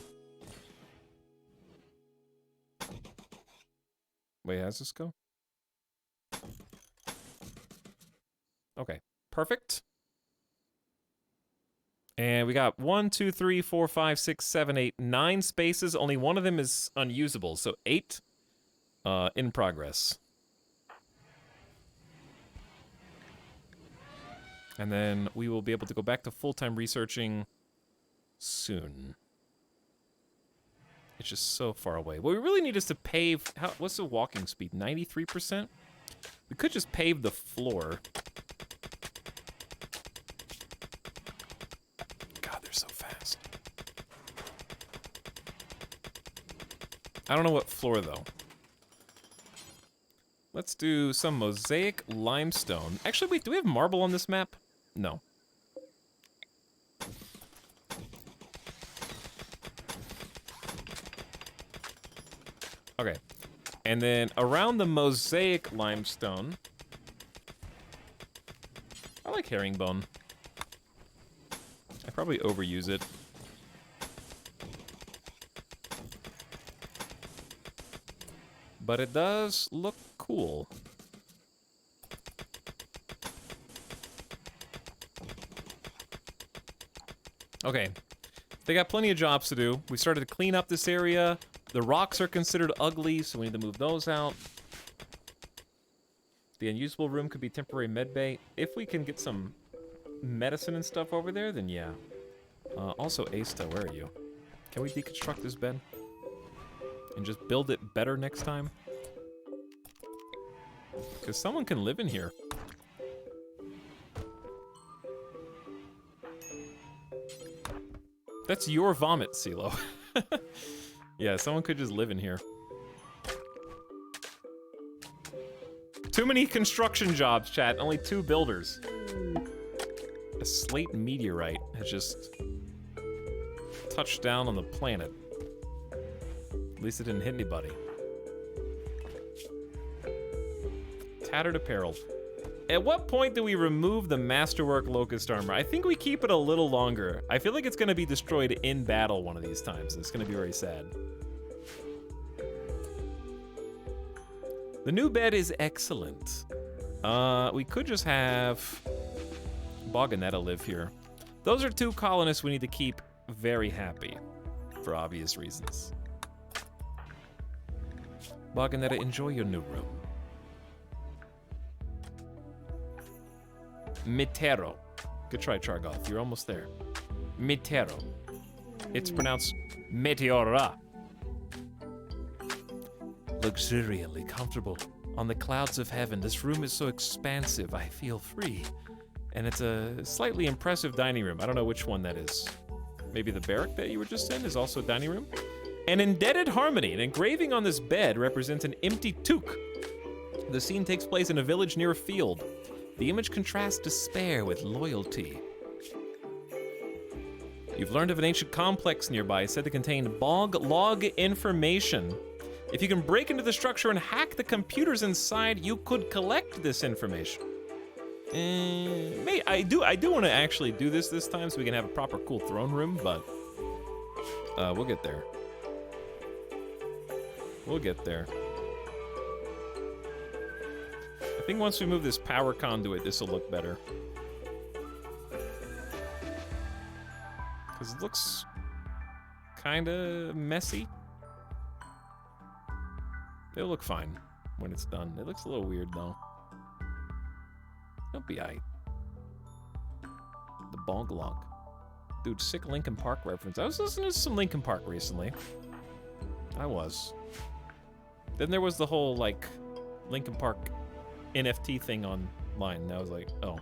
Wait, how does this go? Okay, perfect. And we got 1, 2, 3, 4, 5, 6, 7, 8, 9 spaces. Only one of them is unusable, so 8 in progress. And then we will be able to go back to full-time researching soon. It's just so far away. What we really need is to pave... what's the walking speed? 93%? We could just pave the floor. God, they're so fast. I don't know what floor, though. Let's do some mosaic limestone. Actually, wait, do we have marble on this map? No. Okay. And then around the mosaic limestone... I like herringbone. I probably overuse it. But it does look cool. Okay, they got plenty of jobs to do. We started to clean up this area. The rocks are considered ugly, so we need to move those out. The unusable room could be temporary med bay. If we can get some medicine and stuff over there, then yeah. Also, Asta, where are you? Can we deconstruct this bed? And just build it better next time? Because someone can live in here. That's your vomit, CeeLo. Yeah, someone could just live in here. Too many construction jobs, chat. Only 2 builders. A slate meteorite has just touched down on the planet. At least it didn't hit anybody. Tattered apparel. At what point do we remove the Masterwork Locust armor? I think we keep it a little longer. I feel like it's going to be destroyed in battle one of these times. It's going to be very sad. The new bed is excellent. We could just have Boganetta live here. Those are 2 colonists we need to keep very happy, for obvious reasons. Boganetta, enjoy your new room. Mitero. Good try, Chargoth. You're almost there. Mitero. It's pronounced Meteora. Luxuriantly comfortable. On the clouds of heaven, this room is so expansive, I feel free. And it's a slightly impressive dining room. I don't know which one that is. Maybe the barrack that you were just in is also a dining room? An indebted harmony. An engraving on this bed represents an empty toque. The scene takes place in a village near a field. The image contrasts despair with loyalty. You've learned of an ancient complex nearby said to contain bog log information. If you can break into the structure and hack the computers inside, you could collect this information. I do want to actually do this time so we can have a proper cool throne room, but we'll get there. We'll get there. I think once we move this power conduit, this will look better. Because it looks kind of messy. It'll look fine when it's done. It looks a little weird though. It'll be aight. The Bongalonk. Dude, sick Linkin Park reference. I was listening to some Linkin Park recently. I was. Then there was the whole, like, Linkin Park NFT thing online, and I was like, oh.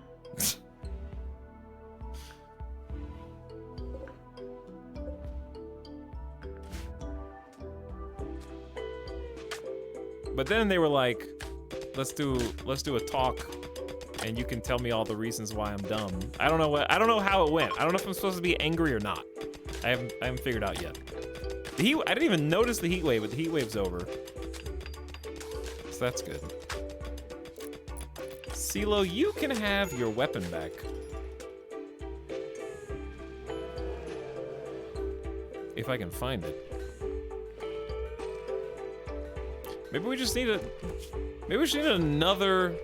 But then they were like, let's do a talk, and you can tell me all the reasons why I'm dumb. I don't know how it went. I don't know if I'm supposed to be angry or not. I haven't figured out yet. I didn't even notice the heat wave, but the heat wave's over. So that's good. CeeLo, you can have your weapon back. If I can find it. Maybe we just need another...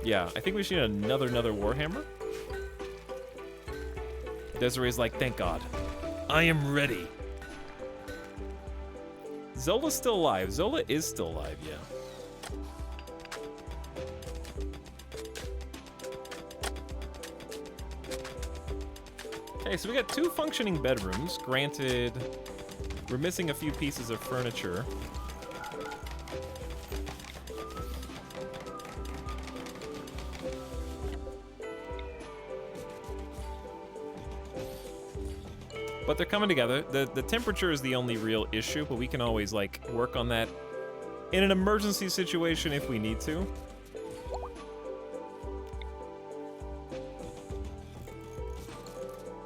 Yeah, I think we should need another Warhammer. Desiree's like, thank God. I am ready. Zola's still alive. Zola is still alive, yeah. Okay, so we got 2 functioning bedrooms. Granted, we're missing a few pieces of furniture. But they're coming together. The temperature is the only real issue, but we can always, like, work on that in an emergency situation if we need to.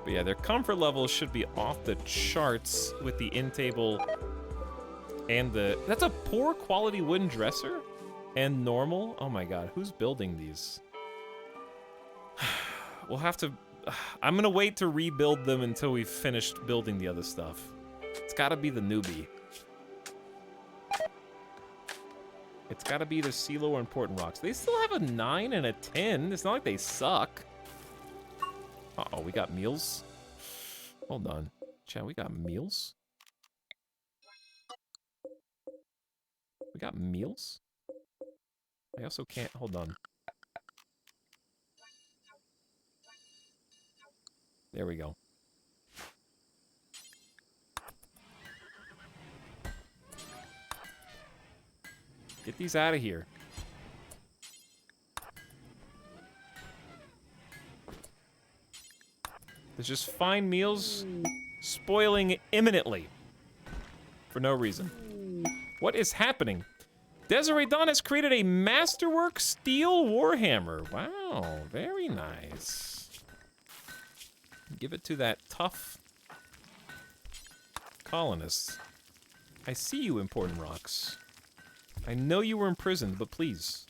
But yeah, their comfort levels should be off the charts with the end table and the... That's a poor quality wooden dresser? And normal? Oh my god, who's building these? We'll have to... I'm gonna wait to rebuild them until we've finished building the other stuff. It's gotta be the newbie. It's gotta be the CeeLo or Important Rocks. They still have a 9 and a 10. It's not like they suck. Uh-oh, we got meals? Hold on. Chat, we got meals? We got meals? I also can't... Hold on. There we go. Get these out of here. There's just fine meals spoiling imminently. For no reason. What is happening? Desiree Dawn has created a Masterwork Steel Warhammer. Wow, very nice. Give it to that tough colonist. I see you, Important Rocks. I know you were imprisoned, but please,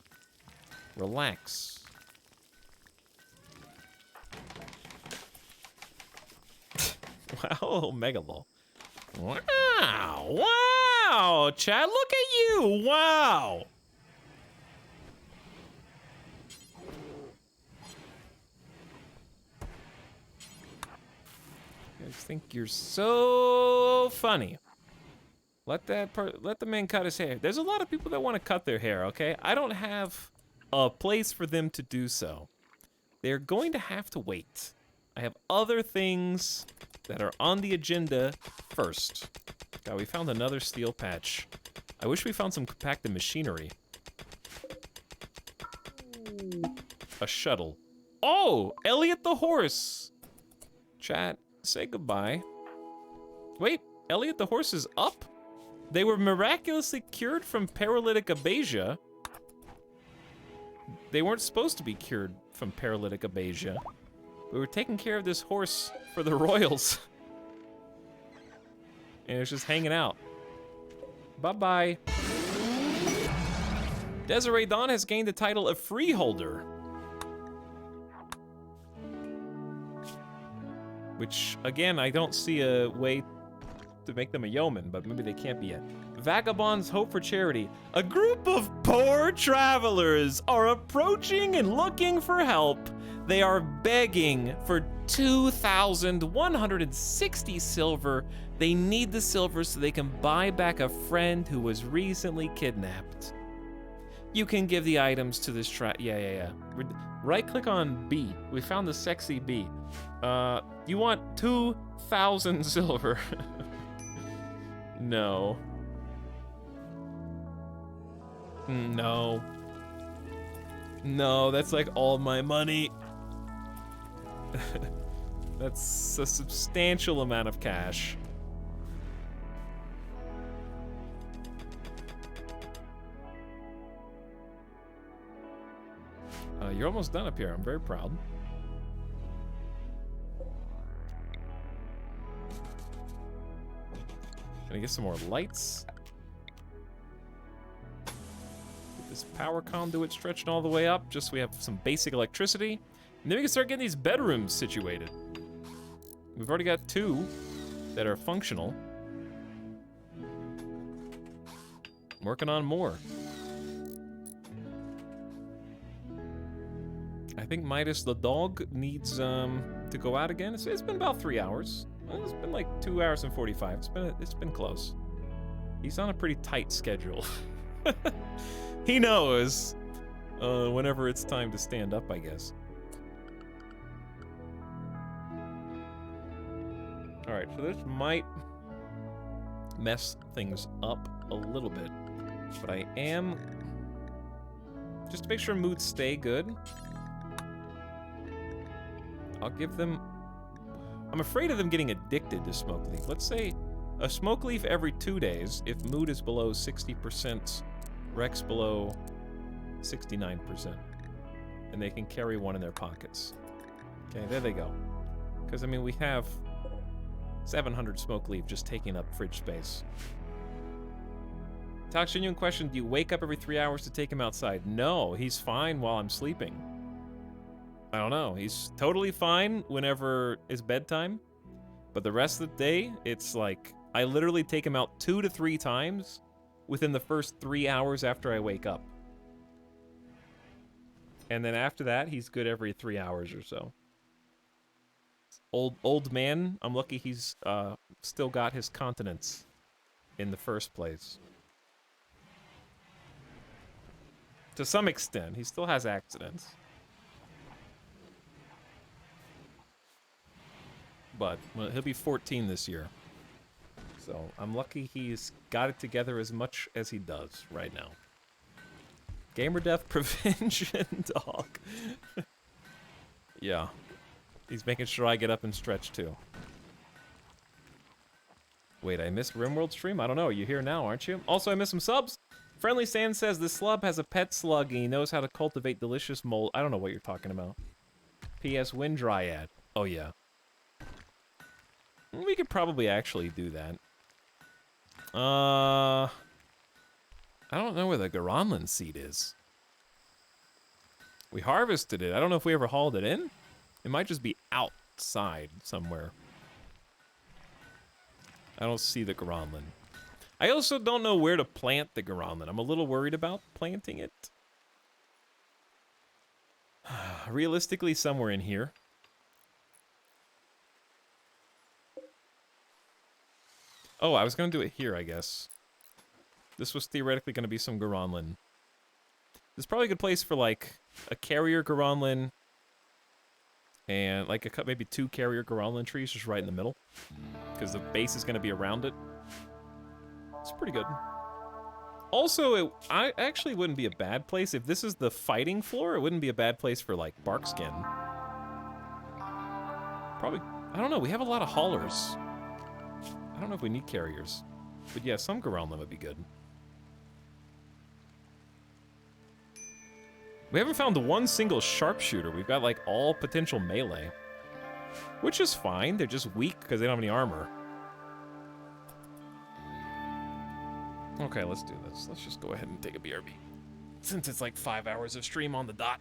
relax. Wow, Megalol. Wow, wow, Chad, look at you, wow. I think you're so funny. Let the man cut his hair. There's a lot of people that want to cut their hair, okay? I don't have a place for them to do so. They're going to have to wait. I have other things that are on the agenda first. God, we found another steel patch. I wish we found some compacted machinery. A shuttle. Oh, Elliot the horse. Chat, say goodbye. Wait, Elliot the horse is up? They were miraculously cured from paralytic abasia. They weren't supposed to be cured from paralytic abasia. We were taking care of this horse for the royals. And it was just hanging out. Bye-bye. Desiree Dawn has gained the title of freeholder. Which, again, I don't see a way to make them a yeoman, but maybe they can't be yet. Vagabonds Hope for Charity. A group of poor travelers are approaching and looking for help. They are begging for 2,160 silver. They need the silver so they can buy back a friend who was recently kidnapped. You can give the items to this yeah. Right click on B. We found the sexy B. You want 2,000 silver. No. No. No, that's like all my money. That's a substantial amount of cash. You're almost done up here. I'm very proud. Gonna get some more lights. Get this power conduit stretching all the way up, just so we have some basic electricity. And then we can start getting these bedrooms situated. We've already got 2 that are functional. I'm working on more. I think Midas the dog needs to go out again. It's been about 3 hours. Well, it's been like 2 hours and 45. It's been close. He's on a pretty tight schedule. He knows whenever it's time to stand up, I guess. All right, so this might mess things up a little bit, but I am, just to make sure moods stay good, I'll give them, I'm afraid of them getting addicted to smoke leaf. Let's say a smoke leaf every 2 days if mood is below 60%, Rex below 69%. And they can carry one in their pockets. Okay, there they go. Because, I mean, we have 700 smoke leaf just taking up fridge space. Talk genuine question, do you wake up every 3 hours to take him outside? No, he's fine while I'm sleeping. I don't know. He's totally fine whenever it's bedtime. But the rest of the day, it's like, I literally take him out 2 to 3 times within the first 3 hours after I wake up. And then after that, he's good every 3 hours or so. Old man, I'm lucky he's still got his continence in the first place. To some extent, he still has accidents. But well, he'll be 14 this year. So I'm lucky he's got it together as much as he does right now. Gamer death prevention dog. Yeah. He's making sure I get up and stretch too. Wait, I missed RimWorld stream? I don't know. You're here now, aren't you? Also, I missed some subs. Friendly Sand says the slub has a pet slug and he knows how to cultivate delicious mold. I don't know what you're talking about. P.S. Wind Dryad. Oh, yeah. We could probably actually do that. I don't know where the Garanlan seed is. We harvested it. I don't know if we ever hauled it in. It might just be outside somewhere. I don't see the Garanlan. I also don't know where to plant the Garanlan. I'm a little worried about planting it. Realistically, somewhere in here. Oh, I was going to do it here, I guess. This was theoretically going to be some Garanlan. This is probably a good place for, like, a carrier Garanlan and, like, maybe 2 carrier Garanlan trees just right in the middle. Because the base is going to be around it. It's pretty good. Also, I actually wouldn't be a bad place. If this is the fighting floor, it wouldn't be a bad place for, like, barkskin. Probably, I don't know, we have a lot of haulers. I don't know if we need carriers. But yeah, some Garanlan would be good. We haven't found the one single sharpshooter. We've got, like, all potential melee. Which is fine. They're just weak because they don't have any armor. Okay, let's do this. Let's just go ahead and take a BRB. Since it's like 5 hours of stream on the dot.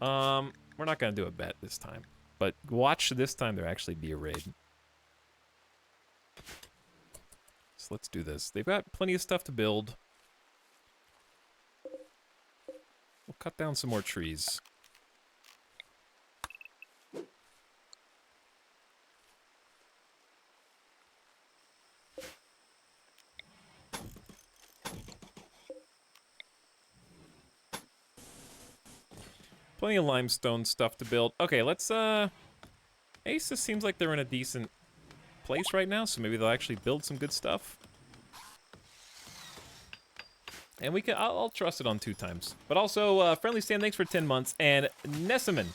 We're not going to do a bet this time. But watch this time there actually be a raid. So let's do this. They've got plenty of stuff to build. We'll cut down some more trees. Plenty of limestone stuff to build. Okay, let's, Ace, this seems like they're in a decent place right now, so maybe they'll actually build some good stuff. And we can, I'll trust it on 2 times. But also, Friendly Stan, thanks for 10 months. And Nessiman,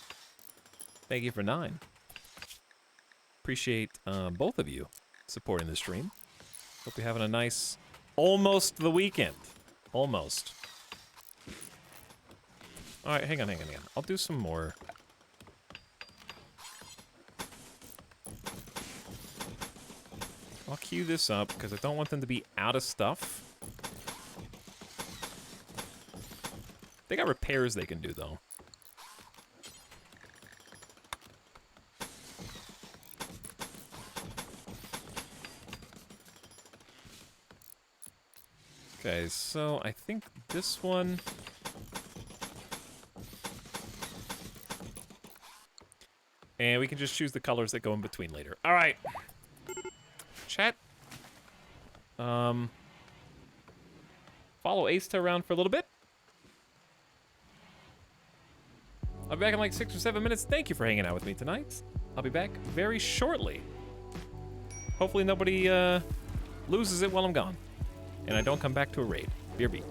thank you for 9. Appreciate both of you supporting the stream. Hope you're having a nice, almost the weekend. Almost. All right, hang on. I'll do some more. I'll queue this up because I don't want them to be out of stuff. They got repairs they can do, though. Okay, so I think this one... And we can just choose the colors that go in between later. All right. Chat. Follow Ace around for a little bit. I'll be back in like 6 or 7 minutes. Thank you for hanging out with me tonight. I'll be back very shortly. Hopefully nobody loses it while I'm gone. And I don't come back to a raid. BRB.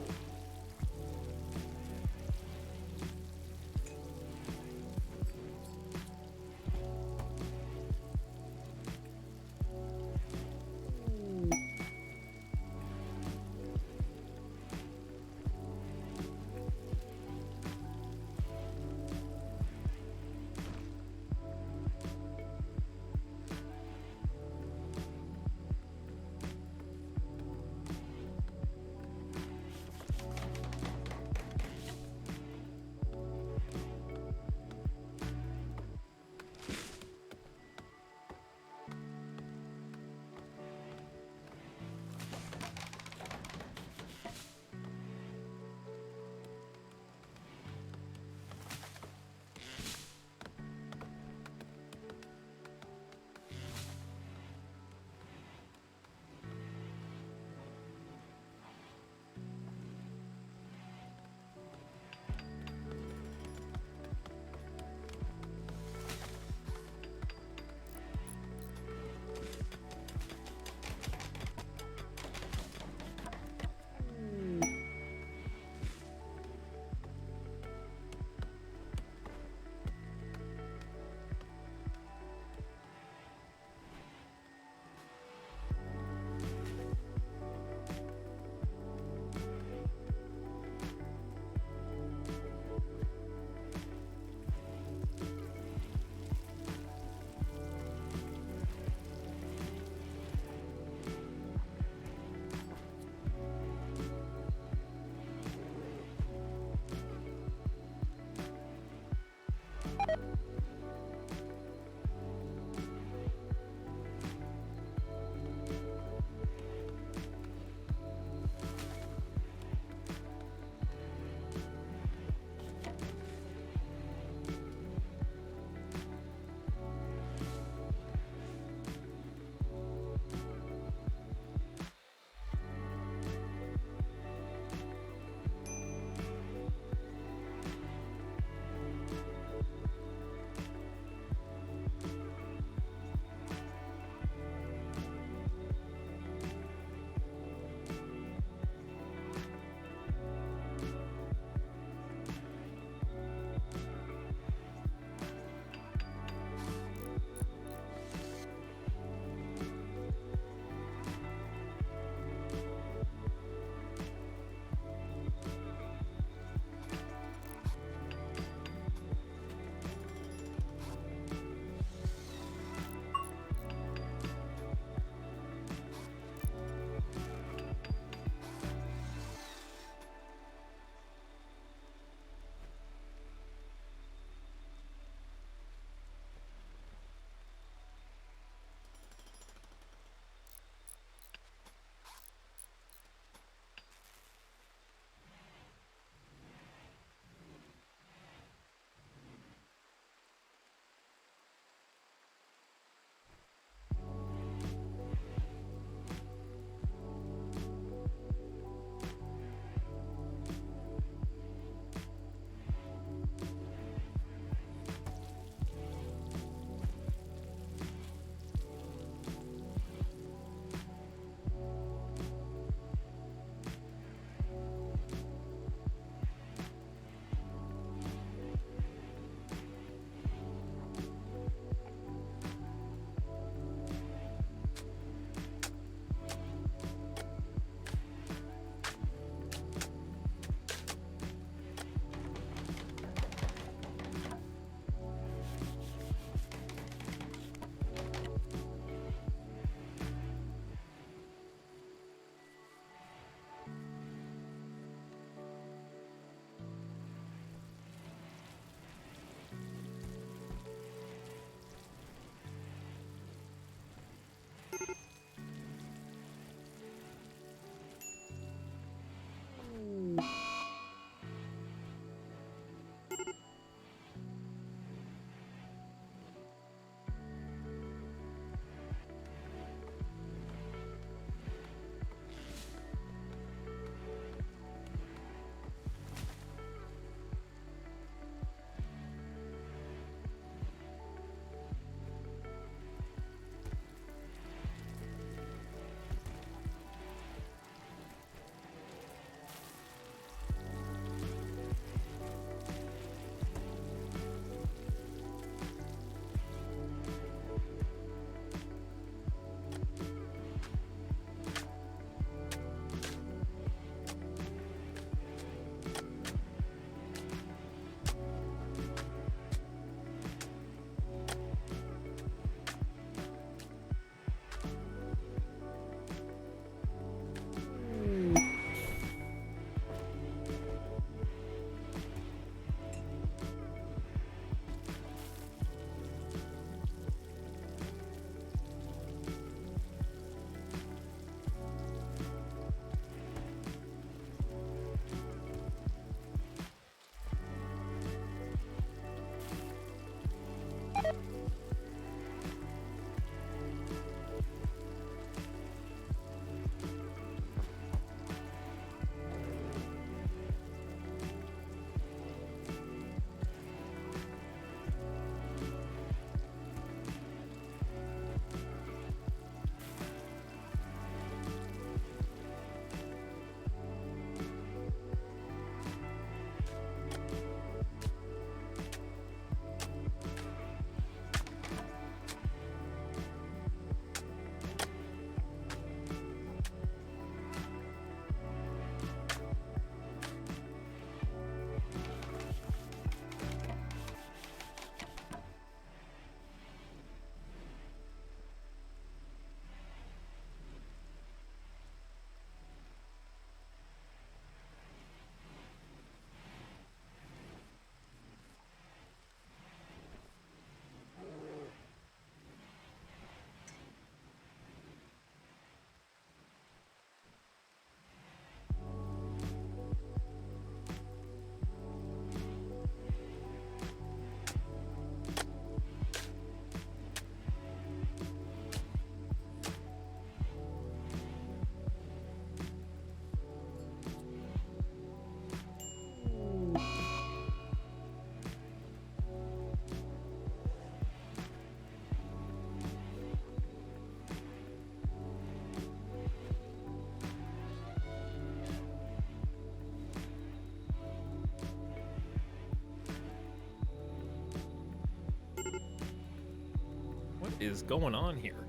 is going on here?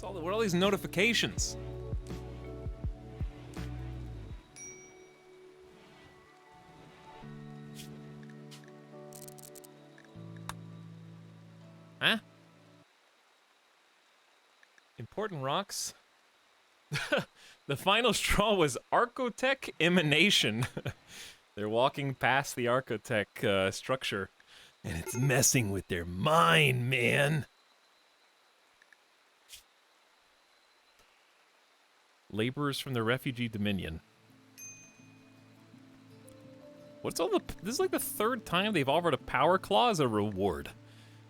What are all these notifications? Huh? Important rocks? The final straw was Archotech Emanation. They're walking past the Archotech structure. And it's messing with their mind, man. Laborers from the Refugee Dominion. What's all the... This is like the third time they've offered a power claw as a reward.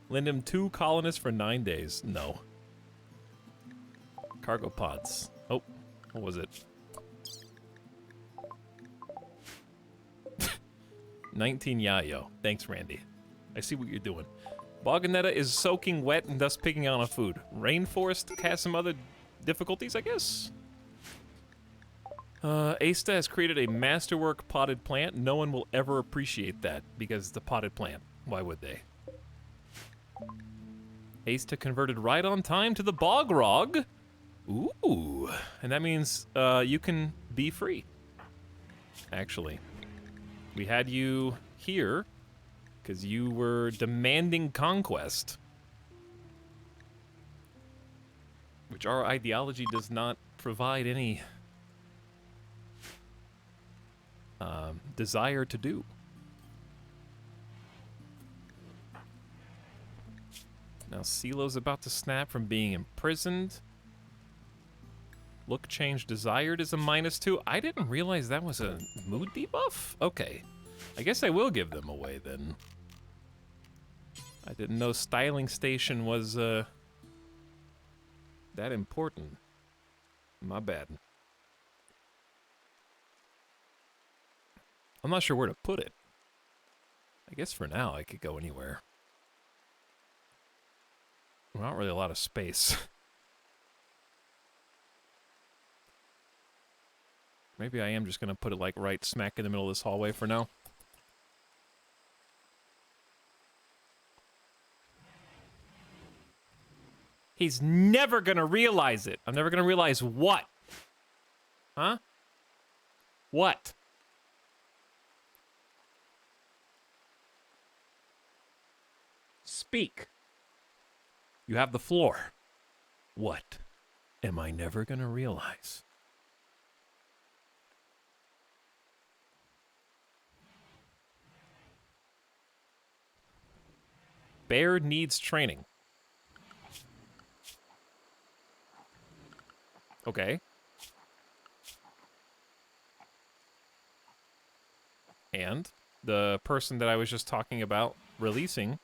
Lend him 2 colonists for 9 days. No. Cargo pods. Oh, what was it? 19 yayo. Thanks, Randy. I see what you're doing. Boganetta is soaking wet and thus picking on a food. Rainforest has some other difficulties, I guess. Asta has created a masterwork potted plant. No one will ever appreciate that because it's a potted plant. Why would they? Asta converted right on time to the Bogrog. Ooh, and that means you can be free. Actually, we had you here because you were demanding conquest, which our ideology does not provide any desire to do. Now Silo's about to snap from being imprisoned. Look change desired is a -2. I didn't realize that was a mood debuff? Okay. I guess I will give them away then. I didn't know styling station was that important. My bad. I'm not sure where to put it. I guess for now I could go anywhere. Not really a lot of space. Maybe I am just gonna put it like right smack in the middle of this hallway for now. He's never gonna realize it. I'm never gonna realize what? Huh? What? Speak. You have the floor. What am I never gonna realize? Bear needs training. Okay. And the person that I was just talking about releasing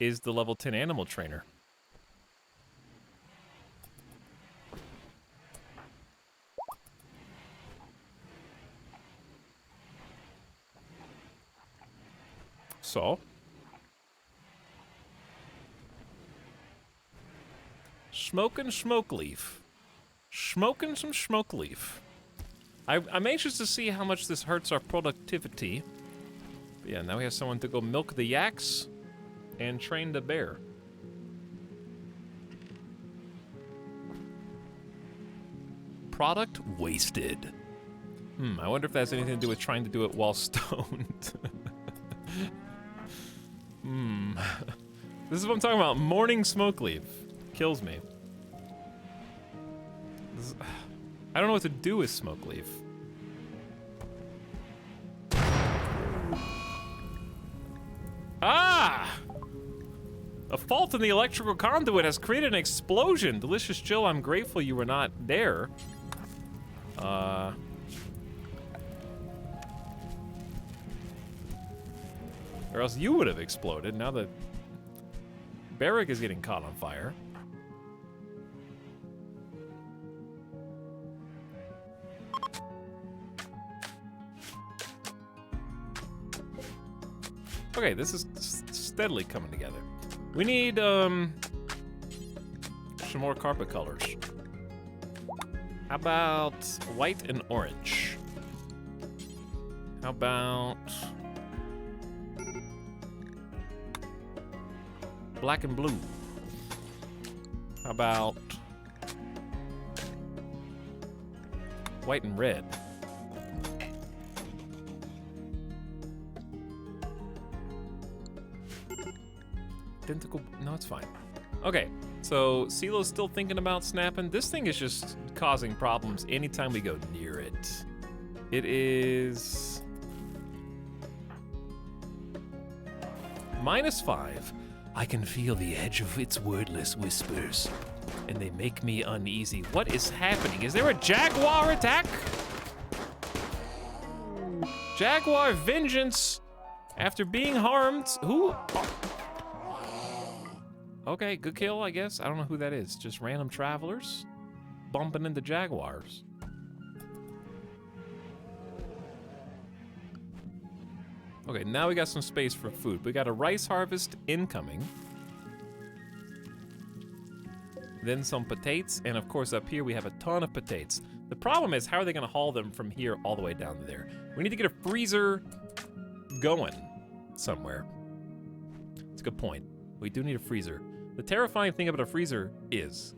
is the level 10 animal trainer. So, smoking smoke leaf. Smoking some smoke leaf. I'm anxious to see how much this hurts our productivity. But yeah, now we have someone to go milk the yaks and train the bear. Product wasted. I wonder if that has anything to do with trying to do it while stoned. This is what I'm talking about. Morning smoke leaf. Kills me. I don't know what to do with smoke leaf. Ah! A fault in the electrical conduit has created an explosion. Delicious Jill, I'm grateful you were not there. Or else you would have exploded. Now the barrack is getting caught on fire. Okay, this is steadily coming together. We need, some more carpet colors. How about white and orange? How about... Black and blue. How about white and red? Identical. No, it's fine. Okay, so CeeLo's still thinking about snapping. This thing is just causing problems anytime we go near it. It is -5. I can feel the edge of its wordless whispers, and they make me uneasy. What is happening? Is there a jaguar attack? Jaguar vengeance after being harmed. Who? Okay, good kill, I guess. I don't know who that is. Just random travelers bumping into jaguars. Okay, now we got some space for food. We got a rice harvest incoming. Then some potatoes, and of course up here we have a ton of potatoes. The problem is, how are they gonna haul them from here all the way down to there? We need to get a freezer going somewhere. That's a good point. We do need a freezer. The terrifying thing about a freezer is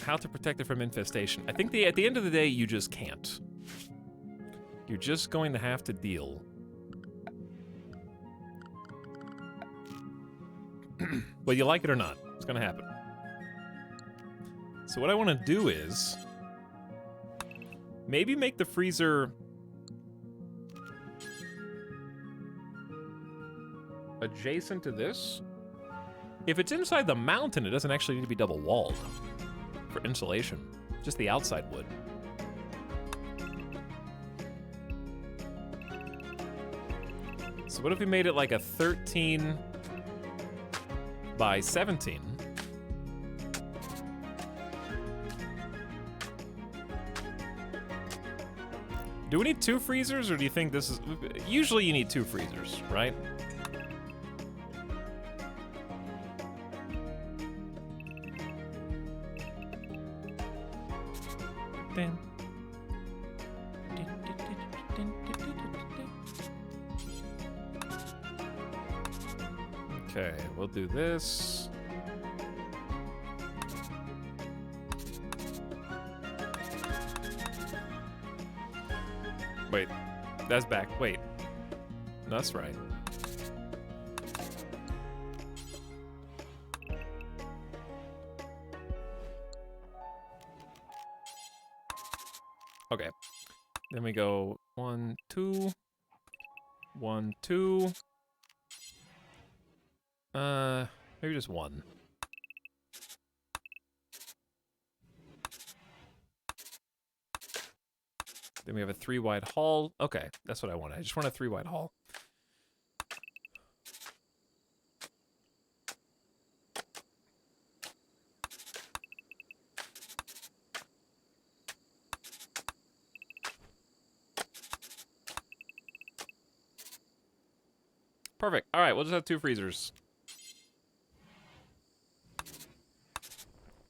how to protect it from infestation. I think at the end of the day, you just can't. You're just going to have to deal. Whether you like it or not, it's gonna happen. So what I want to do is maybe make the freezer adjacent to this. If it's inside the mountain, it doesn't actually need to be double walled for insulation. Just the outside would. So what if we made it like a 13 by 17? Do we need 2 freezers, or do you think this is... Usually you need 2 freezers, right? Bam. Okay, we'll do this. Wait, that's back. Wait, no, that's right. Okay, then we go 1, 2, 1, 2. Maybe just 1. Then we have a 3 wide hall. Okay, that's what I want. I just want a 3 wide hall. Perfect. All right, we'll just have 2 freezers.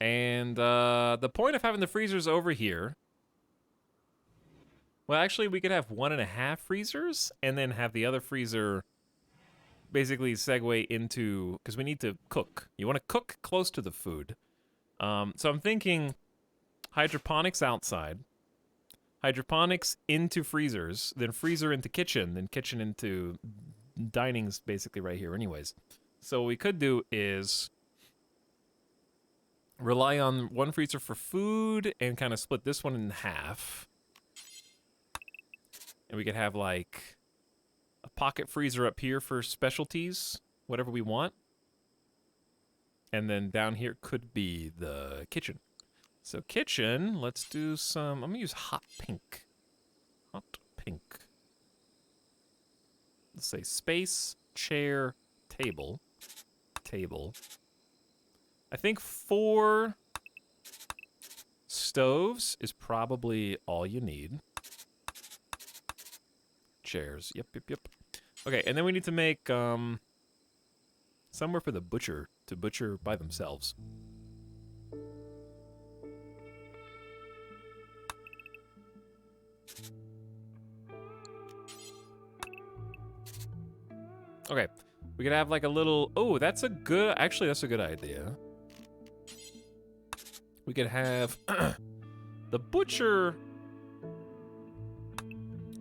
And the point of having the freezers over here... Well, actually, we could have 1.5 freezers, and then have the other freezer basically segue into... Because we need to cook. You want to cook close to the food. So I'm thinking hydroponics outside. Hydroponics into freezers, then freezer into kitchen, then kitchen into... Dining's basically right here anyways. So what we could do is rely on 1 freezer for food and kind of split this one in half. And we could have like a pocket freezer up here for specialties, whatever we want. And then down here could be the kitchen. So kitchen, let's do some, I'm gonna use hot pink. Hot pink. Let's say space, chair, table. Table. I think 4 stoves is probably all you need. Chairs. Yep. Okay, and then we need to make somewhere for the butcher to butcher by themselves. Okay, We could have like a little, oh, that's a good, actually that's a good idea. We could have the butcher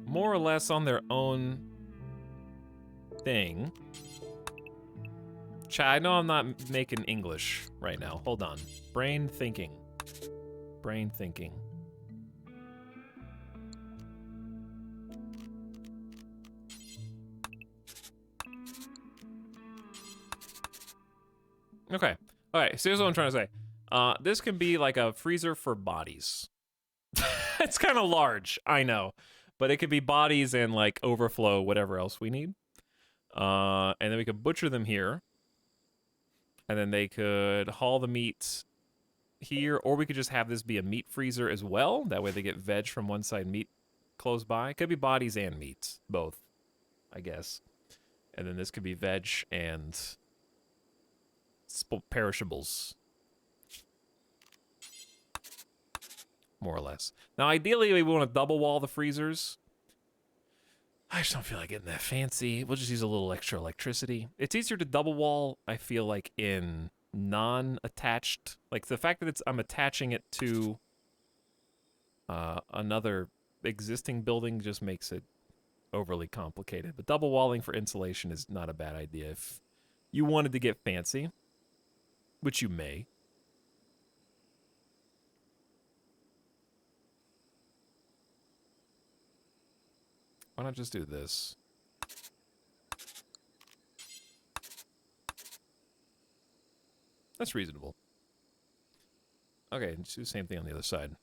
more or less on their own thing. I know I'm not making English right now. Hold on. Brain thinking. Brain thinking. Okay. All right. So here's what I'm trying to say. This can be like a freezer for bodies. It's kind of large, I know, but it could be bodies and like overflow, whatever else we need. And then we could butcher them here, and then they could haul the meat here, or we could just have this be a meat freezer as well. That way they get veg from one side, meat close by. It could be bodies and meat, both, I guess. And then this could be veg and perishables, more or less. Now, ideally, we want to double wall the freezers. I just don't feel like getting that fancy. We'll just use a little extra electricity. It's easier to double wall, I feel like, in non-attached. Like, the fact that I'm attaching it to another existing building just makes it overly complicated. But double walling for insulation is not a bad idea if you wanted to get fancy, which you may. Why not just do this? That's reasonable. Okay, let's do the same thing on the other side.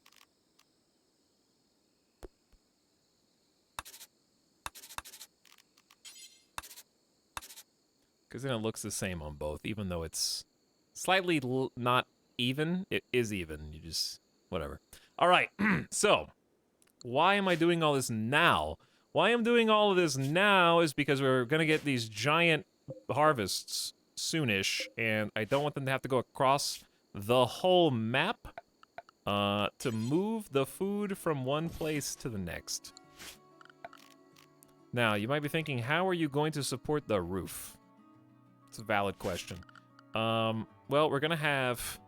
Because then it looks the same on both, even though it's slightly not even. It is even. You just, whatever. All right, so why am I doing all this now? Why I'm doing all of this now is because we're going to get these giant harvests soonish, and I don't want them to have to go across the whole map to move the food from one place to the next. Now, you might be thinking, how are you going to support the roof? It's a valid question. Well, we're going to have...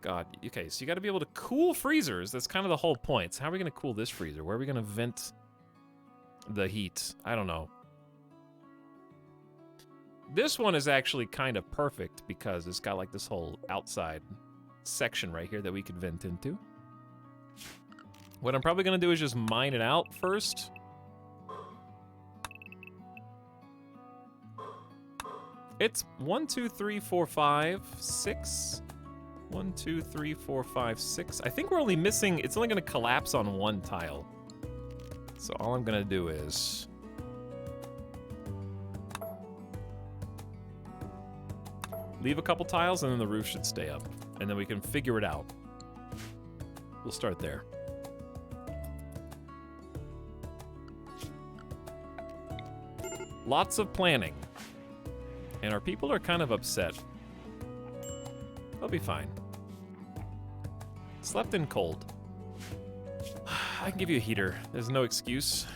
God, okay, so you got to be able to cool freezers. That's kind of the whole point. So how are we going to cool this freezer? Where are we going to vent the heat? I don't know. This one is actually kind of perfect because it's got like this whole outside section right here that we could vent into. What I'm probably going to do is just mine it out first. It's 1, 2, 3, 4, 5, 6. 1, 2, 3, 4, 5, 6. I think we're only missing... It's only going to collapse on one tile. So all I'm going to do is... leave a couple tiles, and then the roof should stay up. And then we can figure it out. We'll start there. Lots of planning. And our people are kind of upset. They'll be fine. Slept in cold. I can give you a heater. There's no excuse.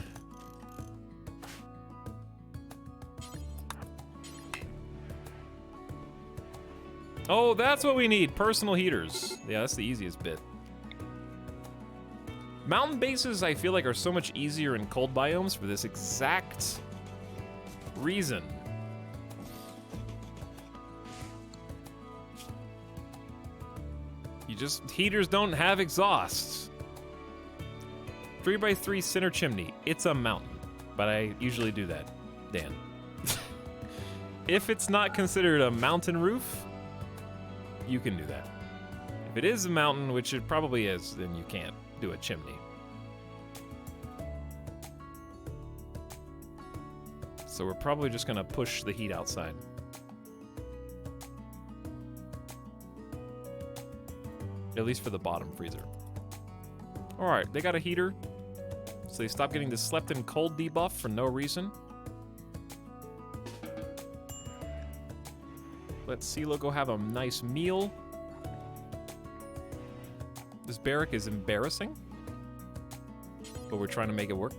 Oh, that's what we need. Personal heaters. Yeah, that's the easiest bit. Mountain bases, I feel like, are so much easier in cold biomes for this exact reason. Heaters don't have exhausts. 3x3 center chimney. It's a mountain, but I usually do that, Dan. If it's not considered a mountain roof, you can do that. If it is a mountain, which it probably is, then you can't do a chimney. So we're probably just gonna push the heat outside. At least for the bottom freezer. All right, they got a heater. So they stop getting the slept in cold debuff for no reason. Let CeeLo go have a nice meal. This barrack is embarrassing, but we're trying to make it work.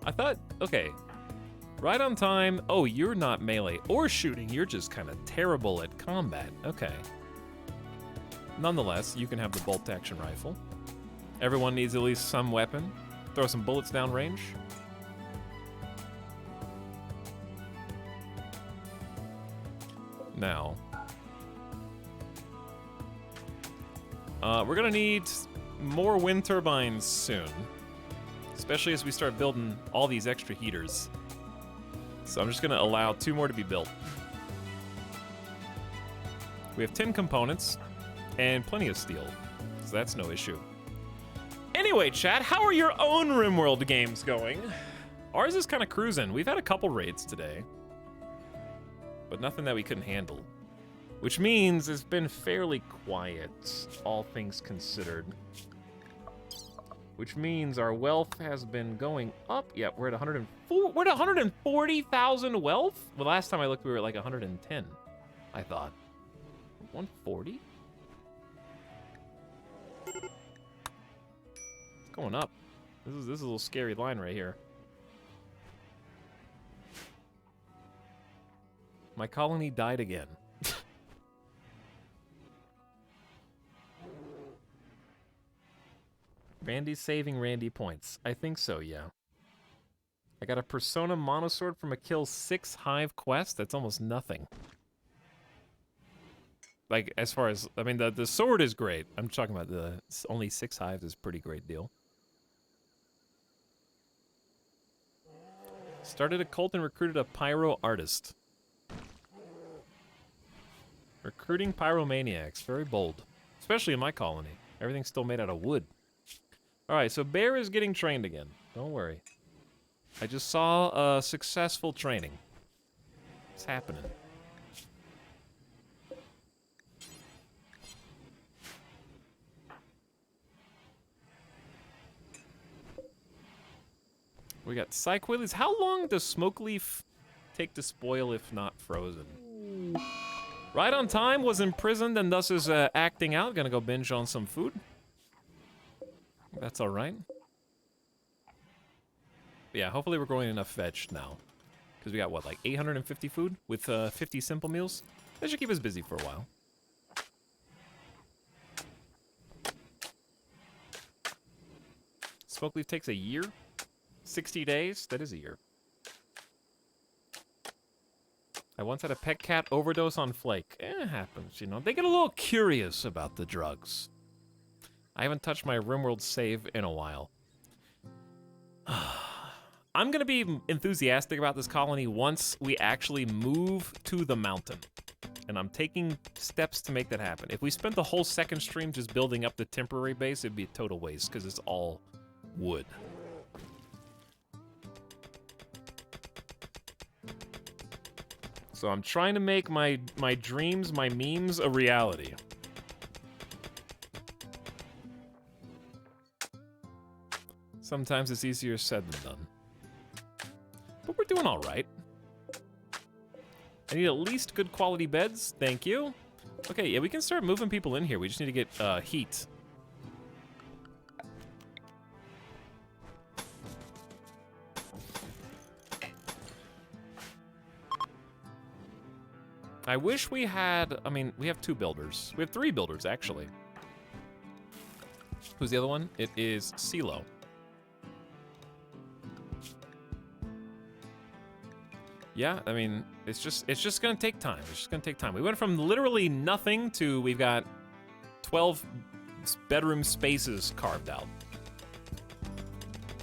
I thought, okay. Right on time. Oh, you're not melee or shooting. You're just kind of terrible at combat. Okay. Nonetheless, you can have the bolt action rifle. Everyone needs at least some weapon. Throw some bullets down range. Now, we're gonna need more wind turbines soon, especially as we start building all these extra heaters. So I'm just gonna allow 2 more to be built. We have 10 components and plenty of steel, so that's no issue. Anyway, chat, how are your own RimWorld games going? Ours is kind of cruising. We've had a couple raids today, but nothing that we couldn't handle. Which means it's been fairly quiet, all things considered. Which means our wealth has been going up. Yeah, we're at 104. We're at 140,000 wealth. Well, last time I looked, we were at like 110. I thought 140. It's going up. This is a little scary line right here. My colony died again. Randy's saving Randy points. I think so, yeah. I got a Persona Monosword from a kill 6 Hive quest. That's almost nothing. Like, as far as... I mean, the sword is great. I'm talking about the... Only 6 Hives is a pretty great deal. Started a cult and recruited a pyro artist. Recruiting pyromaniacs. Very bold. Especially in my colony. Everything's still made out of wood. Alright, so Bear is getting trained again. Don't worry. I just saw successful training. It's happening. We got Psych Willies. How long does Smoke Leaf take to spoil if not frozen? Right on time, was imprisoned and thus is acting out. Gonna go binge on some food. That's alright. Yeah, hopefully we're growing enough veg now. Because we got, what, like 850 food with 50 simple meals? That should keep us busy for a while. Smoke Leaf takes a year? 60 days? That is a year. I once had a pet cat overdose on Flake. It happens, you know. They get a little curious about the drugs. I haven't touched my RimWorld save in a while. I'm gonna be enthusiastic about this colony once we actually move to the mountain. And I'm taking steps to make that happen. If we spent the whole second stream just building up the temporary base, it'd be a total waste, because it's all wood. So I'm trying to make my dreams, my memes, a reality. Sometimes it's easier said than done. But we're doing all right. I need at least good quality beds. Thank you. Okay, yeah, we can start moving people in here. We just need to get heat. I wish we had... I mean, we have 2 builders. We have 3 builders, actually. Who's the other one? It is CeeLo. Yeah, I mean, it's just gonna take time. It's just gonna take time. We went from literally nothing to we've got 12 bedroom spaces carved out.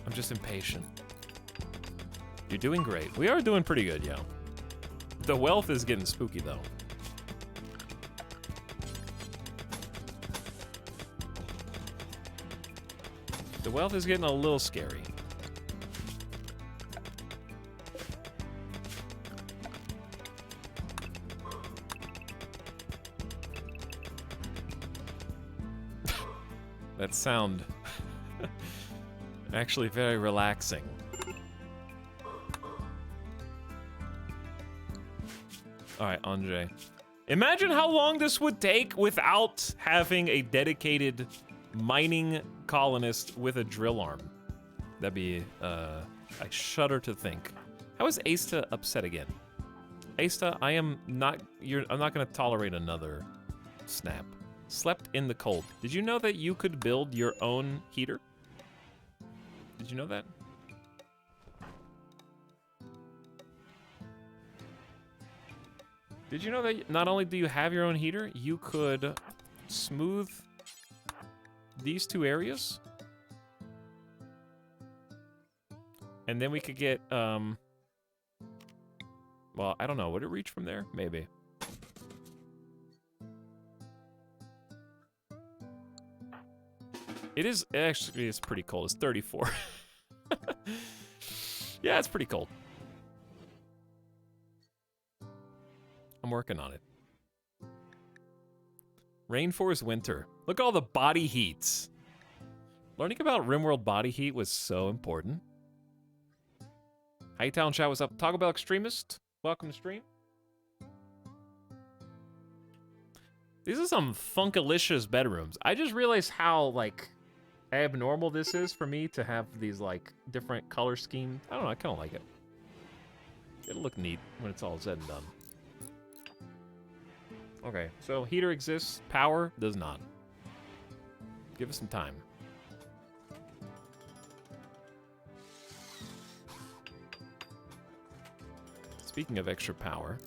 I'm just impatient. You're doing great. We are doing pretty good, yo. The wealth is getting spooky, though. The wealth is getting a little scary. That sound actually very relaxing. All right, Andre. Imagine how long this would take without having a dedicated mining colonist with a drill arm. That'd be I shudder to think. How is Asta upset again? Asta, I'm not gonna tolerate another snap. Slept in the cold. Did you know that you could build your own heater? Did you know that? Did you know that not only do you have your own heater, you could smooth these two areas? And then we could get, well, I don't know. Would it reach from there? Maybe. It's pretty cold. It's 34. Yeah, it's pretty cold. I'm working on it. Rainforest winter. Look at all the body heats. Learning about RimWorld body heat was so important. Hightown chat was up. Taco Bell Extremist. Welcome to stream. These are some funkalicious bedrooms. I just realized how, like, abnormal this is for me to have these, like, different color schemes. I don't know, I kind of like it. It'll look neat when it's all said and done. Okay, so heater exists, power does not. Give us some time. Speaking of extra power,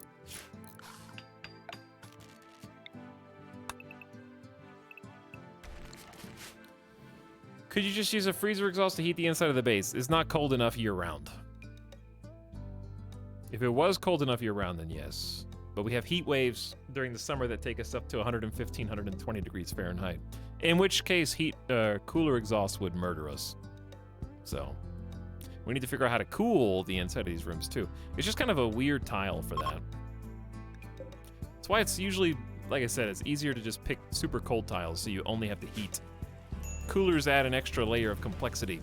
could you just use a freezer exhaust to heat the inside of the base? It's not cold enough year-round. If it was cold enough year-round, then yes. But we have heat waves during the summer that take us up to 115, 120 degrees Fahrenheit. In which case, cooler exhaust would murder us. So, we need to figure out how to cool the inside of these rooms, too. It's just kind of a weird tile for that. That's why it's usually, like I said, it's easier to just pick super cold tiles so you only have to heat. Coolers add an extra layer of complexity.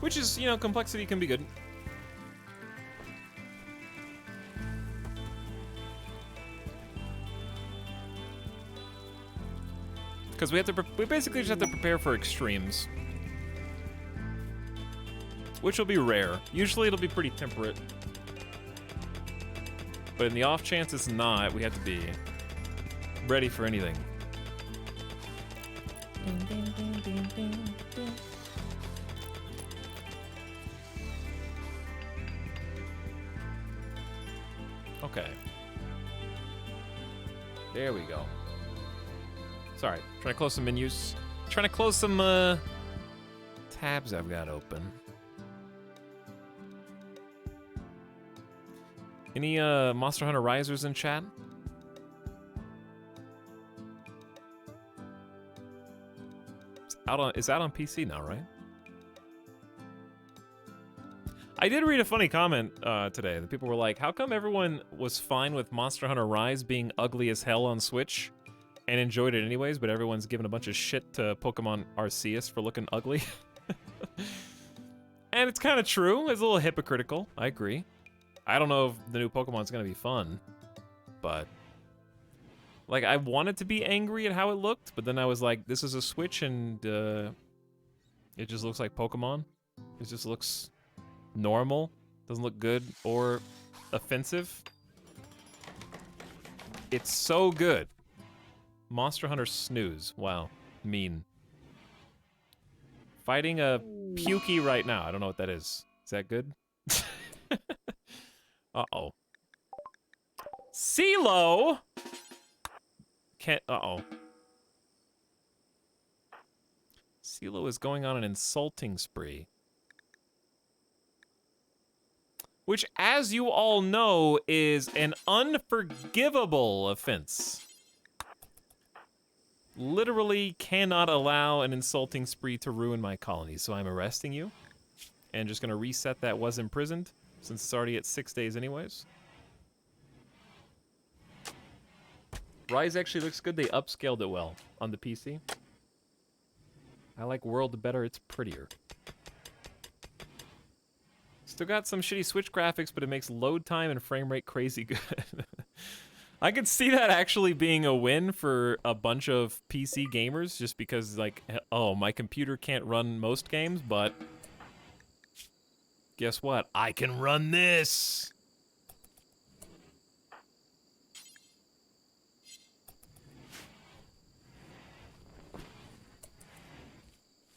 Which is, you know, complexity can be good. Because we basically just have to prepare for extremes. Which will be rare. Usually it'll be pretty temperate. But in the off chance it's not, we have to be ready for anything. Okay. There we go. Sorry, trying to close some menus. Trying to close some tabs I've got open. Any Monster Hunter Risers in chat? It's out on PC now, right? I did read a funny comment today. The people were like, how come everyone was fine with Monster Hunter Rise being ugly as hell on Switch and enjoyed it anyways, but everyone's giving a bunch of shit to Pokemon Arceus for looking ugly? And it's kind of true. It's a little hypocritical. I agree. I don't know if the new Pokemon's going to be fun, but like, I wanted to be angry at how it looked, but then I was like, this is a Switch and it just looks like Pokemon. It just looks normal. Doesn't look good or offensive. It's so good. Monster Hunter Snooze. Wow. Mean. Fighting a Pukey right now. I don't know what that is. Is that good? Uh-oh. CeeLo! Can't... Uh-oh. CeeLo is going on an insulting spree. Which, as you all know, is an unforgivable offense. Literally cannot allow an insulting spree to ruin my colony, so I'm arresting you. And just gonna reset that was imprisoned, since it's already at 6 days anyways. Rise actually looks good. They upscaled it well on the PC. I like World better, it's prettier. Still got some shitty Switch graphics, but it makes load time and frame rate crazy good. I could see that actually being a win for a bunch of PC gamers, just because, like, oh, my computer can't run most games, but guess what? I can run this!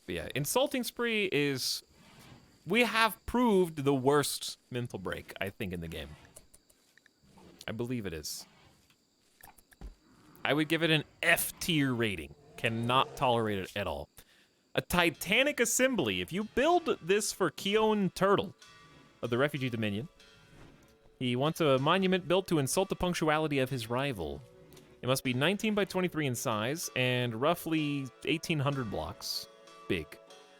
But yeah, Insulting Spree is... We have proved the worst mental break, I think, in the game. I believe it is. I would give it an F tier rating. Cannot tolerate it at all. A Titanic Assembly. If you build this for Keown Turtle of the Refugee Dominion, he wants a monument built to insult the punctuality of his rival. It must be 19 by 23 in size and roughly 1,800 blocks. Big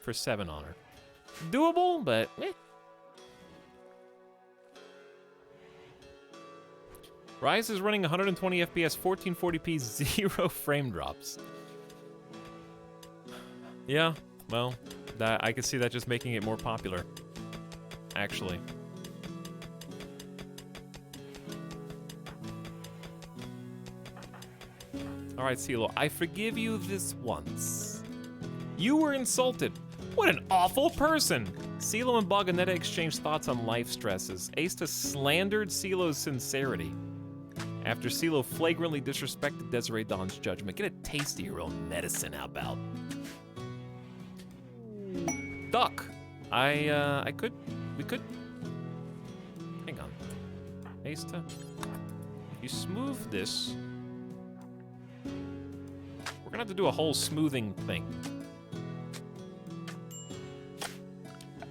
for 7 honor. Doable, but eh. Rise is running 120 FPS, 1440p, 0 frame drops. Yeah, well, that I could see that just making it more popular, actually. All right, CeeLo, I forgive you this once. You were insulted. What an awful person! CeeLo and Boganetta exchanged thoughts on life stresses. Asta slandered CeeLo's sincerity. After CeeLo flagrantly disrespected Desiree Dawn's judgment. Get a taste of your own medicine, how about? Duck. We could. Hang on. Asta. If you smooth this, we're gonna have to do a whole smoothing thing.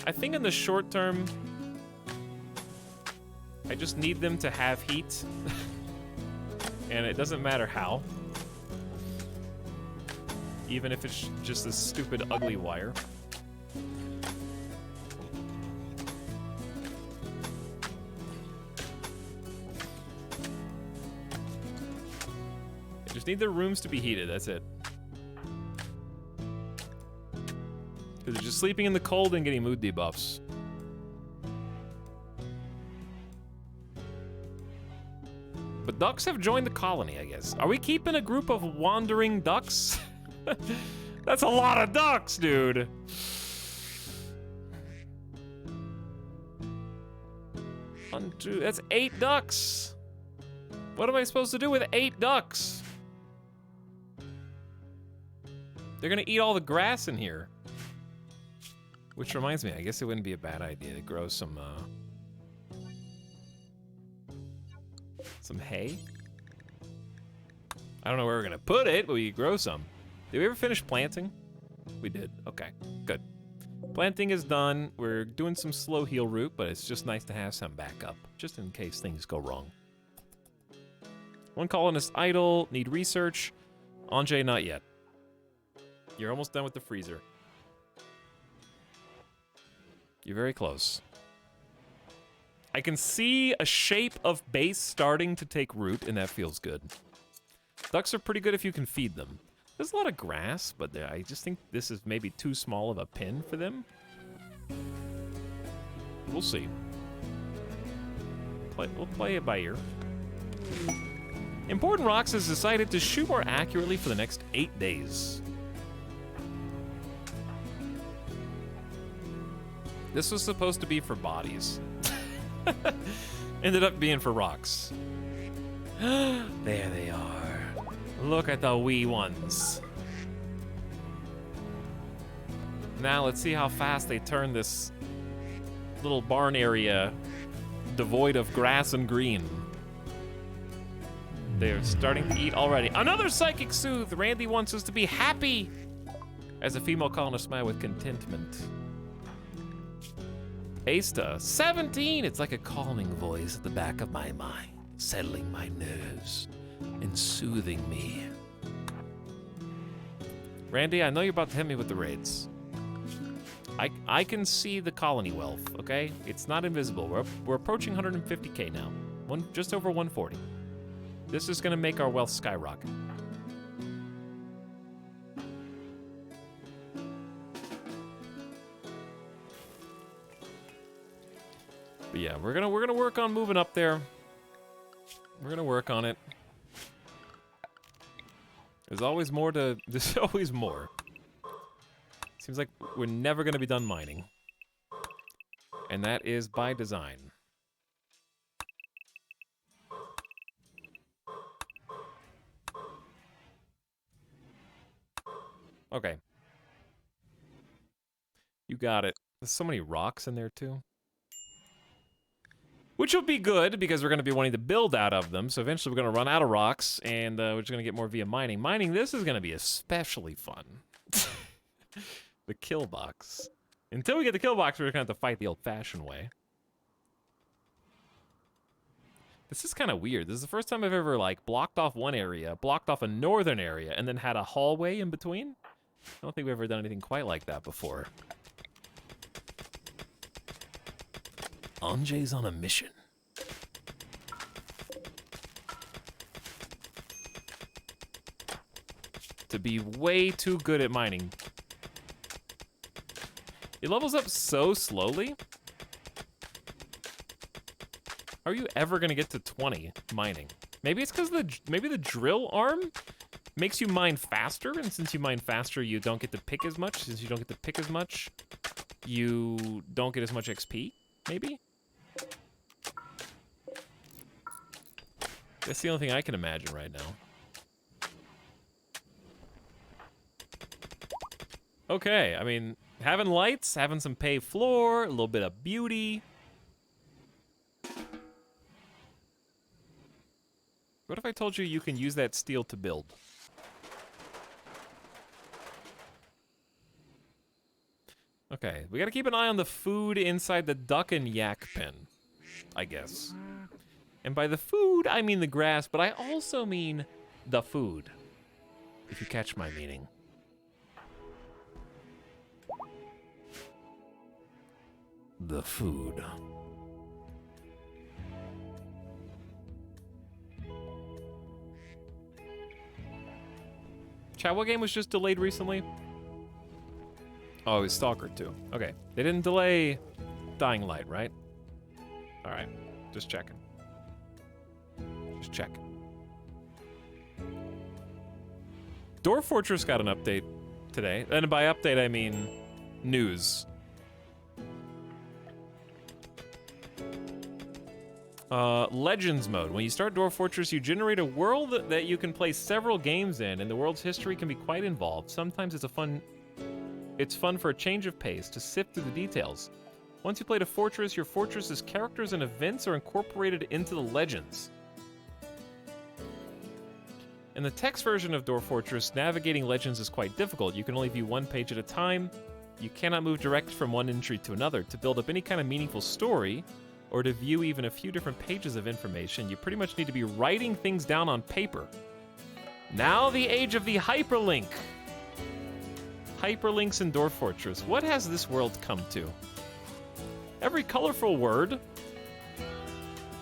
I think in the short term, I just need them to have heat. And it doesn't matter how. Even if it's just this stupid, ugly wire. I just need their rooms to be heated, that's it. Because they're just sleeping in the cold and getting mood debuffs. But ducks have joined the colony, I guess. Are we keeping a group of wandering ducks? That's a lot of ducks, dude. One, two, that's 8 ducks. What am I supposed to do with 8 ducks? They're gonna eat all the grass in here. Which reminds me, I guess it wouldn't be a bad idea to grow some hay. I don't know where we're gonna put it, but we could grow some. Did we ever finish planting? We did. Okay, good. Planting is done. We're doing some slow heal route, but it's just nice to have some backup, just in case things go wrong. One colonist idle. Need research. Anjay, not yet. You're almost done with the freezer. You're very close. I can see a shape of base starting to take root, and that feels good. Ducks are pretty good if you can feed them. There's a lot of grass, but I just think this is maybe too small of a pen for them. We'll see. We'll play it by ear. Important Rocks has decided to shoot more accurately for the next 8 days. This was supposed to be for bodies. Ended up being for rocks. There they are. Look at the wee ones. Now let's see how fast they turn this little barn area devoid of grass and green. They're starting to eat already. Another psychic soothe. Randy wants us to be happy. As a female colonist smile with contentment. Asta, 17. It's like a calming voice at the back of my mind, settling my nerves and soothing me. Randy, I know you're about to hit me with the raids. I can see the colony wealth, okay? It's not invisible. We're approaching 150k now. Just over 140. This is gonna make our wealth skyrocket. But yeah, we're gonna work on moving up there. We're gonna work on it. There's always more to... There's always more. Seems like we're never going to be done mining. And that is by design. Okay. You got it. There's so many rocks in there, too. Which will be good, because we're going to be wanting to build out of them, so eventually we're going to run out of rocks, and we're just going to get more via mining. Mining this is going to be especially fun. The kill box. Until we get the kill box, we're going to have to fight the old-fashioned way. This is kind of weird. This is the first time I've ever, like, blocked off one area, blocked off a northern area, and then had a hallway in between. I don't think we've ever done anything quite like that before. Anjay's on a mission. To be way too good at mining. It levels up so slowly. How are you ever gonna get to 20 mining? Maybe it's because maybe the drill arm makes you mine faster, and since you mine faster, you don't get to pick as much. Since you don't get to pick as much, you don't get as much XP, maybe? That's the only thing I can imagine right now. Okay, I mean, having lights, having some paved floor, a little bit of beauty. What if I told you you can use that steel to build? Okay, we gotta keep an eye on the food inside the duck and yak pen, I guess. And by the food, I mean the grass, but I also mean the food, if you catch my meaning. The food. Chat, what game was just delayed recently? Oh, it was Stalker 2. Okay, they didn't delay Dying Light, right? All right, just checking. Just check. Dwarf Fortress got an update today. And by update, I mean news. Legends mode. When you start Dwarf Fortress, you generate a world that you can play several games in, and the world's history can be quite involved. Sometimes it's fun for a change of pace to sift through the details. Once you played a fortress, your fortress's characters and events are incorporated into the legends. In the text version of Dwarf Fortress, navigating legends is quite difficult. You can only view one page at a time. You cannot move direct from one entry to another. To build up any kind of meaningful story, or to view even a few different pages of information, you pretty much need to be writing things down on paper. Now the age of the hyperlink. Hyperlinks in Dwarf Fortress. What has this world come to? Every colorful word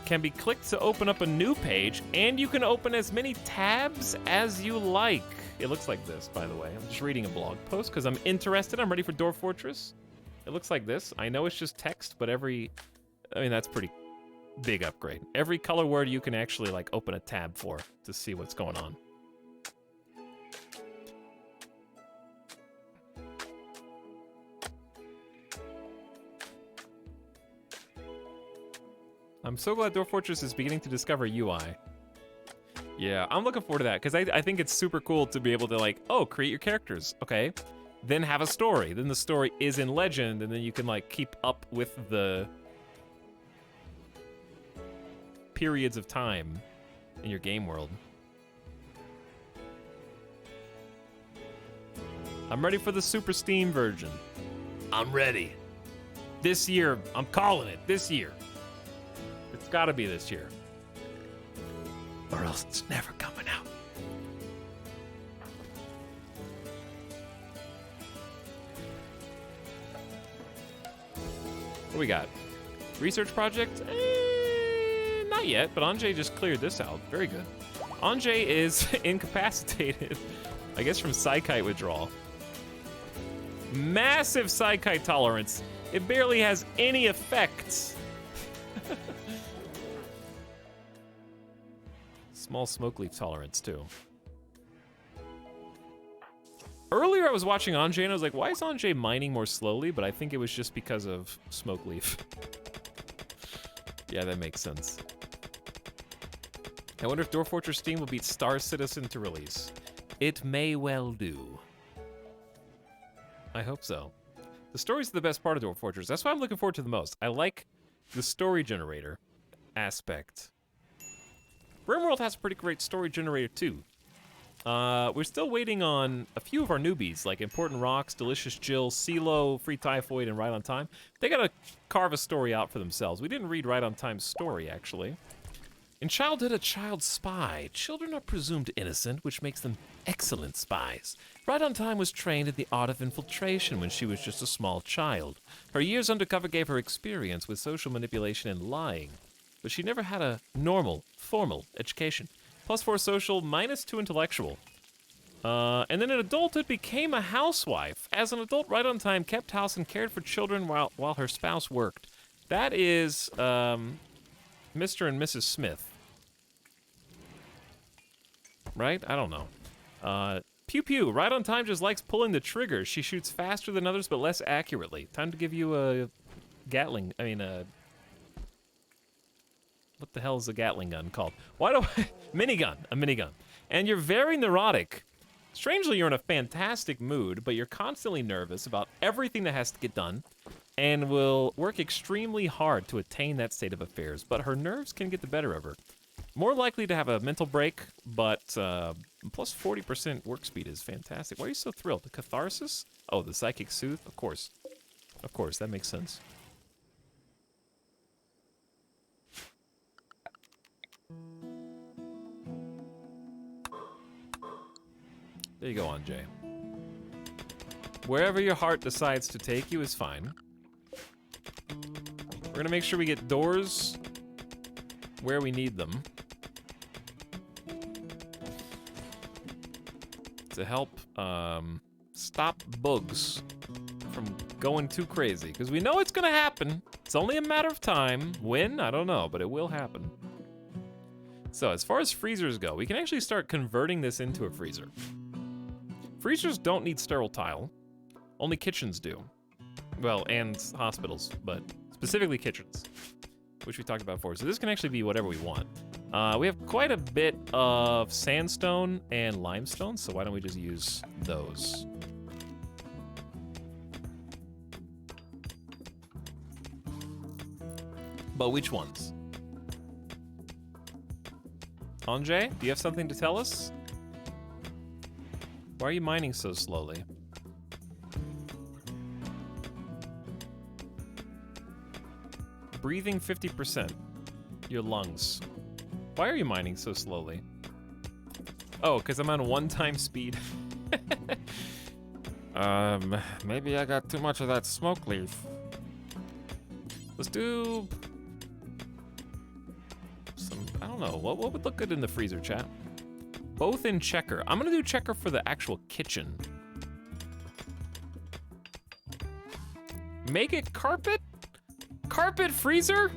can be clicked to open up a new page, and you can open as many tabs as you like. It looks like this, by the way. I'm just reading a blog post because I'm interested. I'm ready for Dwarf Fortress. It looks like this. I know it's just text, but that's pretty big upgrade. Every color word you can actually like open a tab for to see what's going on. I'm so glad Dwarf Fortress is beginning to discover UI. Yeah, I'm looking forward to that, because I think it's super cool to be able to, like, oh, create your characters, okay? Then have a story. Then the story is in Legend, and then you can, like, keep up with the periods of time in your game world. I'm ready for the Super Steam version. I'm ready. This year, I'm calling it, this year. It's gotta be this year. Or else it's never coming out. What do we got? Research project? Not yet, but Anjay just cleared this out. Very good. Anjay is incapacitated, I guess from Psykite withdrawal. Massive Psykite tolerance. It barely has any effects. Small smoke leaf tolerance, too. Earlier I was watching Anjay and I was like, why is Anjay mining more slowly? But I think it was just because of Smoke Leaf. Yeah, that makes sense. I wonder if Dwarf Fortress Steam will beat Star Citizen to release. It may well do. I hope so. The story's the best part of Dwarf Fortress. That's what I'm looking forward to the most. I like the story generator aspect. RimWorld has a pretty great story generator too. We're still waiting on a few of our newbies, like Important Rocks, Delicious Jill, CeeLo, Free Typhoid, and Right on Time. They gotta carve a story out for themselves. We didn't read Right on Time's story, actually. In childhood, a child spy. Children are presumed innocent, which makes them excellent spies. Right on Time was trained in the art of infiltration when she was just a small child. Her years undercover gave her experience with social manipulation and lying, but she never had a normal, formal education. +4 social, -2 intellectual. And then in adulthood became a housewife. As an adult, Right on Time kept house and cared for children while her spouse worked. That is Mr. and Mrs. Smith. Right? I don't know. Pew Pew, Right on Time just likes pulling the trigger. She shoots faster than others, but less accurately. Time to give you a Gatling, what the hell is a Gatling gun called? Why do I, minigun, a minigun. And you're very neurotic. Strangely, you're in a fantastic mood, but you're constantly nervous about everything that has to get done and will work extremely hard to attain that state of affairs, but her nerves can get the better of her. More likely to have a mental break, but plus 40% work speed is fantastic. Why are you so thrilled? The catharsis? Oh, the psychic soothe? Of course. Of course, that makes sense. There you go, Anjay. Wherever your heart decides to take you is fine. We're gonna make sure we get doors where we need them to help stop bugs from going too crazy, because we know it's gonna happen. It's only a matter of time. When? I don't know, but it will happen. So as far as freezers go, we can actually start converting this into a freezer. Freezers don't need sterile tile. Only kitchens do. Well, and hospitals, but specifically kitchens, which we talked about before. So this can actually be whatever we want. We have quite a bit of sandstone and limestone, so why don't we just use those? But which ones? Anjay, do you have something to tell us? Why are you mining so slowly? Breathing 50%. Your lungs. Why are you mining so slowly? Oh, because I'm on one-time speed. Maybe I got too much of that smoke leaf. Let's do some, I don't know, what would look good in the freezer, chat? Both in checker. I'm gonna do checker for the actual kitchen. Make it carpet? Carpet freezer?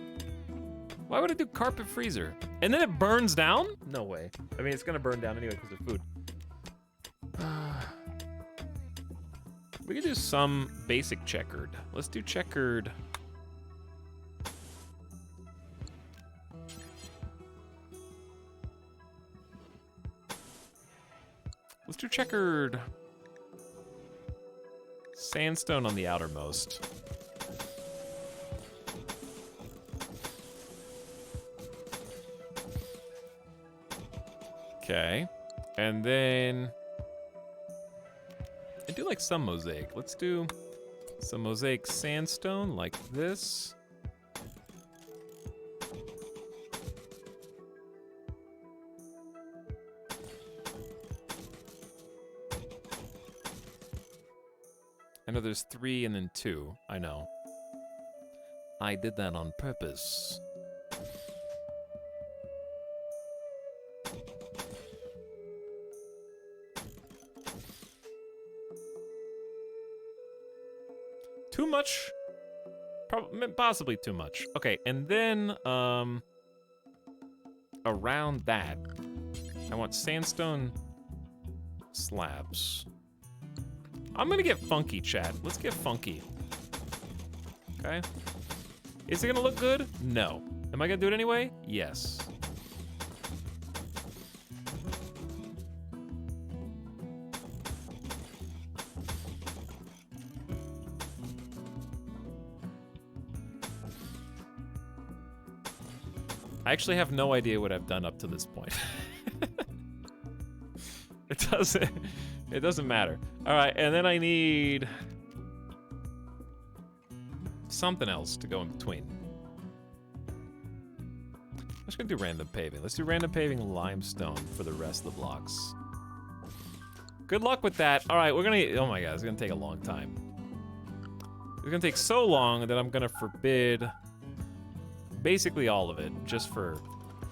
Why would I do carpet freezer? And then it burns down? No way. I mean, it's gonna burn down anyway because of food. We could do some basic checkered. Let's do checkered. Let's do checkered. Sandstone on the outermost. Okay. And then I do like some mosaic. Let's do some mosaic sandstone like this. I know there's 3 and then 2. I know. I did that on purpose. Too much? Possibly too much. Okay, and then around that, I want sandstone slabs. I'm gonna get funky, chat. Let's get funky. Okay. Is it gonna look good? No. Am I gonna do it anyway? Yes. I actually have no idea what I've done up to this point. It doesn't matter. All right, and then I need something else to go in between. I'm just gonna do random paving. Let's do random paving limestone for the rest of the blocks. Good luck with that. All right, we're gonna, oh my God, it's gonna take a long time. It's gonna take so long that I'm gonna forbid basically all of it, just for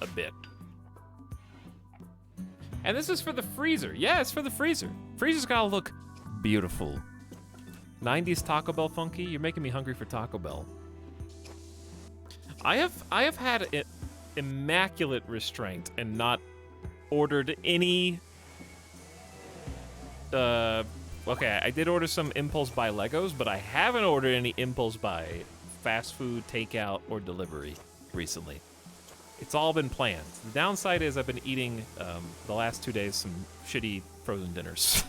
a bit. And this is for the freezer. Yeah, it's for the freezer. Freezer's gotta look beautiful. 90s Taco Bell funky. You're making me hungry for Taco Bell. I have had immaculate restraint and not ordered any. Okay, I did order some impulse buy Legos, but I haven't ordered any impulse buy fast food, takeout, or delivery recently. It's all been planned. The downside is I've been eating the last 2 days some shitty frozen dinners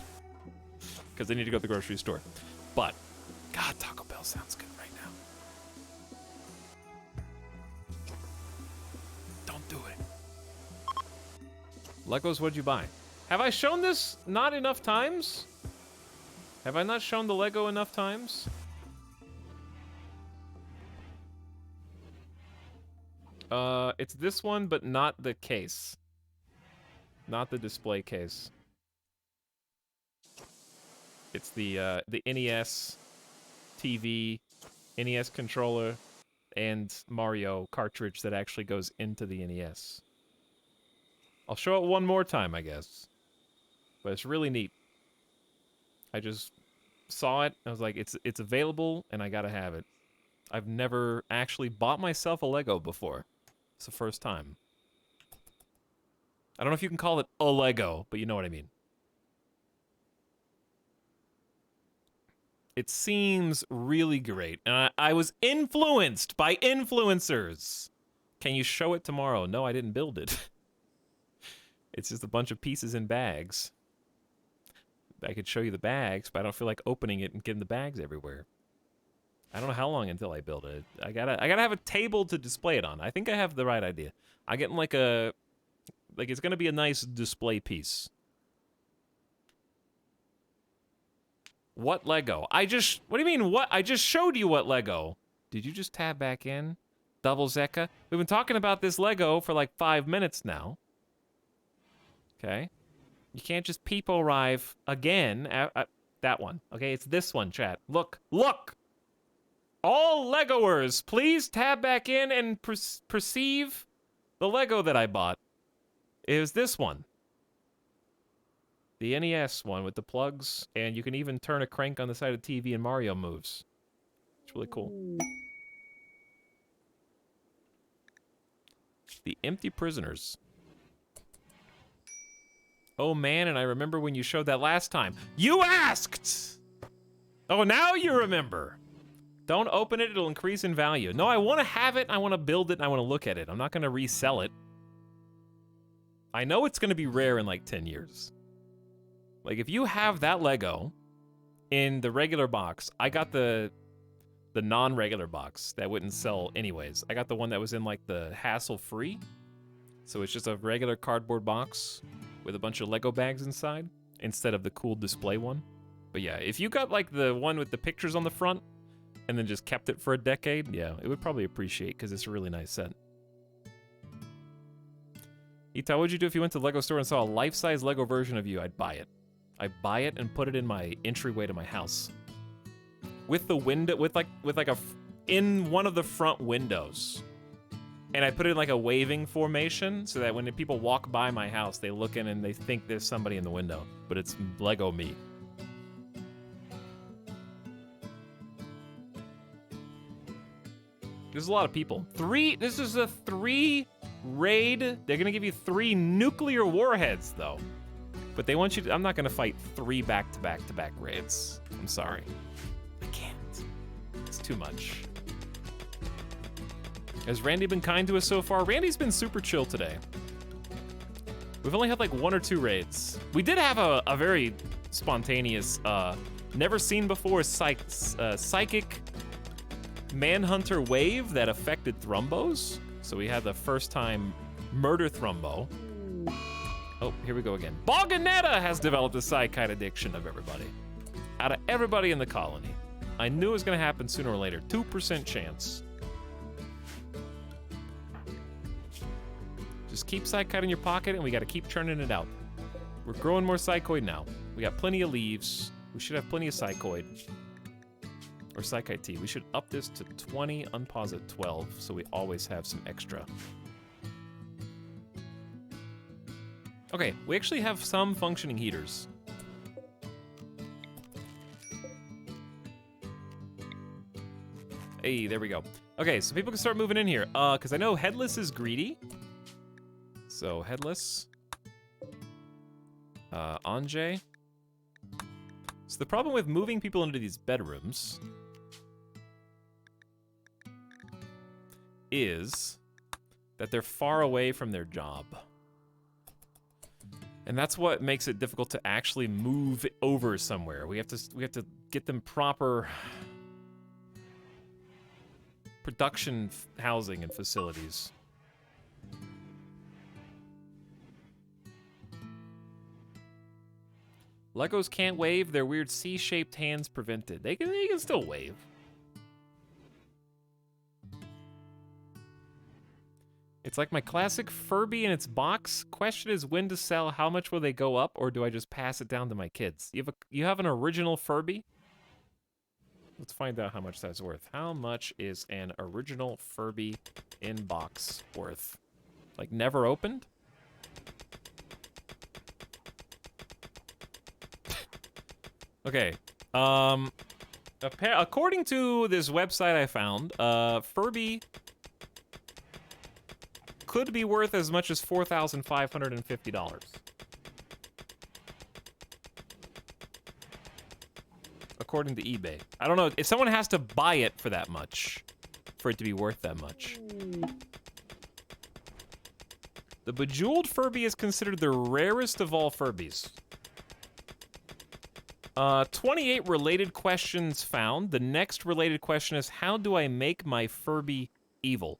because I need to go to the grocery store. But God, Taco Bell sounds good right now. Don't do it. Legos, what'd you buy? Have I shown this not enough times? Have I not shown the Lego enough times? It's this one, but not the case. Not the display case. It's the NES TV, NES controller, and Mario cartridge that actually goes into the NES. I'll show it one more time, I guess. But it's really neat. I just saw it, I was like, it's available, and I gotta have it. I've never actually bought myself a Lego before. It's the first time. I don't know if you can call it a Lego, but you know what I mean. It seems really great. And I was influenced by influencers. Can you show it tomorrow? No, I didn't build it. It's just a bunch of pieces in bags. I could show you the bags, but I don't feel like opening it and getting the bags everywhere. I don't know how long until I build it. I gotta have a table to display it on. I think I have the right idea. I get like it's gonna be a nice display piece. What Lego? What do you mean what? I just showed you what Lego. Did you just tab back in? Double Zeka? We've been talking about this Lego for like 5 minutes now. Okay. You can't just peepo arrive again at that one. Okay, it's this one, chat. Look, look! All Legoers, please tab back in and perceive the Lego that I bought. It was this one. The NES one with the plugs, and you can even turn a crank on the side of the TV and Mario moves. It's really cool. The Empty Prisoners. Oh man, and I remember when you showed that last time. You asked! Oh, now you remember. Don't open it, it'll increase in value. No, I want to have it, I want to build it, and I want to look at it. I'm not going to resell it. I know it's going to be rare in like 10 years. Like, if you have that Lego in the regular box, I got the non-regular box that wouldn't sell anyways. I got the one that was in like the hassle-free. So it's just a regular cardboard box with a bunch of Lego bags inside instead of the cool display one. But yeah, if you got like the one with the pictures on the front and then just kept it for a decade, yeah, it would probably appreciate because it's a really nice set. Ita, what would you do if you went to the Lego store and saw a life-size Lego version of you? I'd buy it. I'd buy it and put it in my entryway to my house. With the window, in one of the front windows. And I put it in like a waving formation so that when people walk by my house, they look in and they think there's somebody in the window. But it's Lego me. There's a lot of people. This is a 3 raid. They're gonna give you 3 nuclear warheads, though. But they want you to... I'm not going to fight 3 back-to-back-to-back raids. I'm sorry. I can't. It's too much. Has Randy been kind to us so far? Randy's been super chill today. We've only had like 1 or 2 raids. We did have a very spontaneous, never seen before psychic manhunter wave that affected Thrumbos. So we had the first time murder Thrumbo. Oh, here we go again. Boganetta has developed a psychite addiction of everybody. Out of everybody in the colony. I knew it was gonna happen sooner or later. 2% chance. Just keep psychite in your pocket and we gotta keep churning it out. We're growing more psychoid now. We got plenty of leaves. We should have plenty of psychoid. Or psychite tea. We should up this to 20, unpause at 12, so we always have some extra. Okay, we actually have some functioning heaters. Hey, there we go. Okay, so people can start moving in here. Because I know Headless is greedy. So, Headless. Anjay. So the problem with moving people into these bedrooms is that they're far away from their job. And that's what makes it difficult to actually move over somewhere. We have to get them proper production housing and facilities. Legos can't wave, their weird C-shaped hands prevented. They can still wave. It's like my classic Furby in its box. Question is when to sell, how much will they go up, or do I just pass it down to my kids? You have an original Furby? Let's find out how much that's worth. How much is an original Furby in box worth? Like never opened? Okay, according to this website I found, Furby could be worth as much as $4,550. According to eBay. I don't know, if someone has to buy it for that much, for it to be worth that much. The Bejeweled Furby is considered the rarest of all Furbies. 28 related questions found. The next related question is, how do I make my Furby evil?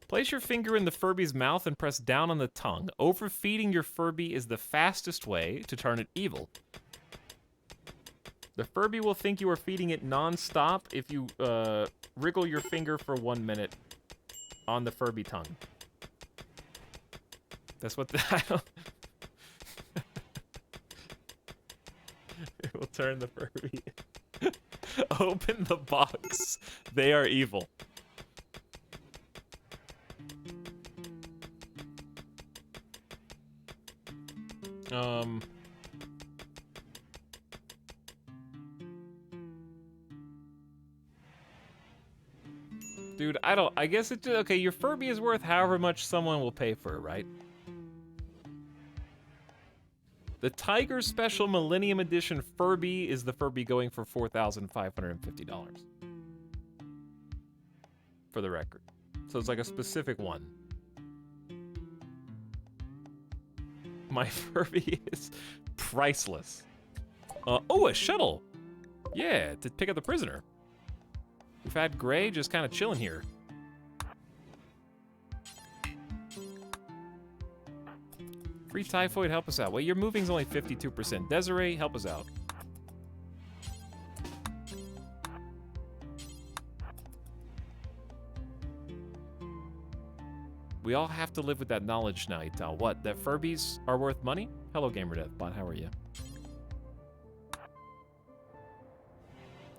Place your finger in the Furby's mouth and press down on the tongue. Overfeeding your Furby is the fastest way to turn it evil. The Furby will think you are feeding it non-stop if you wriggle your finger for 1 minute on the Furby tongue. That's what the... It will turn the Furby. Open the box. They are evil. Dude, I guess it's okay, your Furby is worth however much someone will pay for it, right? The Tiger Special Millennium Edition Furby is the Furby going for $4,550. For the record. So it's like a specific one. My Furby is priceless. Oh, a shuttle. Yeah, to pick up the prisoner. We've had Gray just kind of chilling here. Free Typhoid, help us out. Well, your moving's only 52%. Desiree, help us out. We all have to live with that knowledge now, Ital. What, that Furbies are worth money? Hello, GamerDeathBot, how are you?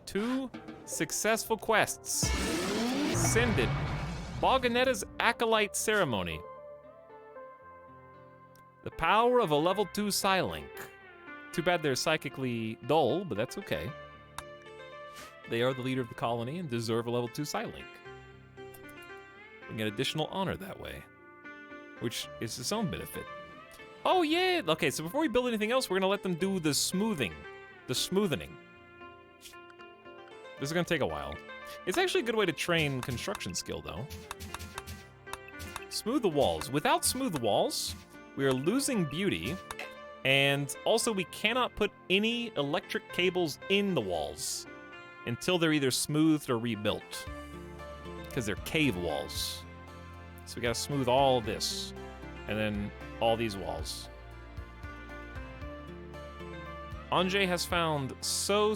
2 successful quests. Send it. Boganetta's Acolyte Ceremony. The power of a level 2 Psylink. Too bad they're psychically dull, but that's okay. They are the leader of the colony and deserve a level 2 Psylink. We get additional honor that way, which is its own benefit. Oh, yeah. Okay, so before we build anything else, we're going to let them do the smoothing. The smoothening. This is going to take a while. It's actually a good way to train construction skill, though. Smooth the walls. Without smooth walls, we are losing beauty, and also we cannot put any electric cables in the walls until they're either smoothed or rebuilt, because they're cave walls. So we gotta smooth all this, and then all these walls. Anjay has found so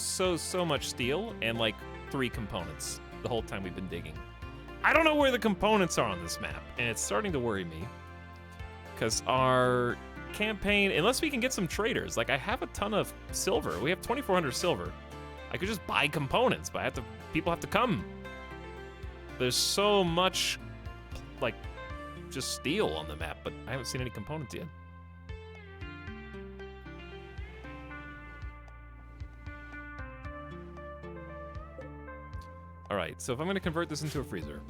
much steel and like 3 components the whole time we've been digging. I don't know where the components are on this map, and it's starting to worry me. Because our campaign, unless we can get some traders, like I have a ton of silver. We have 2,400 silver. I could just buy components, but people have to come. There's so much, like, just steel on the map, but I haven't seen any components yet. All right, so if I'm going to convert this into a freezer,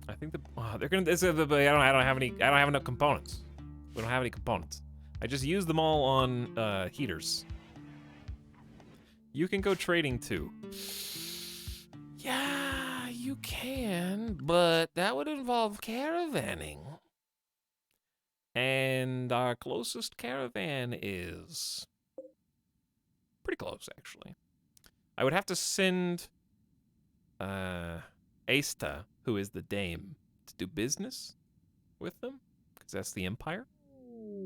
I think they're going to. I don't have enough components. We don't have any components. I just used them all on heaters. You can go trading too. Yeah, you can, but that would involve caravanning. And our closest caravan is pretty close, actually. I would have to send Aista, who is the dame, to do business with them, because that's the Empire.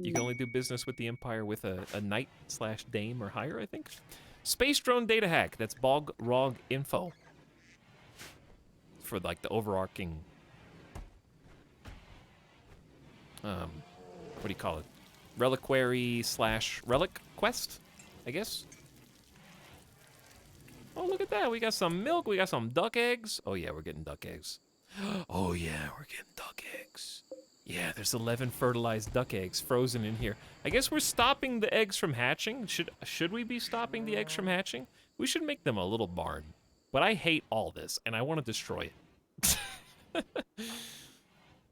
You can only do business with the Empire with a knight / dame or higher, I think. Space drone data hack. That's Bog Rog info. For like the overarching what do you call it? Reliquary / relic quest, I guess. Oh, look at that. We got some milk. We got some duck eggs. Oh, yeah, we're getting duck eggs. Oh, yeah, we're getting duck eggs. Yeah, there's 11 fertilized duck eggs frozen in here. I guess we're stopping the eggs from hatching. Should we be stopping the eggs from hatching? We should make them a little barn. But I hate all this, and I want to destroy it.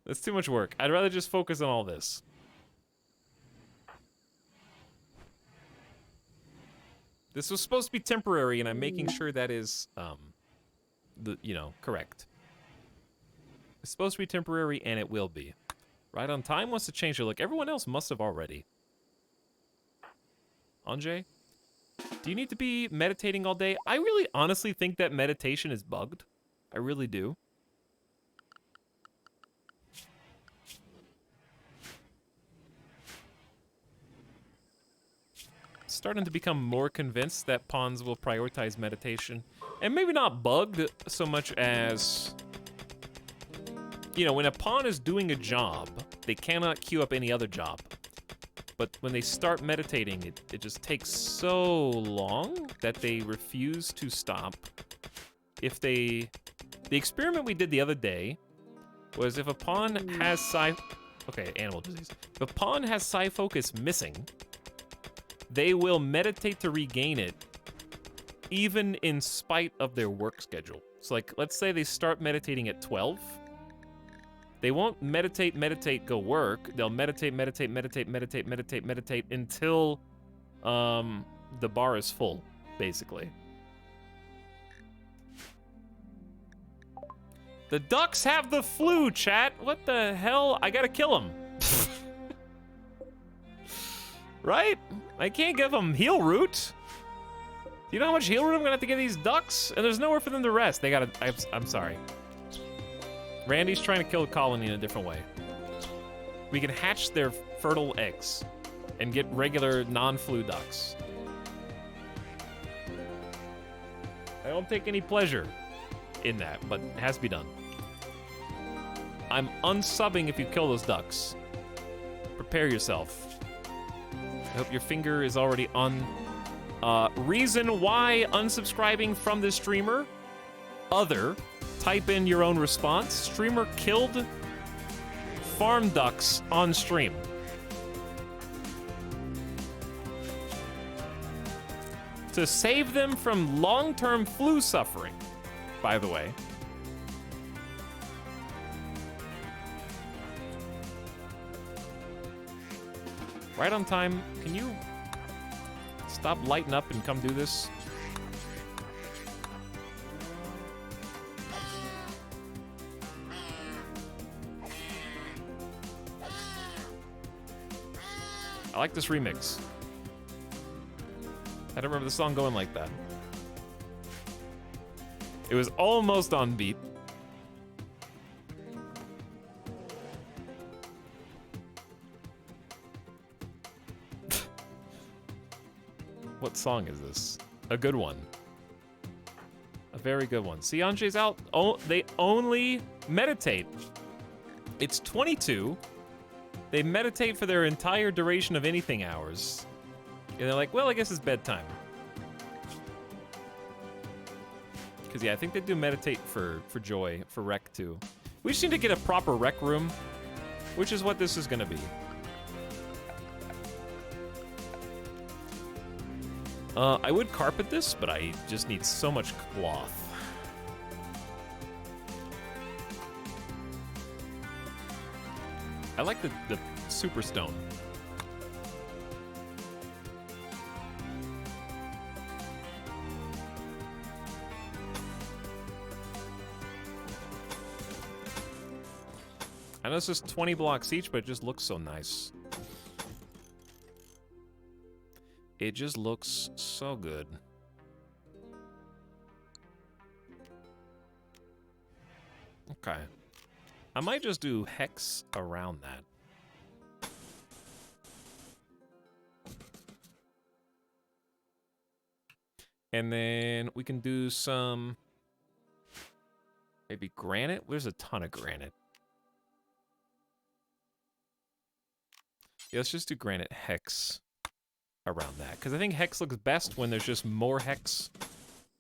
That's too much work. I'd rather just focus on all this. This was supposed to be temporary, and I'm making sure that is, correct. It's supposed to be temporary, and it will be. Right on Time wants to change it. Look, everyone else must have already. Anjay, do you need to be meditating all day? I really honestly think that meditation is bugged. I really do. Starting to become more convinced that pawns will prioritize meditation. And maybe not bugged so much as, you know, when a pawn is doing a job, they cannot queue up any other job. But when they start meditating, it just takes so long that they refuse to stop. The experiment we did the other day was if a pawn has animal disease. If a pawn has psi focus missing, they will meditate to regain it, even in spite of their work schedule. So, like, let's say they start meditating at 12. They won't meditate, go work. They'll meditate until the bar is full, basically. The ducks have the flu, chat. What the hell? I gotta kill them. Right? I can't give them heal root. Do you know how much heal root I'm gonna have to give these ducks? And there's nowhere for them to rest. I'm sorry. Randy's trying to kill a colony in a different way. We can hatch their fertile eggs and get regular non-flu ducks. I don't take any pleasure in that, but it has to be done. I'm unsubbing if you kill those ducks. Prepare yourself. I hope your finger is already on. Reason why unsubscribing from this streamer? Other. Type in your own response. Streamer killed farm ducks on stream. to save them from long-term flu suffering, by the way. Right on time. Can you stop lighting up and come do this? I like this remix. I don't remember the song going like that. It was almost on beat. What song is this? A good one. A very good one. See, Anjay's out. Oh, they only meditate. It's 22. They meditate for their entire duration of anything hours. And they're like, well, I guess it's bedtime. Because, yeah, I think they do meditate for Joy, for Rec, too. We just need to get a proper Rec room, which is what this is going to be. I would carpet this, but I just need so much cloth. I like the super stone. I know it's just 20 blocks each, but it just looks so nice. It just looks so good. Okay. I might just do hex around that. And then we can do some... maybe granite? There's a ton of granite. Yeah, let's just do granite hex around that. Because I think hex looks best when there's just more hex.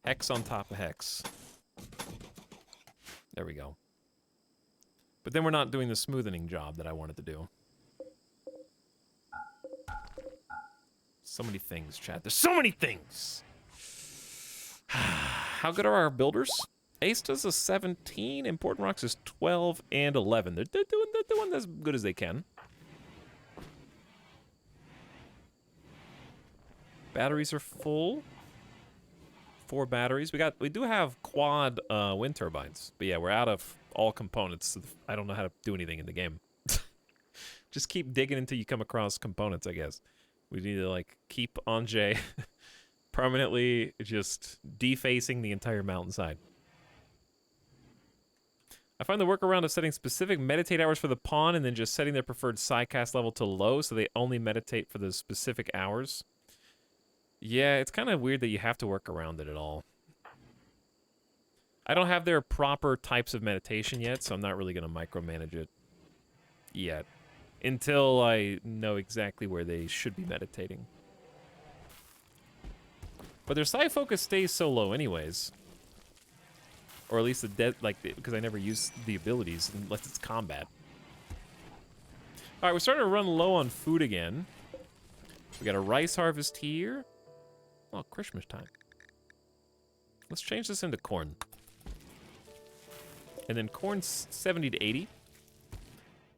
Hex on top of hex. There we go. But then we're not doing the smoothing job that I wanted to do. So many things, chat. There's so many things! How good are our builders? Ace does a 17, Important Rocks is 12 and 11. They're doing as good as they can. Batteries are full. 4 batteries. We do have quad wind turbines, but yeah, we're out of all components. So I don't know how to do anything in the game. Just keep digging until you come across components, I guess. We need to like keep Anjay permanently just defacing the entire mountainside. I find the workaround of setting specific meditate hours for the pawn and then just setting their preferred sidecast level to low so they only meditate for the specific hours. Yeah, it's kind of weird that you have to work around it at all. I don't have their proper types of meditation yet, so I'm not really going to micromanage it yet. Until I know exactly where they should be meditating. But their side focus stays so low anyways. Or at least because I never use the abilities unless it's combat. Alright, we're starting to run low on food again. We got a rice harvest here. Oh, Christmas time. Let's change this into corn. And then corn's 70 to 80.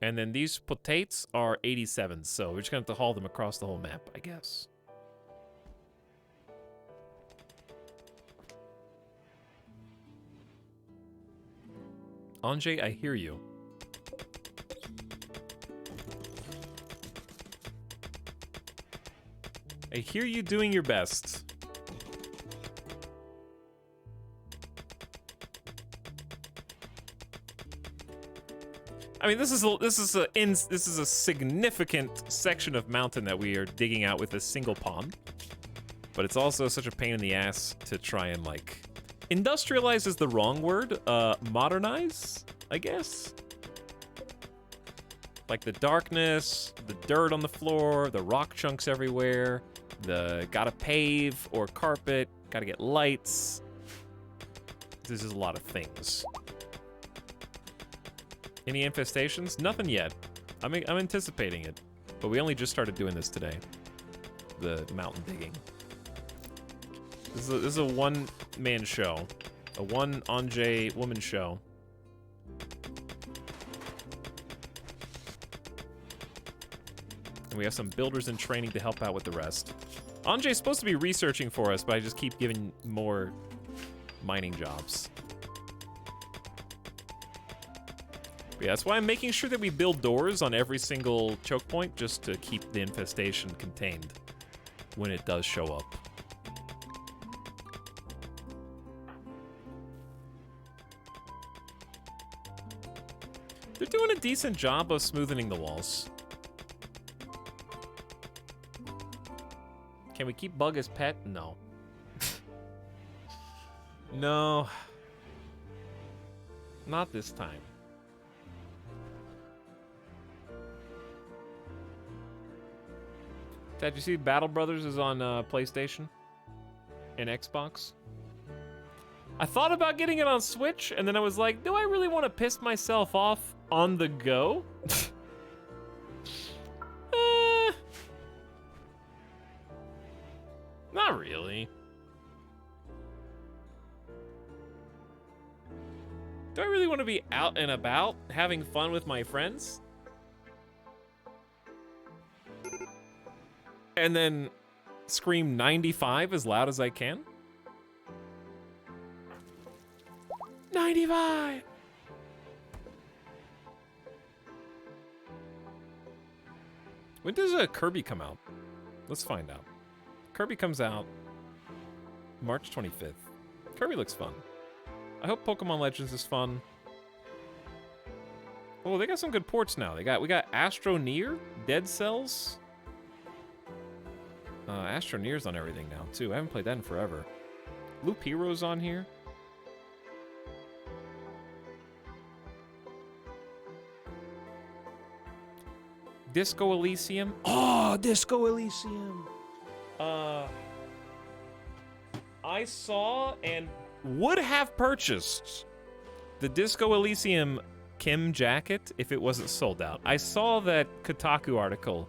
And then these potatoes are 87, so we're just gonna have to haul them across the whole map, I guess. Anjay, I hear you. I hear you doing your best. I mean, this is a significant section of mountain that we are digging out with a single pond, but it's also such a pain in the ass to try and like industrialize is the wrong word. Modernize, I guess. Like the darkness, the dirt on the floor, the rock chunks everywhere, the gotta pave or carpet, gotta get lights. This is a lot of things. Any infestations? Nothing yet. I'm anticipating it, but we only just started doing this today. The mountain digging. This is a one-man show. A one Anjay woman show. And we have some builders in training to help out with the rest. Anjay's supposed to be researching for us, but I just keep giving more mining jobs. But yeah, that's why I'm making sure that we build doors on every single choke point just to keep the infestation contained when it does show up. They're doing a decent job of smoothing the walls. Can we keep Bug as pet? No. No. Not this time. Did you see Battle Brothers is on PlayStation and Xbox? I thought about getting it on Switch, and then I was like, do I really want to piss myself off on the go? Not really. Do I really want to be out and about, having fun with my friends? And then scream 95 as loud as I can? 95! When does Kirby come out? Let's find out. Kirby comes out March 25th. Kirby looks fun. I hope Pokemon Legends is fun. Oh, they got some good ports now. We got Astroneer, Dead Cells. Astroneer's on everything now too. I haven't played that in forever. Loop Hero's on here. Disco Elysium. Oh, Disco Elysium. I saw and would have purchased the Disco Elysium Kim jacket if it wasn't sold out. I saw that Kotaku article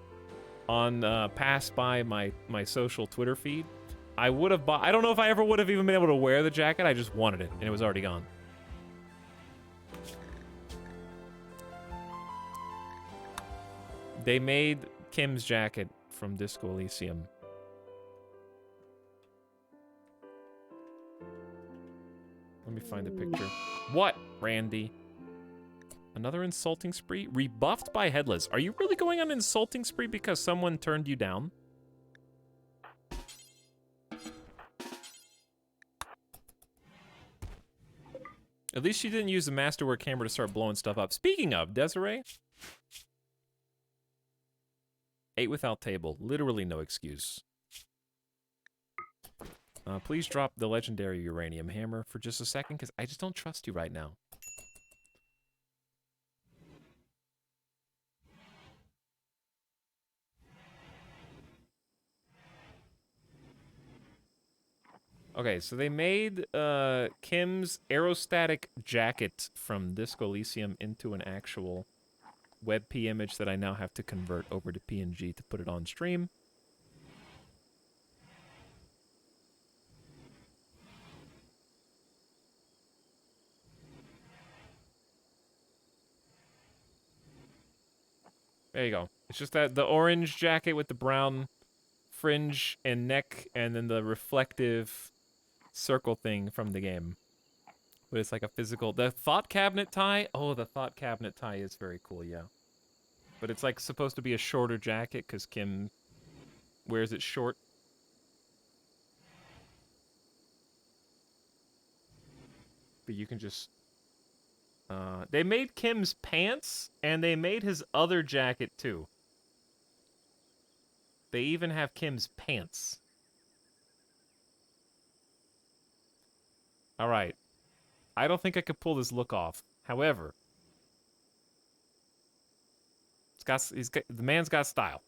on passed by my social Twitter feed. I would have bought. I don't know if I ever would have even been able to wear the jacket. I just wanted it, and it was already gone. They made Kim's jacket from Disco Elysium. Let me find a picture. What, Randy? Another insulting spree? Rebuffed by Headless. Are you really going on an insulting spree because someone turned you down? At least you didn't use the Masterwork camera to start blowing stuff up. Speaking of, Desiree. 8 without table. Literally no excuse. Please drop the legendary uranium hammer for just a second, because I just don't trust you right now. Okay, so they made Kim's aerostatic jacket from Disco Elysium into an actual WebP image that I now have to convert over to PNG to put it on stream. There you go. It's just that the orange jacket with the brown fringe and neck, and then the reflective circle thing from the game. But it's like a physical... The thought cabinet tie? Oh, the thought cabinet tie is very cool, yeah. But it's like supposed to be a shorter jacket because Kim wears it short. But you can just... they made Kim's pants, and they made his other jacket, too. They even have Kim's pants. Alright. I don't think I could pull this look off. However... the man's got style.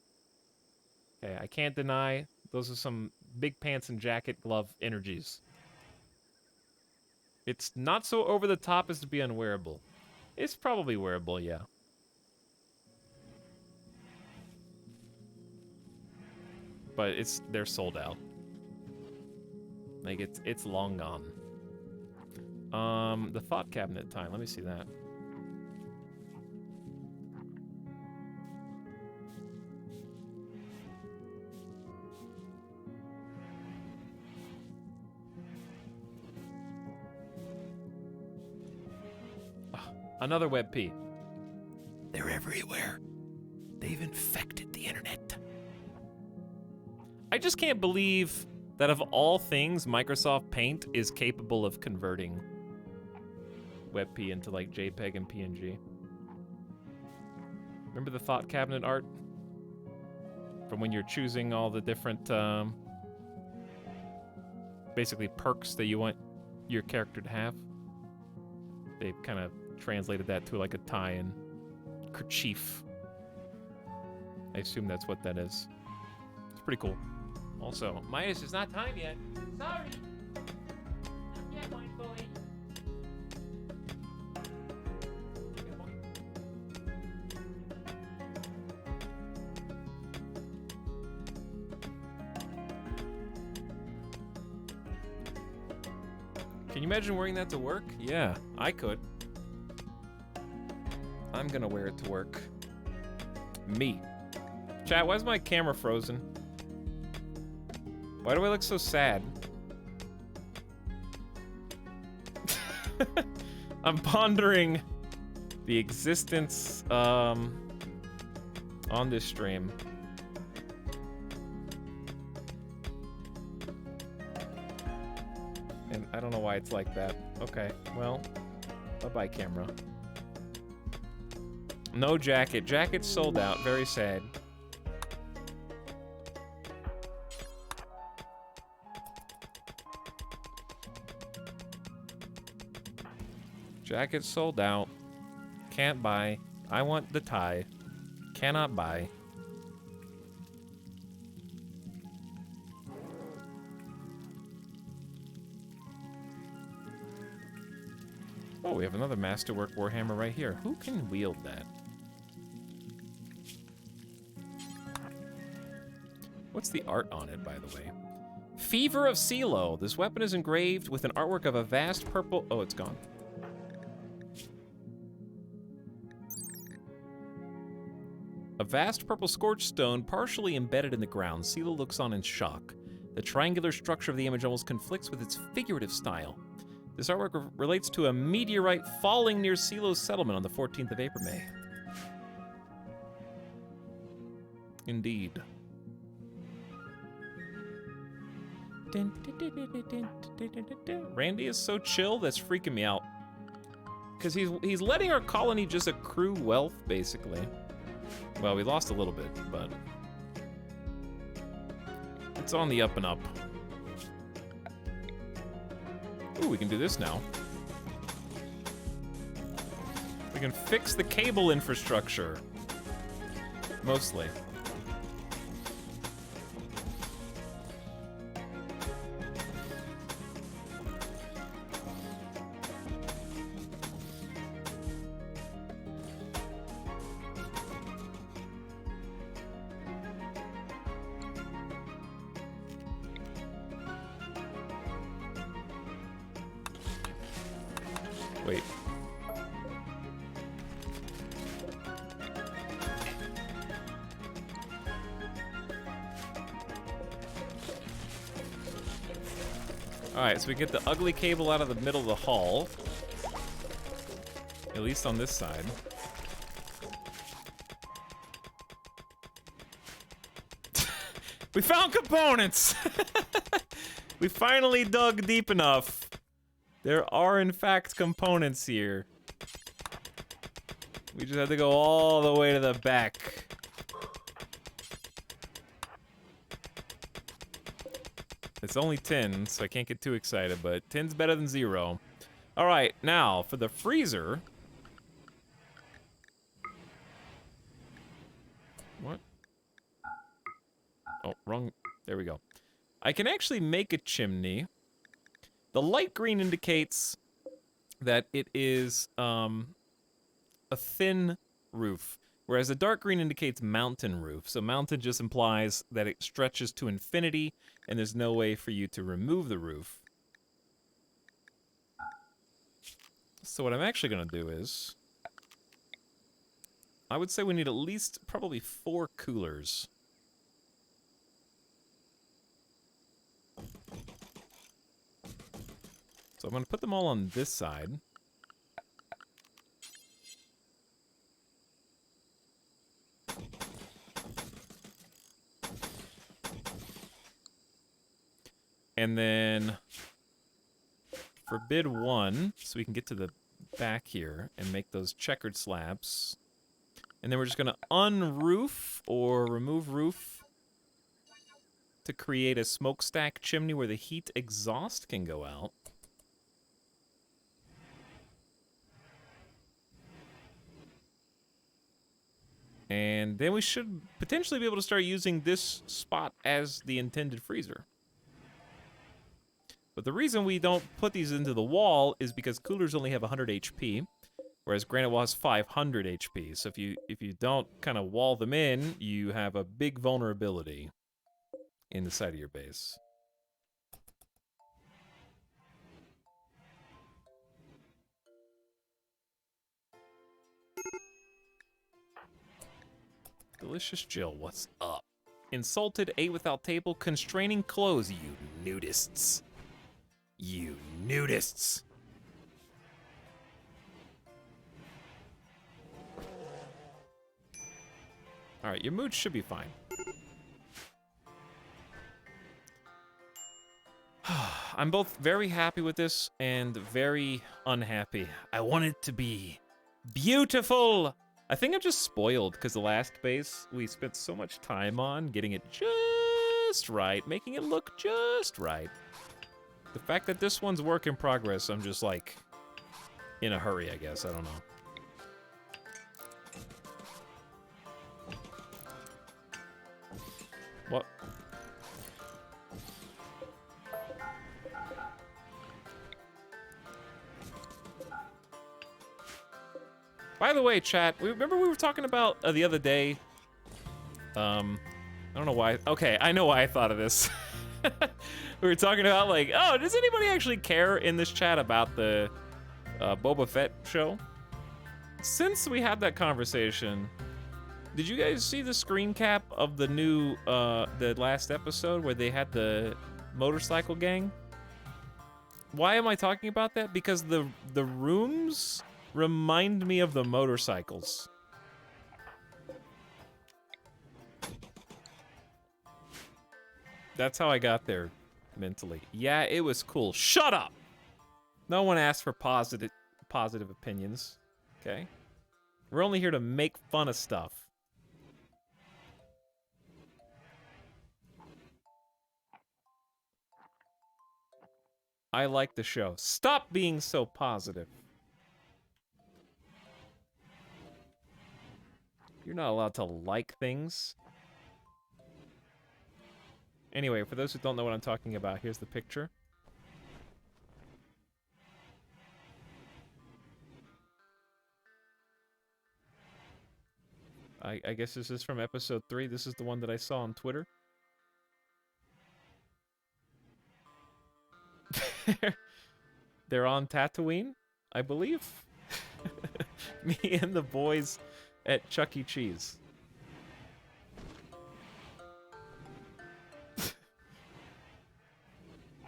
Okay, I can't deny those are some big pants and jacket glove energies. It's not so over the top as to be unwearable. It's probably wearable, yeah. But they're sold out. Like, it's long gone. The thought cabinet time. Let me see that. Another web P. They're everywhere. They've infected the internet. I just can't believe that of all things, Microsoft Paint is capable of converting WebP into like JPEG and PNG. Remember the thought cabinet art? From when you're choosing all the different, basically perks that you want your character to have? They've kind of translated that to like a tie and kerchief. I assume that's what that is. It's pretty cool. Also, Midas, it's not time yet. Sorry. Not yet, my boy. Can you imagine wearing that to work? Yeah, I could. I'm gonna wear it to work. Me. Chat, why is my camera frozen? Why do I look so sad? I'm pondering the existence on this stream. And I don't know why it's like that. Okay, well, bye-bye camera. No jacket. Jacket's sold out. Very sad. Jacket's sold out. Can't buy. I want the tie. Cannot buy. Oh, we have another Masterwork Warhammer right here. Who can wield that? What's the art on it, by the way? Fever of Silo. This weapon is engraved with an artwork of a vast purple... Oh, it's gone. A vast purple scorched stone partially embedded in the ground. Silo looks on in shock. The triangular structure of the image almost conflicts with its figurative style. This artwork relates to a meteorite falling near Silo's settlement on the 14th of April, May. Indeed. Randy is so chill, that's freaking me out. Because he's letting our colony just accrue wealth, basically. Well, we lost a little bit, but it's on the up and up. Ooh, we can do this now. We can fix the cable infrastructure. Mostly. Wait. Alright, so we get the ugly cable out of the middle of the hall. At least on this side. We found components! We finally dug deep enough. There are, in fact, components here. We just have to go all the way to the back. It's only 10, so I can't get too excited, but 10's better than 0. All right, now, for the freezer... What? Oh, wrong... There we go. I can actually make a chimney. The light green indicates that it is a thin roof. Whereas the dark green indicates mountain roof. So mountain just implies that it stretches to infinity and there's no way for you to remove the roof. So what I'm actually going to do is, I would say we need at least probably 4 coolers. So I'm going to put them all on this side. And then for bid 1, so we can get to the back here and make those checkered slabs. And then we're just going to unroof or remove roof to create a smokestack chimney where the heat exhaust can go out. And then we should potentially be able to start using this spot as the intended freezer. But the reason we don't put these into the wall is because coolers only have 100 HP, whereas granite wall has 500 HP. So if you don't kind of wall them in, you have a big vulnerability in the side of your base. Delicious Jill, what's up? Insulted, ate without table, constraining clothes, you nudists. You nudists. Alright, your mood should be fine. I'm both very happy with this and very unhappy. I want it to be beautiful. I think I'm just spoiled because the last base we spent so much time on getting it just right, making it look just right. The fact that this one's work in progress, I'm just like in a hurry, I guess. I don't know. What? By the way, chat, remember we were talking about the other day, I don't know why. Okay, I know why I thought of this. We were talking about like, oh, does anybody actually care in this chat about the Boba Fett show? Since we had that conversation, did you guys see the screen cap of the new, the last episode where they had the motorcycle gang? Why am I talking about that? Because the rooms remind me of the motorcycles. That's how I got there mentally. Yeah, it was cool. Shut up! No one asked for positive opinions, okay? We're only here to make fun of stuff. I like the show. Stop being so positive. You're not allowed to like things. Anyway, for those who don't know what I'm talking about, here's the picture. I guess this is from episode 3. This is the one that I saw on Twitter. They're on Tatooine, I believe. Me and the boys at Chuck E. Cheese.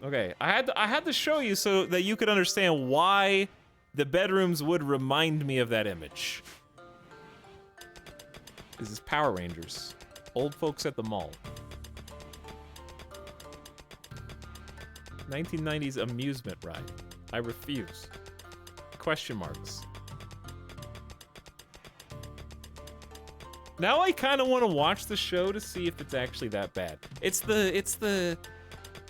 Okay, I had to show you so that you could understand why the bedrooms would remind me of that image. This is Power Rangers. Old folks at the mall. 1990s amusement ride. I refuse. Question marks. Now I kind of want to watch the show to see if it's actually that bad. It's the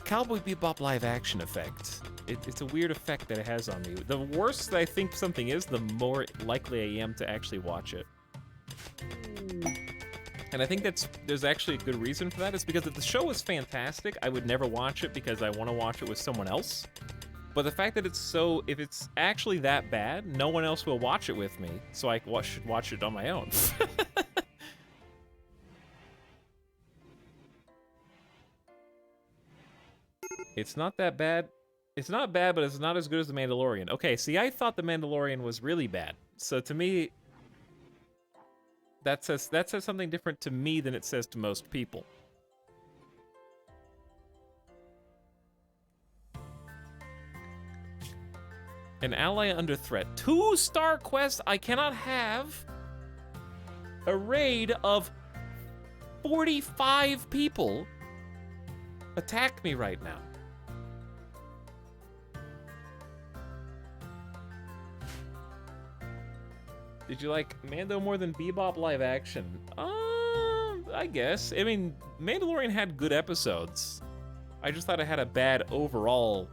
Cowboy Bebop live action effect. It's a weird effect that it has on me. The worse that I think something is, the more likely I am to actually watch it. And I think there's actually a good reason for that. It's because if the show was fantastic, I would never watch it because I want to watch it with someone else. But the fact that if it's actually that bad, no one else will watch it with me, so I should watch it on my own. It's not that bad. It's not bad, but it's not as good as The Mandalorian. Okay, see, I thought The Mandalorian was really bad. So to me, that says something different to me than it says to most people. An ally under threat. 2-star quest. I cannot have a raid of 45 people attack me right now. Did you like Mando more than Bebop live action? I guess. I mean, Mandalorian had good episodes. I just thought it had a bad overall.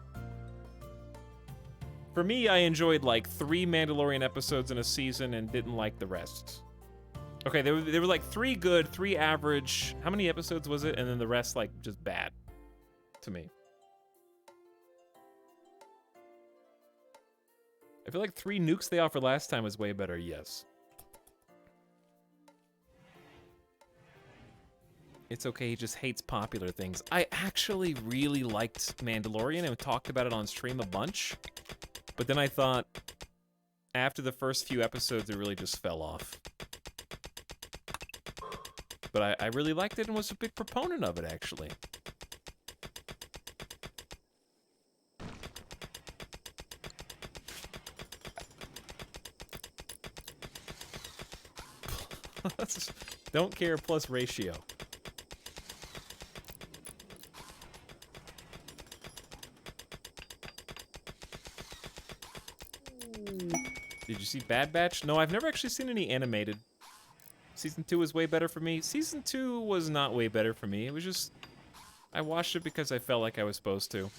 For me, I enjoyed like 3 Mandalorian episodes in a season and didn't like the rest. Okay, there were like 3 good, 3 average. How many episodes was it? And then the rest like just bad to me. I feel like 3 nukes they offered last time was way better, yes. It's okay, he just hates popular things. I actually really liked Mandalorian and talked about it on stream a bunch. But then I thought, after the first few episodes, it really just fell off. But I really liked it and was a big proponent of it, actually. Don't care plus ratio. Did you see Bad Batch? No, I've never actually seen any animated. Season 2 was way better for me. Season 2 was not way better for me. It was just... I watched it because I felt like I was supposed to.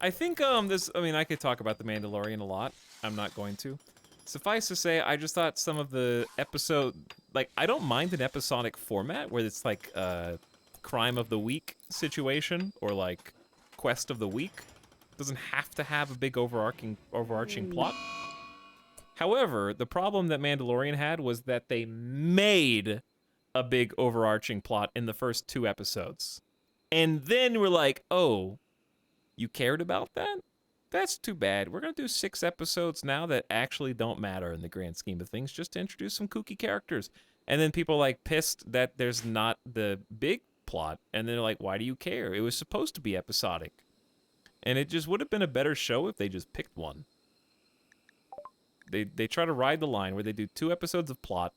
I think, I mean, I could talk about The Mandalorian a lot. I'm not going to. Suffice to say, I just thought some of the episode... Like, I don't mind an episodic format where it's like a crime of the week situation or like quest of the week. Doesn't have to have a big overarching plot. However, the problem that Mandalorian had was that they made a big overarching plot in the first 2 episodes. And then we're like, oh, you cared about that? That's too bad. We're gonna do 6 episodes now that actually don't matter in the grand scheme of things, just to introduce some kooky characters. And then people like pissed that there's not the big plot, and they're like, why do you care? It was supposed to be episodic. And it just would have been a better show if they just picked one. They try to ride the line where they do 2 episodes of plot,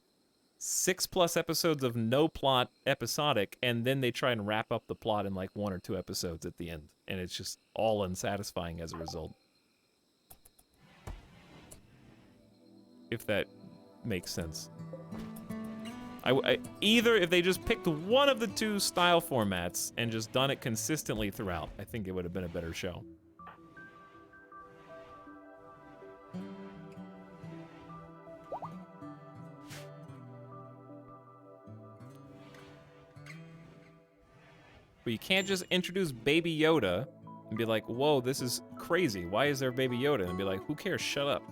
6+ episodes of no plot episodic, and then they try and wrap up the plot in like 1 or 2 episodes at the end. And it's just all unsatisfying as a result. If that makes sense. Either if they just picked one of the 2 style formats and just done it consistently throughout, I think it would have been a better show. But you can't just introduce Baby Yoda and be like, whoa, this is crazy. Why is there Baby Yoda? And be like, who cares? Shut up.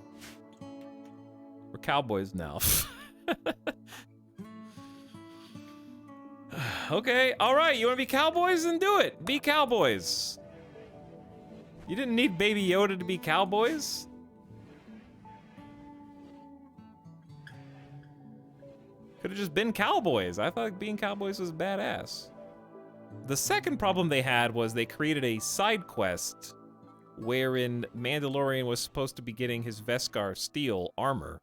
We're cowboys now. Okay, all right, you want to be cowboys? Then do it. Be cowboys. You didn't need Baby Yoda to be cowboys. Could have just been cowboys. I thought being cowboys was badass. The second problem they had was they created a side quest wherein Mandalorian was supposed to be getting his Beskar steel armor.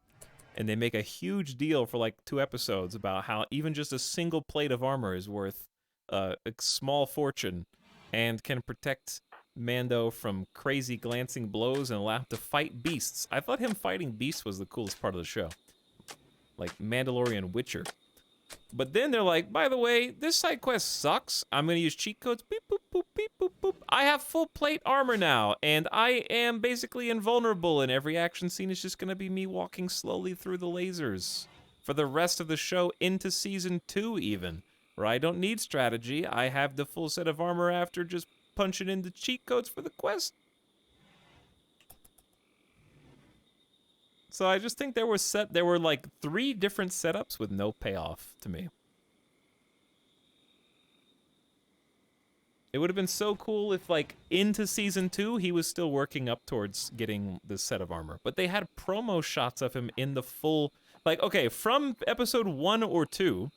And they make a huge deal for like 2 episodes about how even just a single plate of armor is worth a small fortune and can protect Mando from crazy glancing blows and allow him to fight beasts. I thought him fighting beasts was the coolest part of the show. Like Mandalorian Witcher. But then they're like, by the way, this side quest sucks. I'm gonna use cheat codes. Beep, boop, boop, beep, boop, boop. I have full plate armor now, and I am basically invulnerable, and every action scene is just gonna be me walking slowly through the lasers for the rest of the show into season 2 even, where I don't need strategy. I have the full set of armor after just punching in the cheat codes for the quest. So I just think there were like 3 different setups with no payoff to me. It would have been so cool if, like, into season 2, he was still working up towards getting this set of armor. But they had promo shots of him in the full, like, okay, from episode 1 or 2,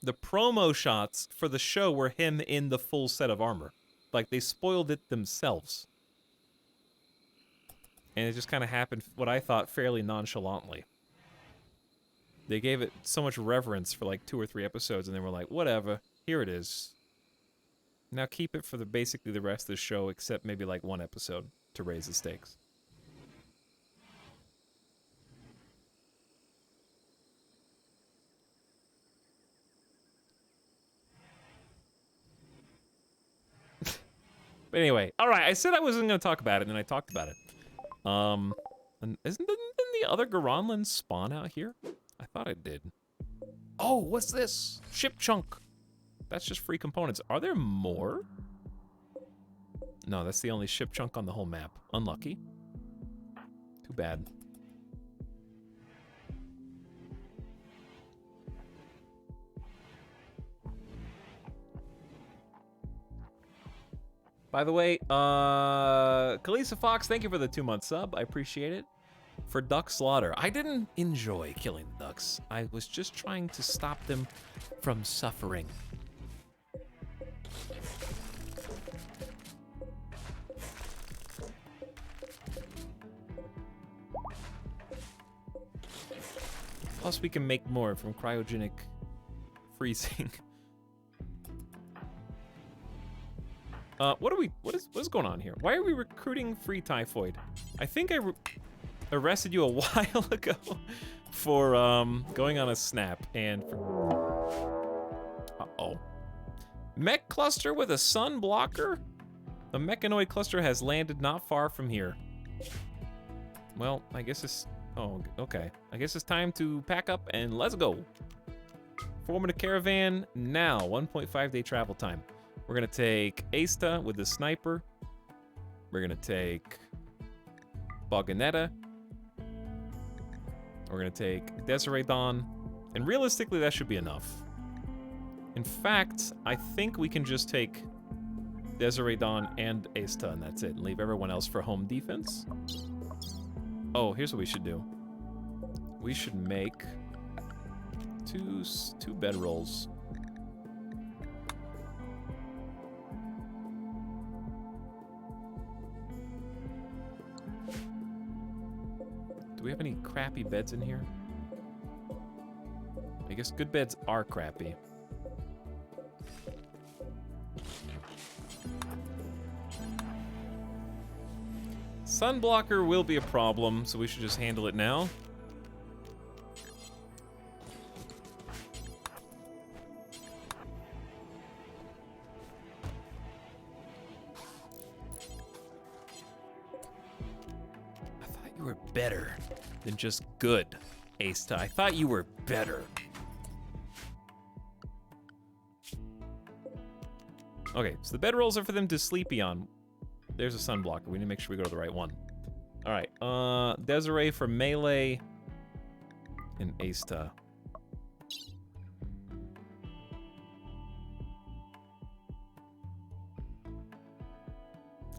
the promo shots for the show were him in the full set of armor. Like, they spoiled it themselves. And it just kind of happened, what I thought, fairly nonchalantly. They gave it so much reverence for like 2 or 3 episodes, and they were like, whatever, here it is. Now keep it for basically the rest of the show, except maybe like 1 episode to raise the stakes. But anyway, all right, I said I wasn't going to talk about it, and then I talked about it. And didn't the other Garanlands spawn out here? I thought it did. Oh, what's this? Ship chunk. That's just free components. Are there more? No, that's the only ship chunk on the whole map. Unlucky. Too bad. By the way, Kalisa Fox, thank you for the 2-month sub. I appreciate it. For duck slaughter. I didn't enjoy killing the ducks. I was just trying to stop them from suffering. Plus, we can make more from cryogenic freezing. What is going on here? Why are we recruiting free typhoid? I think I arrested you a while ago for going on a snap and uh-oh. Mech cluster with a sun blocker? A mechanoid cluster has landed not far from here. Well, I guess it's oh, okay. I guess it's time to pack up and let's go. Forming a caravan now. 1.5 day travel time. We're gonna take Asta with the sniper. We're gonna take Boganetta. We're gonna take Desiree Dawn. And realistically, that should be enough. In fact, I think we can just take Desiree Dawn and Asta, and that's it. And leave everyone else for home defense. Oh, here's what we should do. We should make two bedrolls. Do we have any crappy beds in here? I guess good beds are crappy. Sunblocker will be a problem, so we should just handle it now. I thought you were better than just good, Asta. I thought you were better. Okay, so the bedrolls are for them to sleepy on. There's a sunblocker. We need to make sure we go to the right one. All right, Desiree for melee and Asta.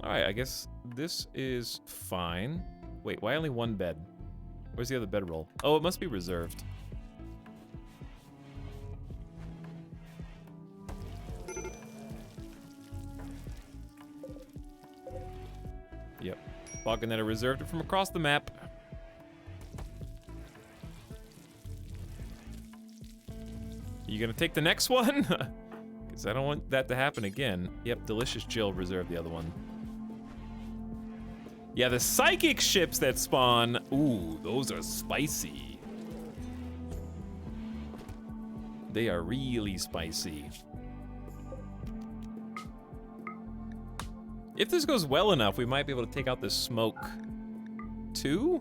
All right, I guess this is fine. Wait, why only one bed? Where's the other bedroll? Oh, it must be reserved. Yep. Boganetta reserved it from across the map. You gonna take the next one? Because I don't want that to happen again. Yep, Delicious Jill reserved the other one. Yeah, the psychic ships that spawn. Ooh, those are spicy. They are really spicy. If this goes well enough, we might be able to take out this smoke too.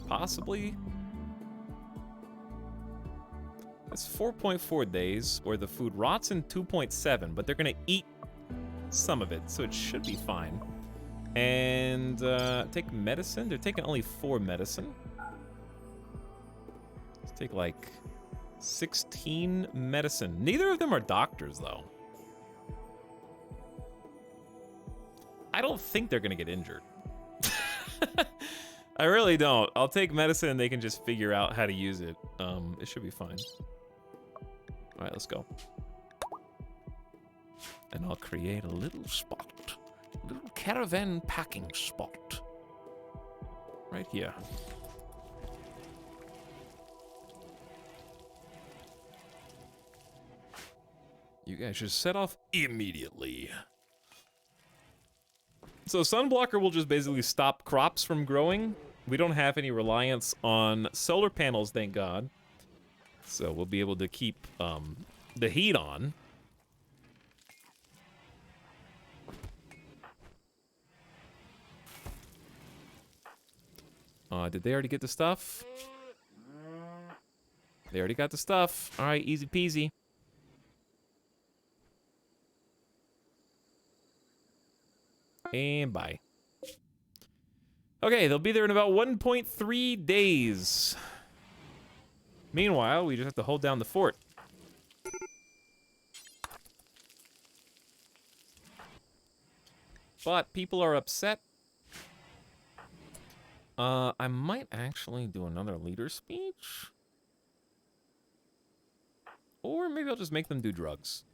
Possibly. That's 4.4 days, or the food rots in 2.7, but they're gonna eat some of it, so it should be fine. And take medicine. They're taking only 4 medicine. Let's take like 16 medicine. Neither of them are doctors, though. I don't think they're gonna get injured. I really don't. I'll take medicine and they can just figure out how to use it. It should be fine. All right, let's go. And I'll create a little spot. A little caravan packing spot. Right here. You guys should set off immediately. So sunblocker will just basically stop crops from growing. We don't have any reliance on solar panels, thank God. So we'll be able to keep the heat on. Did they already get the stuff? They already got the stuff. All right, easy peasy. And bye. Okay, they'll be there in about 1.3 days. Meanwhile, we just have to hold down the fort. But people are upset. I might actually do another leader speech. Or maybe I'll just make them do drugs.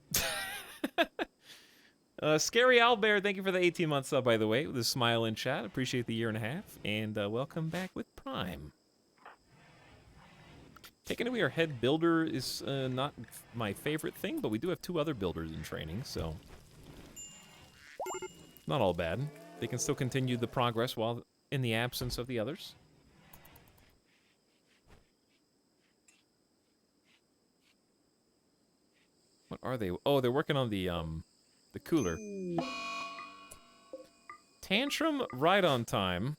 Scary Owlbear, thank you for the 18-month sub, by the way, with a smile in chat. Appreciate the 1.5 years. And welcome back with Prime. Taking away our head builder is not my favorite thing, but we do have 2 other builders in training, so... not all bad. They can still continue the progress while in the absence of the others. What are they? Oh, they're working on the cooler. Tantrum right on time.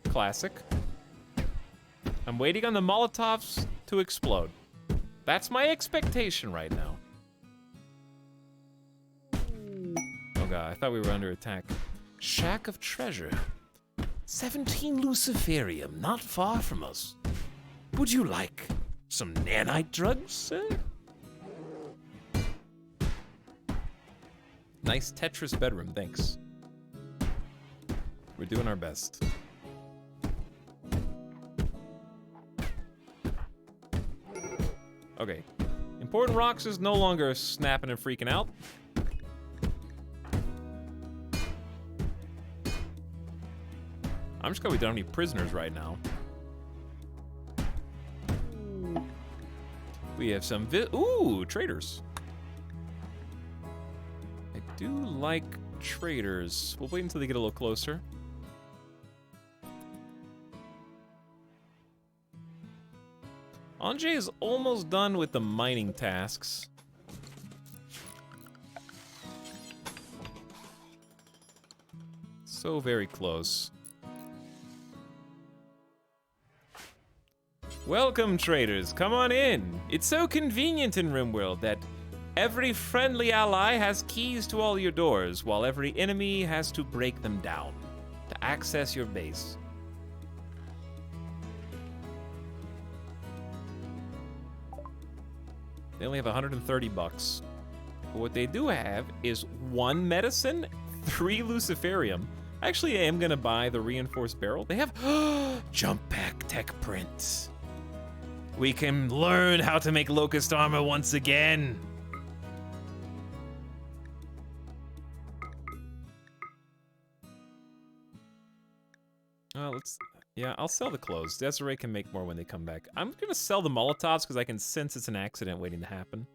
Classic. I'm waiting on the Molotovs to explode. That's my expectation right now. Oh god, I thought we were under attack. Shack of treasure. 17 Luciferium, not far from us. Would you like some nanite drugs, sir? Nice Tetris bedroom, thanks. We're doing our best. Okay. Important rocks is no longer snapping and freaking out. I'm just glad we don't have any prisoners right now. We have some ooh, traders. I do like traders. We'll wait until they get a little closer. Anjay is almost done with the mining tasks. So very close. Welcome, traders. Come on in. It's so convenient in RimWorld that every friendly ally has keys to all your doors, while every enemy has to break them down to access your base. They only have 130 bucks. But what they do have is 1 medicine, 3 Luciferium. Actually, I am gonna buy the reinforced barrel. They have jump pack tech print. We can learn how to make locust armor once again. Yeah, I'll sell the clothes. Desiree can make more when they come back. I'm gonna sell the Molotovs because I can sense it's an accident waiting to happen.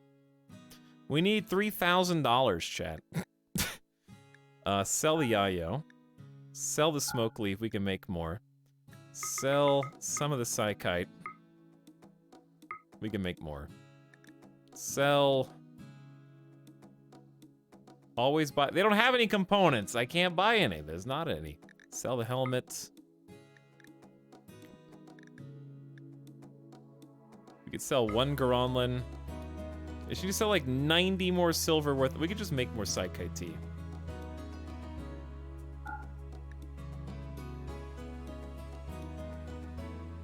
We need $3,000, chat. Sell the Yayo. Sell the smoke leaf, we can make more. Sell some of the Psykite. We can make more. Sell. Always buy. They don't have any components. I can't buy any. There's not any. Sell the helmet. We could sell 1 Garanlin. If she could sell like 90 more silver worth, we could just make more Saikai tea.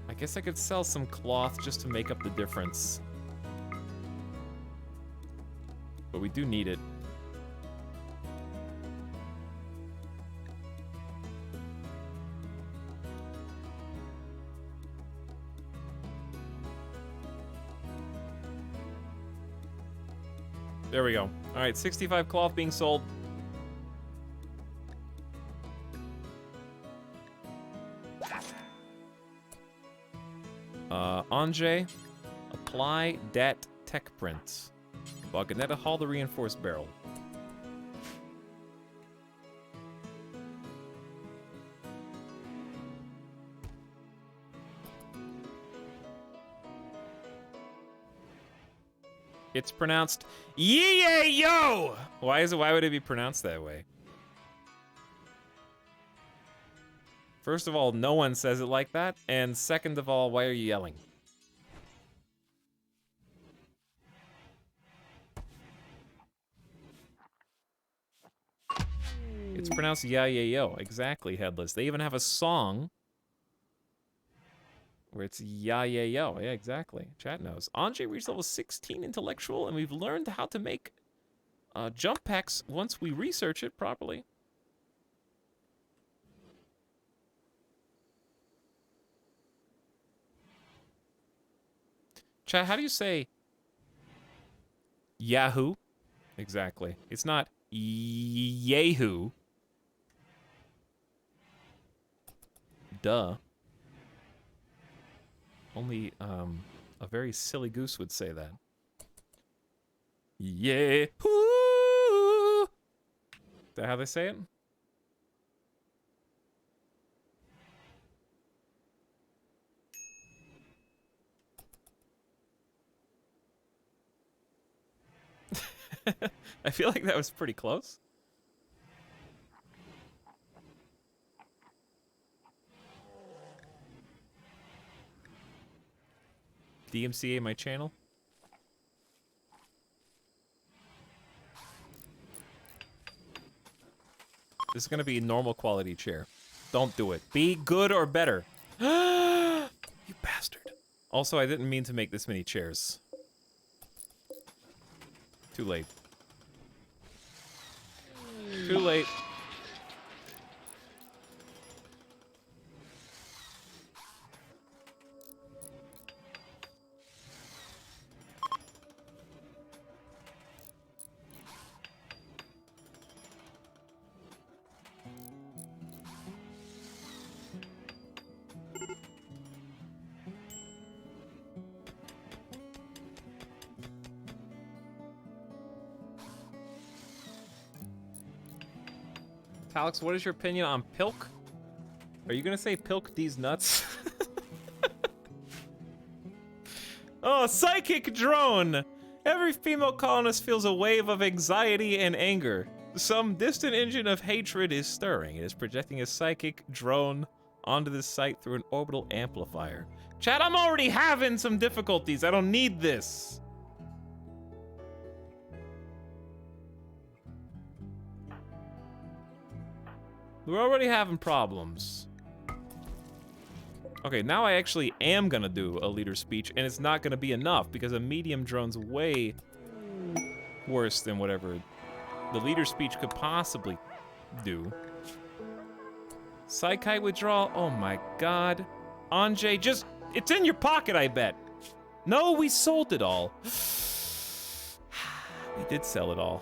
I guess I could sell some cloth just to make up the difference. But we do need it. There we go. All right, 65 cloth being sold. Anjay, apply dat tech print. Wagonetta, haul the reinforced barrel. It's pronounced yee-yay-yo! Why would it be pronounced that way? First of all, no one says it like that, and second of all, why are you yelling? It's pronounced ya-ya-yo. Exactly, Headless. They even have a song where it's ya-ya-yo. Yeah, exactly. Chat knows. Anjay reached level 16 intellectual, and we've learned how to make jump packs once we research it properly. Chat, how do you say Yahoo? Exactly. It's not Yahoo. Duh. Only a very silly goose would say that. Yahoo! Is that how they say it? I feel like that was pretty close. DMCA my channel. This is gonna be a normal quality chair. Don't do it. Be good or better. You bastard. Also, I didn't mean to make this many chairs. Too late. Too late. Alex, what is your opinion on Pilk? Are you gonna say Pilk these nuts? Oh, psychic drone! Every female colonist feels a wave of anxiety and anger. Some distant engine of hatred is stirring. It is projecting a psychic drone onto this site through an orbital amplifier. Chat, I'm already having some difficulties. I don't need this. We're already having problems. Okay, now I actually am gonna do a leader speech, and it's not gonna be enough because a medium drone's way worse than whatever the leader speech could possibly do. Saikai withdrawal, oh my god. Anjay, just, it's in your pocket, I bet. No, we sold it all. We did sell it all.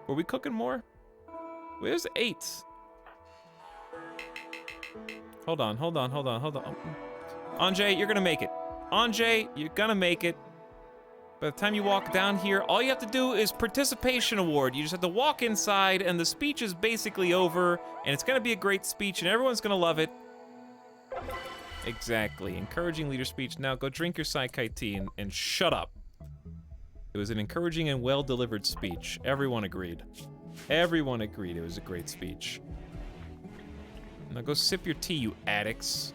Were we cooking more? Where's 8? Hold on. Anjay, you're gonna make it. Anjay, you're gonna make it. By the time you walk down here, all you have to do is participation award. You just have to walk inside, and the speech is basically over, and it's gonna be a great speech, and everyone's gonna love it. Exactly. Encouraging leader speech. Now go drink your Saikai tea and shut up. It was an encouraging and well-delivered speech. Everyone agreed. Everyone agreed it was a great speech. Now go sip your tea, you addicts.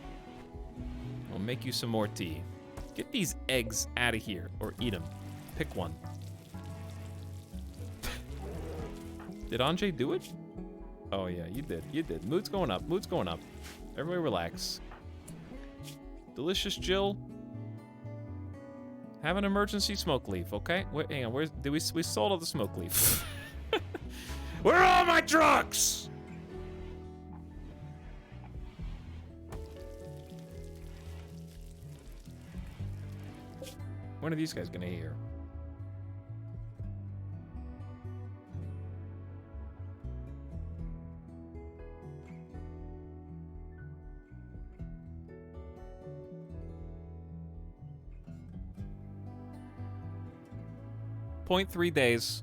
I'll make you some more tea. Get these eggs out of here, or eat them. Pick one. Did Anjay do it? Oh yeah, you did. You did. Mood's going up. Mood's going up. Everybody relax. Delicious Jill. Have an emergency smoke leaf, okay? Wait, hang on. Where's we sold all the smoke leaf? Where are all my drugs? When are these guys gonna hear? .3 days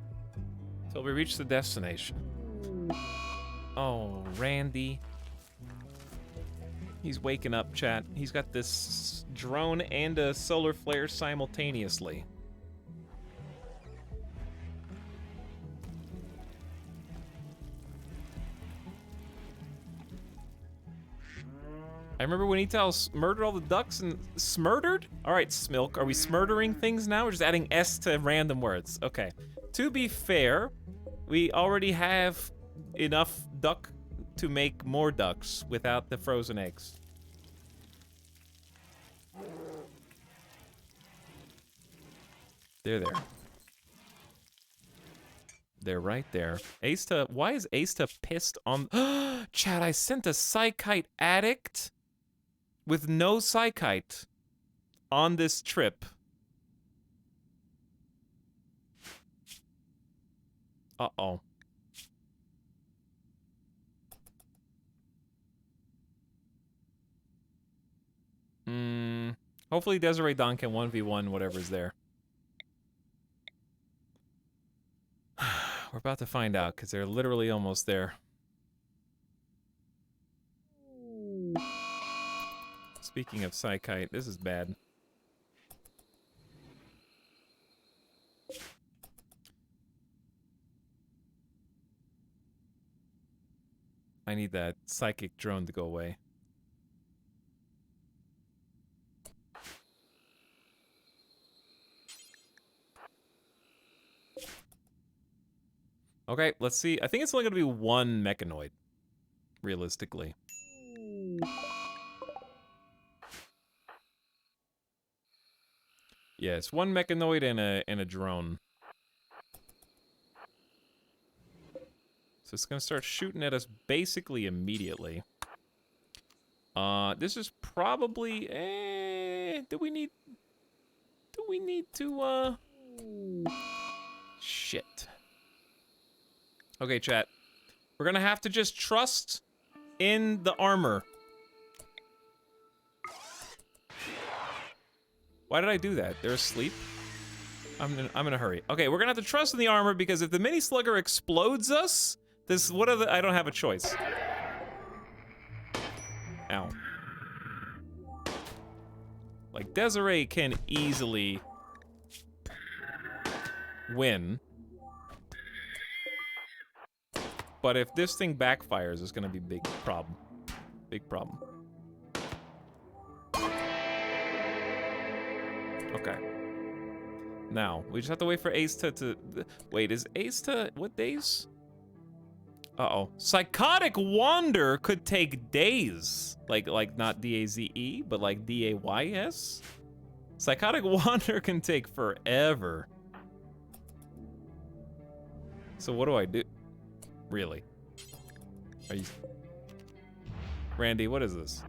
till we reach the destination. Oh, Randy. He's waking up, chat. He's got this drone and a solar flare simultaneously. I remember when Etalyx murdered all the ducks and smurdered? All right, Smilk, are we smurdering things now? We're just adding S to random words. Okay. To be fair, we already have enough duck to make more ducks without the frozen eggs. They're there. They're right there. Asta, why is Asta pissed on... Chad, I sent a psychite addict with no psychite on this trip. Uh-oh. Hopefully Desiree Dawn can 1v1 whatever's there. We're about to find out, because they're literally almost there. Speaking of psychite, this is bad. I need that psychic drone to go away. Okay, let's see. I think it's only going to be one mechanoid, realistically. Yeah, it's one mechanoid and a drone. So it's going to start shooting at us basically immediately. This is probably... do we need to, Shit. Okay, chat. We're gonna have to just trust in the armor. Why did I do that? They're asleep? I'm in a hurry. Okay, we're gonna have to trust in the armor because if the mini slugger explodes us, I don't have a choice. Ow. Like, Desiree can easily win. But if this thing backfires, it's gonna be big problem. Big problem. Okay. Now, we just have to wait for Asta to... Wait, is Asta... What days? Uh-oh. Psychotic Wander could take days. Like not D-A-Z-E, but like D-A-Y-S? Psychotic Wander can take forever. So what do I do? Really? Are you... Randy, what is this?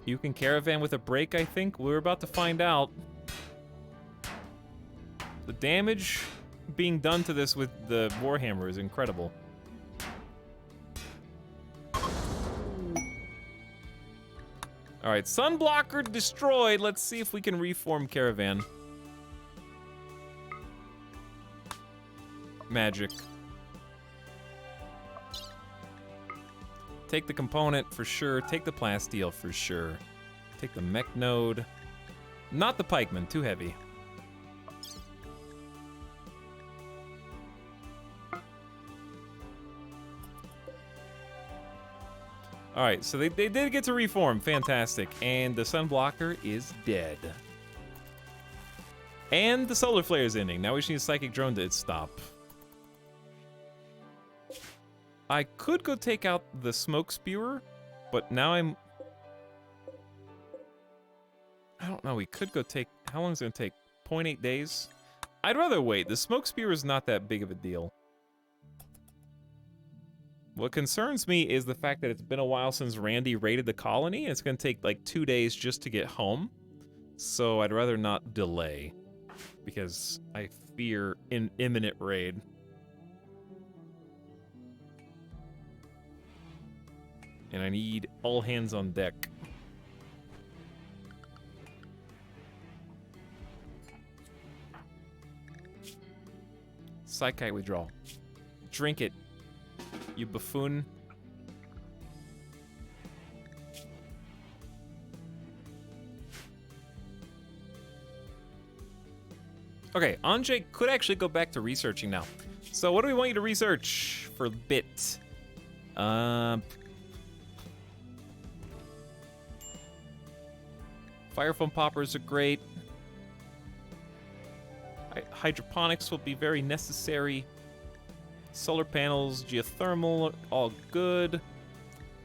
You can caravan with a break, I think? We're about to find out. The damage being done to this with the Warhammer is incredible. Alright, Sunblocker destroyed. Let's see if we can reform Caravan. Magic. Take the component for sure. Take the plasteel for sure. Take the mech node. Not the pikeman, too heavy. Alright, so they did get to reform. Fantastic. And the sun blocker is dead. And the solar flare is ending. Now we just need a psychic drone to stop. I could go take out the smoke spewer, but now I don't know, we could go take... How long is it going to take? 0.8 days? I'd rather wait. The smoke spewer is not that big of a deal. What concerns me is the fact that it's been a while since Randy raided the colony, and it's going to take like 2 days just to get home. So I'd rather not delay, because I fear an imminent raid. And I need all hands on deck. Psychite withdrawal. Drink it, you buffoon. Okay, Anjay could actually go back to researching now. So what do we want you to research for a bit? Fire foam poppers are great. Hydroponics will be very necessary. Solar panels, geothermal, all good.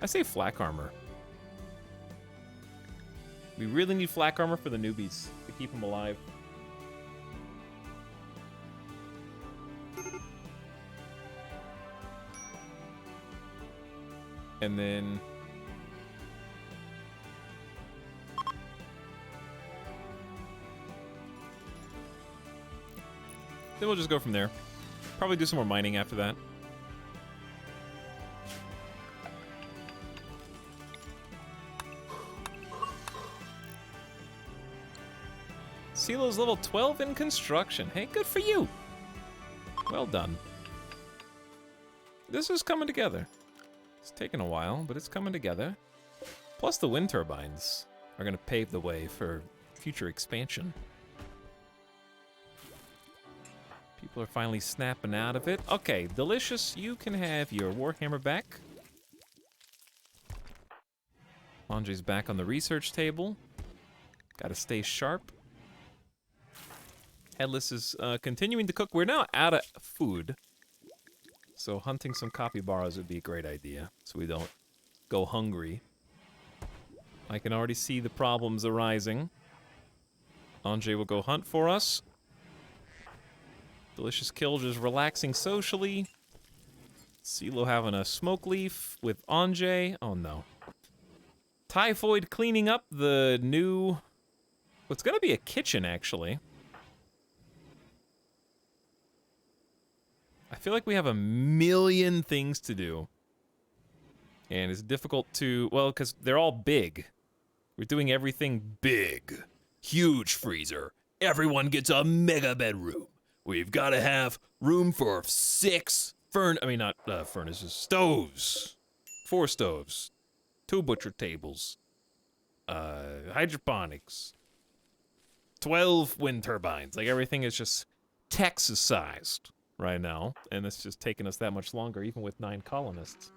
I say flak armor. We really need flak armor for the newbies to keep them alive. And then... then we'll just go from there. Probably do some more mining after that. Silo's level 12 in construction. Hey, good for you. Well done. This is coming together. It's taken a while, but it's coming together. Plus the wind turbines are going to pave the way for future expansion. People are finally snapping out of it. Okay, Delicious, you can have your Warhammer back. Andre's back on the research table. Gotta stay sharp. Headless is continuing to cook. We're now out of food. So hunting some capybaras would be a great idea, so we don't go hungry. I can already see the problems arising. Andre will go hunt for us. Delicious Kill just relaxing socially. CeeLo having a smoke leaf with Anjay. Oh no. Typhoid cleaning up the new... what's gonna be a kitchen, actually. I feel like we have a million things to do. And it's difficult to... well, because they're all big. We're doing everything big. Huge freezer. Everyone gets a mega bedroom. We've got to have room for 6 furnaces, stoves. 4 stoves. 2 butcher tables. Hydroponics. 12 wind turbines. Like, everything is just Texas-sized right now. And it's just taking us that much longer, even with 9 colonists.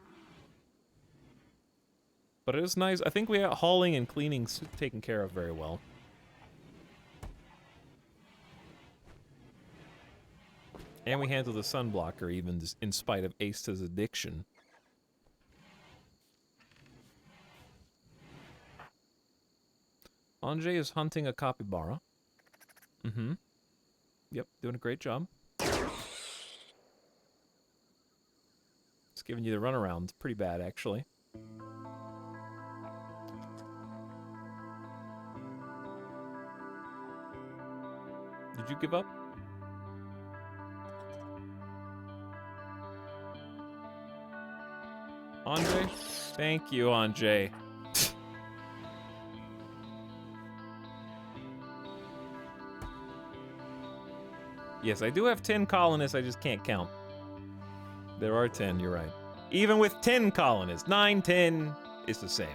But it is nice. I think we got hauling and cleaning taken care of very well. And we handled the sun blocker, even in spite of Asta's addiction. Anjay is hunting a capybara. Mm-hmm. Yep, doing a great job. It's giving you the runaround. Pretty bad, actually. Did you give up? Andre? Thank you, Andre. Yes, I do have 10 colonists, I just can't count. There are 10, you're right. Even with 10 colonists, 9, 10 is the same.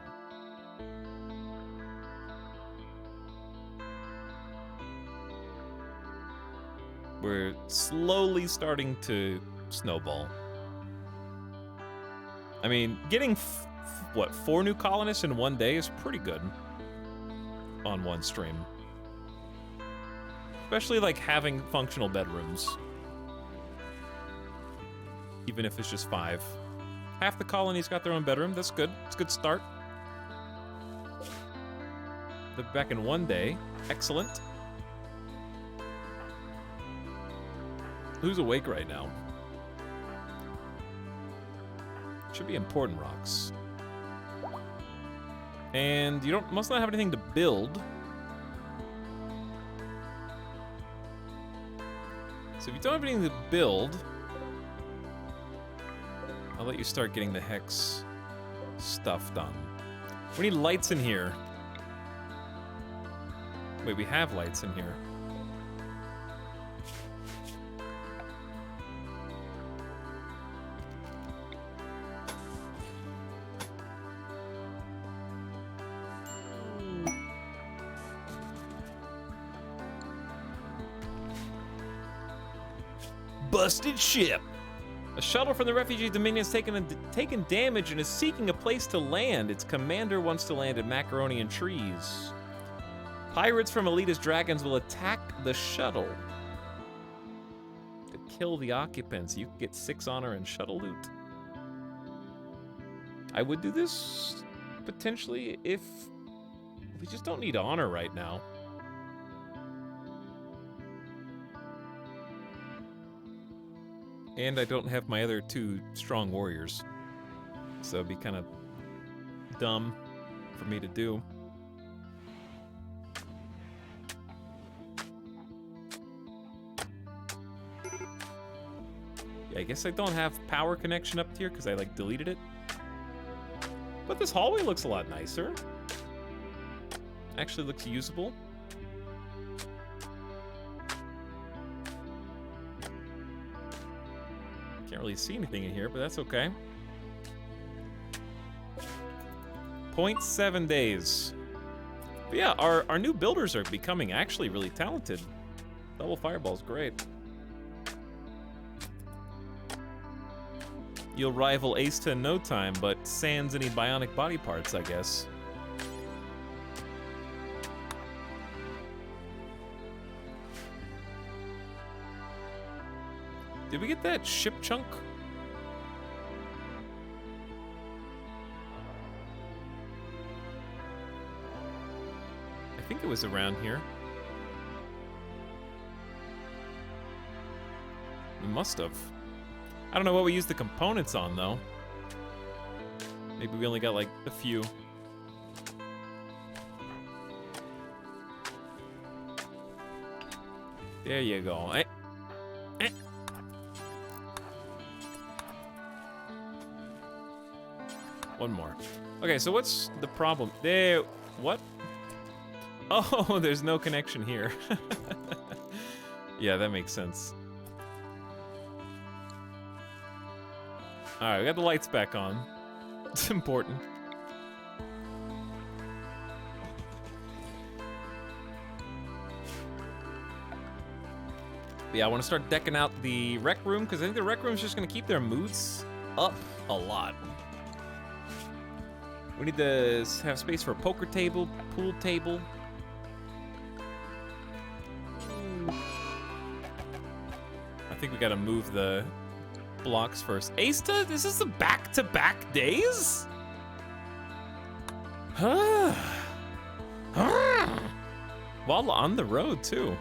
We're slowly starting to snowball. I mean, getting, what, 4 new colonists in one day is pretty good on one stream. Especially, like, having functional bedrooms. Even if it's just 5. Half the colonies got their own bedroom. That's good. It's a good start. They're back in one day. Excellent. Who's awake right now? Should be important rocks. And you must not have anything to build. So if you don't have anything to build, I'll let you start getting the hex stuff done. We need lights in here. Wait, we have lights in here. Busted ship. A shuttle from the refugee dominion has taken damage and is seeking a place to land. Its commander wants to land at Macaroni and Trees. Pirates from elitist dragons will attack the shuttle to kill the occupants. You can get 6 honor and shuttle loot. I would do this potentially if we just don't need honor right now. And I don't have my other 2 strong warriors. So it'd be kind of dumb for me to do. Yeah, I guess I don't have power connection up here because I like deleted it. But this hallway looks a lot nicer. Actually looks usable. Can't really see anything in here, but that's okay. 0.7 days. But yeah, our new builders are becoming actually really talented. Double fireball's great. You'll rival Asta in no time, but sans any bionic body parts, I guess. Did we get that ship chunk? I think it was around here. We must have. I don't know what we used the components on, though. Maybe we only got, like, a few. There you go. One more. Okay, so what's the problem? There, what? Oh, there's no connection here. Yeah, that makes sense. All right, we got the lights back on. It's important. But yeah, I want to start decking out the rec room because I think the rec room is just going to keep their moods up a lot. We need to have space for a poker table, pool table. I think we gotta move the blocks first. Asta, this is the back-to-back days? While on the road, too.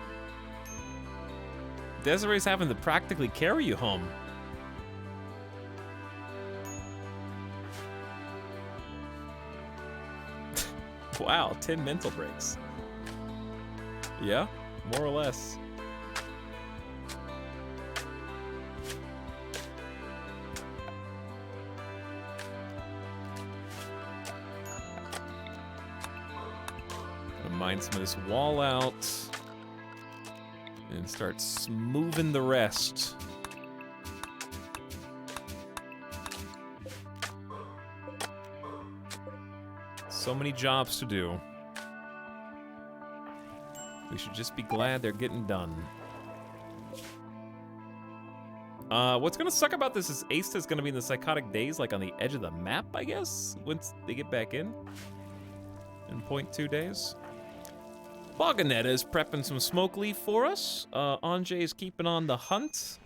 Desiree's having to practically carry you home. Wow, 10 mental breaks. Yeah, more or less. Gonna mine some of this wall out and start smoothing the rest. So many jobs to do. We should just be glad they're getting done. What's gonna suck about this is Asta's gonna be in the psychotic days, like on the edge of the map, I guess, once they get back in 0.2 days. Boganetta is prepping some smoke leaf for us. Anjay is keeping on the hunt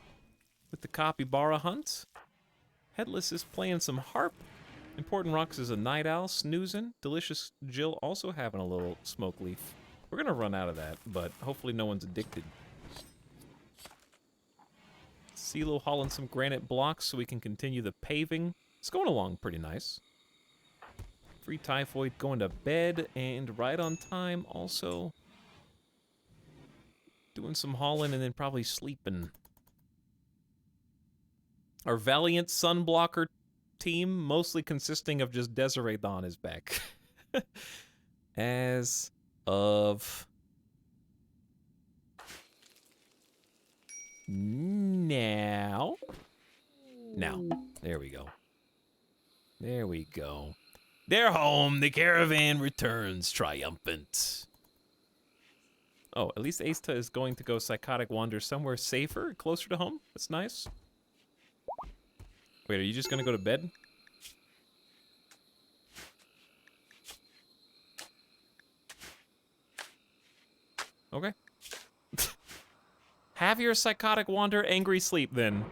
with the capybara hunt. Headless is playing some harp. Important Rocks is a night owl snoozing. Delicious Jill also having a little smoke leaf. We're gonna run out of that, but hopefully no one's addicted. CeeLo hauling some granite blocks so we can continue the paving. It's going along pretty nice. Free Typhoid going to bed and right on time also. Doing some hauling and then probably sleeping. Our Valiant Sunblocker team, mostly consisting of just Desiree Dawn, is back. As of now. Now. There we go. There we go. They're home. The caravan returns triumphant. Oh, at least Asta is going to go psychotic wander somewhere safer, closer to home. That's nice. Wait, are you just gonna go to bed? Okay. Have your psychotic wander angry sleep then.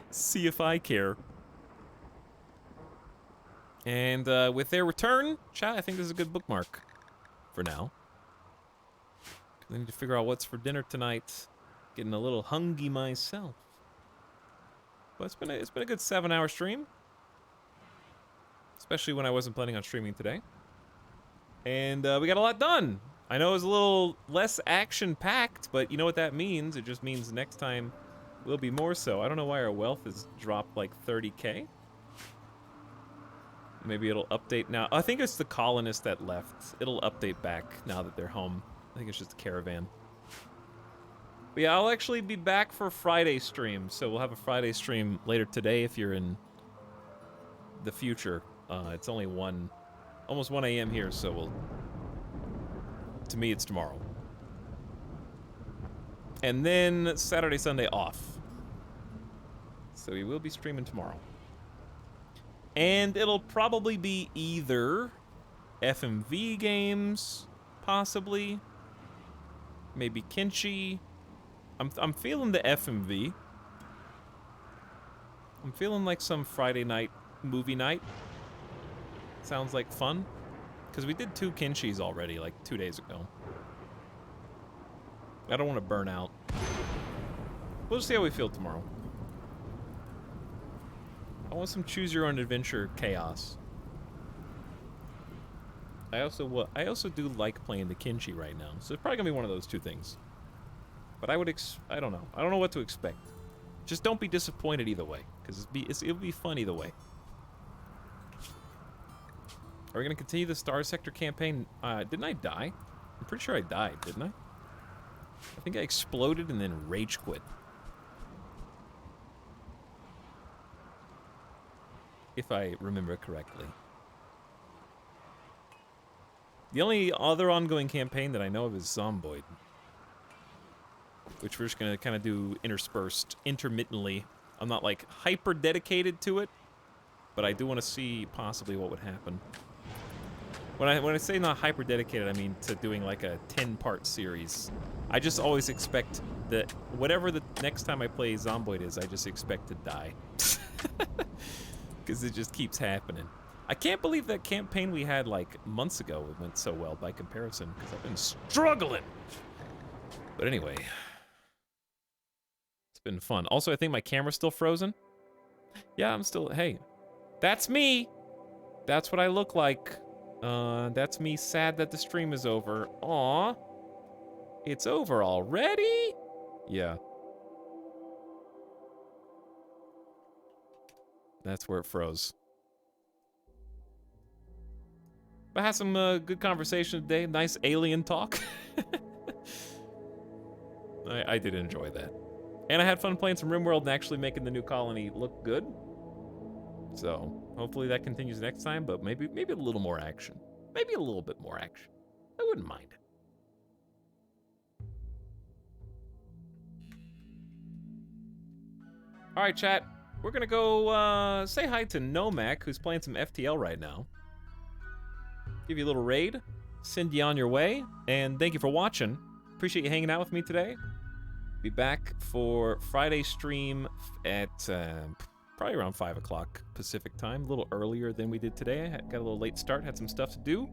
See if I care. And with their return, chat, I think this is a good bookmark for now. I need to figure out what's for dinner tonight. Getting a little hungry myself. But it's been a good 7-hour stream. Especially when I wasn't planning on streaming today. And we got a lot done. I know it was a little less action-packed, but you know what that means. It just means next time will be more so. I don't know why our wealth has dropped like 30k. Maybe it'll update now. I think it's the colonists that left. It'll update back now that they're home. I think it's just a caravan. But yeah, I'll actually be back for Friday stream. So we'll have a Friday stream later today if you're in the future. It's only almost 1 a.m. here, so we'll... To me, it's tomorrow. And then Saturday, Sunday off. So we will be streaming tomorrow. And it'll probably be either FMV games, possibly. Maybe Kenshi. I'm feeling the FMV. I'm feeling like some Friday night movie night. Sounds like fun. Because we did 2 Kenshis already, like 2 days ago. I don't want to burn out. We'll just see how we feel tomorrow. I want some choose your own adventure chaos. I also do like playing the Kenshi right now, so it's probably gonna be one of those 2 things. But I don't know. I don't know what to expect. Just don't be disappointed either way, because it'll be fun either way. Are we gonna continue the Star Sector campaign? Didn't I die? I'm pretty sure I died, didn't I? I think I exploded and then rage quit. If I remember correctly. The only other ongoing campaign that I know of is Zomboid. Which we're just gonna kind of do interspersed, intermittently. I'm not like hyper dedicated to it, but I do want to see possibly what would happen. When I say not hyper dedicated, I mean to doing like a 10-part series. I just always expect that whatever the next time I play Zomboid is, I just expect to die. Because it just keeps happening. I can't believe that campaign we had like months ago went so well by comparison, because I've been struggling. But anyway, it's been fun. Also, I think my camera's still frozen. Yeah, I'm still, hey, that's me. That's what I look like. That's me sad that the stream is over. Aw, it's over already? Yeah. That's where it froze. But I had some good conversation today. Nice alien talk. I did enjoy that. And I had fun playing some RimWorld and actually making the new colony look good. So hopefully that continues next time, but maybe a little more action. Maybe a little bit more action. I wouldn't mind. All right, chat. We're gonna go say hi to Nomak, who's playing some FTL right now. Give you a little raid, send you on your way, and thank you for watching. Appreciate you hanging out with me today. Be back for Friday stream at probably around 5 o'clock Pacific time, a little earlier than we did today. I got a little late start, had some stuff to do.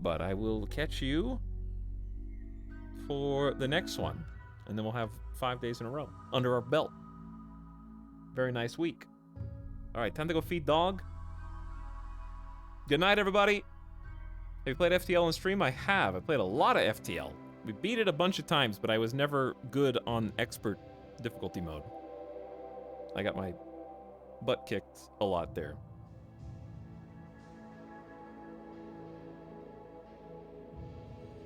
But I will catch you for the next one, and then we'll have 5 days in a row under our belt. Very nice week. All right, time to go feed dog. Good night, everybody. Have you played FTL on stream? I have. I played a lot of FTL. We beat it a bunch of times, but I was never good on expert difficulty mode. I got my butt kicked a lot there.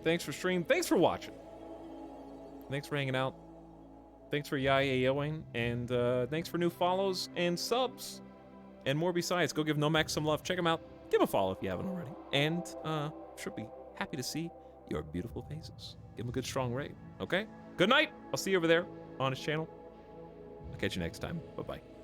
Thanks for stream. Thanks for watching. Thanks for hanging out. Thanks for yayoing. And thanks for new follows and subs. And more besides. Go give Nomax some love. Check him out. Give him a follow if you haven't already. And should be happy to see your beautiful faces. Give him a good strong raid. Okay? Good night. I'll see you over there on his channel. I'll catch you next time. Bye-bye.